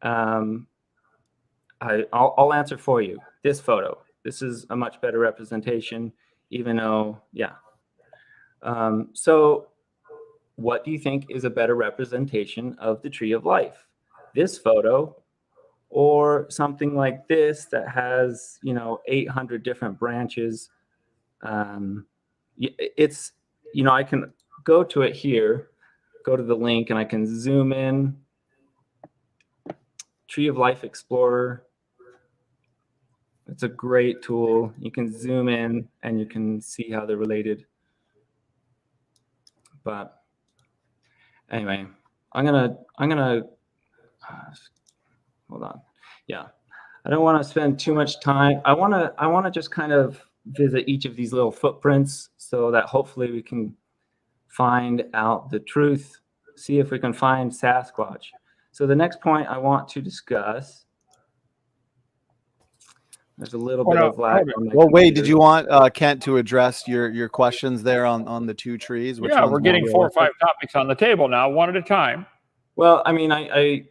I'll answer for you. This photo. This is a much better representation, even though, yeah. So what do you think is a better representation of the tree of life? This photo or something like this that has, 800 different branches? It's, I can go to it here, go to the link, and I can zoom in. Tree of Life Explorer. It's a great tool. You can zoom in and you can see how they're related. But anyway, I'm gonna hold on. Yeah, I don't want to spend too much time. I want to just kind of visit each of these little footprints so that hopefully we can find out the truth, see if we can find Sasquatch. So the next point I want to discuss, there's a little bit of lag. Well, Wade, did you want Kent to address your questions there on the two trees? Yeah, we're getting 4 or 5 topics on the table now, one at a time. Well, I mean, I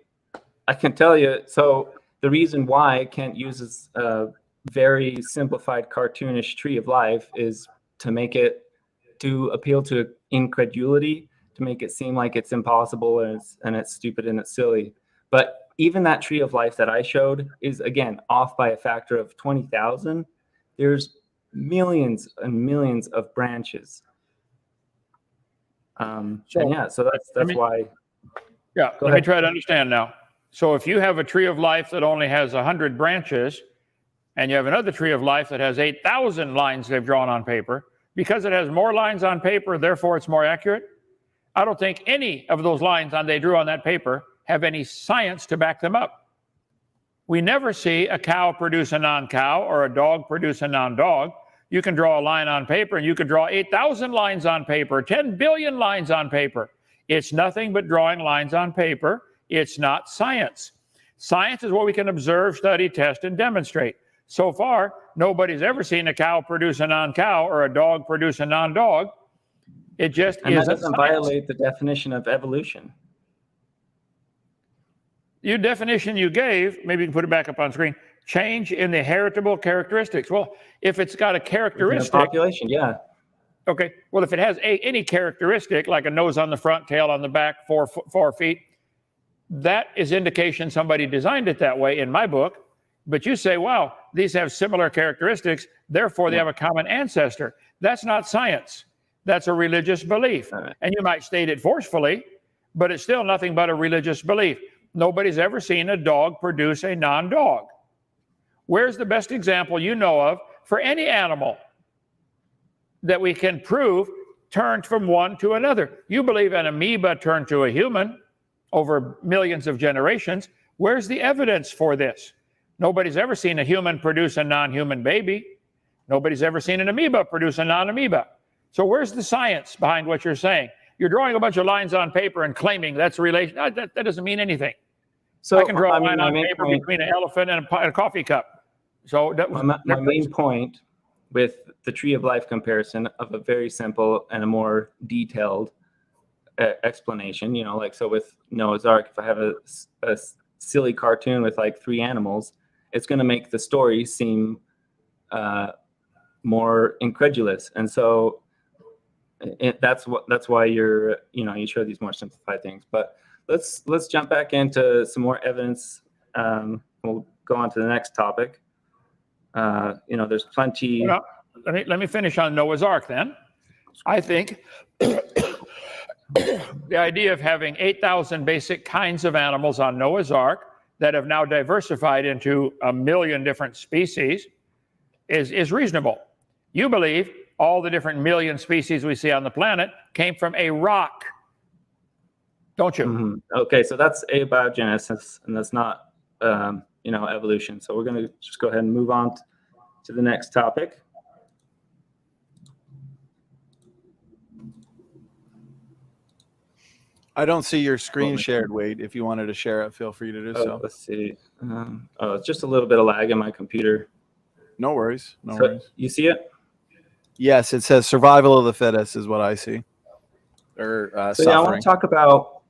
can tell you. So the reason why Kent uses a very simplified, cartoonish tree of life is to appeal to incredulity, to make it seem like it's impossible and it's stupid and it's silly. But even that tree of life that I showed is, again, off by a factor of 20,000. There's millions and millions of branches. So that's why. Yeah, let me try to understand now. So if you have a tree of life that only has 100 branches, and you have another tree of life that has 8,000 lines they've drawn on paper, because it has more lines on paper, therefore it's more accurate? I don't think any of those lines they drew on that paper have any science to back them up. We never see a cow produce a non-cow or a dog produce a non-dog. You can draw a line on paper and you can draw 8,000 lines on paper, 10 billion lines on paper. It's nothing but drawing lines on paper. It's not science. Science is what we can observe, study, test, and demonstrate. So far, nobody's ever seen a cow produce a non-cow or a dog produce a non-dog. It just isn't. And that doesn't violate the definition of evolution. Your definition you gave, maybe you can put it back up on screen, change in the heritable characteristics. Well, if it's got a characteristic. Population, yeah. Okay, well, if it has any characteristic, like a nose on the front, tail on the back, 4 feet, that is indication somebody designed it that way in my book. But you say, wow, these have similar characteristics, therefore they have a common ancestor. That's not science. That's a religious belief. Right. And you might state it forcefully, but it's still nothing but a religious belief. Nobody's ever seen a dog produce a non-dog. Where's the best example you know of for any animal that we can prove turned from one to another. You believe an amoeba turned to a human over millions of generations. Where's the evidence for this? Nobody's ever seen a human produce a non-human baby. Nobody's ever seen an amoeba produce a non-amoeba. So where's the science behind what you're saying? You're drawing a bunch of lines on paper and claiming that's a relation. That doesn't mean anything. So I can draw a line my on main paper point, between an elephant and a coffee cup. So my main point with the tree of life comparison of a very simple and a more detailed explanation, you know, like, so with Noah's Ark, if I have a silly cartoon with like 3 animals, it's going to make the story seem more incredulous. And so that's why you show these more simplified things. But let's jump back into some more evidence. We'll go on to the next topic. There's plenty. Well, let me finish on Noah's Ark then. I think the idea of having 8,000 basic kinds of animals on Noah's Ark that have now diversified into 1 million different species is reasonable. You believe all the different million species we see on the planet came from a rock, don't you? Mm-hmm. Okay, so that's abiogenesis, and that's not evolution. So we're going to just go ahead and move on to the next topic. I don't see your screen shared, Wade. If you wanted to share it, feel free to do so. Let's see. It's just a little bit of lag in my computer. No worries. No worries. You see it? Yes, it says survival of the fittest is what I see. Or so yeah, I want to talk about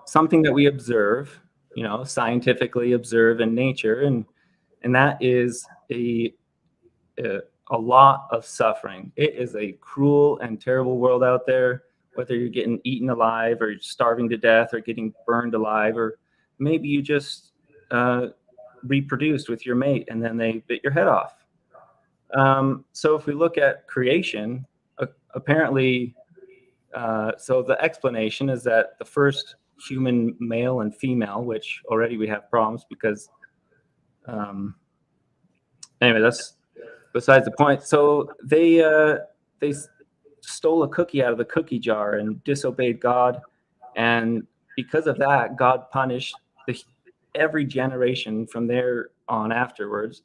something that we observe, scientifically observe in nature, and that is a lot of suffering. It is a cruel and terrible world out there. Whether you're getting eaten alive or you're starving to death or getting burned alive, or maybe you just reproduced with your mate and then they bit your head off. So if we look at creation, apparently, so the explanation is that the first human male and female, which already we have problems because, anyway, that's besides the point. So they stole a cookie out of the cookie jar and disobeyed God, and because of that, God punished every generation from there on afterwards,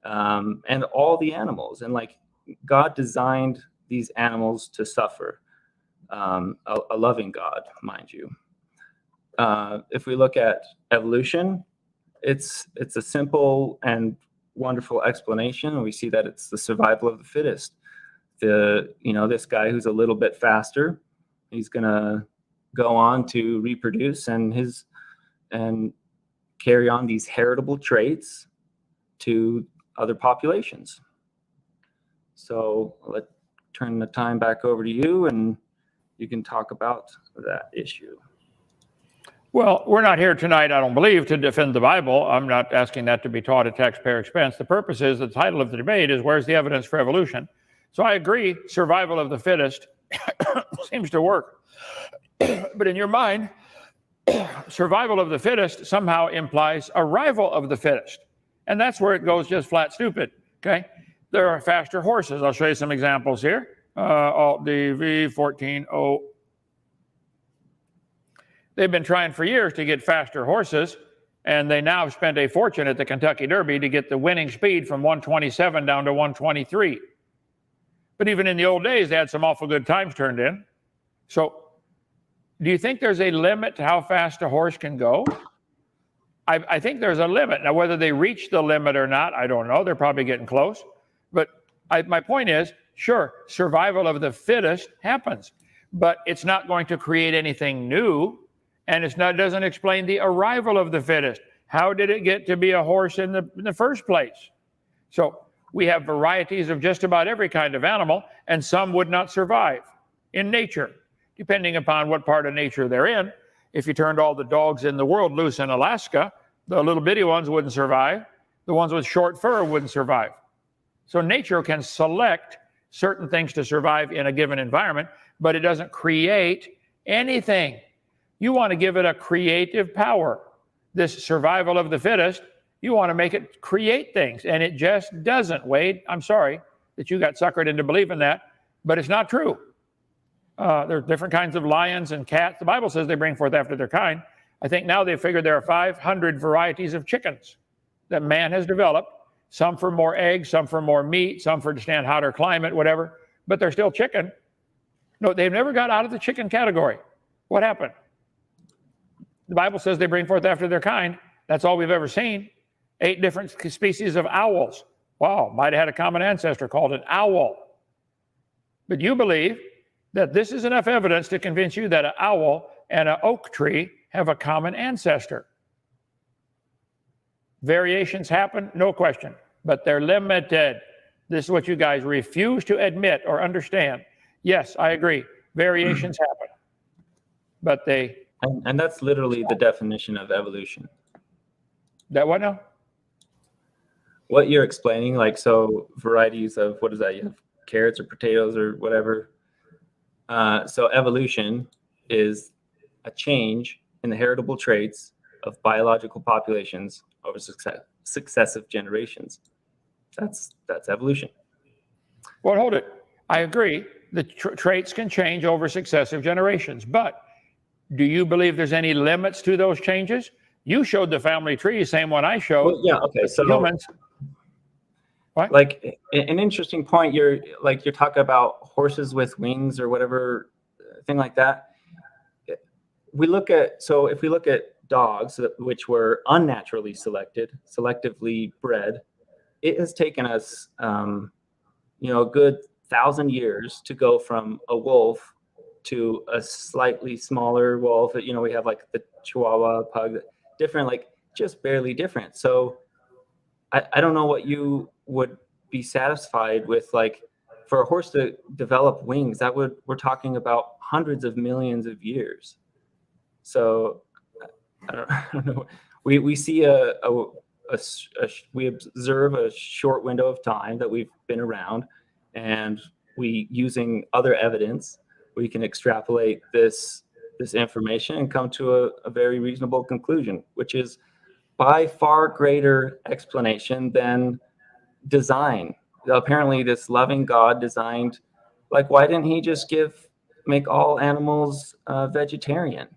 and all the animals. And like, God designed these animals to suffer. A loving God, mind you. If we look at evolution, it's a simple and wonderful explanation. We see that it's the survival of the fittest. This guy who's a little bit faster, he's gonna go on to reproduce and carry on these heritable traits to other populations. So let's turn the time back over to you, and you can talk about that issue. Well, we're not here tonight, I don't believe, to defend the Bible. I'm not asking that to be taught at taxpayer expense. The purpose is, the title of the debate is, where's the evidence for evolution? So I agree, survival of the fittest seems to work. But in your mind, survival of the fittest somehow implies arrival of the fittest. And that's where it goes just flat stupid, okay? There are faster horses. I'll show you some examples here. Alt-DV 14.0. They've been trying for years to get faster horses, and they now have spent a fortune at the Kentucky Derby to get the winning speed from 127 down to 123. But even in the old days, they had some awful good times turned in. So do you think there's a limit to how fast a horse can go? I think there's a limit. Now, whether they reach the limit or not, I don't know. They're probably getting close. But my point is, sure, survival of the fittest happens, but it's not going to create anything new, and doesn't explain the arrival of the fittest. How did it get to be a horse in the first place? So we have varieties of just about every kind of animal, and some would not survive in nature, depending upon what part of nature they're in. If you turned all the dogs in the world loose in Alaska, the little bitty ones wouldn't survive. The ones with short fur wouldn't survive. So nature can select certain things to survive in a given environment, but it doesn't create anything. You want to give it a creative power. This survival of the fittest, you want to make it create things, and it just doesn't, Wade. I'm sorry that you got suckered into believing that, but it's not true. There's different kinds of lions and cats. The Bible says they bring forth after their kind. I think now they've figured there are 500 varieties of chickens that man has developed, some for more eggs, some for more meat, some for to stand hotter climate, whatever, but they're still chicken. No, they've never got out of the chicken category. What happened? The Bible says they bring forth after their kind. That's all we've ever seen. 8 different species of owls. Wow, might have had a common ancestor called an owl. But you believe that this is enough evidence to convince you that an owl and an oak tree have a common ancestor. Variations happen, no question, but they're limited. This is what you guys refuse to admit or understand. Yes, I agree. Variations happen, but they... And that's literally the definition of evolution. That what now? What you're explaining, like, so varieties of, what is that? You have carrots or potatoes or whatever. So evolution is a change in the heritable traits of biological populations over successive generations. That's evolution. Well, hold it. I agree. The traits can change over successive generations, but do you believe there's any limits to those changes? You showed the family tree, same one I showed. Well, yeah, okay. So humans. What? Like an interesting point, you're talking about horses with wings or whatever thing like that. If we look at dogs, which were unnaturally selected, selectively bred, it has taken us, a good 1,000 years to go from a wolf to a slightly smaller wolf. We have like the Chihuahua pug, different, like just barely different. So I don't know what you would be satisfied with, like for a horse to develop wings, we're talking about hundreds of millions of years. So I don't know. We see we observe a short window of time that we've been around, and using other evidence, we can extrapolate this information and come to a very reasonable conclusion, which is by far greater explanation than design. Apparently this loving God designed, like, why didn't he just make all animals vegetarian?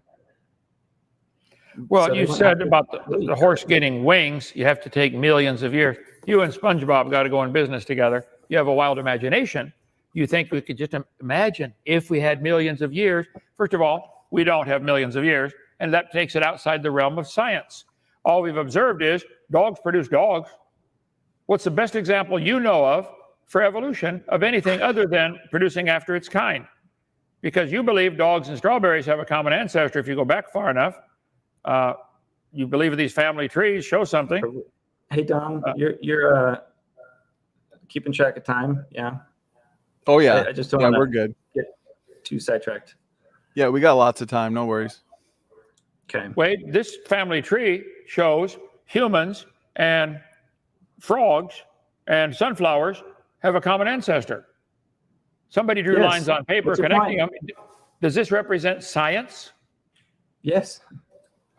Well, So you said about the horse getting wings, you have to take millions of years. You and SpongeBob got to go in business together. You have a wild imagination. You think we could just imagine if we had millions of years? First of all, we don't have millions of years, and that takes it outside the realm of science. All we've observed is dogs produce dogs. What's the best example you know of for evolution of anything other than producing after its kind? Because you believe dogs and strawberries have a common ancestor if you go back far enough. You believe these family trees show something. Hey, Don, you're keeping track of time, yeah? Oh yeah, I just don't yeah, want we're to good. get too sidetracked. Yeah, we got lots of time. No worries. Okay. Wade, this family tree shows humans and frogs and sunflowers have a common ancestor. Somebody drew lines on paper connecting them. Does this represent science? Yes.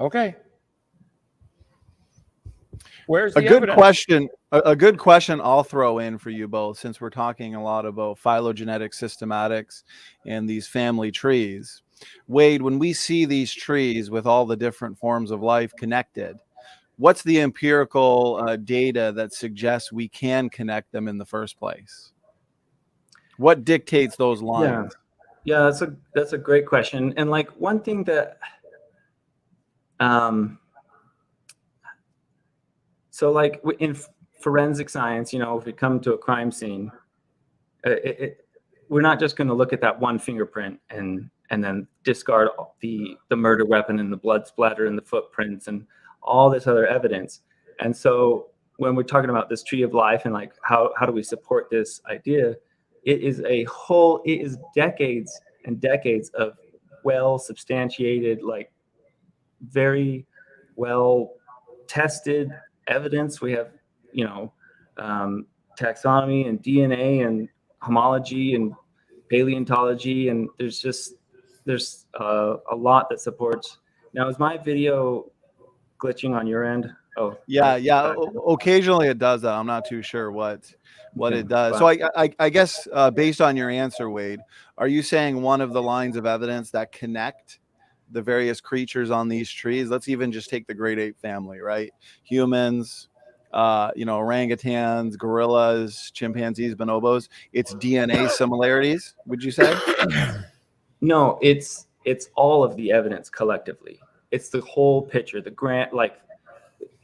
Okay. Where's the A good evidence? question. A good question I'll throw in for you both, since we're talking a lot about phylogenetic systematics and these family trees. Wade, when we see these trees with all the different forms of life connected, what's the empirical data that suggests we can connect them in the first place? What dictates those lines? Yeah, that's a great question. And like one thing that so like in forensic science, if we come to a crime scene, we're not just going to look at that one fingerprint and then discard the murder weapon and the blood splatter and the footprints and all this other evidence. And so when we're talking about this tree of life and like how do we support this idea, it is decades and decades of well substantiated, like very well tested evidence. We have taxonomy and DNA and homology and paleontology, and there's a lot that supports. Now, is my video glitching on your end? Oh, Yeah, yeah. sorry. Occasionally it does that. I'm not too sure what Okay, it does. So I guess based on your answer, Wade, are you saying one of the lines of evidence that connect the various creatures on these trees? Let's even just take the great ape family, right? Humans, orangutans, gorillas, chimpanzees, bonobos. It's DNA similarities. Would you say? No, it's all of the evidence collectively. It's the whole picture, the grant, like,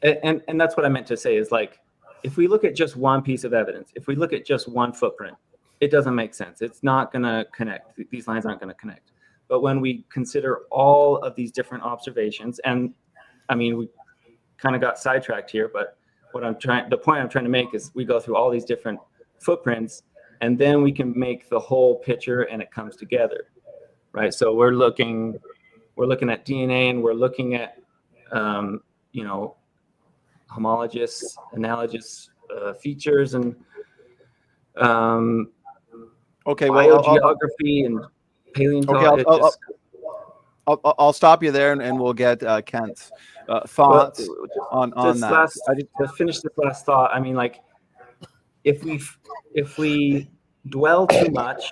and that's what I meant to say is like, if we look at just one piece of evidence, if we look at just one footprint, it doesn't make sense. It's not going to connect. These lines aren't going to connect. But when we consider all of these different observations, and I mean, we kind of got sidetracked here, but the point I'm trying to make is we go through all these different footprints, and then we can make the whole picture, and it comes together, right? So we're looking at DNA, and we're looking at, homologous, analogous features, and Okay, well, biogeography and paleontology. Okay, I'll stop you there, and we'll get Kent's thoughts on that. To finish this last thought, I mean, like, if we dwell too much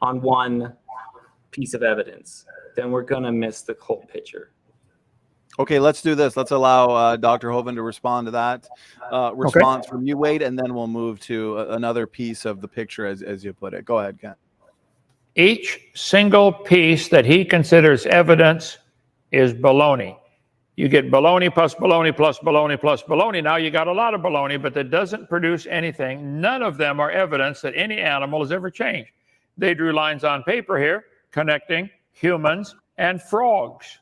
on one piece of evidence, then we're gonna miss the whole picture. Okay, let's do this. Let's allow Dr. Hovind to respond to that response from you, Wade, and then we'll move to another piece of the picture, as you put it. Go ahead, Kent. Each single piece that he considers evidence is baloney. You get baloney plus baloney plus baloney plus baloney. Now you got a lot of baloney, but that doesn't produce anything. None of them are evidence that any animal has ever changed. They drew lines on paper here connecting humans and frogs.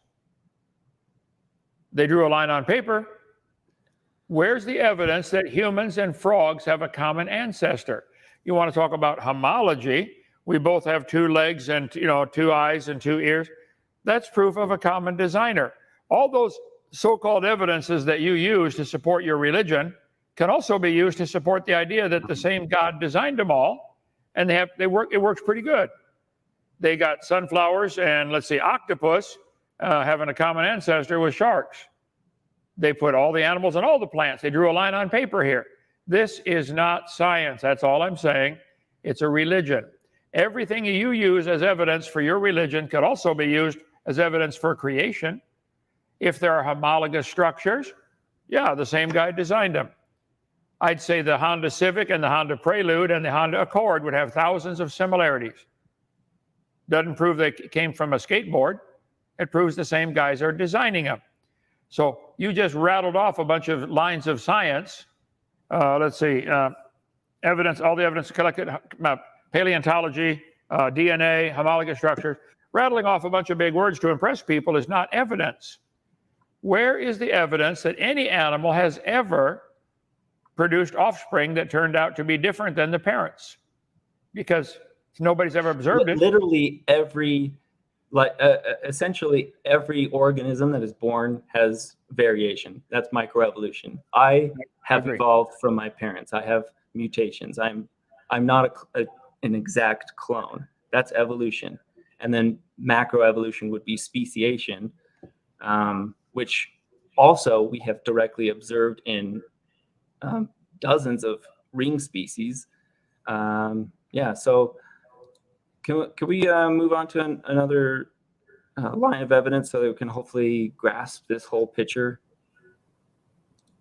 They drew a line on paper. Where's the evidence that humans and frogs have a common ancestor? You want to talk about homology? We both have 2 legs and 2 eyes and 2 ears. That's proof of a common designer. All those so-called evidences that you use to support your religion can also be used to support the idea that the same God designed them all, and it works pretty good. They got sunflowers and, let's see, octopus having a common ancestor with sharks. They put all the animals and all the plants. They drew a line on paper here. This is not science. That's all I'm saying. It's a religion. Everything you use as evidence for your religion could also be used as evidence for creation. If there are homologous structures, yeah, the same guy designed them. I'd say the Honda Civic and the Honda Prelude and the Honda Accord would have thousands of similarities. Doesn't prove they came from a skateboard. It proves the same guys are designing them. So you just rattled off a bunch of lines of science. Let's see, evidence, all the evidence collected, paleontology, DNA, homologous structures. Rattling off a bunch of big words to impress people is not evidence. Where is the evidence that any animal has ever produced offspring that turned out to be different than the parents? Because nobody's ever observed it. Literally essentially every organism that is born has variation. That's microevolution. I have evolved from my parents. I have mutations. I'm not an exact clone. That's evolution. And then macroevolution would be speciation, which also we have directly observed in dozens of ring species. So can we move on to another line of evidence so that we can hopefully grasp this whole picture?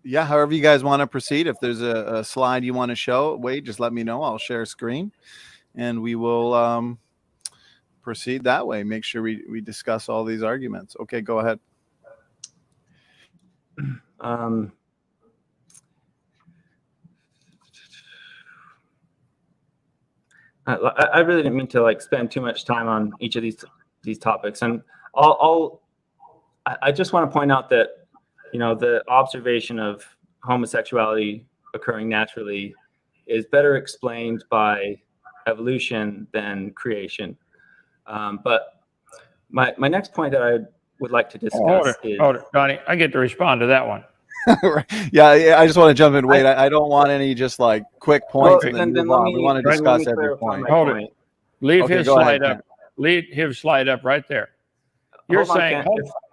Yeah, however you guys want to proceed. If there's a slide you want to show, Wade, just let me know. I'll share screen, and we will proceed that way. Make sure we discuss all these arguments. Okay, go ahead. I really didn't mean to spend too much time on each of these topics, and I just want to point out that the observation of homosexuality occurring naturally is better explained by evolution than creation. But my next point that I would like to discuss is... Hold it, Donnie. I get to respond to that one. Yeah, I just want to jump in. Wait, I don't want any just quick points. Well, and then move on. We want to discuss every point. Hold it. Leave his slide up. Leave his slide up right there. You're saying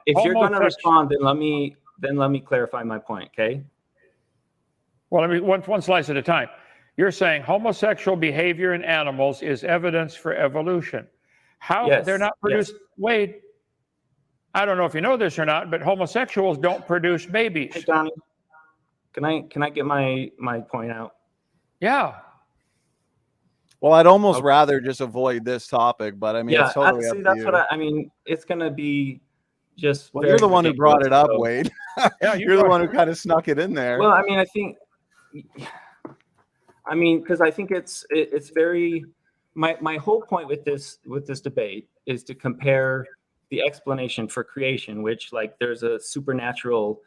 if you're going to respond, then let me then let me clarify my point, okay? Well, let me one slice at a time. You're saying homosexual behavior in animals is evidence for evolution. How Yes, they're not produced? yes. Wade, I don't know if you know this or not, but homosexuals don't produce Hey, babies. Donnie, can I get my point out? Yeah. Well, I'd almost Okay. rather just avoid this topic, but I mean, Yeah, it's totally see, up to that's you. what I mean. It's gonna be just. Well, very you're the one who brought it ridiculous, up, so- Wade. Yeah, You're the one who kind of snuck it in there. Well, I mean, I think, because I think it's very. My whole point with this debate is to compare the explanation for creation, which like there's a supernatural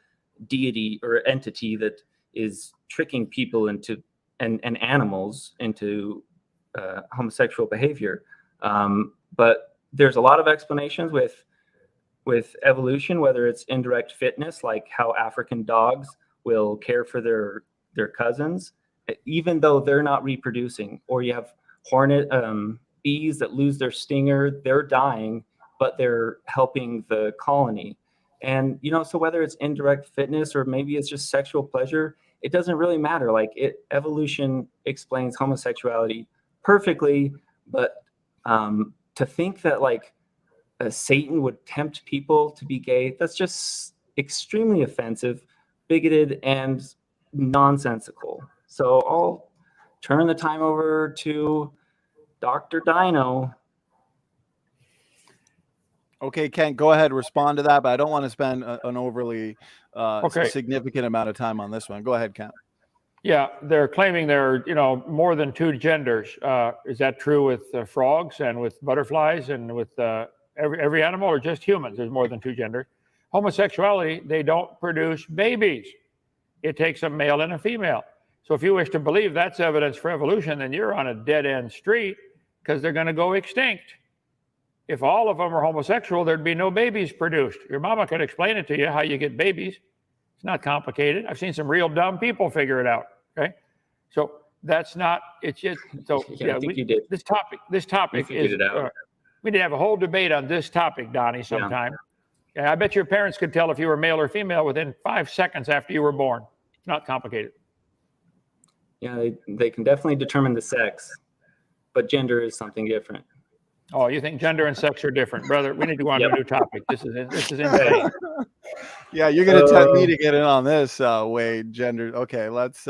deity or entity that is tricking people into and animals into homosexual behavior. But there's a lot of explanations with evolution, whether it's indirect fitness, like how African dogs will care for their cousins, even though they're not reproducing, or you have hornet bees that lose their stinger, they're dying, but they're helping the colony. And so whether it's indirect fitness or maybe it's just sexual pleasure, it doesn't really matter. Like evolution explains homosexuality perfectly, but to think that like Satan would tempt people to be gay, that's just extremely offensive, bigoted, and nonsensical. So I'll turn the time over to Dr. Dino. Okay, Kent, go ahead, respond to that, but I don't want to spend an overly significant amount of time on this one. Go ahead, Kent. Yeah, they're claiming there are, more than two genders. Is that true with frogs and with butterflies and with every animal, or just humans? There's more than two genders. Homosexuality, they don't produce babies. It takes a male and a female. So if you wish to believe that's evidence for evolution, then you're on a dead-end street, because they're going to go extinct. If all of them are homosexual, there'd be no babies produced. Your mama could explain it to you how you get babies. It's not complicated. I've seen some real dumb people figure it out. Okay, so that's not. It's just so. Yeah, I think you did. This topic You figured is. it out. We need to have a whole debate on this topic, Donnie, sometime. Yeah, I bet your parents could tell if you were male or female within 5 seconds after you were born. It's not complicated. Yeah, they can definitely determine the sex, but gender is something different. Oh, you think gender and sex are different, brother? We need to go on to a new topic. This is insane. Yeah, you're gonna tempt me to get in on this, Wade. Gender. Okay, let's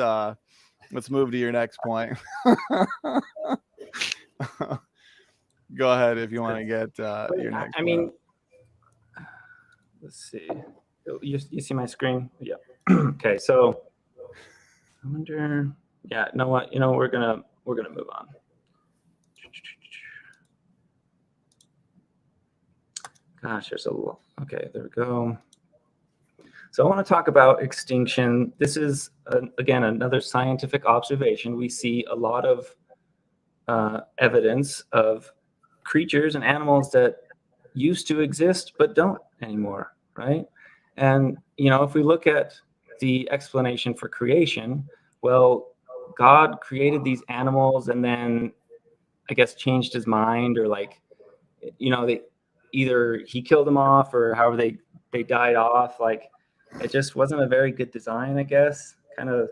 move to your next point. Go ahead if you want to get your next. I mean, let's see. You see my screen? Yeah. Okay, so I wonder. Yeah, you know what? We're gonna move on. Gosh, there's a lot. Okay, there we go. So I want to talk about extinction. This is, again, another scientific observation. We see a lot of evidence of creatures and animals that used to exist but don't anymore, right? And, if we look at the explanation for creation, well, God created these animals and then, I guess, changed his mind, or they either he killed them off or however they died off. Like, it just wasn't a very good design, I guess. Kind of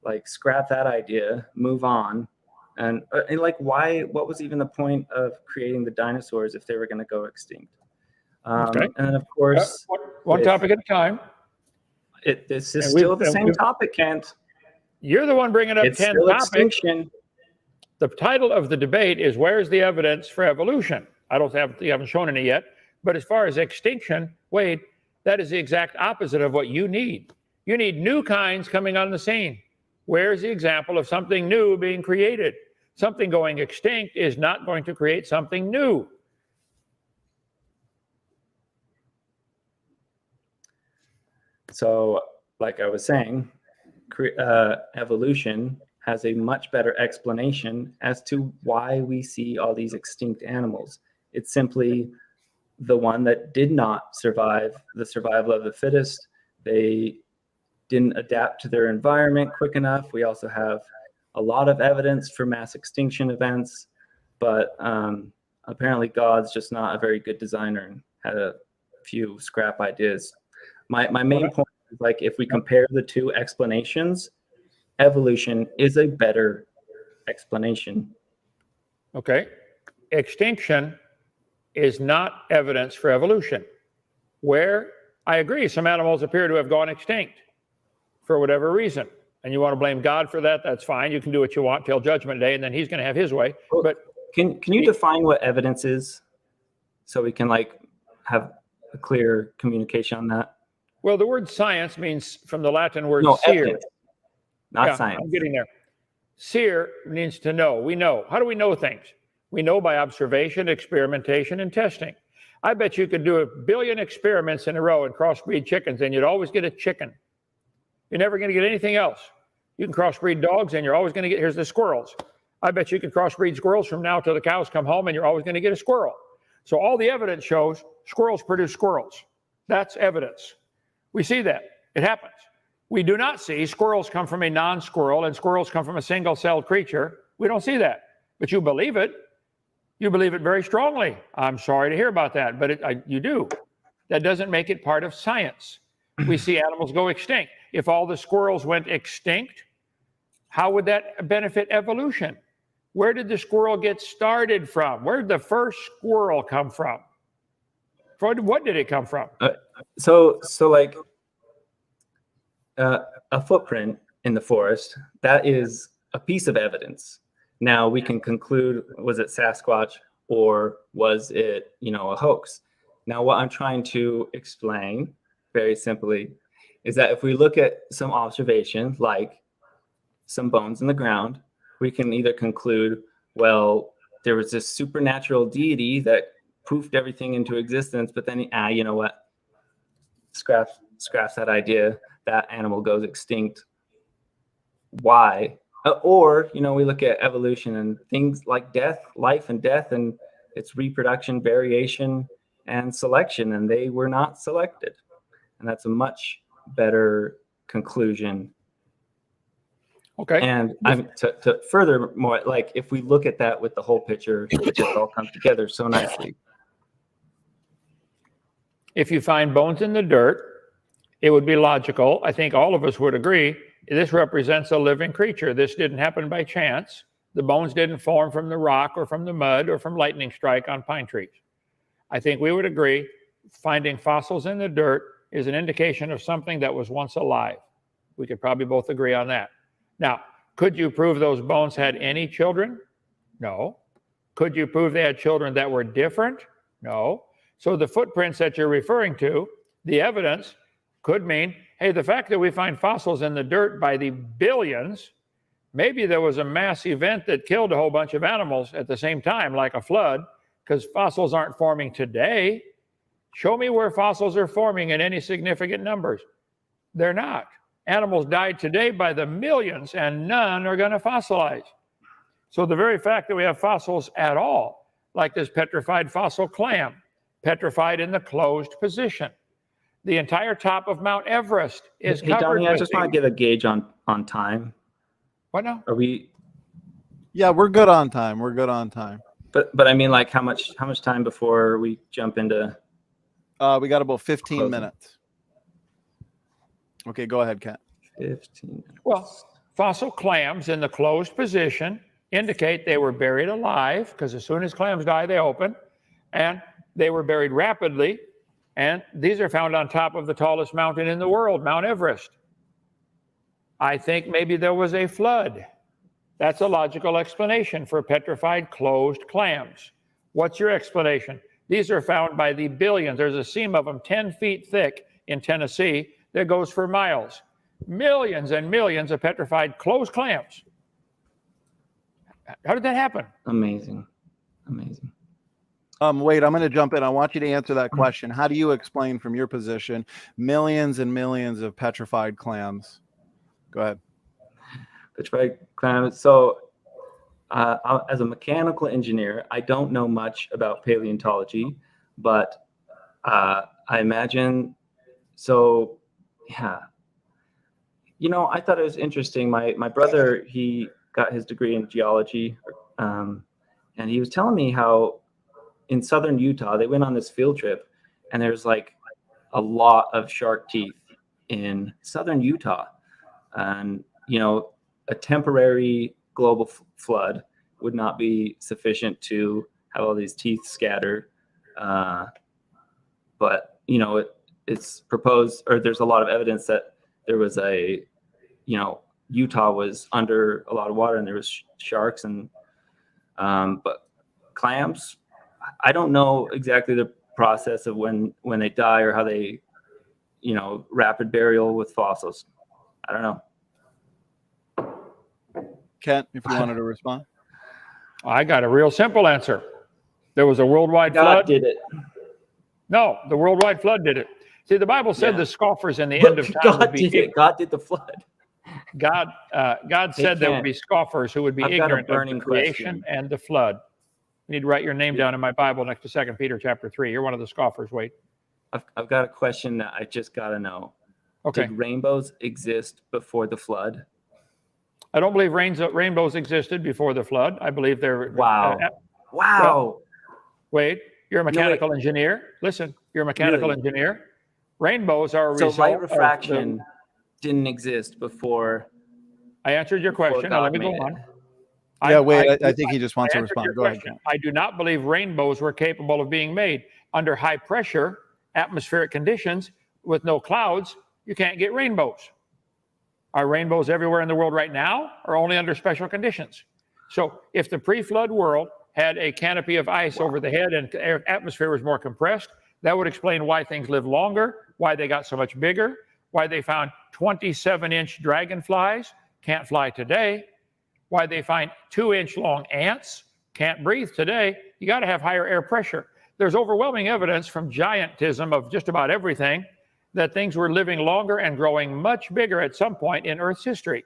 like scrap that idea, move on. And like, what was even the point of creating the dinosaurs if they were going to go extinct? Okay. And then, of course, one topic at a time. This is still the same topic, Kent. You're the one bringing up 10 still topics. Extinction. The title of the debate is "Where's the evidence for evolution?" You haven't shown any yet. But as far as extinction, Wade, that is the exact opposite of what you need. You need new kinds coming on the scene. Where's the example of something new being created? Something going extinct is not going to create something new. So, like I was saying, evolution has a much better explanation as to why we see all these extinct animals. It's simply the one that did not survive the survival of the fittest. They didn't adapt to their environment quick enough. We also have a lot of evidence for mass extinction events, but apparently God's just not a very good designer and had a few scrap ideas. My main point is, like, if we compare the two explanations, evolution is a better explanation. Okay. Extinction is not evidence for evolution. Where I agree, some animals appear to have gone extinct for whatever reason. And you want to blame God for that, that's fine. You can do what you want till Judgment Day, and then he's going to have his way. But can you define what evidence is, so we can, like, have a clear communication on that? Well, the word science means from the Latin word No, seer. evidence, not Yeah, science. I'm getting there. Seer means to know. We know. How do we know things? We know by observation, experimentation, and testing. I bet you could do 1 billion experiments in a row and crossbreed chickens, and you'd always get a chicken. You're never going to get anything else. You can crossbreed dogs, and you're always going to get, here's the squirrels. I bet you can crossbreed squirrels from now till the cows come home, and you're always going to get a squirrel. So all the evidence shows squirrels produce squirrels. That's evidence. We see that. It happens. We do not see squirrels come from a non-squirrel and squirrels come from a single-celled creature. We don't see that. But you believe it. You believe it very strongly. I'm sorry to hear about that, but you do. That doesn't make it part of science. We see animals go extinct. If all the squirrels went extinct, how would that benefit evolution? Where did the squirrel get started from? Where did the first squirrel come from? What did it come from? So like a footprint in the forest, that is a piece of evidence. Now we can conclude, was it Sasquatch or was it, a hoax? Now what I'm trying to explain very simply is that if we look at some observation, like some bones in the ground, we can either conclude, well, there was this supernatural deity that poofed everything into existence, but then, you know what? Scraps that idea. That animal goes extinct. Why? Or, we look at evolution and things like death, life and death, and its reproduction, variation, and selection, and they were not selected. And that's a much better conclusion. Okay. And to furthermore, like, if we look at that with the whole picture, it just all comes together so nicely. If you find bones in the dirt, it would be logical. I think all of us would agree. This represents a living creature. This didn't happen by chance. The bones didn't form from the rock or from the mud or from lightning strike on pine trees. I think we would agree finding fossils in the dirt is an indication of something that was once alive. We could probably both agree on that. Now, could you prove those bones had any children? No. Could you prove they had children that were different? No. So the footprints that you're referring to, the evidence could mean, hey, the fact that we find fossils in the dirt by the billions, maybe there was a mass event that killed a whole bunch of animals at the same time, like a flood, because fossils aren't forming today. Show me where fossils are forming in any significant numbers. They're not. Animals died today by the millions, and none are going to fossilize. So the very fact that we have fossils at all, like this petrified fossil clam, petrified in the closed position. The entire top of Mount Everest is covered. Donnie, I just want to get a gauge on time. What now? Are we? Yeah, we're good on time. We're good on time. But I mean, like, how much time before we jump into? We got about 15 closing. minutes. Okay, go ahead, Kat. 15 minutes. Well, fossil clams in the closed position indicate they were buried alive, because as soon as clams die, they open, and they were buried rapidly. And these are found on top of the tallest mountain in the world, Mount Everest. I think maybe there was a flood. That's a logical explanation for petrified closed clams. What's your explanation? These are found by the billions. There's a seam of them 10 feet thick in Tennessee that goes for miles. Millions and millions of petrified closed clams. How did that happen? Amazing. Wade, I'm going to jump in. I want you to answer that question. How do you explain from your position millions and millions of petrified clams? Go ahead. Petrified clams. So as a mechanical engineer, I don't know much about paleontology, but I imagine, so yeah. I thought it was interesting. My brother, he got his degree in geology, and he was telling me how in southern Utah, they went on this field trip, and there's like a lot of shark teeth in southern Utah. And, a temporary global flood would not be sufficient to have all these teeth scatter. But, it's proposed, or there's a lot of evidence that there was Utah was under a lot of water and there was sharks but clams, I don't know exactly the process of when they die or how they, rapid burial with fossils. I don't know. Kent, if you wanted to respond. I got a real simple answer. There was a worldwide God flood. did it. No, the worldwide flood did it. See, the Bible said the scoffers in the But end of time God would be did it. God did the flood. God said there would can't. be scoffers who would be I've got a ignorant of the burning creation question. and the flood. You need to write your name down in my Bible next to 2 Peter chapter 3. You're one of the scoffers, Wade. I've got a question that I just got to know. Okay. Did rainbows exist before the flood? I don't believe rainbows existed before the flood. I believe they're... Wow. Well, Wade, you're a mechanical wait. engineer. Listen, you're a mechanical Really? engineer. Rainbows are a So result light of refraction didn't exist before. I answered your question. Now let me go on. Yeah, Wade, I think he just wants to answered respond. your Go ahead, question. Kent. I do not believe rainbows were capable of being made under high pressure atmospheric conditions with no clouds. You can't get rainbows. Are rainbows everywhere in the world right now or only under special conditions? So if the pre-flood world had a canopy of ice over the head and the atmosphere was more compressed, that would explain why things live longer, why they got so much bigger, why they found 27-inch dragonflies, can't fly today, why they find 2-inch long ants, can't breathe today. You got to have higher air pressure. There's overwhelming evidence from giantism of just about everything that things were living longer and growing much bigger at some point in Earth's history.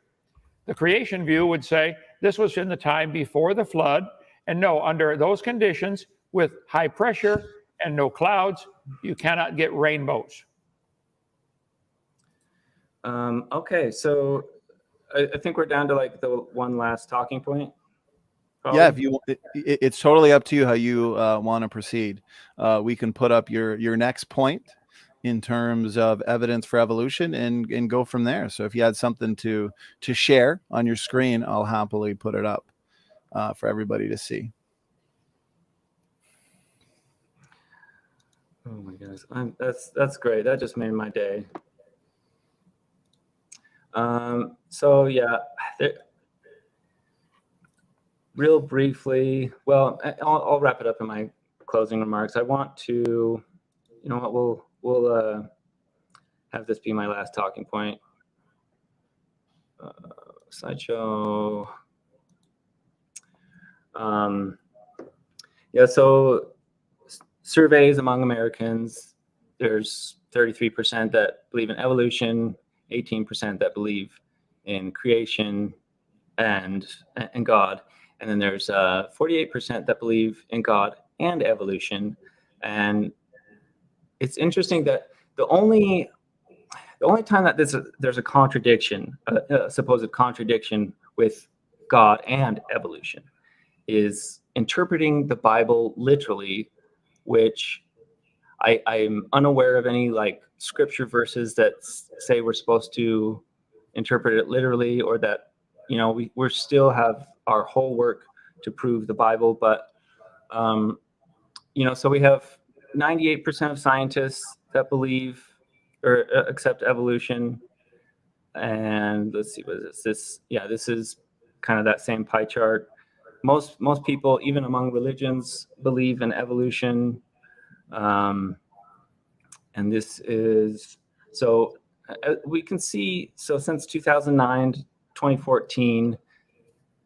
The creation view would say this was in the time before the flood, and no, under those conditions with high pressure and no clouds, you cannot get rainbows. Okay, so I think we're down to like the one last talking point. Probably. Yeah, if you, it's totally up to you how you want to proceed. We can put up your next point in terms of evidence for evolution and go from there. So if you had something to share on your screen, I'll happily put it up for everybody to see. Oh my goodness, that's great. That just made my day. So yeah, real briefly. Well, I'll wrap it up in my closing remarks. I want to, you know what, we'll have this be my last talking point. Slideshow. Yeah, so surveys among Americans, there's 33% that believe in evolution, 18% that believe in creation and God. And then there's 48% that believe in God and evolution. And it's interesting that the only time that there's a contradiction, a supposed contradiction with God and evolution, is interpreting the Bible literally, which I'm unaware of any like scripture verses that say we're supposed to interpret it literally, or that, you know, we still have our whole work to prove the Bible. But, you know, so we have 98% of scientists that believe or accept evolution. And let's see, what is this? Yeah, this is kind of that same pie chart. Most people, even among religions, believe in evolution. And this is, so we can see, so since 2009, 2014,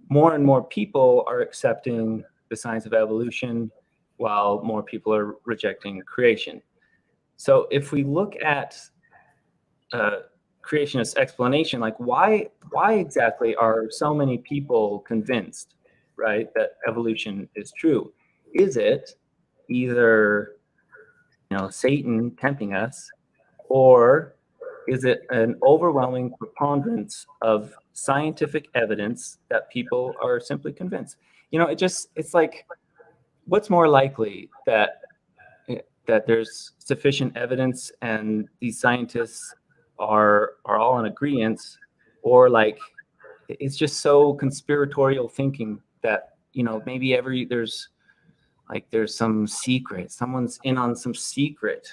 more and more people are accepting the science of evolution while more people are rejecting creation. So if we look at creationist explanation, like why exactly are so many people convinced, right, that evolution is true? Is it either, you know, Satan tempting us, or is it an overwhelming preponderance of scientific evidence that people are simply convinced? You know, it's like, what's more likely, that that there's sufficient evidence and these scientists are all in agreement, or like it's just so conspiratorial thinking that, you know, maybe there's some secret, someone's in on some secret.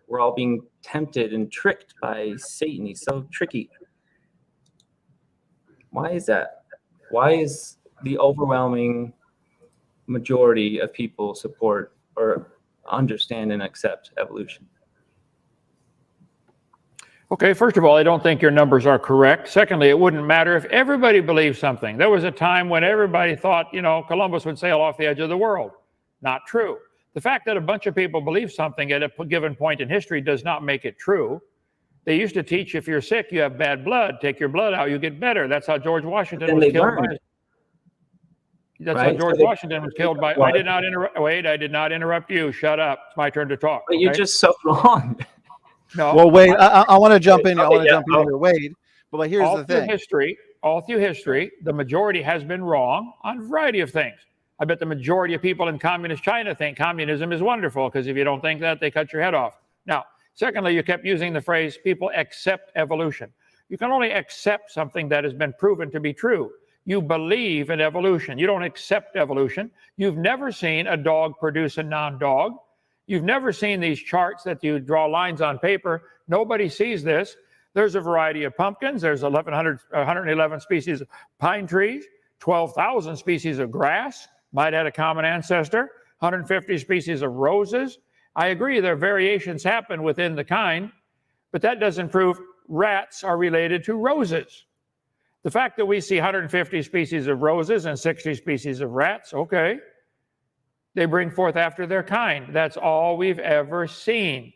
We're all being tempted and tricked by Satan. He's so tricky. Why is that? Why is the overwhelming majority of people support or understand and accept evolution? Okay, first of all, I don't think your numbers are correct. Secondly, it wouldn't matter if everybody believed something. There was a time when everybody thought, you know, Columbus would sail off the edge of the world. Not true. The fact that a bunch of people believe something at a given point in history does not make it true. They used to teach if you're sick, you have bad blood, take your blood out, you get better. That's how George Washington was killed. That's how George Washington was killed by. I did not interrupt. Wade, I did not interrupt you. Shut up. It's my turn to talk. But you're just so wrong. No. Well, Wade, I want to jump in. I want to jump in here, Wade. But here's the thing. All through history, the majority has been wrong on a variety of things. I bet the majority of people in communist China think communism is wonderful, because if you don't think that, they cut your head off. Now, secondly, you kept using the phrase, people accept evolution. You can only accept something that has been proven to be true. You believe in evolution. You don't accept evolution. You've never seen a dog produce a non-dog. You've never seen these charts that you draw lines on paper. Nobody sees this. There's a variety of pumpkins. There's 111 species of pine trees, 12,000 species of grass, might have a common ancestor, 150 species of roses. I agree there variations happen within the kind, but that doesn't prove rats are related to roses. The fact that we see 150 species of roses and 60 species of rats, okay. They bring forth after their kind. That's all we've ever seen.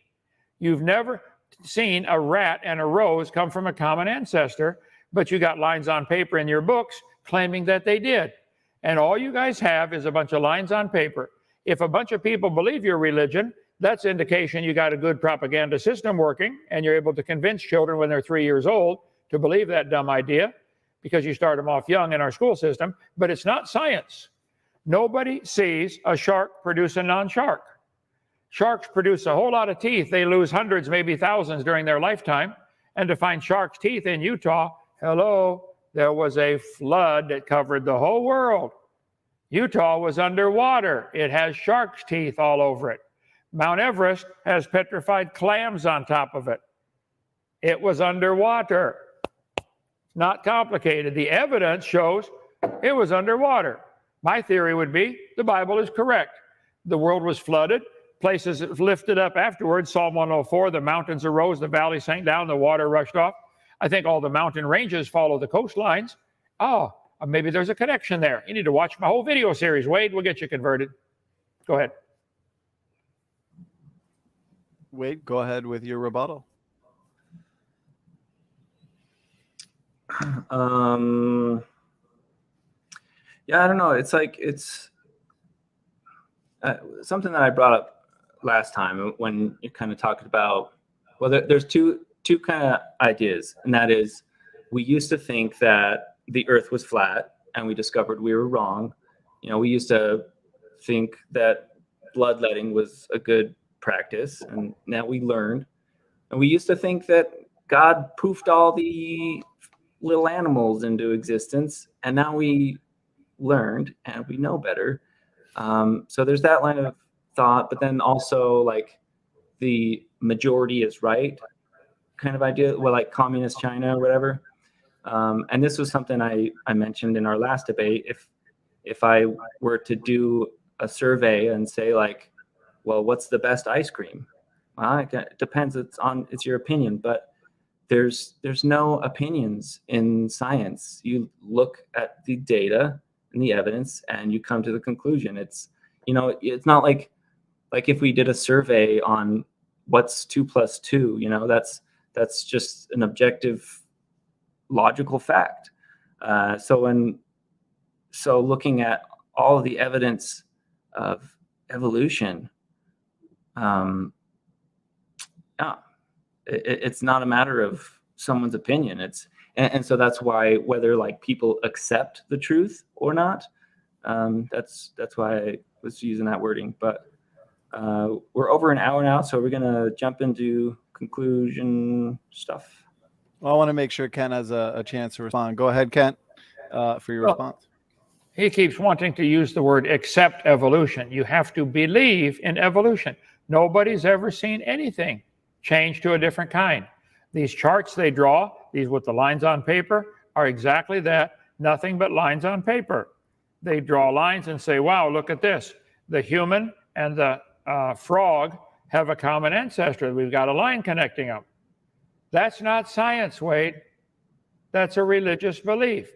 You've never seen a rat and a rose come from a common ancestor, but you got lines on paper in your books claiming that they did. And all you guys have is a bunch of lines on paper. If a bunch of people believe your religion, that's indication you got a good propaganda system working, and you're able to convince children when they're 3 years old to believe that dumb idea, because you start them off young in our school system. But it's not science. Nobody sees a shark produce a non-shark. Sharks produce a whole lot of teeth. They lose hundreds, maybe thousands during their lifetime. And to find shark's teeth in Utah, hello, there was a flood that covered the whole world. Utah was underwater. It has shark's teeth all over it. Mount Everest has petrified clams on top of it. It was underwater. Not complicated. The evidence shows it was underwater. My theory would be the Bible is correct. The world was flooded. Places lifted up afterwards. Psalm 104, the mountains arose, the valley sank down, the water rushed off. I think all the mountain ranges follow the coastlines. Oh, maybe there's a connection there. You need to watch my whole video series. Wade, we'll get you converted. Go ahead. Wade, go ahead with your rebuttal. Yeah, I don't know. It's like it's something that I brought up last time when you kind of talked about. Well, there's two kind of ideas, and that is, we used to think that the Earth was flat, and we discovered we were wrong. You know, we used to think that bloodletting was a good practice, and now we learned. And we used to think that God poofed all the little animals into existence, and now we learned and we know better. So there's that line of thought, but then also like the majority is right kind of idea, well, like communist China or whatever. And this was something I mentioned in our last debate. If I were to do a survey and say like, well, what's the best ice cream? Well, it depends. It's your opinion, but there's no opinions in science. You look at the data and the evidence and you come to the conclusion. It's not like if we did a survey on what's 2 + 2, that's just an objective logical fact. So looking at all of the evidence of evolution, it's not a matter of someone's opinion. And so that's why, whether like people accept the truth or not, that's why I was using that wording. But We're over an hour now, so we're going to jump into conclusion stuff. Well, I want to make sure Kent has a chance to respond. Go ahead, Kent, for your Well, response. He keeps wanting to use the word accept evolution. You have to believe in evolution. Nobody's ever seen anything change to a different kind. These charts they draw, these with the lines on paper, are exactly that, nothing but lines on paper. They draw lines and say, wow, look at this. The human and the frog have a common ancestor. We've got a line connecting them. That's not science, Wade. That's a religious belief.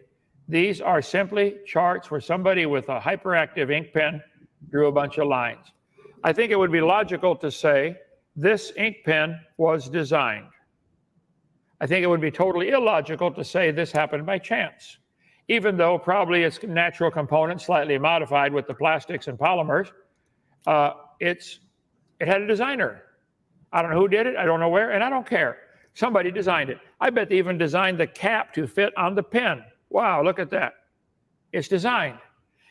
These are simply charts where somebody with a hyperactive ink pen drew a bunch of lines. I think it would be logical to say this ink pen was designed. I think it would be totally illogical to say this happened by chance, even though probably its natural components slightly modified with the plastics and polymers. It had a designer. I don't know who did it, I don't know where, and I don't care. Somebody designed it. I bet they even designed the cap to fit on the pen. Wow, look at that. It's designed.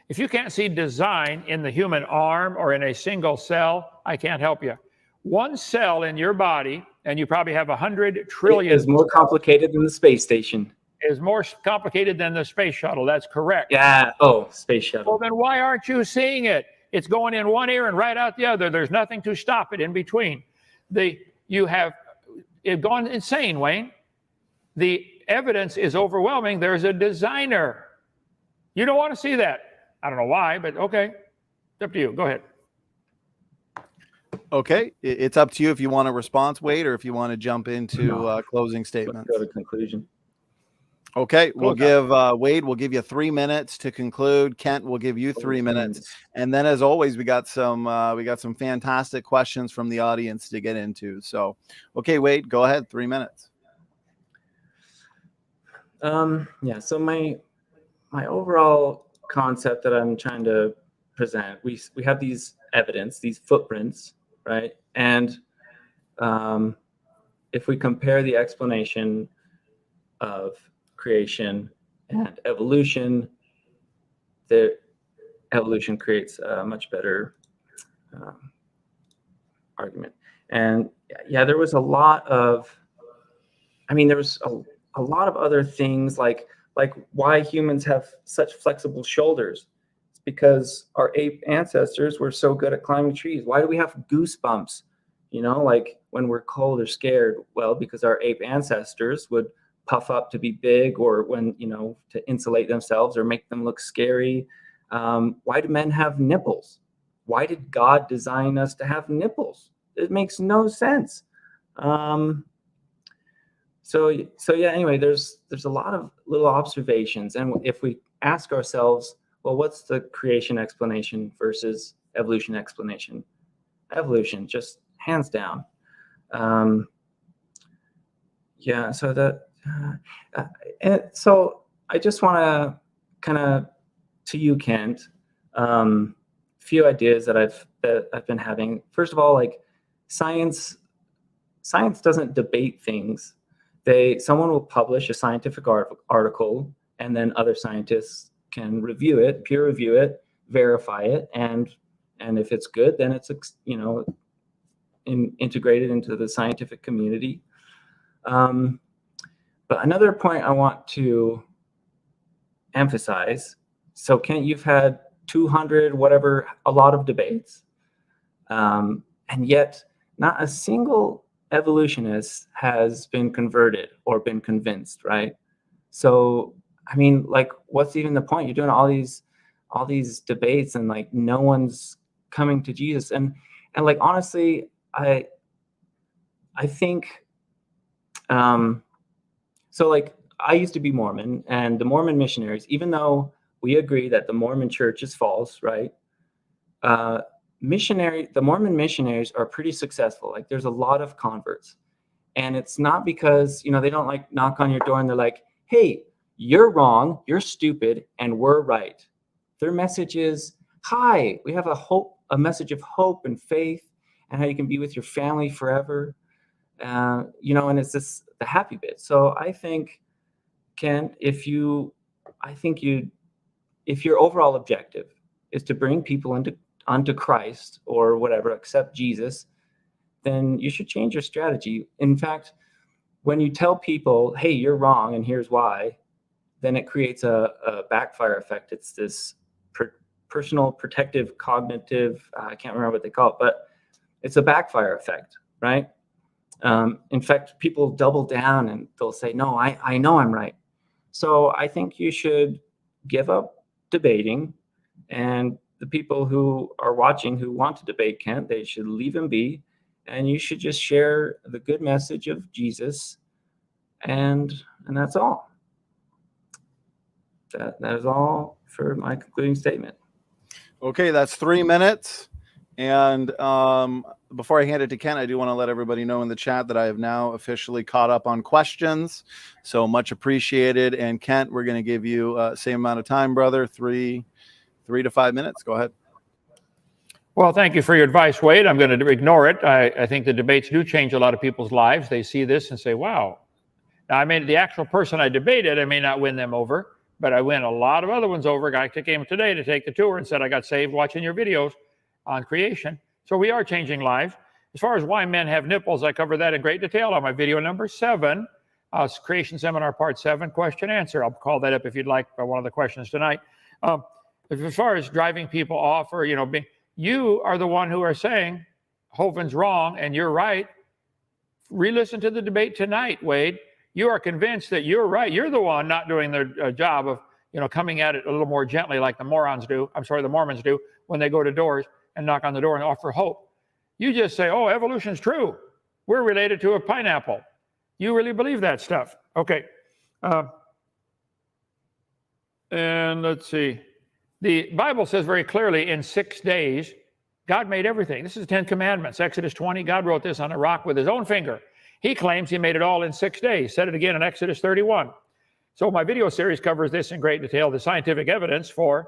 If you can't see design in the human arm or in a single cell, I can't help you. One cell in your body, and you probably have 100 trillion. It is more complicated than the space station. Is more complicated than the space shuttle. That's correct. Yeah. Oh, space shuttle. Well, then why aren't you seeing it? It's going in one ear and right out the other. There's nothing to stop it in between. You have it gone insane, Wayne. The evidence is overwhelming. There's a designer. You don't want to see that. I don't know why, but okay. It's up to you. Go ahead. Okay, it's up to you if you want a response, Wade, or if you want to jump into closing statements. Let's go to conclusion. Okay, we'll give Wade. We'll give you 3 minutes to conclude. Kent will give you 3 minutes, and then, as always, we got some fantastic questions from the audience to get into. So, okay, Wade, go ahead. 3 minutes. Yeah. So my overall concept that I'm trying to present, we have these evidence, these footprints, right? And if we compare the explanation of creation and evolution, the evolution creates a much better argument. And yeah, there was a lot of, there was a lot of other things like why humans have such flexible shoulders. It's because our ape ancestors were so good at climbing trees. Why do we have goosebumps? Like when we're cold or scared? Well, because our ape ancestors would puff up to be big, or when, to insulate themselves or make them look scary. Why do men have nipples? Why did God design us to have nipples? It makes no sense. So yeah, anyway, there's a lot of little observations. And if we ask ourselves, well, what's the creation explanation versus evolution explanation? Evolution, just hands down. Yeah, so so I just want to kind of, to you, Kent, few ideas that I've been having. First of all, like science doesn't debate things. Someone will publish a scientific article, and then other scientists can review it, peer review it, verify it, and if it's good, then it's integrated into the scientific community. But another point I want to emphasize. So, Kent, you've had 200, a lot of debates, and yet not a single evolutionist has been converted or been convinced, right? So, what's even the point? You're doing all these debates, and like no one's coming to Jesus. And like honestly, I think, so like I used to be Mormon, and the Mormon missionaries, even though we agree that the Mormon church is false, right? The Mormon missionaries are pretty successful. Like there's a lot of converts, and it's not because, they don't like knock on your door and they're like, hey, you're wrong, you're stupid, and we're right. Their message is, hi, we have a message of hope and faith and how you can be with your family forever. And it's the happy bit. So I think, Ken, if your overall objective is to bring people unto Christ or whatever, accept Jesus, then you should change your strategy. In fact, when you tell people, hey, you're wrong and here's why, then it creates a backfire effect. It's this personal protective cognitive, I can't remember what they call it, but it's a backfire effect, right? In fact, people double down and they'll say, no, I know I'm right. So I think you should give up debating, and the people who are watching who want to debate Kent, they should leave him be, and you should just share the good message of Jesus, and that's all. That is all for my concluding statement. Okay, that's 3 minutes. And before I hand it to Kent, I do want to let everybody know in the chat that I have now officially caught up on questions. So much appreciated. And Kent, we're going to give you same amount of time, brother, 3 to 5 minutes. Go ahead. Well, thank you for your advice, Wade. I'm going to ignore it. I think the debates do change a lot of people's lives. They see this and say, wow. Now, I mean, the actual person I debated, I may not win them over, but I win a lot of other ones over. A guy came today to take the tour and said, I got saved watching your videos on creation. So we are changing lives. As far as why men have nipples, I cover that in great detail on my video number 7, Creation Seminar Part 7, question answer. I'll call that up if you'd like by one of the questions tonight. As far as driving people off, or you are the one who are saying Hovind's wrong and you're right. Re-listen to the debate tonight, Wade. You are convinced that you're right. You're the one not doing their job of coming at it a little more gently, like the Mormons do when they go to doors and knock on the door and offer hope. You just say, oh, evolution's true. We're related to a pineapple. You really believe that stuff. Okay. And let's see. The Bible says very clearly in 6 days, God made everything. This is the 10 Commandments. Exodus 20, God wrote this on a rock with his own finger. He claims he made it all in 6 days. Said it again in Exodus 31. So my video series covers this in great detail, the scientific evidence for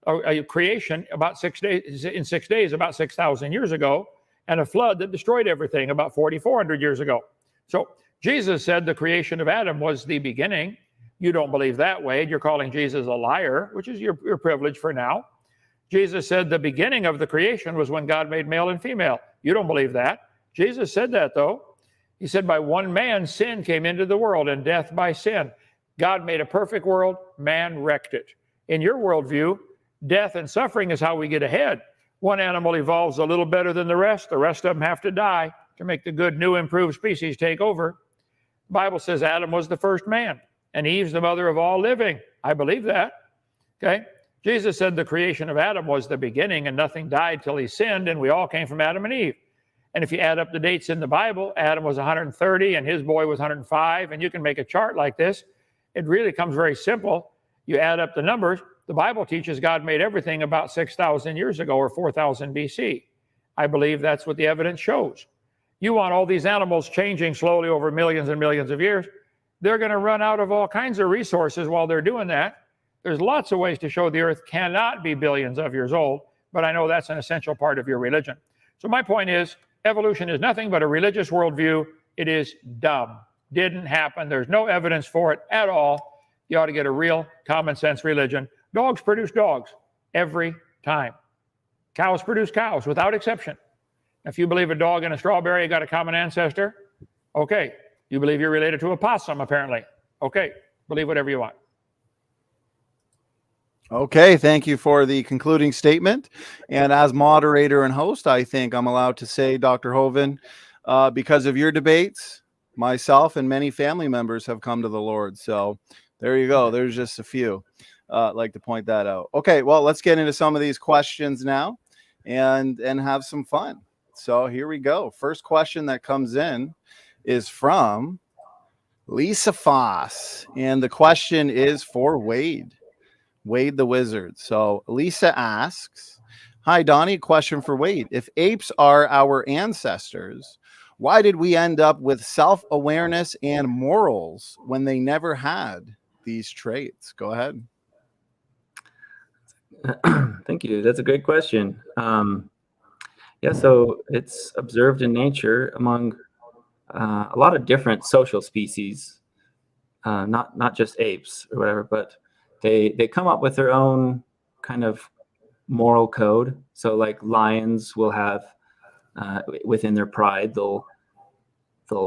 a creation about 6 days, in 6 days, about 6,000 years ago, and a flood that destroyed everything about 4,400 years ago. So Jesus said the creation of Adam was the beginning. You don't believe that, Wade. You're calling Jesus a liar, which is your privilege for now. Jesus said the beginning of the creation was when God made male and female. You don't believe that. Jesus said that, though. He said by one man sin came into the world, and death by sin. God made a perfect world, man wrecked it. In your worldview, death and suffering is how we get ahead. One animal evolves a little better than the rest of them have to die to make the good, new, improved species take over. The Bible says Adam was the first man, and Eve's the mother of all living. I believe that. Okay? Jesus said the creation of Adam was the beginning, and nothing died till he sinned, and we all came from Adam and Eve. And if you add up the dates in the Bible, Adam was 130 and his boy was 105, and you can make a chart like this. It really comes very simple. You add up the numbers. The Bible teaches God made everything about 6,000 years ago or 4,000 BC. I believe that's what the evidence shows. You want all these animals changing slowly over millions and millions of years. They're going to run out of all kinds of resources while they're doing that. There's lots of ways to show the earth cannot be billions of years old, but I know that's an essential part of your religion. So my point is, evolution is nothing but a religious worldview. It is dumb. Didn't happen. There's no evidence for it at all. You ought to get a real common sense religion. Dogs produce dogs every time. Cows produce cows without exception. If you believe a dog and a strawberry got a common ancestor, okay. You believe you're related to a possum, apparently. Okay. Believe whatever you want. Okay, thank you for the concluding statement. And as moderator and host, I think I'm allowed to say, Dr. Hovind, because of your debates, myself and many family members have come to the Lord. So there you go. There's just a few. I'd like to point that out. Okay, well, let's get into some of these questions now and have some fun. So here we go. First question that comes in is from Lisa Foss. And the question is for Wade the Wizard. So Lisa asks, hi, Donnie, question for Wade. If apes are our ancestors, why did we end up with self-awareness and morals when they never had these traits? Go ahead. Thank you. That's a great question. Yeah, so it's observed in nature among a lot of different social species, not just apes or whatever, but they come up with their own kind of moral code. So like lions will have within their pride, they'll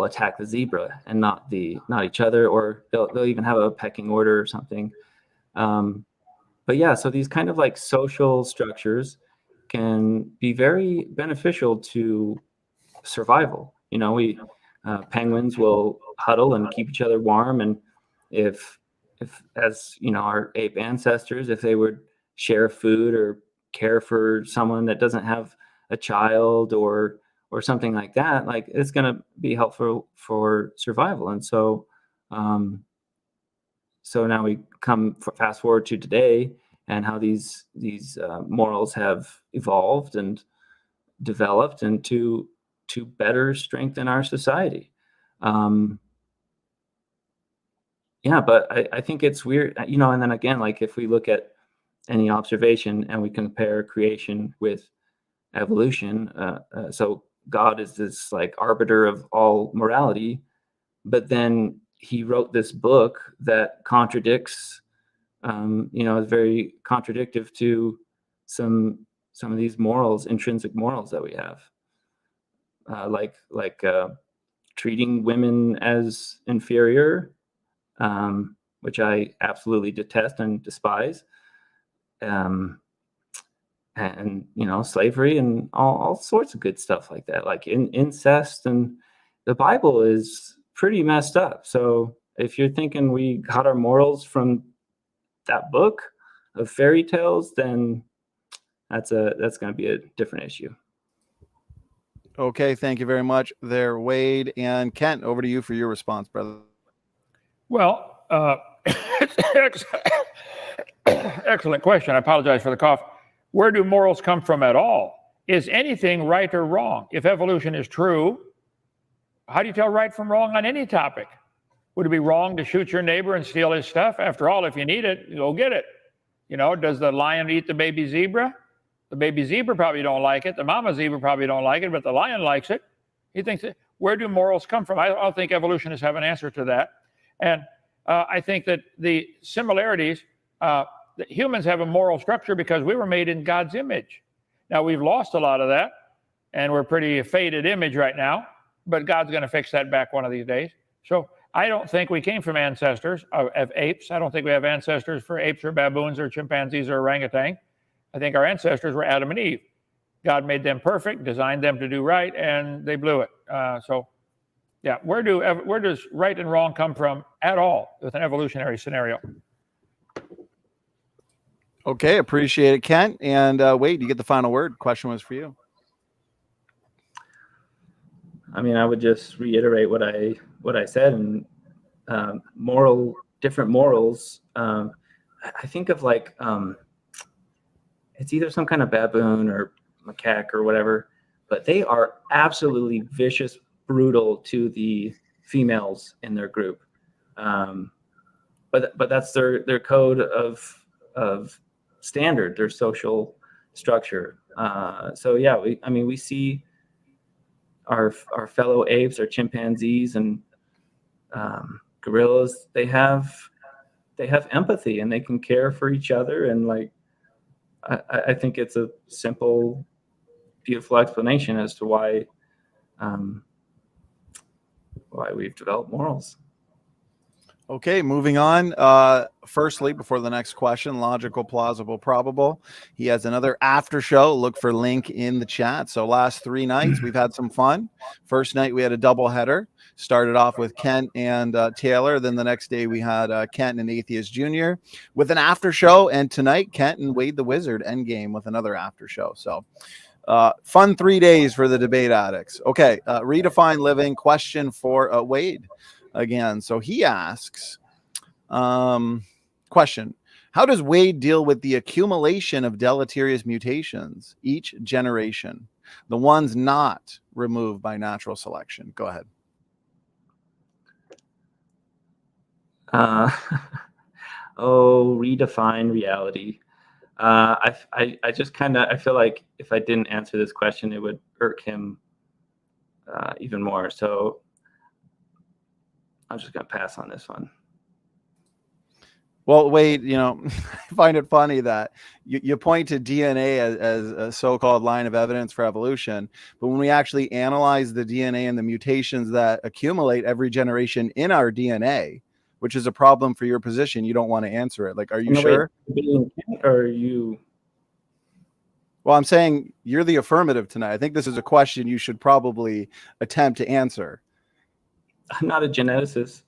attack the zebra and not each other, or they'll even have a pecking order or something. But yeah, so these kind of like social structures can be very beneficial to survival. You know, penguins will huddle and keep each other warm, and if as you know, our ape ancestors, if they would share food or care for someone that doesn't have a child or something like that, like it's going to be helpful for survival. And so so now we fast forward to today, and how these morals have evolved and developed and to better strengthen our society. Yeah, but I think it's weird, you know, and then again, like if we look at any observation and we compare creation with evolution, so God is this like arbiter of all morality, but then he wrote this book that contradicts, you know, is very contradictive to some of these morals, intrinsic morals that we have, like treating women as inferior, which I absolutely detest and despise, and you know, slavery and all sorts of good stuff like that, like incest. And the Bible is pretty messed up. So if you're thinking we got our morals from that book of fairy tales, then that's going to be a different issue. Okay, thank you very much there, Wade. And Kent, over to you for your response, brother. Well, excellent question. I apologize for the cough. Where do morals come from at all? Is anything right or wrong? If evolution is true, how do you tell right from wrong on any topic? Would it be wrong to shoot your neighbor and steal his stuff? After all, if you need it, go get it. You know, does the lion eat the baby zebra? The baby zebra probably don't like it. The mama zebra probably don't like it, but the lion likes it. He thinks, where do morals come from? I don't think evolutionists have an answer to that. And I think that the similarities, that humans have a moral structure because we were made in God's image. Now, we've lost a lot of that, and we're pretty faded image right now, but God's going to fix that back one of these days. So I don't think we came from ancestors of apes. I don't think we have ancestors for apes or baboons or chimpanzees or orangutan. I think our ancestors were Adam and Eve. God made them perfect, designed them to do right, and they blew it. So, yeah, where does right and wrong come from at all with an evolutionary scenario? Okay, appreciate it, Kent. And Wade, you get the final word. Question was for you. I mean, I would just reiterate what I said, and different morals. I think of like it's either some kind of baboon or macaque or whatever, but they are absolutely vicious, brutal to the females in their group. But that's their code of standard, their social structure. So yeah, we see our fellow apes, our chimpanzees and gorillas. They have empathy and they can care for each other, and like I think it's a simple, beautiful explanation as to why we've developed morals. Okay, moving on. Firstly, before the next question, logical, plausible, probable. He has another after show. Look for link in the chat. So last 3 nights, we've had some fun. First night, we had a double header. Started off with Kent and Taylor. Then the next day, we had Kent and Atheist Jr. with an after show. And tonight, Kent and Wade the Wizard Endgame with another after show. So fun 3 days for the debate addicts. Okay, redefine living. Question for Wade again. So he asks, question, how does Wade deal with the accumulation of deleterious mutations each generation, the ones not removed by natural selection? Go ahead. Redefine reality. I just I feel like if I didn't answer this question, it would irk him even more. So I'm just going to pass on this one. Well, Wade, I find it funny that you point to DNA as a so-called line of evidence for evolution, but when we actually analyze the DNA and the mutations that accumulate every generation in our DNA, which is a problem for your position, you don't want to answer it. Like, are you sure? Or are you? Well, I'm saying you're the affirmative tonight. I think this is a question you should probably attempt to answer. I'm not a geneticist.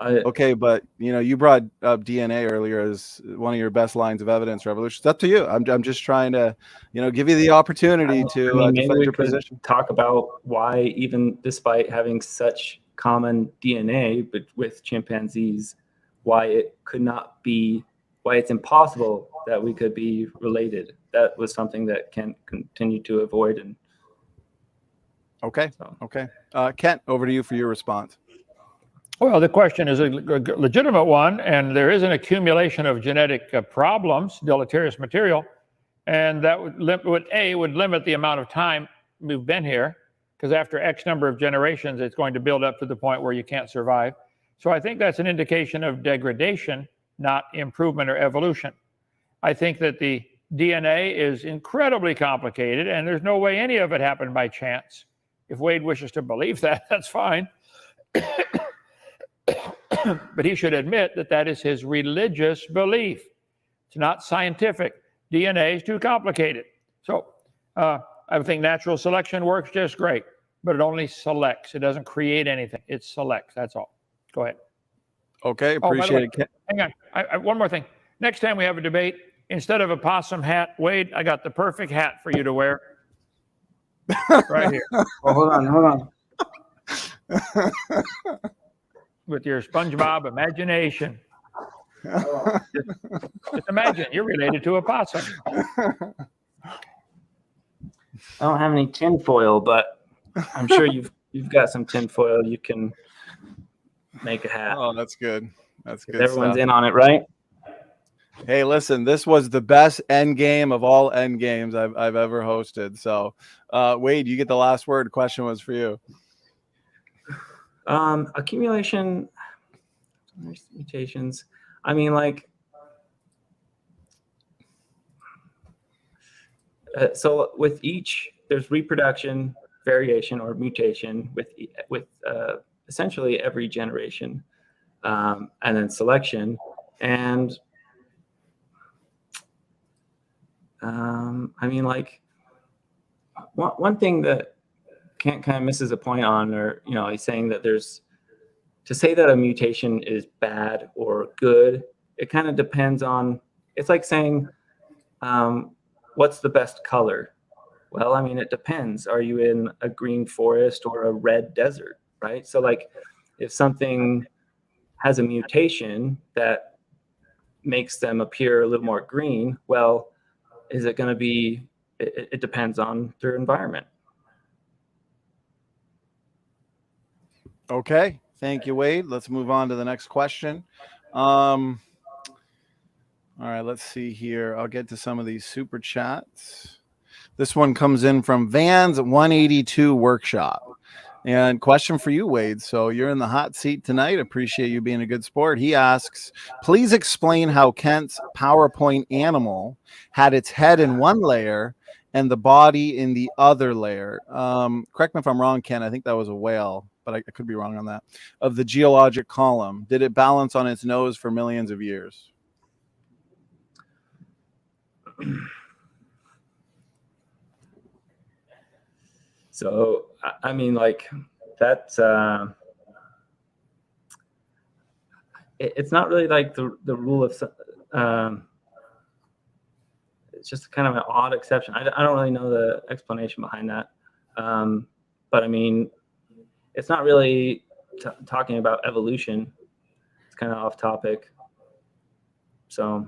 Okay, but you brought up DNA earlier as one of your best lines of evidence for evolution. It's up to you. I'm just trying to, give you the opportunity to defend your position. Talk about why, even despite having such common DNA, but with chimpanzees, why it's impossible that we could be related. That was something that Kent continued to avoid. And okay. Kent, over to you for your response. Well, the question is a legitimate one, and there is an accumulation of genetic problems, deleterious material, and that would limit the amount of time we've been here, because after X number of generations, it's going to build up to the point where you can't survive. So I think that's an indication of degradation, not improvement or evolution. I think that the DNA is incredibly complicated, and there's no way any of it happened by chance. If Wade wishes to believe that, that's fine. But he should admit that that is his religious belief. It's not scientific. DNA is too complicated. So I think natural selection works just great, but it only selects. It doesn't create anything. It selects. That's all. Go ahead. Okay, appreciate it. Hang on. One more thing. Next time we have a debate, instead of a possum hat, Wade, I got the perfect hat for you to wear. Right here. Oh, hold on. With your SpongeBob imagination. Just imagine you're related to a possum. I don't have any tinfoil, but I'm sure you've got some tinfoil. You can make a hat. Oh, that's good. That's good. Everyone's stuff. in on it, right? Hey, listen, this was the best end game of all end games I've ever hosted. So, Wade, you get the last word. The question was for you. Accumulation, mutations. I mean, so with each, there's reproduction, variation, or mutation with essentially every generation, and then selection. And I mean, one thing that Kent kind of misses a point on, or he's saying that to say that a mutation is bad or good, it kind of depends on. It's like saying, what's the best color? Well, I mean, it depends. Are you in a green forest or a red desert, right? So if something has a mutation that makes them appear a little more green, well, is it going to be? It depends on their environment. Okay. Thank you, Wade. Let's move on to the next question. All right, let's see here. I'll get to some of these super chats. This one comes in from Van's 182 Workshop. And question for you, Wade. So you're in the hot seat tonight. Appreciate you being a good sport. He asks, please explain how Kent's PowerPoint animal had its head in one layer and the body in the other layer. Correct me if I'm wrong, Ken. I think that was a whale, but I could be wrong on that. Of the geologic column. Did it balance on its nose for millions of years? So, I mean, that's, it's not really like the rule of, it's just kind of an odd exception. I don't really know the explanation behind that. But I mean, it's not really talking about evolution. It's kind of off topic. So.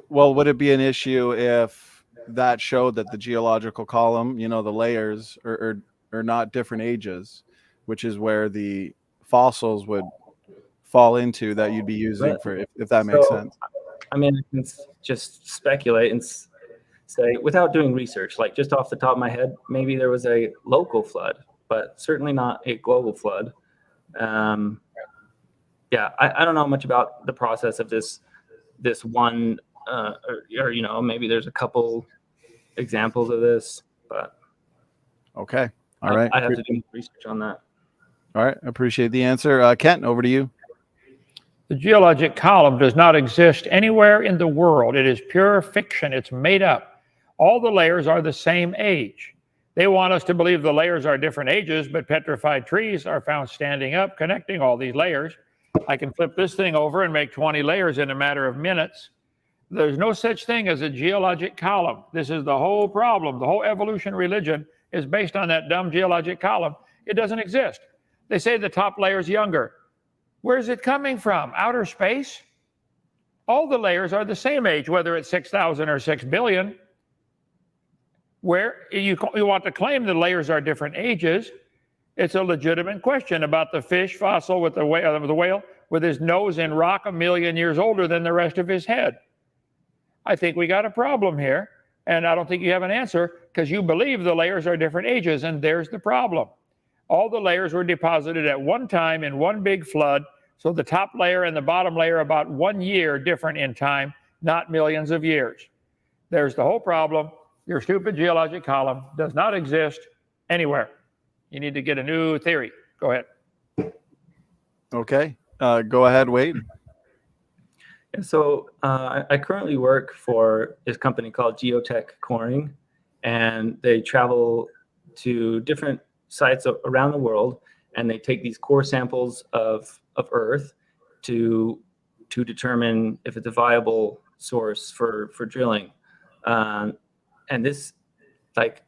Well, would it be an issue if that showed that the geological column, the layers are not different ages, which is where the fossils would fall into that you'd be using for, if that makes sense? I mean, I can just speculate and say, without doing research, just off the top of my head, maybe there was a local flood, but certainly not a global flood. yeah, I don't know much about the process of this one, or maybe there's a couple examples of this, but Okay. All right. I have to do research on that. All right. Appreciate the answer. Kent, over to you. The geologic column does not exist anywhere in the world. It is pure fiction. It's made up. All the layers are the same age. They want us to believe the layers are different ages, but petrified trees are found standing up, connecting all these layers. I can flip this thing over and make 20 layers in a matter of minutes. There's no such thing as a geologic column. This is the whole problem. The whole evolution religion is based on that dumb geologic column. It doesn't exist. They say the top layer is younger. Where's it coming from? Outer space? All the layers are the same age, whether it's 6,000 or 6 billion. Where you want to claim the layers are different ages, it's a legitimate question about the fish fossil with the whale with his nose in rock 1 million years older than the rest of his head. I think we got a problem here, and I don't think you have an answer because you believe the layers are different ages, and there's the problem. All the layers were deposited at one time in one big flood, so the top layer and the bottom layer are about 1 year different in time, not millions of years. There's the whole problem. Your stupid geologic column does not exist anywhere. You need to get a new theory. Go ahead. Okay. Go ahead, Wade. And so I currently work for this company called Geotech Coring, and they travel to different sites around the world, and they take these core samples of Earth to determine if it's a viable source for drilling. And this, like,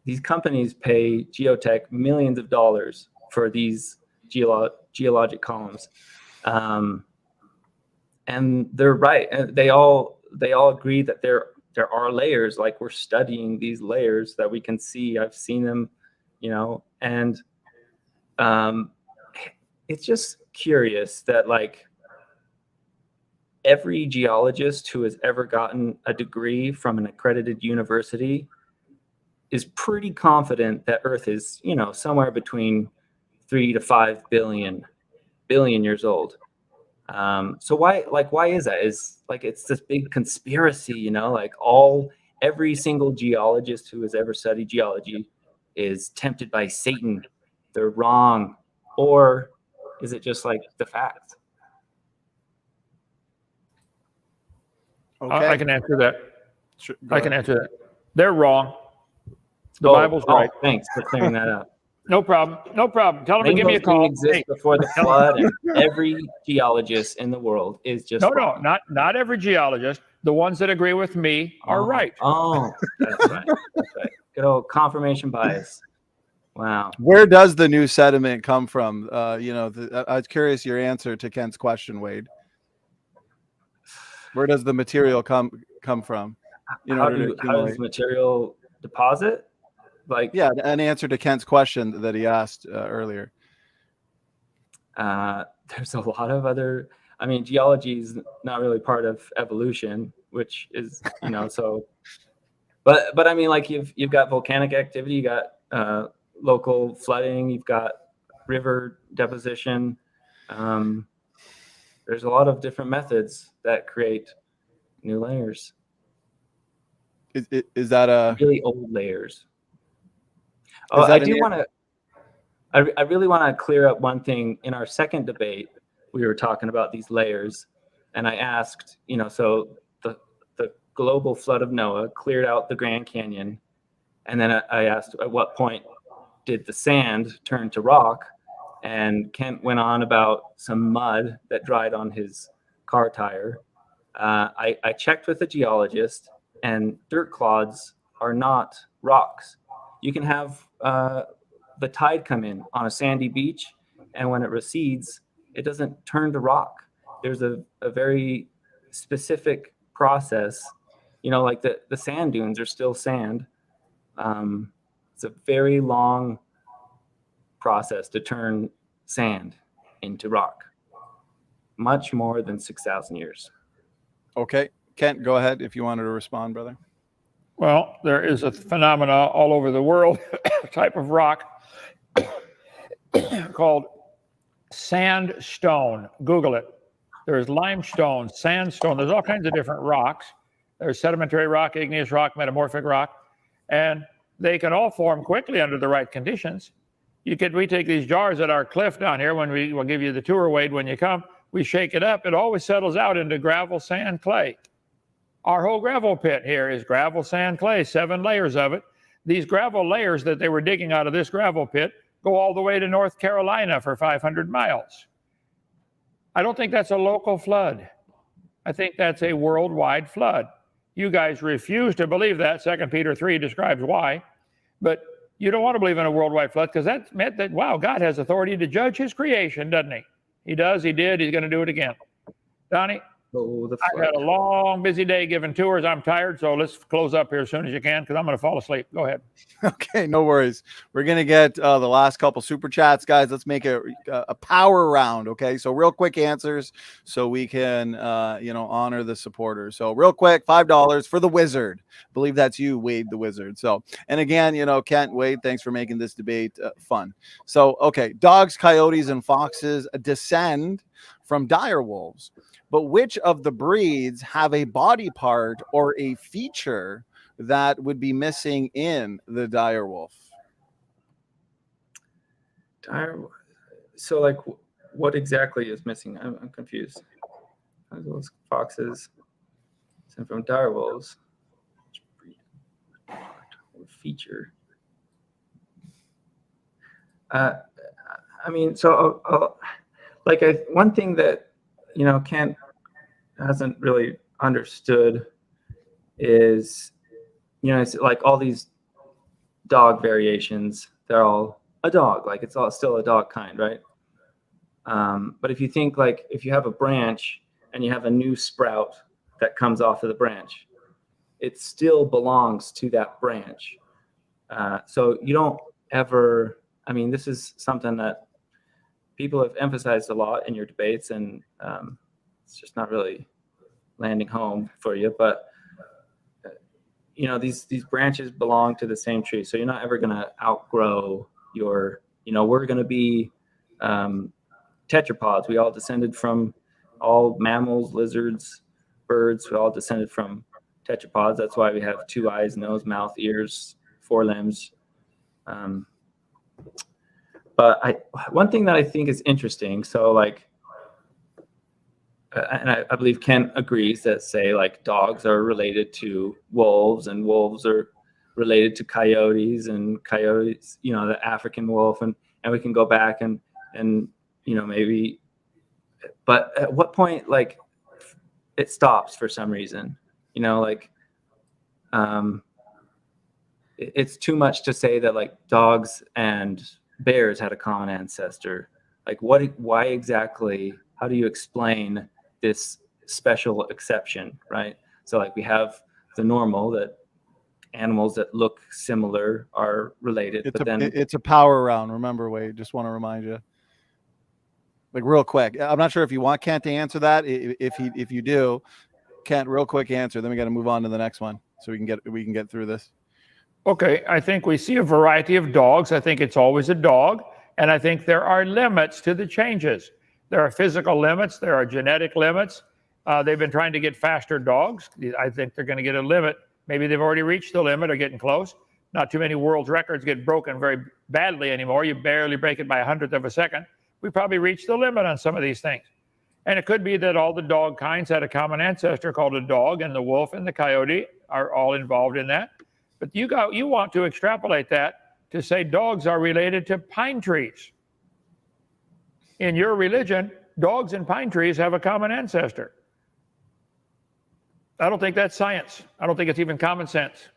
these companies pay Geotech millions of dollars for these geologic columns. And they're right. And they all agree that there are layers, like we're studying these layers that we can see. I've seen them, and it's just curious that, like, every geologist who has ever gotten a degree from an accredited university is pretty confident that Earth is, somewhere between 3 to 5 billion years old. So why is that? It's this big conspiracy, every single geologist who has ever studied geology is tempted by Satan. They're wrong. Or is it just like the fact? Okay. I can answer that. Sure, I can answer that. They're wrong. The Bible's right. Thanks for clearing that up. No problem. No problem. Tell them to give me a call. Exist before the flood, and every geologist in the world is just wrong. Not every geologist. The ones that agree with me are right. Oh, that's right. That's right. Good old confirmation bias. Wow. Where does the new sediment come from? I was curious your answer to Kent's question, Wade. Where does the material come from? How does material deposit? An answer to Kent's question that he asked earlier. There's a lot of other. I mean, geology is not really part of evolution, which is so. But I mean, like you've got volcanic activity, you got local flooding, you've got river deposition. There's a lot of different methods that create new layers. Is that a really old layers? Oh, I really want to clear up one thing. In our second debate, we were talking about these layers, and I asked, so the global flood of Noah cleared out the Grand Canyon, and then I asked at what point did the sand turn to rock, and Kent went on about some mud that dried on his car tire. I checked with a geologist, and dirt clods are not rocks. You can have the tide come in on a sandy beach, and when it recedes, it doesn't turn to rock. There's a very specific process, like the sand dunes are still sand. It's a very long process to turn sand into rock, much more than 6,000 years. Okay. Kent, go ahead if you wanted to respond, brother. Well, there is a phenomena all over the world, a type of rock called sandstone. Google it. There's limestone, sandstone. There's all kinds of different rocks. There's sedimentary rock, igneous rock, metamorphic rock, and they can all form quickly under the right conditions. We take these jars at our cliff down here when we'll give you the tour, Wade, when you come. We shake it up. It always settles out into gravel, sand, clay. Our whole gravel pit here is gravel, sand, clay, 7 layers of it. These gravel layers that they were digging out of this gravel pit go all the way to North Carolina for 500 miles. I don't think that's a local flood. I think that's a worldwide flood. You guys refuse to believe that. 2 Peter 3 describes why. But you don't want to believe in a worldwide flood because that meant that, wow, God has authority to judge his creation, doesn't he? He does, he did, he's going to do it again. Donnie? I've had a long, busy day giving tours. I'm tired, so let's close up here as soon as you can because I'm going to fall asleep. Go ahead. Okay, no worries. We're going to get the last couple super chats, guys. Let's make a power round, okay? So real quick answers so we can, honor the supporters. So real quick, $5 for the Wizard. I believe that's you, Wade the Wizard. So, and again, Kent, Wade, thanks for making this debate fun. So, okay, dogs, coyotes, and foxes descend from dire wolves. But which of the breeds have a body part or a feature that would be missing in the dire wolf? So, like, what exactly is missing? I'm confused. Those foxes and from dire wolves. Feature. One thing that Kent hasn't really understood is, it's like all these dog variations, they're all a dog, like it's all still a dog kind, right? But if you think like if you have a branch and you have a new sprout that comes off of the branch, it still belongs to that branch. So you don't ever, this is something that people have emphasized a lot in your debates, and it's just not really landing home for you. But these branches belong to the same tree, so you're not ever going to outgrow your. We're going to be tetrapods. We all descended from all mammals, lizards, birds. We all descended from tetrapods. That's why we have 2 eyes, nose, mouth, ears, 4 limbs. But one thing that I think is interesting, so like, and I believe Ken agrees that, say, like dogs are related to wolves and wolves are related to coyotes and coyotes, the African wolf, and we can go back and maybe, but at what point, like, it stops for some reason, it's too much to say that like dogs and bears had a common ancestor. Like why exactly, how do you explain this special exception, right? So like we have the normal that animals that look similar are related, it's a power round. Remember, Wade, just want to remind you, like real quick. I'm not sure if you want Kent to answer that. If you do, Kent, real quick answer, then we got to move on to the next one so we can get through this. Okay, I think we see a variety of dogs. I think it's always a dog. And I think there are limits to the changes. There are physical limits. There are genetic limits. They've been trying to get faster dogs. I think they're going to get a limit. Maybe they've already reached the limit or getting close. Not too many world records get broken very badly anymore. You barely break it by 100th of a second. We probably reached the limit on some of these things. And it could be that all the dog kinds had a common ancestor called a dog, and the wolf and the coyote are all involved in that. But you want to extrapolate that to say dogs are related to pine trees. In your religion, dogs and pine trees have a common ancestor. I don't think that's science. I don't think it's even common sense.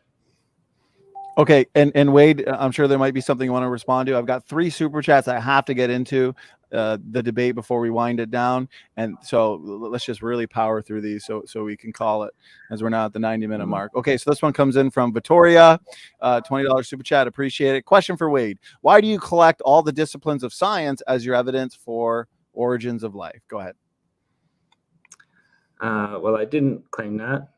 Okay, and Wade, I'm sure there might be something you want to respond to. I've got 3 super chats I have to get into the debate before we wind it down, and so let's just really power through these so we can call it, as we're now at the 90-minute mark. Okay, so this one comes in from Victoria, $20 super chat, appreciate it. Question for Wade: why do you collect all the disciplines of science as your evidence for origins of life? Go ahead. Well, I didn't claim that.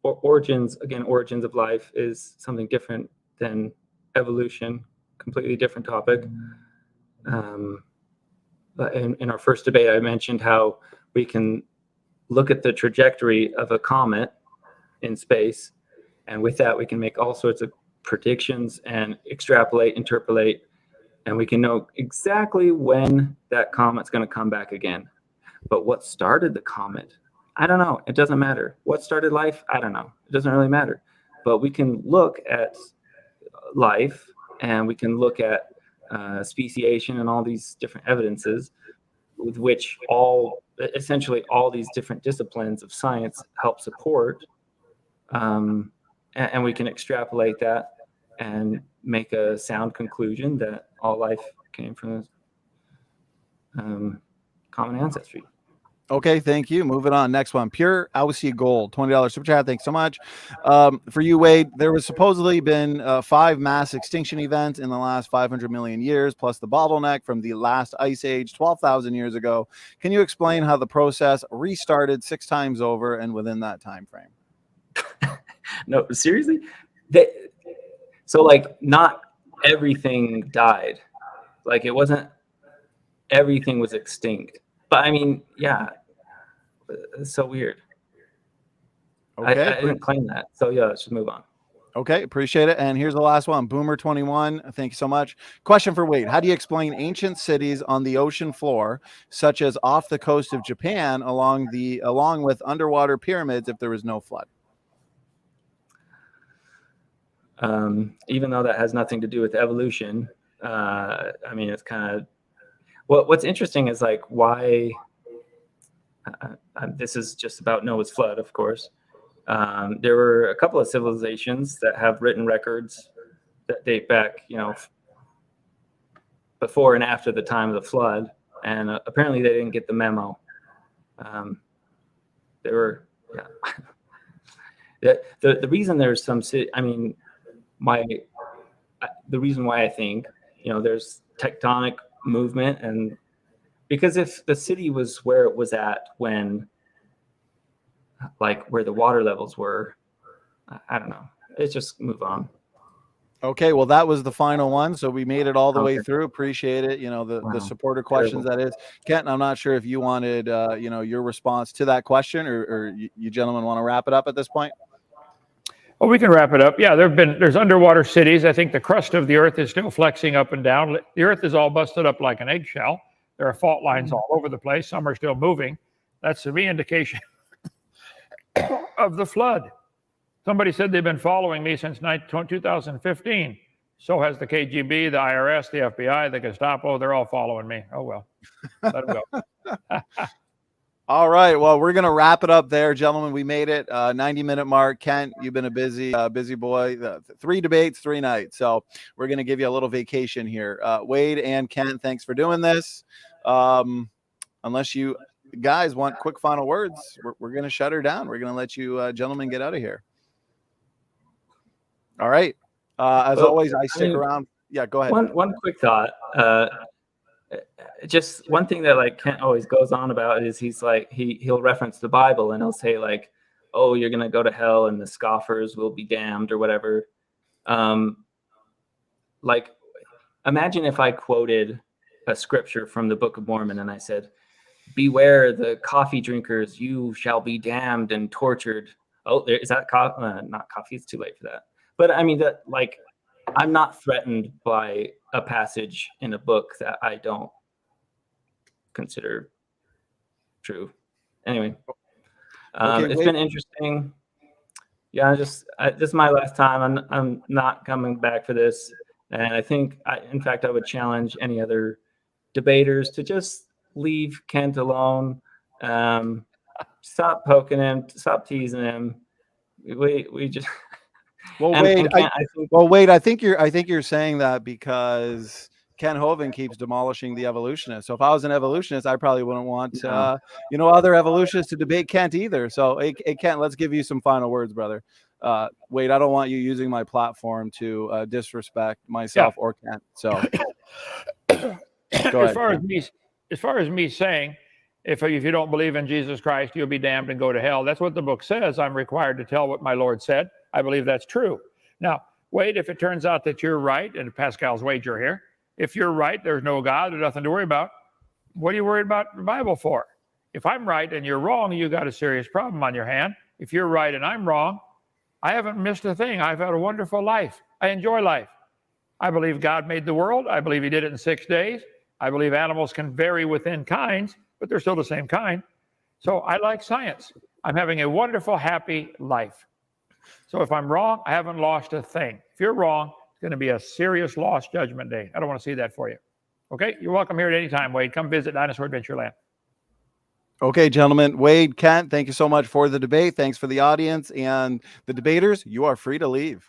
Origins of life is something different than evolution, completely different topic. in our first debate, I mentioned how we can look at the trajectory of a comet in space, and with that we can make all sorts of predictions and extrapolate, interpolate, and we can know exactly when that comet's going to come back again. But what started the comet? I don't know. It doesn't matter. What started life? I don't know. It doesn't really matter. But we can look at life, and we can look at speciation and all these different evidences with which essentially all these different disciplines of science help support. And we can extrapolate that and make a sound conclusion that all life came from this common ancestry. Okay, thank you. Moving on. Next one. Pure Aussie Gold, $20 super chat. Thanks so much. For you, Wade, there was supposedly been 5 mass extinction events in the last 500 million years, plus the bottleneck from the last ice age 12,000 years ago. Can you explain how the process restarted 6 times over and within that time frame? No, seriously? So, like, not everything died. Like, it wasn't everything was extinct. But I mean, yeah, it's so weird. Okay. I didn't claim that. So yeah, let's just move on. Okay, appreciate it. And here's the last one. Boomer21, thank you so much. Question for Wade. How do you explain ancient cities on the ocean floor, such as off the coast of Japan, along with underwater pyramids if there was no flood? Even though that has nothing to do with evolution, I mean, it's kind of what's interesting is like why this is just about Noah's flood, of course. There were a couple of civilizations that have written records that date back, before and after the time of the flood, and apparently they didn't get the memo. There were, the reason there's some, I mean, the reason why I think, there's tectonic movement, and because if the city was where it was at when, like, where the water levels were, I don't know. It's just move on. Okay, well, that was the final one, so we made it all the way Okay. through. Appreciate it. The Wow. supporter questions, Terrible. that is. Kent, I'm not sure if you wanted, your response to that question, or you gentlemen want to wrap it up at this point? Well, we can wrap it up. Yeah, there's underwater cities. I think the crust of the earth is still flexing up and down. The earth is all busted up like an eggshell. There are fault lines all over the place. Some are still moving. That's the re-indication of the flood. Somebody said they've been following me since 2015. So has the KGB, the IRS, the FBI, the Gestapo. They're all following me. Oh, well, let them go. All right. Well, we're going to wrap it up there, gentlemen. We made it 90-minute mark. Kent, you've been a busy boy. 3 debates, 3 nights. So we're going to give you a little vacation here. Wade and Kent, thanks for doing this. Unless you guys want quick final words, we're going to shut her down. We're going to let you gentlemen get out of here. All right. As always, I stick around. Yeah, go ahead. One quick thought. Just one thing that like Kent always goes on about is he's like he'll reference the Bible and he'll say like, oh, you're gonna go to hell and the scoffers will be damned or whatever. Like, imagine if I quoted a scripture from the Book of Mormon and I said, beware the coffee drinkers, you shall be damned and tortured. Oh, is that not coffee? It's too late for that. But I mean that, like, I'm not threatened by a passage in a book that I don't consider true. Anyway, Okay, it's been interesting. Yeah, this is my last time. I'm not coming back for this, and I think, in fact, I would challenge any other debaters to just leave Kent alone. Stop poking him. Stop teasing him. We just. Well, Wade, I think you're saying that because Ken Hovind keeps demolishing the evolutionists. So if I was an evolutionist, I probably wouldn't want other evolutionists to debate Kent either. So hey, Kent, let's give you some final words, brother. Wade, I don't want you using my platform to disrespect myself or Kent. So go ahead. As far as me saying, if you don't believe in Jesus Christ, you'll be damned and go to hell. That's what the book says. I'm required to tell what my Lord said. I believe that's true. Now, Wade, if it turns out that you're right, and Pascal's wager here, if you're right, there's no God, there's nothing to worry about. what are you worried about the Bible for? If I'm right and you're wrong, you got a serious problem on your hand. If you're right and I'm wrong, I haven't missed a thing. I've had a wonderful life. I enjoy life. I believe God made the world. I believe he did it in 6 days. I believe animals can vary within kinds, but they're still the same kind. So I like science. I'm having a wonderful, happy life. So if I'm wrong, I haven't lost a thing. If you're wrong, it's going to be a serious lost judgment day. I don't want to see that for you. Okay? You're welcome here at any time, Wade. Come visit Dinosaur Adventureland. Okay, gentlemen. Wade, Kent, thank you so much for the debate. Thanks for the audience. And the debaters, you are free to leave.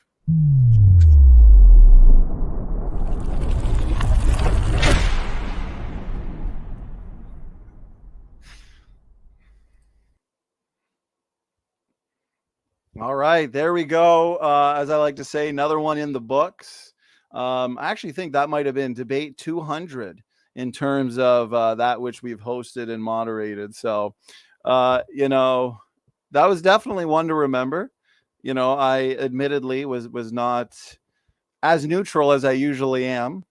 All right, there we go. As I like to say, another one in the books. I actually think that might have been debate 200 in terms of that which we've hosted and moderated. So, you know, that was definitely one to remember. You know, I admittedly was not as neutral as I usually am,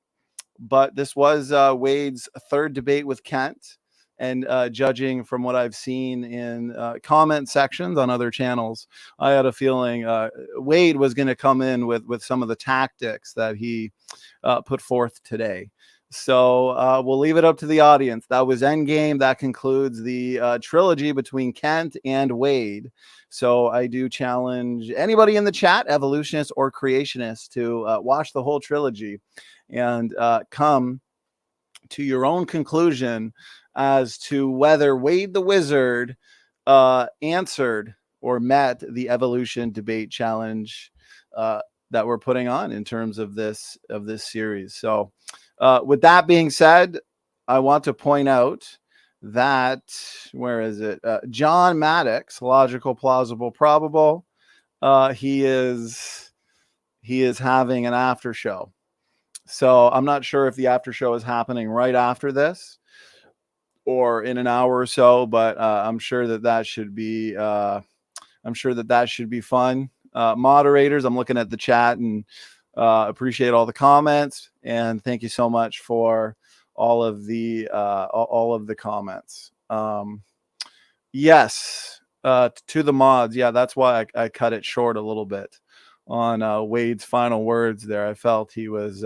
but this was Wade's third debate with Kent. And judging from what I've seen in comment sections on other channels, I had a feeling Wade was going to come in with some of the tactics that he put forth today. So we'll leave it up to the audience. That was Endgame. That concludes the trilogy between Kent and Wade. So I do challenge anybody in the chat, evolutionists or creationists, to watch the whole trilogy and come to your own conclusion as to whether Wade the Wizard answered or met the evolution debate challenge that we're putting on in terms of this series. So with that being said, I want to point out that, where is it? John Maddox, logical, plausible, probable. He is having an after show. So I'm not sure if the after show is happening right after this or in an hour or so, but I'm sure that should be fun. Moderators, I'm looking at the chat and appreciate all the comments, and thank you so much for all of the comments. Yes, to the mods. Yeah, that's why I cut it short a little bit on Wade's final words there. I felt he was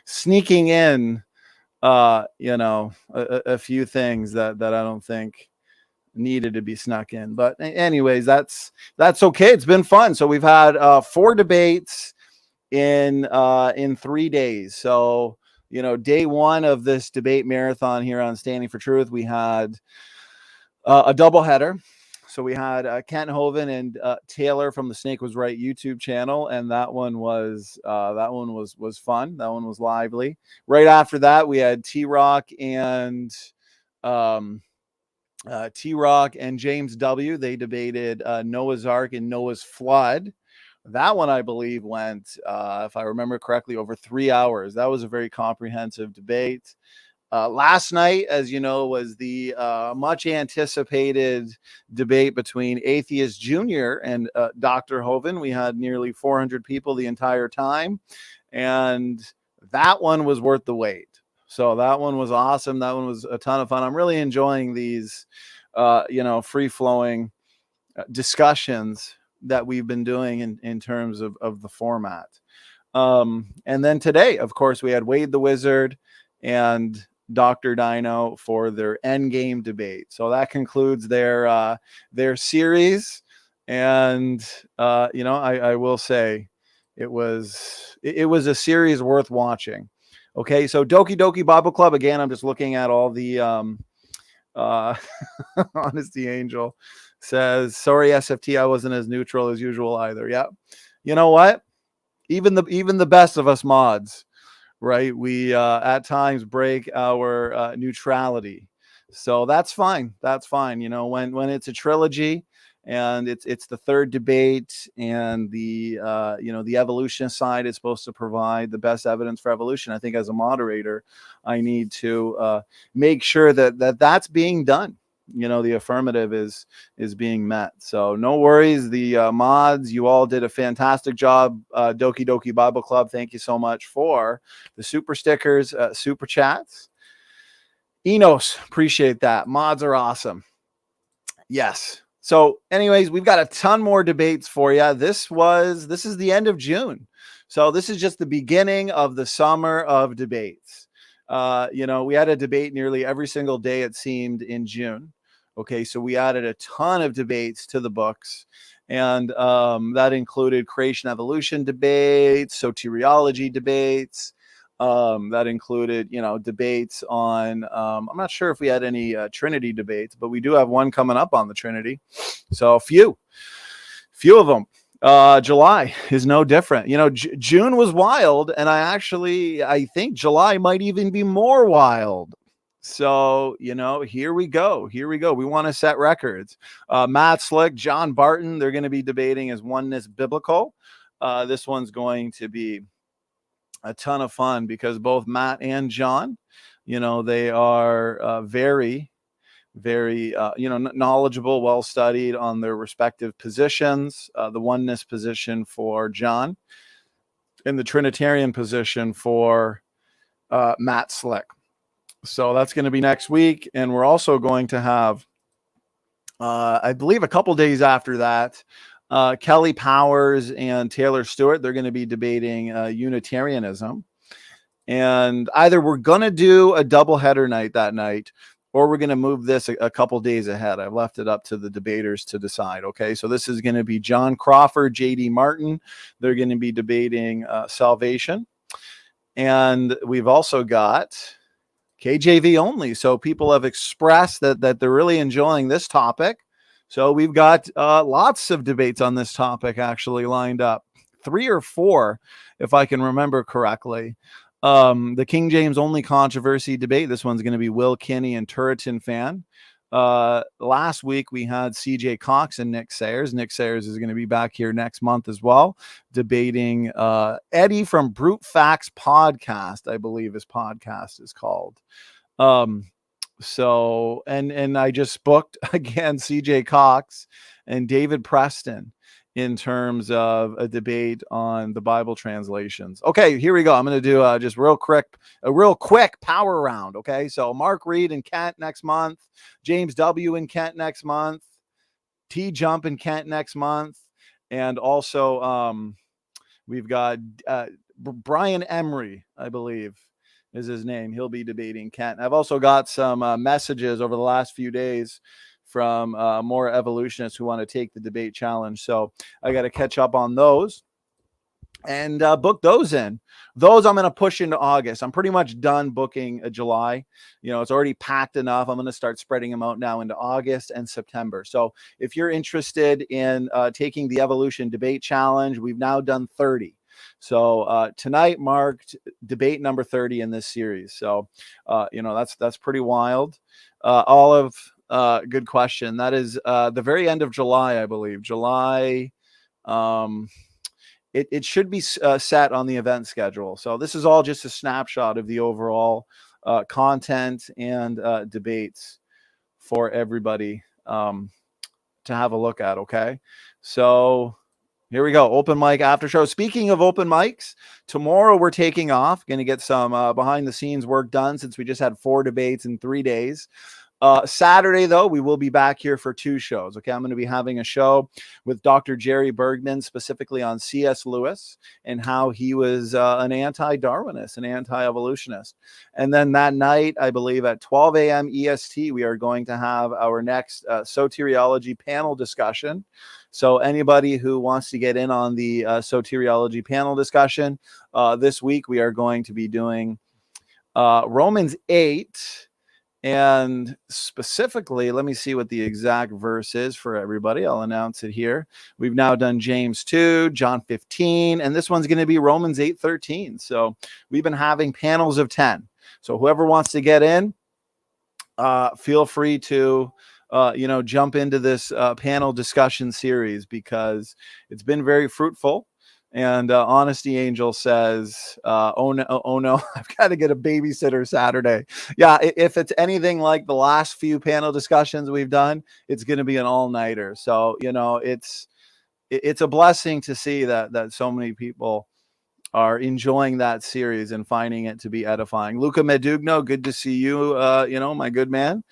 sneaking in you know, a few things that I don't think needed to be snuck in. But anyways, that's okay. It's been fun. So we've had 4 debates in 3 days. So, you know, day 1 of this debate marathon here on Standing for Truth, we had a doubleheader. So we had Kent Hovind and Taylor from the Snake Was Right YouTube channel, and that one was fun. That one was lively. Right after that, we had T-Rock and James W. They debated Noah's Ark and Noah's Flood. That one, I believe, went, if I remember correctly, over 3 hours. That was a very comprehensive debate. Last night, as you know, was the much anticipated debate between Atheist Jr. and Dr. Hovind. We had nearly 400 people the entire time, and that one was worth the wait. So that one was awesome. That one was a ton of fun. I'm really enjoying these, you know, free-flowing discussions that we've been doing in terms of the format. And then today, of course, we had Wade the Wizard and Dr. Dino for their endgame debate. So that concludes their series. And you know, I will say it was a series worth watching. Okay, so Doki Doki Bible Club, again, I'm just looking at all the Honesty Angel says, sorry SFT, I wasn't as neutral as usual either. Yeah, you know what, even the best of us mods, right, we at times break our neutrality. So that's fine. That's fine. You know, when it's a trilogy and it's the third debate, and the you know, the evolutionist side is supposed to provide the best evidence for evolution, I think as a moderator I need to make sure that's being done. You know, the affirmative is being met. So no worries. The mods, you all did a fantastic job. Doki Doki Bible Club, thank you so much for the super stickers, super chats. Enos, appreciate that. Mods are awesome. Yes. So anyways, we've got a ton more debates for you. This is the end of June. So this is just the beginning of the summer of debates. We had a debate nearly every single day, it seemed, in June. Okay, so we added a ton of debates to the books. And that included creation evolution debates, soteriology debates. That included, debates on, I'm not sure if we had any Trinity debates, but we do have one coming up on the Trinity. So a few of them. July is no different. June was wild, and I think July might even be more wild. So, here we go. We want to set records. Matt Slick, John Barton, they're going to be debating is oneness biblical. This one's going to be a ton of fun because both Matt and John, they are very, very, knowledgeable, well-studied on their respective positions. The oneness position for John and the Trinitarian position for Matt Slick. So that's going to be next week. And we're also going to have, I believe a couple days after that, Kelly Powers and Taylor Stewart, they're going to be debating Unitarianism. And either we're going to do a doubleheader night that night, or we're going to move this a couple days ahead. I've left it up to the debaters to decide. Okay, so this is going to be John Crawford, J.D. Martin. They're going to be debating salvation. And we've also got KJV only. So people have expressed that they're really enjoying this topic. So we've got lots of debates on this topic actually lined up. 3 or 4, if I can remember correctly. The King James only controversy debate. This one's going to be Will Kinney and Turretin Fan. Last week we had CJ Cox and Nick Sayers. Nick Sayers is going to be back here next month as well, debating Eddie from Brute Facts Podcast, I believe his podcast is called. So I just booked again CJ Cox and David Preston in terms of a debate on the Bible translations. Okay, here we go. I'm going to do just a real quick power round. Okay, so Mark Reed in Kent next month, James W. in Kent next month, T Jump in Kent next month, and also we've got Brian Emery, I believe is his name. He'll be debating Kent. I've also got some messages over the last few days from more evolutionists who want to take the debate challenge. So I got to catch up on those and book those in. Those I'm going to push into August. I'm pretty much done booking July. It's already packed enough. I'm going to start spreading them out now into August and September. So if you're interested in taking the evolution debate challenge, we've now done 30. So tonight marked debate number 30 in this series. So, that's pretty wild. Olive, good question. That is the very end of July, I believe. July, it should be set on the event schedule. So this is all just a snapshot of the overall content and debates for everybody to have a look at. Okay, so here we go. Open mic after show. Speaking of open mics, tomorrow we're taking off. Going to get some behind the scenes work done since we just had 4 debates in 3 days. Saturday, though, we will be back here for 2 shows. Okay, I'm going to be having a show with Dr. Jerry Bergman, specifically on C.S. Lewis and how he was an anti-Darwinist, an anti-evolutionist. And then that night, I believe at 12 a.m. EST, we are going to have our next soteriology panel discussion. So anybody who wants to get in on the soteriology panel discussion, this week we are going to be doing Romans 8. And specifically, let me see what the exact verse is for everybody. I'll announce it here. We've now done James 2, John 15, and this one's going to be Romans 8:13. So we've been having panels of 10. So whoever wants to get in, feel free to, jump into this panel discussion series because it's been very fruitful. And Honesty Angel says, oh no, I've got to get a babysitter Saturday. Yeah, if it's anything like the last few panel discussions we've done, it's going to be an all-nighter. So, it's a blessing to see that so many people are enjoying that series and finding it to be edifying. Luca Medugno, good to see you, my good man.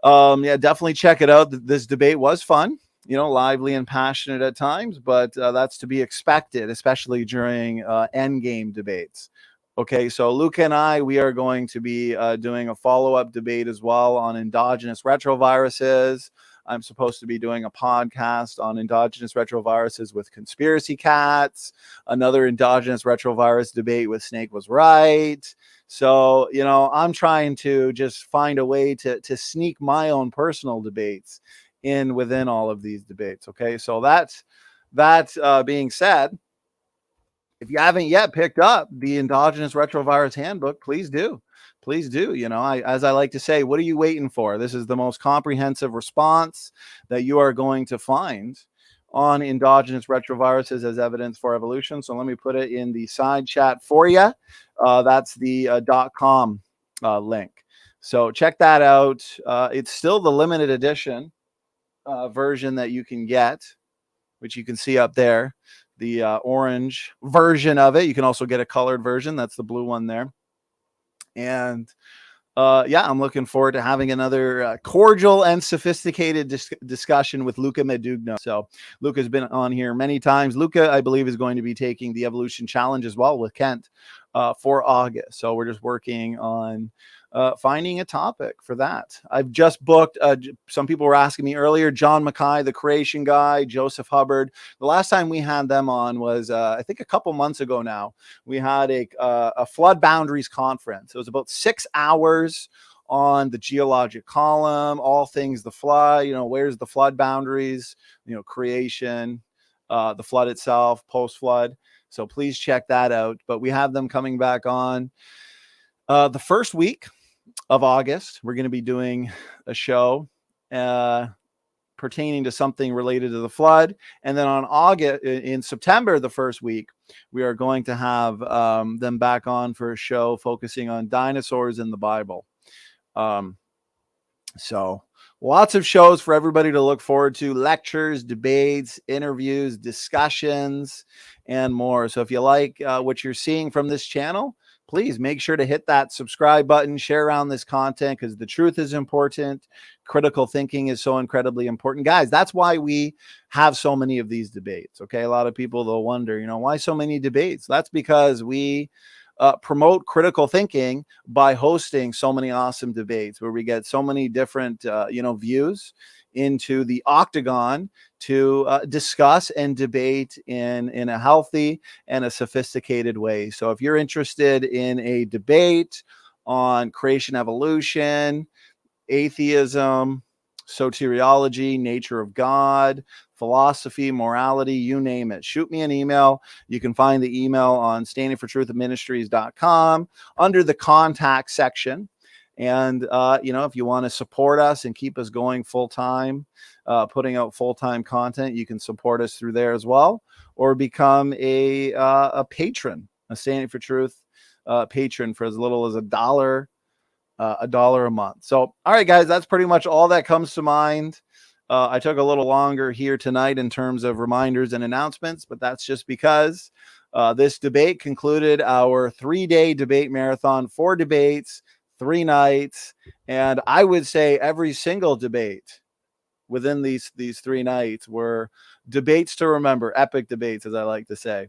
Yeah, definitely check it out. This debate was fun, lively and passionate at times, but that's to be expected, especially during endgame debates. Okay, so Luca and we are going to be doing a follow-up debate as well on endogenous retroviruses. I'm supposed to be doing a podcast on endogenous retroviruses with conspiracy cats, another endogenous retrovirus debate with Snake Was Right. So, I'm trying to just find a way to sneak my own personal debates in within all of these debates. Okay, so that being said, if you haven't yet picked up the Endogenous Retrovirus Handbook, please do. Please do. As I like to say, what are you waiting for? This is the most comprehensive response that you are going to find on endogenous retroviruses as evidence for evolution. So let me put it in the side chat for you. That's the .com link. So check that out. It's still the limited edition version that you can get, which you can see up there. The orange version of it. You can also get a colored version. That's the blue one there. And I'm looking forward to having another cordial and sophisticated discussion with Luca Medugno. So Luca's been on here many times. Luca, I believe, is going to be taking the Evolution Challenge as well with Kent for August. So we're just working on finding a topic for that. I've just booked, some people were asking me earlier, John Mackay, the creation guy, Joseph Hubbard. The last time we had them on was, I think a couple months ago now. We had a flood boundaries conference. It was about 6 hours on the geologic column, all things the flood, where's the flood boundaries, creation, the flood itself, post-flood. So please check that out. But we have them coming back on the first week of August. We're going to be doing a show pertaining to something related to the flood. And then in September, the first week, we are going to have them back on for a show focusing on dinosaurs in the Bible. So lots of shows for everybody to look forward to: lectures, debates, interviews, discussions, and more. So if you like what you're seeing from this channel, please make sure to hit that subscribe button, share around this content, because the truth is important. Critical thinking is so incredibly important. Guys, that's why we have so many of these debates. Okay, a lot of people, they'll wonder, why so many debates? That's because we promote critical thinking by hosting so many awesome debates where we get so many different, views into the octagon to discuss and debate in a healthy and a sophisticated way. So if you're interested in a debate on creation, evolution, atheism, soteriology, nature of God, philosophy, morality, you name it, shoot me an email. You can find the email on standingfortruthministries.com under the contact section. And, if you want to support us and keep us going full time, putting out full time content, you can support us through there as well, or become a patron, a Standing for Truth patron for as little as $1 a month. So, all right, guys, that's pretty much all that comes to mind. I took a little longer here tonight in terms of reminders and announcements, but that's just because this debate concluded our 3-day debate marathon, 4 debates, 3 nights. And I would say every single debate within these 3 nights were debates to remember, epic debates, as I like to say.